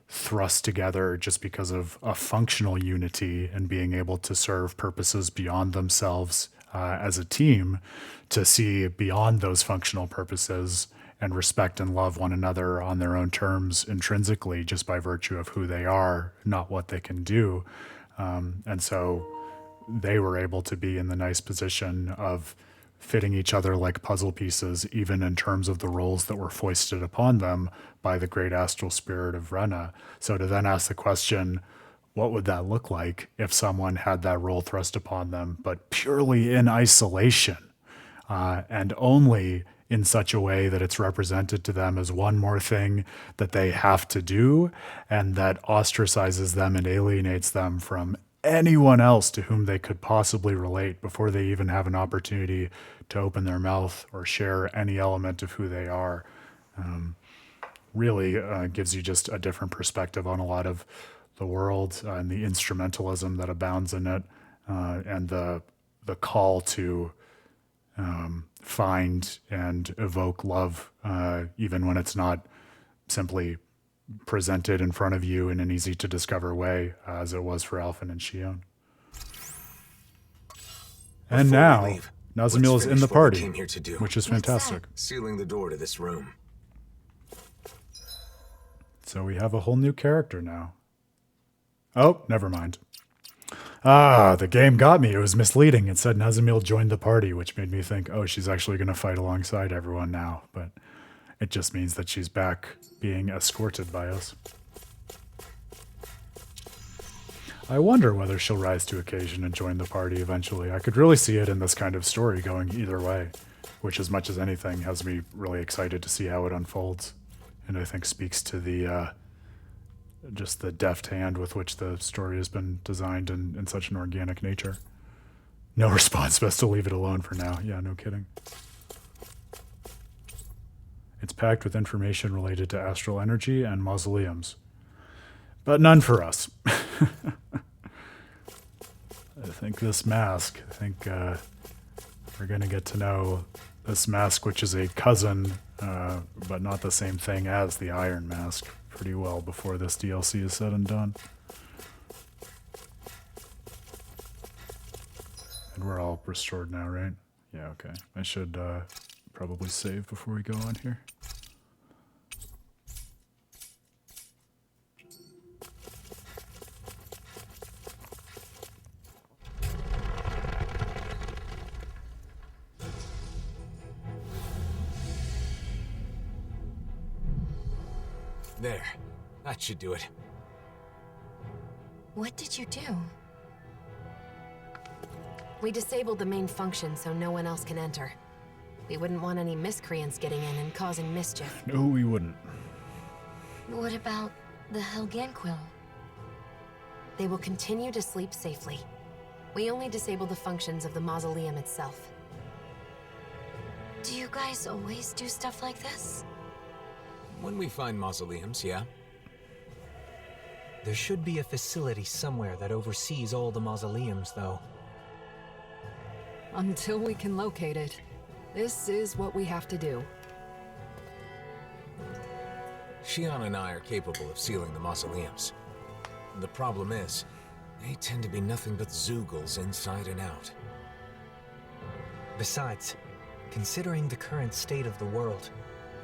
thrust together just because of a functional unity and being able to serve purposes beyond themselves as a team, to see beyond those functional purposes and respect and love one another on their own terms intrinsically, just by virtue of who they are, not what they can do. And so they were able to be in the nice position of fitting each other like puzzle pieces, even in terms of the roles that were foisted upon them by the great astral spirit of Rena. So to then ask the question, what would that look like if someone had that role thrust upon them, but purely in isolation, and only in such a way that it's represented to them as one more thing that they have to do, and that ostracizes them and alienates them from anyone else to whom they could possibly relate before they even have an opportunity to open their mouth or share any element of who they are. Really gives you just a different perspective on a lot of the world and the instrumentalism that abounds in it, and the call to find and evoke love, even when it's not simply presented in front of you in an easy to discover way, as it was for Alphen and Shionne. And now Nazamil is in the party, which is fantastic. Sealing the door to this room. So we have a whole new character now. Oh, never mind. The game got me. It was misleading. It said Nazamil joined the party, which made me think, oh, she's actually going to fight alongside everyone now. But it just means that she's back being escorted by us. I wonder whether she'll rise to occasion and join the party eventually. I could really see it in this kind of story going either way, which as much as anything has me really excited to see how it unfolds. And I think speaks to the just the deft hand with which the story has been designed in such an organic nature. No response, best to leave it alone for now. Yeah, no kidding. It's packed with information related to astral energy and mausoleums, but none for us. I think this mask, we're going to get to know this mask, which is a cousin, but not the same thing as the Iron Mask, pretty well before this DLC is said and done. And we're all restored now, right? Yeah, okay. I should probably save before we go on here. There. That should do it. What did you do? We disabled the main function so no one else can enter. We wouldn't want any miscreants getting in and causing mischief. No, we wouldn't. What about the Helganquil? They will continue to sleep safely. We only disable the functions of the mausoleum itself. Do you guys always do stuff like this? When we find mausoleums, yeah. There should be a facility somewhere that oversees all the mausoleums, though. Until we can locate it, this is what we have to do. Shionne and I are capable of sealing the mausoleums. The problem is, they tend to be nothing but Zeugles inside and out. Besides, considering the current state of the world,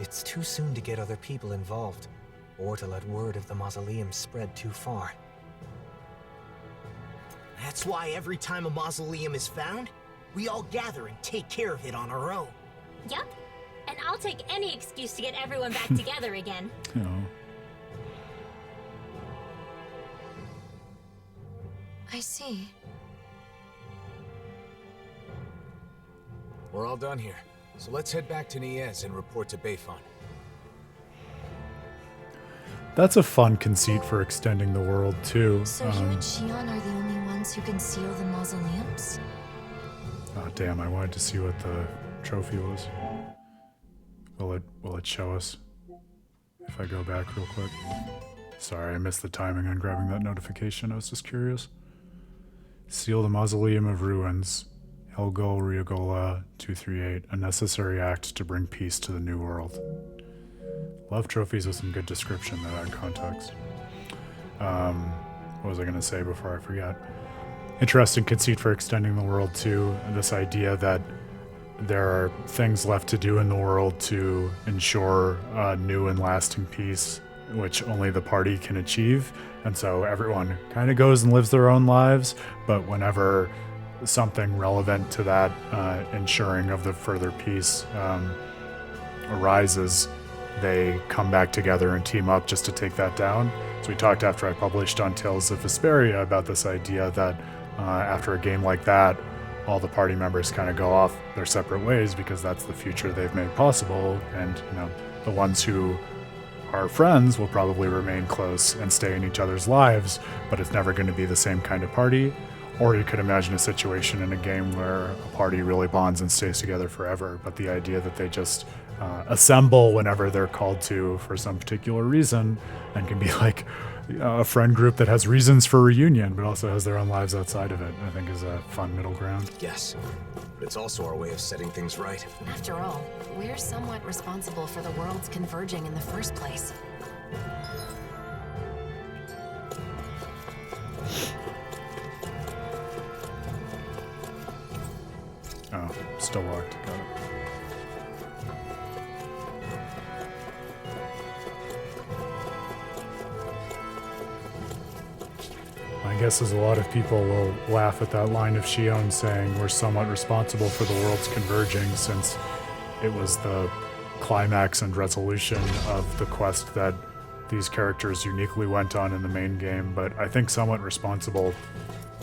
it's too soon to get other people involved, or to let word of the mausoleum spread too far. That's why every time a mausoleum is found, we all gather and take care of it on our own. Yup. And I'll take any excuse to get everyone back together again. Oh. I see. We're all done here, so let's head back to Niez and report to Bayfon. That's a fun conceit for extending the world, too. So you and Shionne are the only ones who can seal the mausoleums? Oh, damn, I wanted to see what the trophy was. Will it show us? If I go back real quick. Sorry, I missed the timing on grabbing that notification. I was just curious. Seal the Mausoleum of Ruins. Helgo Riogola 238. A necessary act to bring peace to the New World. Love trophies with some good description that add context. What was I going to say before I forget? Interesting conceit for extending the world too. This idea that there are things left to do in the world to ensure new and lasting peace, which only the party can achieve. And so everyone kind of goes and lives their own lives, but whenever something relevant to that ensuring of the further peace arises, they come back together and team up just to take that down. So we talked after I published on Tales of Vesperia about this idea that after a game like that, all the party members kind of go off their separate ways because that's the future they've made possible. And, you know, the ones who are friends will probably remain close and stay in each other's lives, but it's never going to be the same kind of party. Or you could imagine a situation in a game where a party really bonds and stays together forever, but the idea that they just assemble whenever they're called to for some particular reason and can be like a friend group that has reasons for reunion, but also has their own lives outside of it, I think is a fun middle ground. Yes, but it's also our way of setting things right. After all, we're somewhat responsible for the worlds converging in the first place. Oh, still locked. Got it. My guess is a lot of people will laugh at that line of Shionne saying we're somewhat responsible for the worlds converging, since it was the climax and resolution of the quest that these characters uniquely went on in the main game. But I think somewhat responsible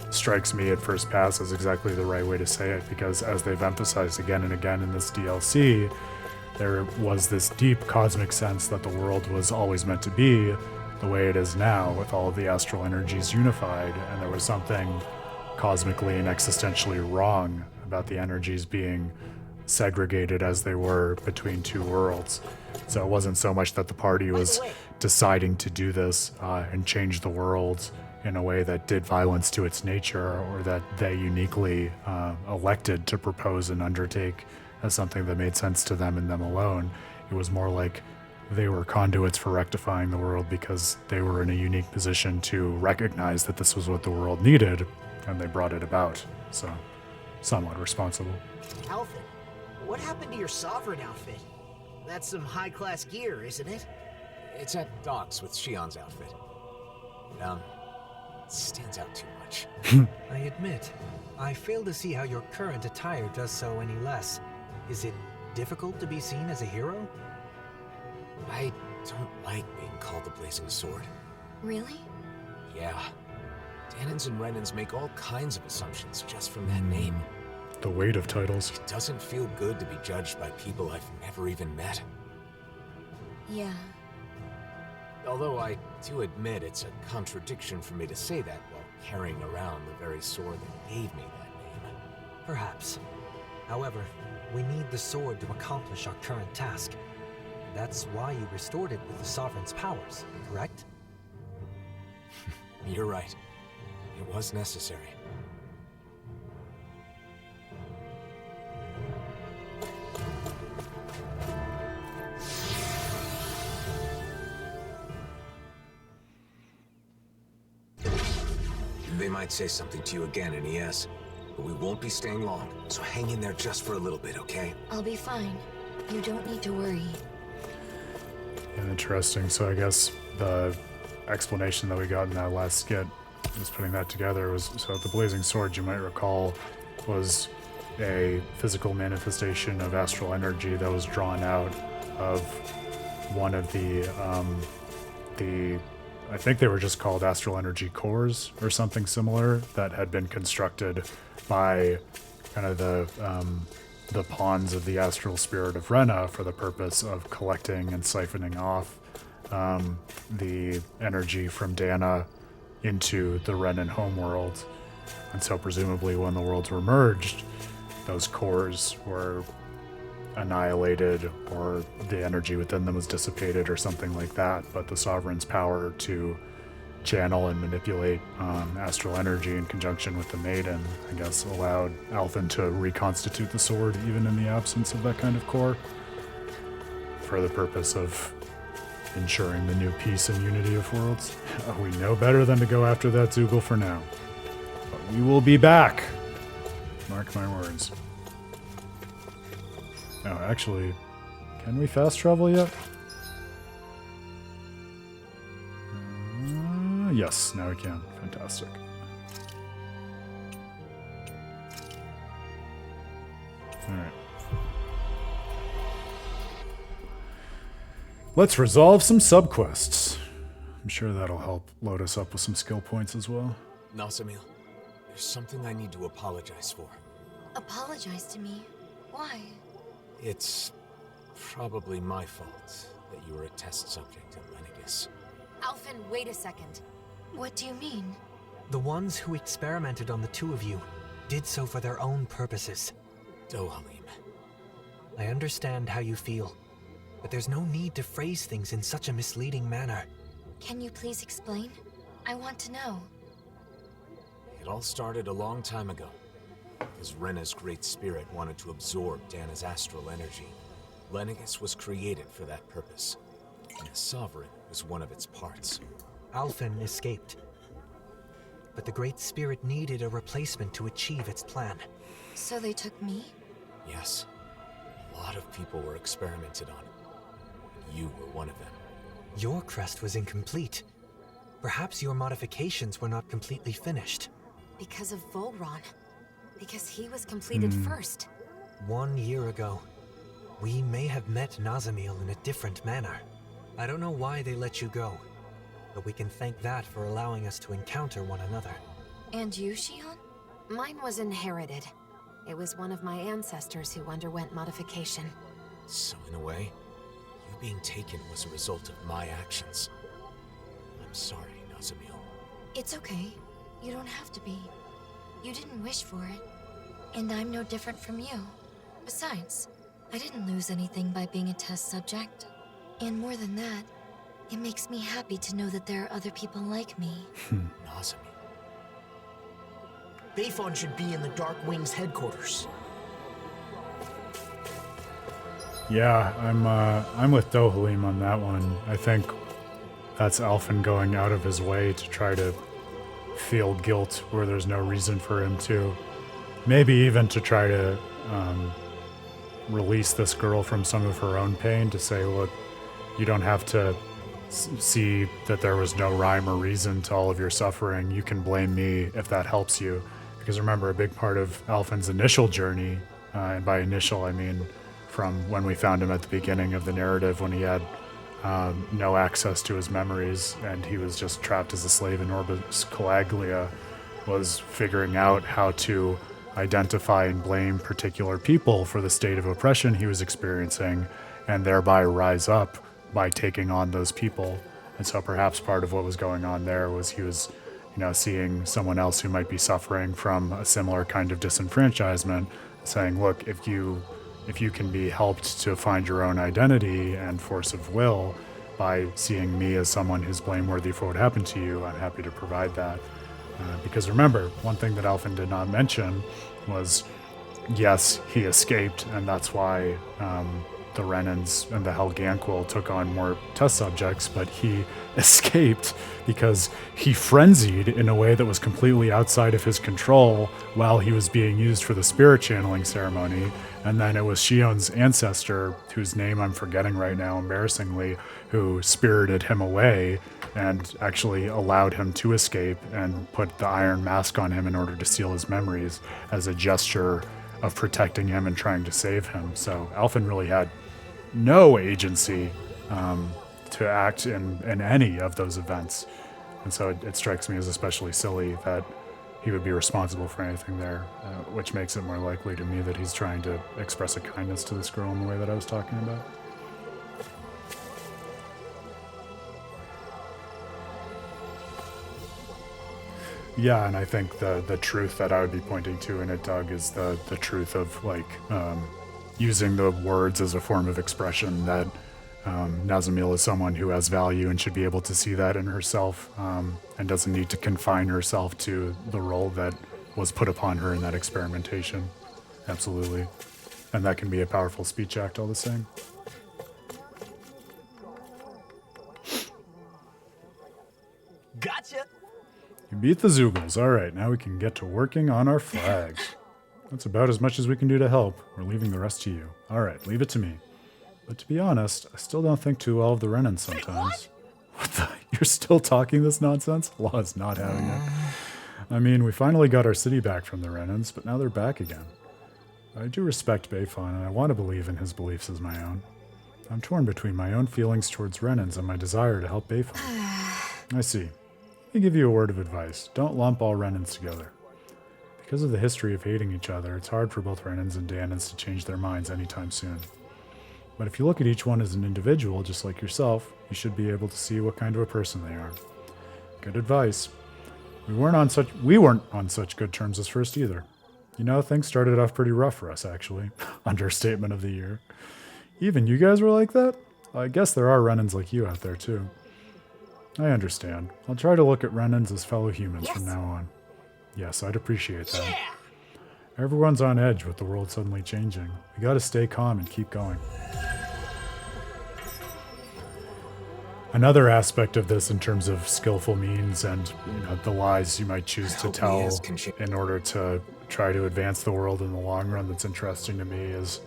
strikes me at first pass as exactly the right way to say it, because as they've emphasized again and again in this DLC, there was this deep cosmic sense that the world was always meant to be the way it is now, with all of the astral energies unified, and there was something cosmically and existentially wrong about the energies being segregated as they were between two worlds. So it wasn't so much that the party was deciding to do this and change the world in a way that did violence to its nature, or that they uniquely elected to propose and undertake as something that made sense to them and them alone. It was more like they were conduits for rectifying the world because they were in a unique position to recognize that this was what the world needed, and they brought it about. So, somewhat responsible. Alphen, what happened to your sovereign outfit? That's some high-class gear, isn't it? It's at docks with Shionne's outfit. It stands out too much. I admit, I fail to see how your current attire does so any less. Is it difficult to be seen as a hero? I don't like being called the Blazing Sword. Really? Yeah. Dahnans and Renans make all kinds of assumptions just from that name. The weight of titles. It doesn't feel good to be judged by people I've never even met. Yeah. Although I do admit it's a contradiction for me to say that while carrying around the very sword that gave me that name. Perhaps. However, we need the sword to accomplish our current task. That's why you restored it with the Sovereign's powers, correct? You're right. It was necessary. They might say something to you again in ES, but we won't be staying long. So hang in there just for a little bit, okay? I'll be fine. You don't need to worry. Interesting. So I guess the explanation that we got in that last skit, just putting that together, was so the blazing sword, you might recall, was a physical manifestation of astral energy that was drawn out of one of the I think they were just called astral energy cores or something similar that had been constructed by kind of the pawns of the astral spirit of Rena for the purpose of collecting and siphoning off the energy from Dahna into the Renan homeworld. And so presumably when the worlds were merged, those cores were annihilated, or the energy within them was dissipated or something like that. But the Sovereign's power to channel and manipulate astral energy in conjunction with the Maiden, I guess, allowed Alphen to reconstitute the sword even in the absence of that kind of core, for the purpose of ensuring the new peace and unity of worlds. We know better than to go after that Zoogle for now. But we will be back. Mark my words. Oh, actually, can we fast travel yet? Yes, now we can. Fantastic. Alright. Let's resolve some subquests. I'm sure that'll help load us up with some skill points as well. Nazamil, there's something I need to apologize for. Apologize to me? Why? It's probably my fault that you were a test subject in Lenegis. Alphen, wait a second. What do you mean? The ones who experimented on the two of you did so for their own purposes. Dohalim. I understand how you feel, but there's no need to phrase things in such a misleading manner. Can you please explain? I want to know. It all started a long time ago, because Rena's great spirit wanted to absorb Dahna's astral energy. Lenegis was created for that purpose, and the Sovereign was one of its parts. Alphen escaped, but the great spirit needed a replacement to achieve its plan. So they took me? Yes. A lot of people were experimented on. You were one of them. Your crest was incomplete. Perhaps your modifications were not completely finished. Because of Volron. Because he was completed first. 1 year ago, we may have met Nazamil in a different manner. I don't know why they let you go, but we can thank that for allowing us to encounter one another. And you, Shionne? Mine was inherited. It was one of my ancestors who underwent modification. So in a way, you being taken was a result of my actions. I'm sorry, Nazamil. It's okay. You don't have to be. You didn't wish for it. And I'm no different from you. Besides, I didn't lose anything by being a test subject. And more than that, it makes me happy to know that there are other people like me. Nazamil. Bayfon should be in the Dark Wings headquarters. Yeah, I'm with Dohalim on that one. I think that's Alphen going out of his way to try to feel guilt where there's no reason for him to. Maybe even to try to release this girl from some of her own pain, to say, look, you don't have to see that there was no rhyme or reason to all of your suffering. You can blame me if that helps you. Because remember, a big part of Alphen's initial journey, and by initial I mean from when we found him at the beginning of the narrative, when he had no access to his memories and he was just trapped as a slave in Orbis Calaglia, was figuring out how to identify and blame particular people for the state of oppression he was experiencing, and thereby rise up by taking on those people. And so perhaps part of what was going on there was he was, seeing someone else who might be suffering from a similar kind of disenfranchisement, saying, look, if you can be helped to find your own identity and force of will by seeing me as someone who's blameworthy for what happened to you, I'm happy to provide that. Because remember, one thing that Alphen did not mention was, yes, he escaped, and that's why the Renans and the Helganquil took on more test subjects, but he escaped because he frenzied in a way that was completely outside of his control while he was being used for the spirit channeling ceremony. And then it was Shionne's ancestor, whose name I'm forgetting right now, embarrassingly, who spirited him away and actually allowed him to escape and put the iron mask on him in order to seal his memories as a gesture of protecting him and trying to save him. So Alphen really had no agency to act in any of those events. And so it strikes me as especially silly that he would be responsible for anything there, which makes it more likely to me that he's trying to express a kindness to this girl in the way that I was talking about. Yeah, and I think the truth that I would be pointing to in it, Doug, is the truth of like using the words as a form of expression, that Nazamil is someone who has value and should be able to see that in herself, and doesn't need to confine herself to the role that was put upon her in that experimentation. Absolutely. And that can be a powerful speech act all the same. Gotcha! You beat the Zoogles. All right, now we can get to working on our flag. That's about as much as we can do to help. We're leaving the rest to you. All right, leave it to me. But to be honest, I still don't think too well of the Renans sometimes. What the? You're still talking this nonsense? Law is not having it. I mean, we finally got our city back from the Renans, but now they're back again. I do respect Bayfon, and I want to believe in his beliefs as my own. I'm torn between my own feelings towards Renans and my desire to help Bayfon. I see. Let me give you a word of advice. Don't lump all Renans together. Because of the history of hating each other, it's hard for both Renans and Dahnans to change their minds anytime soon. But if you look at each one as an individual, just like yourself, you should be able to see what kind of a person they are. Good advice. We weren't on such good terms as first either. You know, things started off pretty rough for us, actually. Understatement of the year. Even you guys were like that? I guess there are Renans like you out there, too. I understand. I'll try to look at Renans as fellow humans from now on. Yes, I'd appreciate that. Yeah. Everyone's on edge with the world suddenly changing. We gotta stay calm and keep going. Another aspect of this in terms of skillful means and the lies you might choose to tell in order to try to advance the world in the long run that's interesting to me is,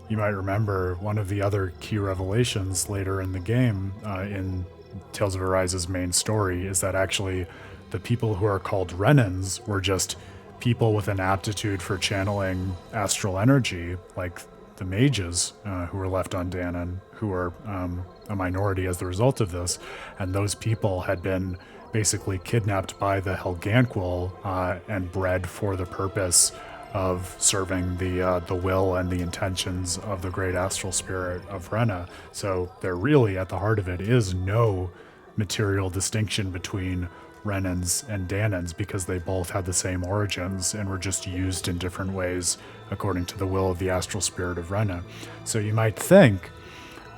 you might remember, one of the other key revelations later in the game, in Tales of Arise's main story, is that actually the people who are called Renans were just people with an aptitude for channeling astral energy, like the mages who were left on Dahna, who are a minority as the result of this. And those people had been basically kidnapped by the Helganquil and bred for the purpose of serving the will and the intentions of the great astral spirit of Rena. So there really, at the heart of it, is no material distinction between Renans and Dahnans, because they both had the same origins and were just used in different ways according to the will of the astral spirit of Rena. So you might think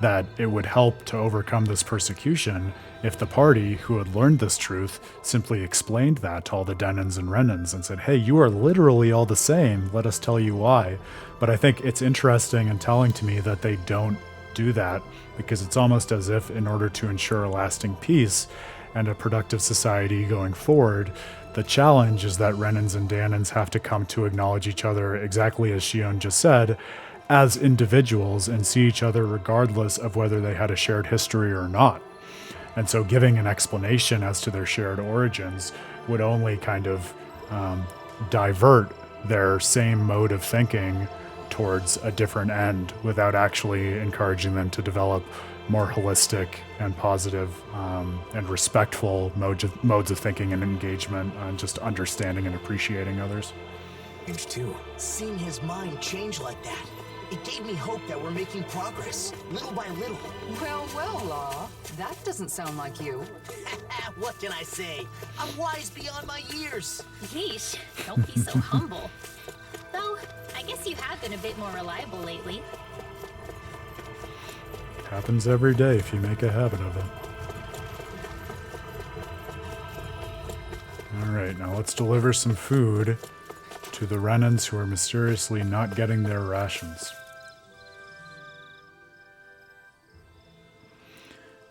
that it would help to overcome this persecution if the party who had learned this truth simply explained that to all the Dahnans and Renans and said, hey, you are literally all the same, let us tell you why. But I think it's interesting and telling to me that they don't do that, because it's almost as if, in order to ensure a lasting peace and a productive society going forward, the challenge is that Renans and Dahnans have to come to acknowledge each other, exactly as Shionne just said, as individuals, and see each other regardless of whether they had a shared history or not. And so giving an explanation as to their shared origins would only kind of divert their same mode of thinking towards a different end, without actually encouraging them to develop more holistic and positive and respectful modes of thinking and engagement, and just understanding and appreciating others. Too. Seeing his mind change like that, it gave me hope that we're making progress, little by little. Well, Law, that doesn't sound like you. What can I say? I'm wise beyond my years. Yeesh, don't be so humble. Though, I guess you have been a bit more reliable lately. Happens every day if you make a habit of it. Alright, now let's deliver some food to the Renans who are mysteriously not getting their rations.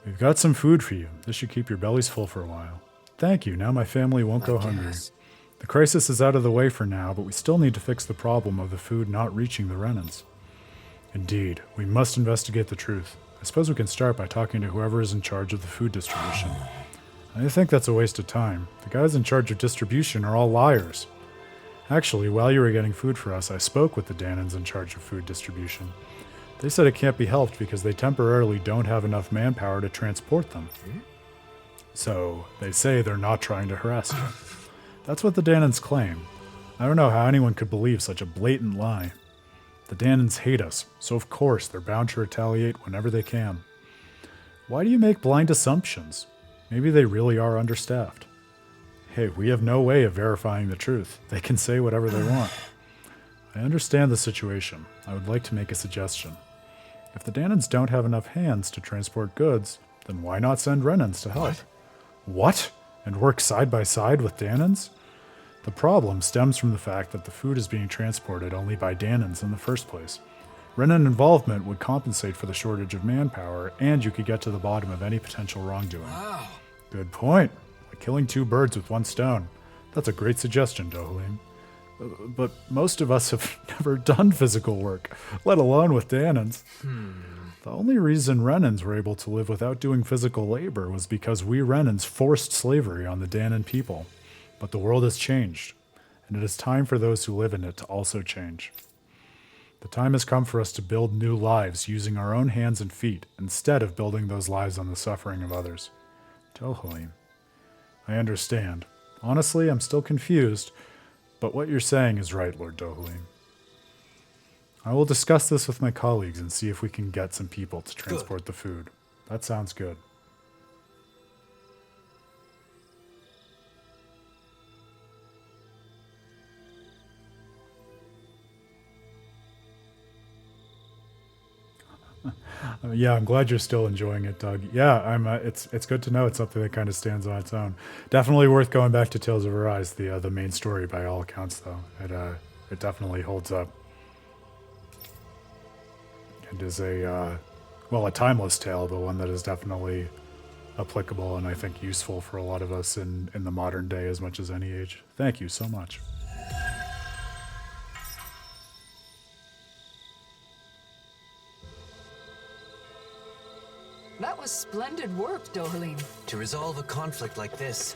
We've got some food for you. This should keep your bellies full for a while. Thank you. Now my family won't go hungry. The crisis is out of the way for now, but we still need to fix the problem of the food not reaching the Renans. Indeed, we must investigate the truth. I suppose we can start by talking to whoever is in charge of the food distribution. I think that's a waste of time. The guys in charge of distribution are all liars. Actually, while you were getting food for us, I spoke with the Dahnans in charge of food distribution. They said it can't be helped because they temporarily don't have enough manpower to transport them. So, they say they're not trying to harass you. That's what the Dahnans claim. I don't know how anyone could believe such a blatant lie. The Dahnans hate us, so of course they're bound to retaliate whenever they can. Why do you make blind assumptions? Maybe they really are understaffed. Hey, we have no way of verifying the truth. They can say whatever they want. I understand the situation. I would like to make a suggestion. If the Dahnans don't have enough hands to transport goods, then why not send Renans to help? What? And work side by side with Dahnans? The problem stems from the fact that the food is being transported only by Dahnans in the first place. Renan involvement would compensate for the shortage of manpower, and you could get to the bottom of any potential wrongdoing. Wow. Good point. Like killing two birds with one stone. That's a great suggestion, Dohalim. But most of us have never done physical work, let alone with Dahnans. The only reason Renans were able to live without doing physical labor was because we Renans forced slavery on the Dahnan people. But the world has changed, and it is time for those who live in it to also change. The time has come for us to build new lives using our own hands and feet, instead of building those lives on the suffering of others. Dohalim, I understand. Honestly, I'm still confused, but what you're saying is right, Lord Dohalim. I will discuss this with my colleagues and see if we can get some people to transport the food. That sounds good. Yeah, I'm glad you're still enjoying it, Doug. Yeah, it's good to know it's something that kind of stands on its own. Definitely worth going back to Tales of Arise, the main story by all accounts, though. It definitely holds up. It is a timeless tale, but one that is definitely applicable and I think useful for a lot of us in the modern day as much as any age. Thank you so much. That was splendid work, Dohalim. To resolve a conflict like this,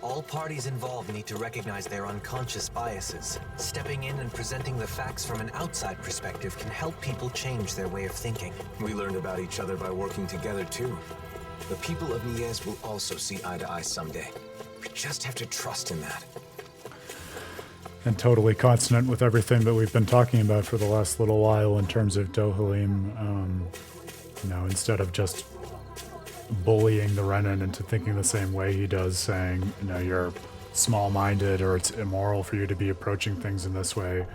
all parties involved need to recognize their unconscious biases. Stepping in and presenting the facts from an outside perspective can help people change their way of thinking. We learned about each other by working together, too. The people of Nies will also see eye to eye someday. We just have to trust in that. And totally consonant with everything that we've been talking about for the last little while in terms of Dohalim. Instead of just bullying the Renan into thinking the same way he does, saying, you're small-minded or it's immoral for you to be approaching things in this way,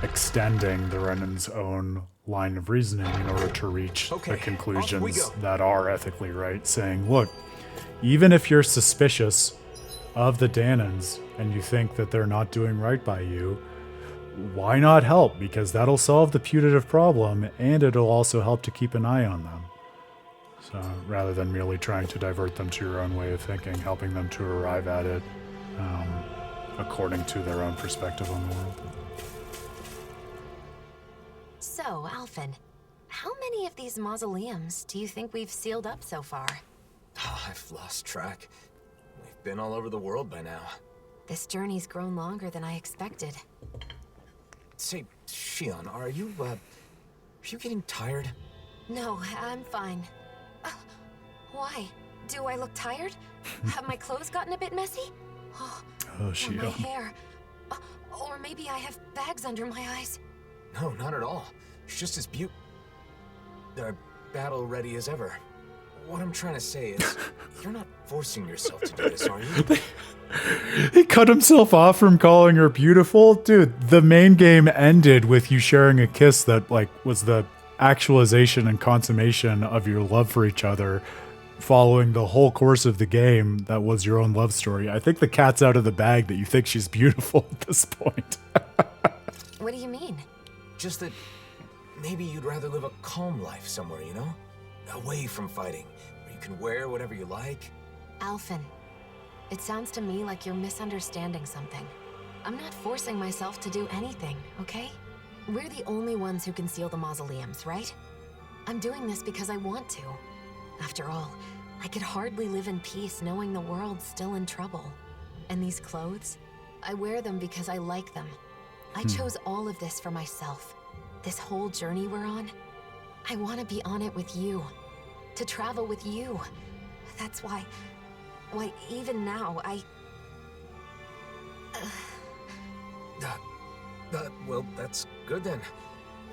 extending the Renan's own line of reasoning in order to reach the conclusions that are ethically right, saying, look, even if you're suspicious of the Dahnans and you think that they're not doing right by you, why not help? Because that'll solve the putative problem and it'll also help to keep an eye on them. So rather than merely trying to divert them to your own way of thinking, helping them to arrive at it according to their own perspective on the world. So, Alphen, how many of these mausoleums do you think we've sealed up so far? Oh, I've lost track. We've been all over the world by now. This journey's grown longer than I expected. Say, Shionne, are you getting tired? No, I'm fine. Why? Do I look tired? Have my clothes gotten a bit messy? Oh, or Shionne. my hair? Or maybe I have bags under my eyes? No, not at all. It's just as battle ready as ever. What I'm trying to say is, you're not forcing yourself to do this, are you? He cut himself off from calling her beautiful? Dude, the main game ended with you sharing a kiss that, was the actualization and consummation of your love for each other, following the whole course of the game that was your own love story. I think the cat's out of the bag that you think she's beautiful at this point. What do you mean? Just that maybe you'd rather live a calm life somewhere, away from fighting, where you can wear whatever you like. Alphen, it sounds to me like you're misunderstanding something. I'm not forcing myself to do anything, okay? We're the only ones who can seal the mausoleums, right? I'm doing this because I want to. After all, I could hardly live in peace knowing the world's still in trouble. And these clothes, I wear them because I like them. I chose all of this for myself. This whole journey we're on, I want to be on it with you. To travel with you. That's why even now, Well, that's good then.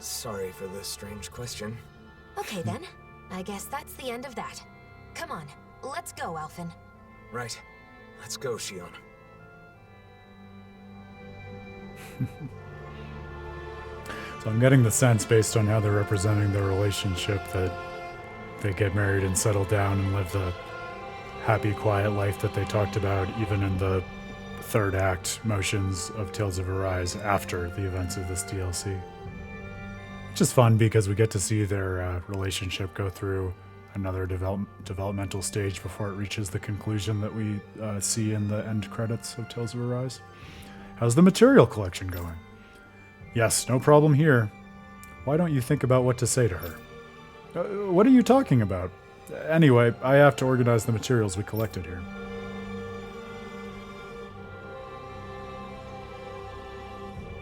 Sorry for the strange question. Okay then. I guess that's the end of that. Come on, let's go, Alphen. Right. Let's go, Shionne. So I'm getting the sense, based on how they're representing their relationship, that they get married and settle down and live the happy, quiet life that they talked about even in the third act motions of Tales of Arise after the events of this DLC. Which is fun because we get to see their relationship go through another developmental stage before it reaches the conclusion that we see in the end credits of Tales of Arise. How's the material collection going? Yes, no problem here. Why don't you think about what to say to her? What are you talking about? Anyway, I have to organize the materials we collected here.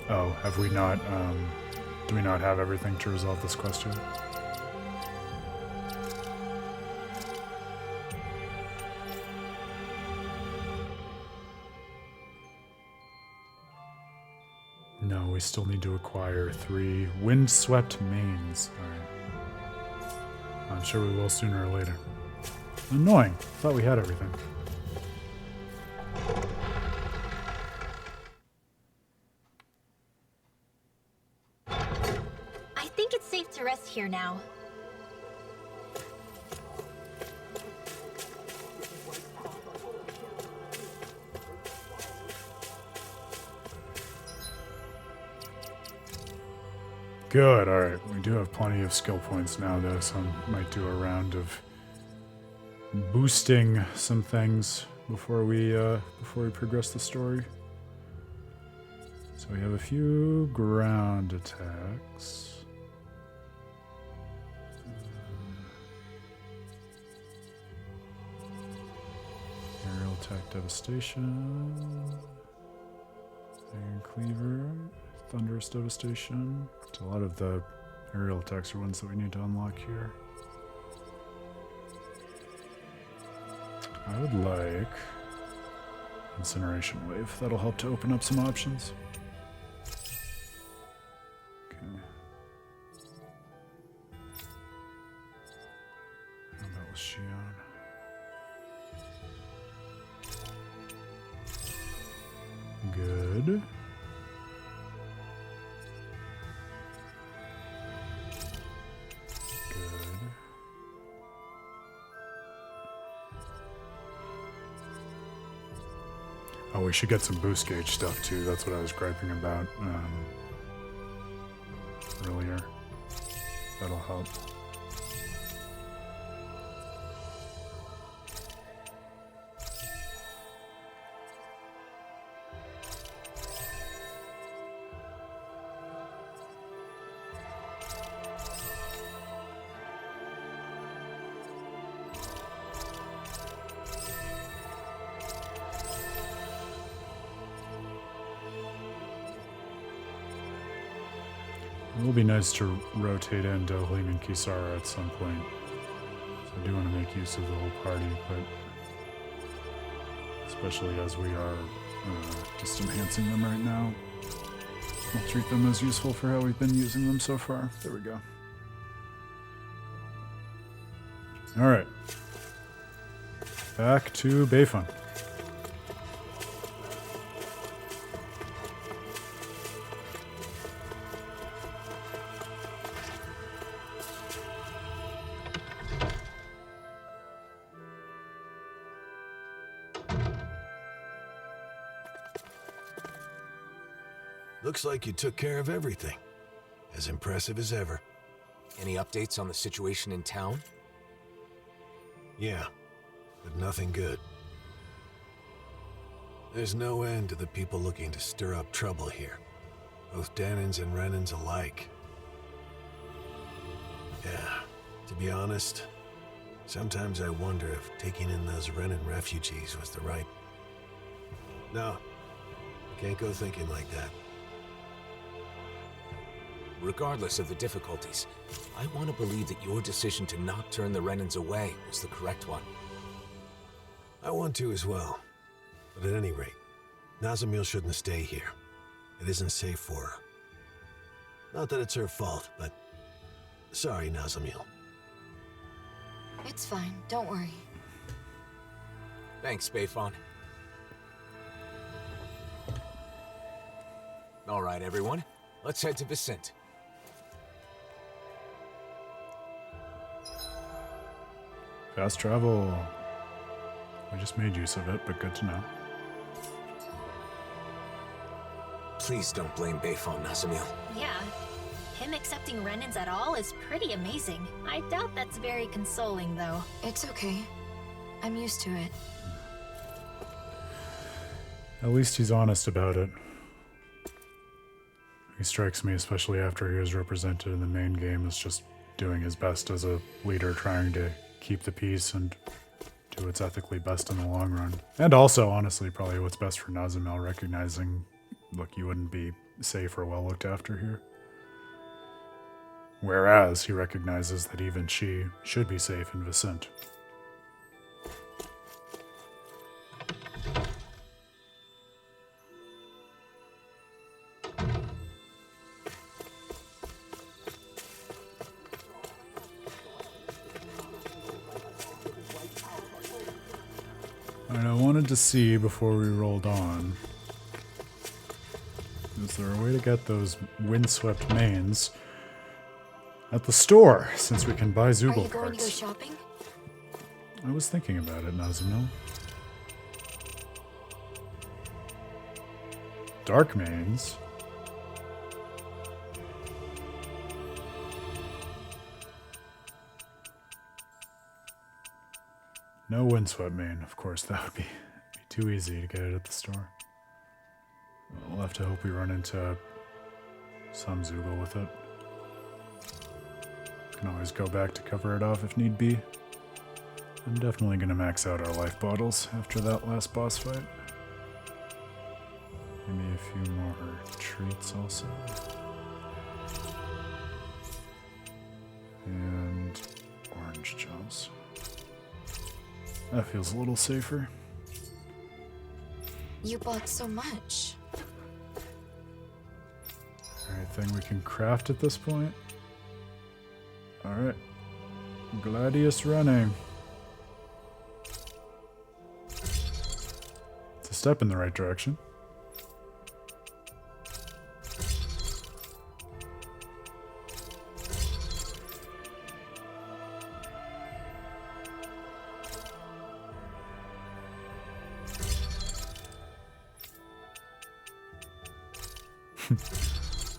Oh, have we not, do we not have everything to resolve this question? No, we still need to acquire 3 windswept mains. Alright. I'm sure we will sooner or later. Annoying. Thought we had everything. I think it's safe to rest here now. Good, alright. We do have plenty of skill points now, though, so I might do a round of boosting some things before we progress the story. So we have a few ground attacks. Aerial attack devastation. Iron cleaver. Thunderous devastation. So a lot of the aerial attacks are ones that we need to unlock here. I would like Incineration Wave. That'll help to open up some options. Okay. How about with Shionne? Good. Oh, we should get some boost gauge stuff too. That's what I was griping about earlier. That'll help. It will be nice to rotate in Dohalim and Kisara at some point. So I do want to make use of the whole party, but especially as we are just enhancing them right now, I'll treat them as useful for how we've been using them so far. There we go. Alright. Back to Bayfun. Looks like you took care of everything. As impressive as ever. Any updates on the situation in town? Yeah, but nothing good. There's no end to the people looking to stir up trouble here. Both Dahnans and Renans alike. Yeah, to be honest, sometimes I wonder if taking in those Renan refugees was the right... No, I can't go thinking like that. Regardless of the difficulties, I want to believe that your decision to not turn the Renans away was the correct one. I want to as well. But at any rate, Nazamil shouldn't stay here. It isn't safe for her. Not that it's her fault, but... Sorry, Nazamil. It's fine, don't worry. Thanks, Bayfon. All right, everyone. Let's head to Vicent. Fast travel. I just made use of it, but good to know. Please don't blame Bayfon, Nazamil. Yeah. Him accepting Renans at all is pretty amazing. I doubt that's very consoling, though. It's okay. I'm used to it. At least he's honest about it. He strikes me, especially after he was represented in the main game, as just doing his best as a leader, trying to keep the peace and do what's ethically best in the long run. And also, honestly, probably what's best for Nazamil, recognizing, look, you wouldn't be safe or well looked after here. Whereas he recognizes that even she should be safe in Vicent. And I wanted to see before we rolled on, is there a way to get those windswept mains at the store, since we can buy Zoogle Are you going to go parts? shopping? I was thinking about it, Nazamil. Dark mains. No windswept main, of course. That would be too easy to get it at the store. We'll have to hope we run into some Zoogle with it. Can always go back to cover it off if need be. I'm definitely going to max out our life bottles after that last boss fight. Maybe a few more treats also. And orange gels. That feels a little safer. You bought so much. Anything we can craft at this point? Alright. Gladius running. It's a step in the right direction.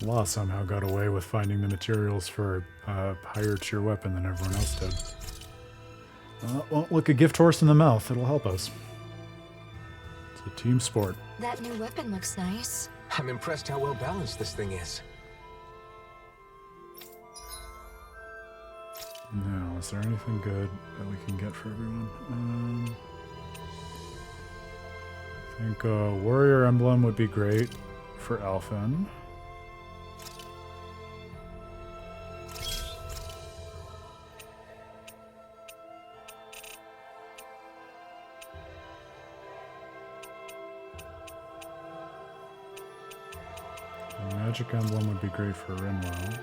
Law somehow got away with finding the materials for a higher tier weapon than everyone else did. Well, look, a gift horse in the mouth. It'll help us. It's a team sport. That new weapon looks nice. I'm impressed how well balanced this thing is. Now, is there anything good that we can get for everyone? I think a warrior emblem would be great for Alphen. A magic emblem would be great for Rinwell.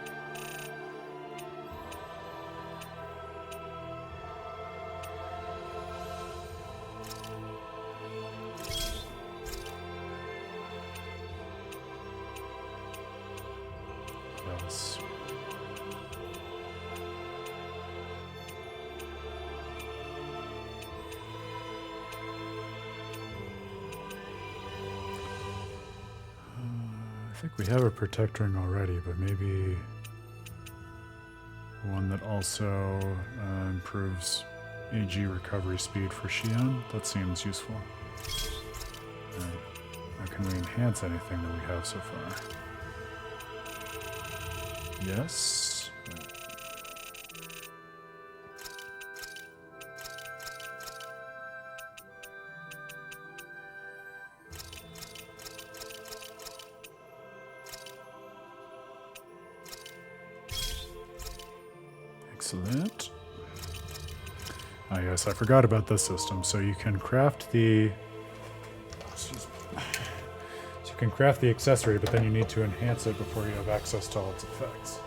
Yes. I think we have a protect ring already, but maybe one that also improves AG recovery speed for Shionne. That seems useful. Alright. Now can we enhance anything that we have so far? Yes. Excellent. Ah, yes, I forgot about this system. So you can craft the... Excuse me. So you can craft the accessory, but then you need to enhance it before you have access to all its effects.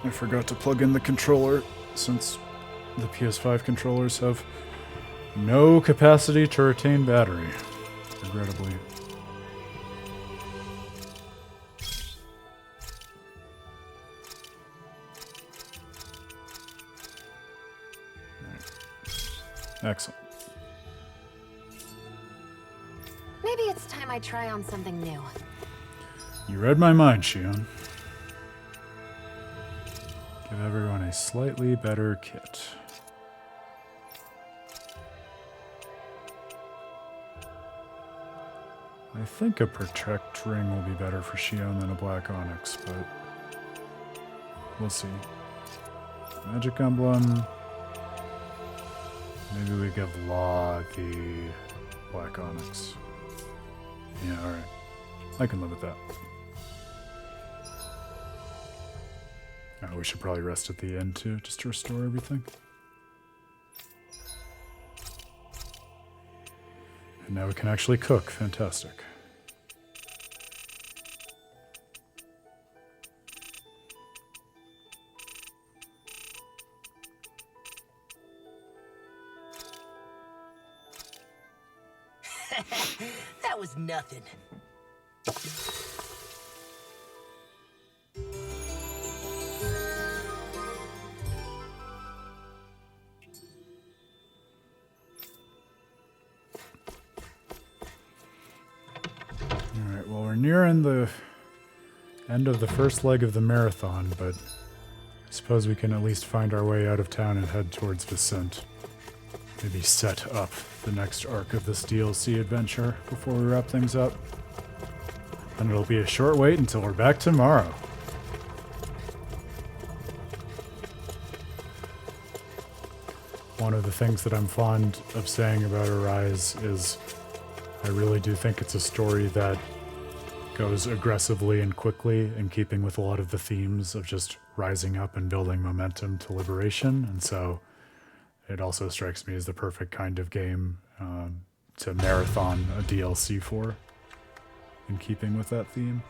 I forgot to plug in the controller, since the PS5 controllers have no capacity to retain battery, regrettably. Excellent. Maybe it's time I try on something new. You read my mind, Shionne. Give everyone a slightly better kit. I think a protect ring will be better for Shionne than a black onyx, but we'll see. Magic emblem. Maybe we give Law the black onyx. Yeah, alright. I can live with that. Oh, we should probably rest at the end too, just to restore everything. And now we can actually cook. Fantastic. That was nothing. Alright, well, we're nearing the end of the first leg of the marathon, but I suppose we can at least find our way out of town and head towards Vicente. Maybe set up the next arc of this DLC adventure before we wrap things up. And it'll be a short wait until we're back tomorrow. One of the things that I'm fond of saying about Arise is I really do think it's a story that goes aggressively and quickly in keeping with a lot of the themes of just rising up and building momentum to liberation. And so it also strikes me as the perfect kind of game to marathon a DLC for, in keeping with that theme.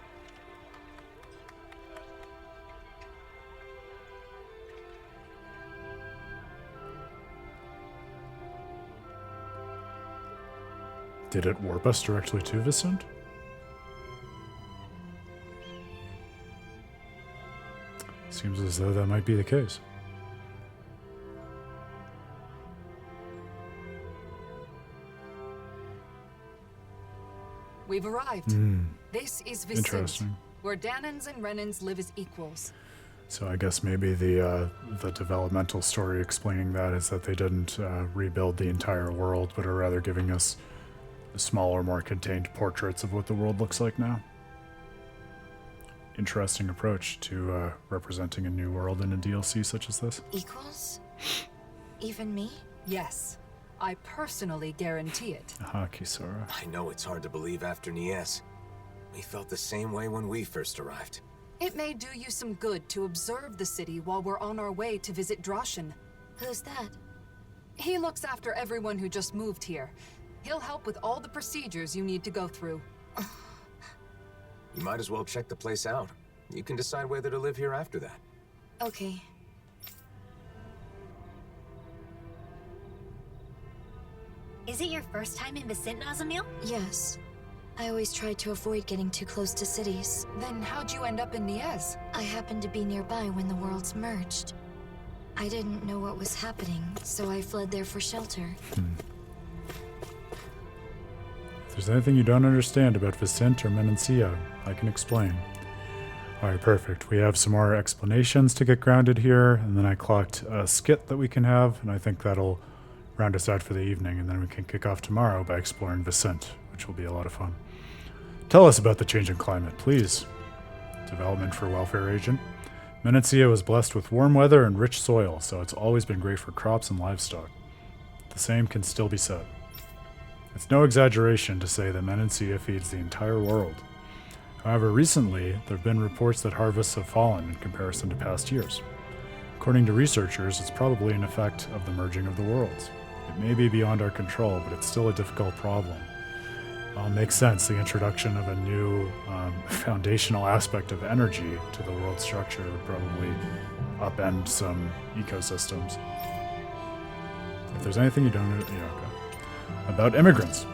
Did it warp us directly to Vicente? Seems as though that might be the case. We've arrived. This is Vicente, Interesting. where Dahnans and Renans live as equals. So I guess maybe the developmental story explaining that is that they didn't rebuild the entire world, but are rather giving us smaller, more contained portraits of what the world looks like now. Interesting approach to representing a new world in a DLC such as this. Equals? Even me? Yes. I personally guarantee it. Aha, Kisara. I know it's hard to believe after Nies. We felt the same way when we first arrived. It may do you some good to observe the city while we're on our way to visit Droshin. Who's that? He looks after everyone who just moved here. He'll help with all the procedures you need to go through. You might as well check the place out. You can decide whether to live here after that. Okay. Is it your first time in Vicente, Nazamil? Yes. I always tried to avoid getting too close to cities. Then how'd you end up in Nies? I happened to be nearby when the worlds merged. I didn't know what was happening, so I fled there for shelter. If there's anything you don't understand about Vicente or Menancia, I can explain. All right, perfect. We have some more explanations to get grounded here, and then I clocked a skit that we can have, and I think that'll round us out for the evening, and then we can kick off tomorrow by exploring Vicent, which will be a lot of fun. Tell us about the changing climate, please. Development for welfare agent. Menancia was blessed with warm weather and rich soil, so it's always been great for crops and livestock. The same can still be said. It's no exaggeration to say that Menancia feeds the entire world. However, recently, there have been reports that harvests have fallen in comparison to past years. According to researchers, it's probably an effect of the merging of the worlds. It may be beyond our control, but it's still a difficult problem. Makes sense. The introduction of a new foundational aspect of energy to the world structure would probably upend some ecosystems. If there's anything you don't know, okay. About immigrants.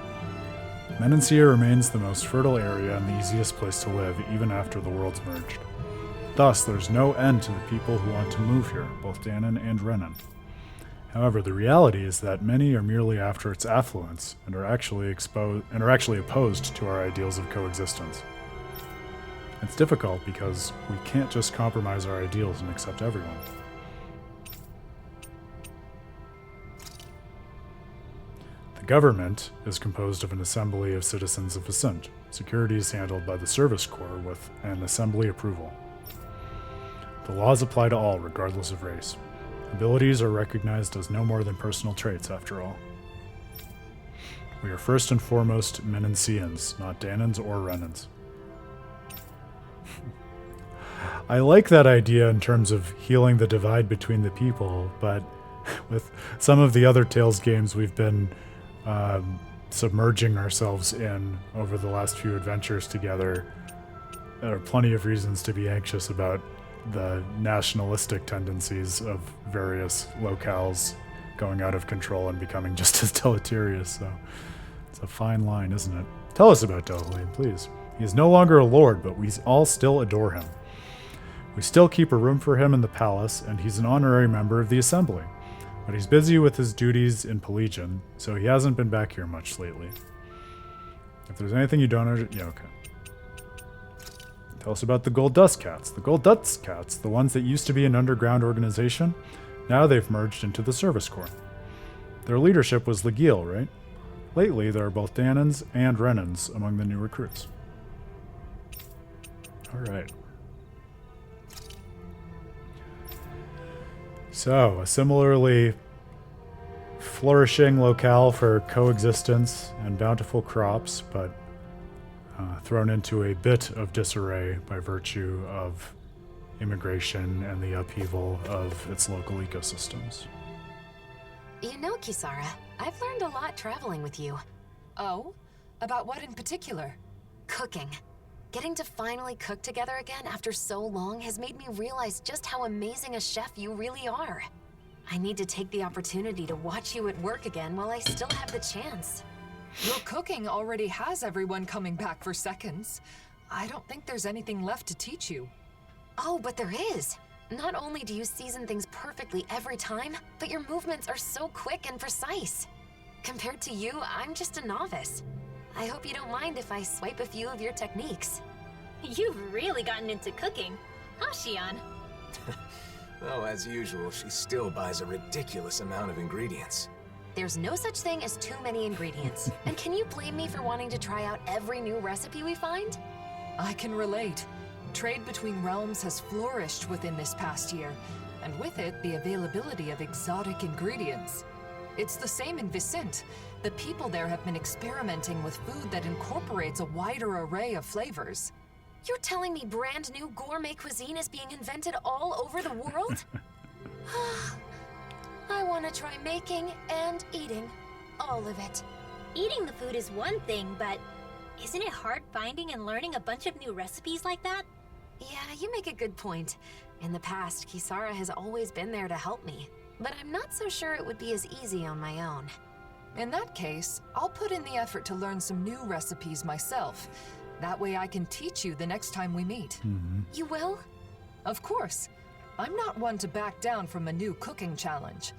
Menancia remains the most fertile area and the easiest place to live, even after the worlds merged. Thus, there's no end to the people who want to move here, both Dahna and Rena. However, the reality is that many are merely after its affluence and are actually opposed to our ideals of coexistence. It's difficult because we can't just compromise our ideals and accept everyone. The government is composed of an assembly of citizens of Vicent. Security is handled by the Service Corps with an assembly approval. The laws apply to all, regardless of race. Abilities are recognized as no more than personal traits, after all. We are first and foremost Menancians, not Dahnans or Renans. I like that idea in terms of healing the divide between the people, but with some of the other Tales games we've been submerging ourselves in over the last few adventures together, there are plenty of reasons to be anxious about the nationalistic tendencies of various locales going out of control and becoming just as deleterious. So it's a fine line, isn't it? Tell us about Dohalim, please. He is no longer a lord, but we all still adore him. We still keep a room for him in the palace, and he's an honorary member of the assembly. But he's busy with his duties in Pelagian, so he hasn't been back here much lately. If there's anything you don't understand, yeah, okay. Tell us about the Gold Dust Cats. The Gold Dust Cats, the ones that used to be an underground organization, now they've merged into the Service Corps. Their leadership was Legiel, right? Lately, there are both Dahnans and Renans among the new recruits. Alright. So, a similarly flourishing locale for coexistence and bountiful crops, but thrown into a bit of disarray by virtue of immigration and the upheaval of its local ecosystems. You know, Kisara, I've learned a lot traveling with you. Oh? About what in particular? Cooking. Getting to finally cook together again after so long has made me realize just how amazing a chef you really are. I need to take the opportunity to watch you at work again while I still have the chance. Your cooking already has everyone coming back for seconds. I don't think there's anything left to teach you. Oh, but there is. Not only do you season things perfectly every time, but your movements are so quick and precise. Compared to you, I'm just a novice. I hope you don't mind if I swipe a few of your techniques. You've really gotten into cooking, huh, Shionne? Oh, as usual, she still buys a ridiculous amount of ingredients. There's no such thing as too many ingredients. And can you blame me for wanting to try out every new recipe we find? I can relate. Trade between realms has flourished within this past year, and with it, the availability of exotic ingredients. It's the same in Vicent. The people there have been experimenting with food that incorporates a wider array of flavors. You're telling me brand new gourmet cuisine is being invented all over the world? I want to try making and eating all of it. Eating the food is one thing, but isn't it hard finding and learning a bunch of new recipes like that? Yeah, you make a good point. In the past, Kisara has always been there to help me, but I'm not so sure it would be as easy on my own. In that case, I'll put in the effort to learn some new recipes myself. That way I can teach you the next time we meet. You will? Of course. I'm not one to back down from a new cooking challenge.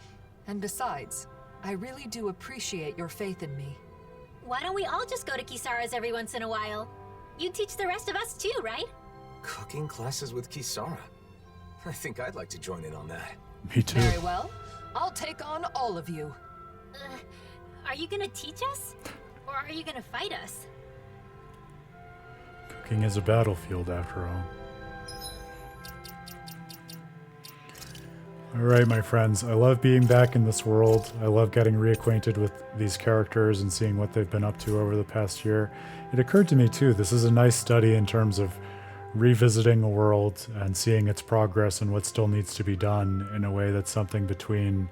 And besides, I really do appreciate your faith in me. Why don't we all just go to Kisara's every once in a while? You teach the rest of us too, right? Cooking classes with Kisara. I think I'd like to join in on that. Me too. Very well. I'll take on all of you. Are you gonna teach us? Or are you gonna fight us? Cooking is a battlefield, after all. Alright, my friends, I love being back in this world. I love getting reacquainted with these characters and seeing what they've been up to over the past year. It occurred to me, too, this is a nice study in terms of revisiting a world and seeing its progress and what still needs to be done in a way that's something between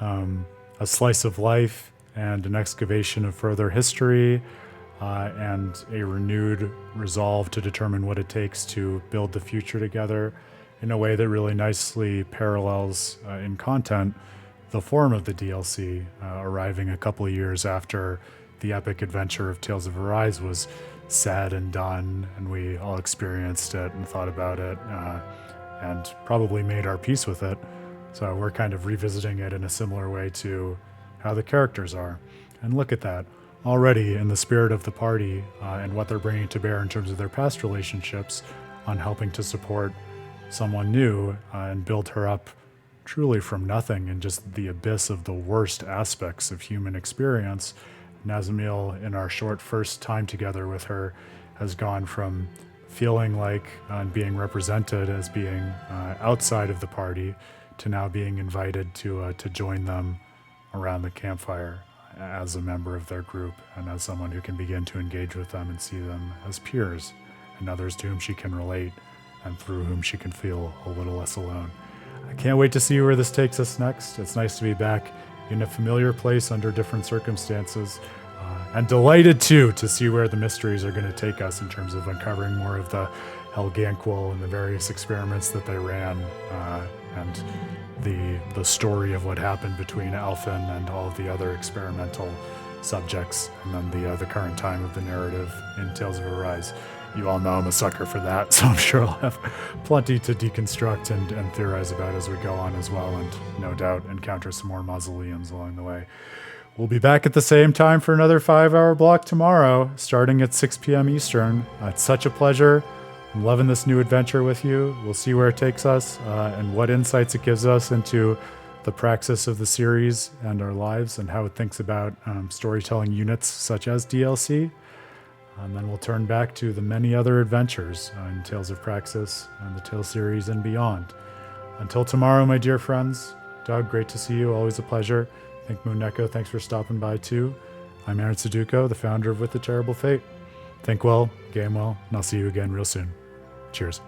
a slice of life and an excavation of further history and a renewed resolve to determine what it takes to build the future together in a way that really nicely parallels in content the form of the DLC, arriving a couple of years after the epic adventure of Tales of Arise was said and done, and we all experienced it and thought about it and probably made our peace with it. So we're kind of revisiting it in a similar way to how the characters are. And look at that. Already in the spirit of the party and what they're bringing to bear in terms of their past relationships on helping to support someone new and build her up truly from nothing and just the abyss of the worst aspects of human experience. Nazamil, in our short first time together with her, has gone from feeling like and being represented as being outside of the party to now being invited to join them around the campfire as a member of their group and as someone who can begin to engage with them and see them as peers and others to whom she can relate and through whom she can feel a little less alone. I can't wait to see where this takes us next. It's nice to be back in a familiar place under different circumstances, and delighted too to see where the mysteries are going to take us in terms of uncovering more of the Helganquil and the various experiments that they ran, and the story of what happened between Alphen and all of the other experimental subjects, and then the current time of the narrative in Tales of Arise. You all know I'm a sucker for that, so I'm sure I'll have plenty to deconstruct and theorize about as we go on as well, and no doubt encounter some more mausoleums along the way. We'll be back at the same time for another 5-hour block tomorrow, starting at 6 p.m. Eastern. It's such a pleasure. I'm loving this new adventure with you. We'll see where it takes us and what insights it gives us into the praxis of the series and our lives and how it thinks about storytelling units such as DLC. And then we'll turn back to the many other adventures in Tales of Praxis and the Tales series and beyond. Until tomorrow, my dear friends, Doug, great to see you. Always a pleasure. Think Mooneko, thanks for stopping by too. I'm Aaron Suduko, the founder of With the Terrible Fate. Think well, game well, and I'll see you again real soon. Cheers.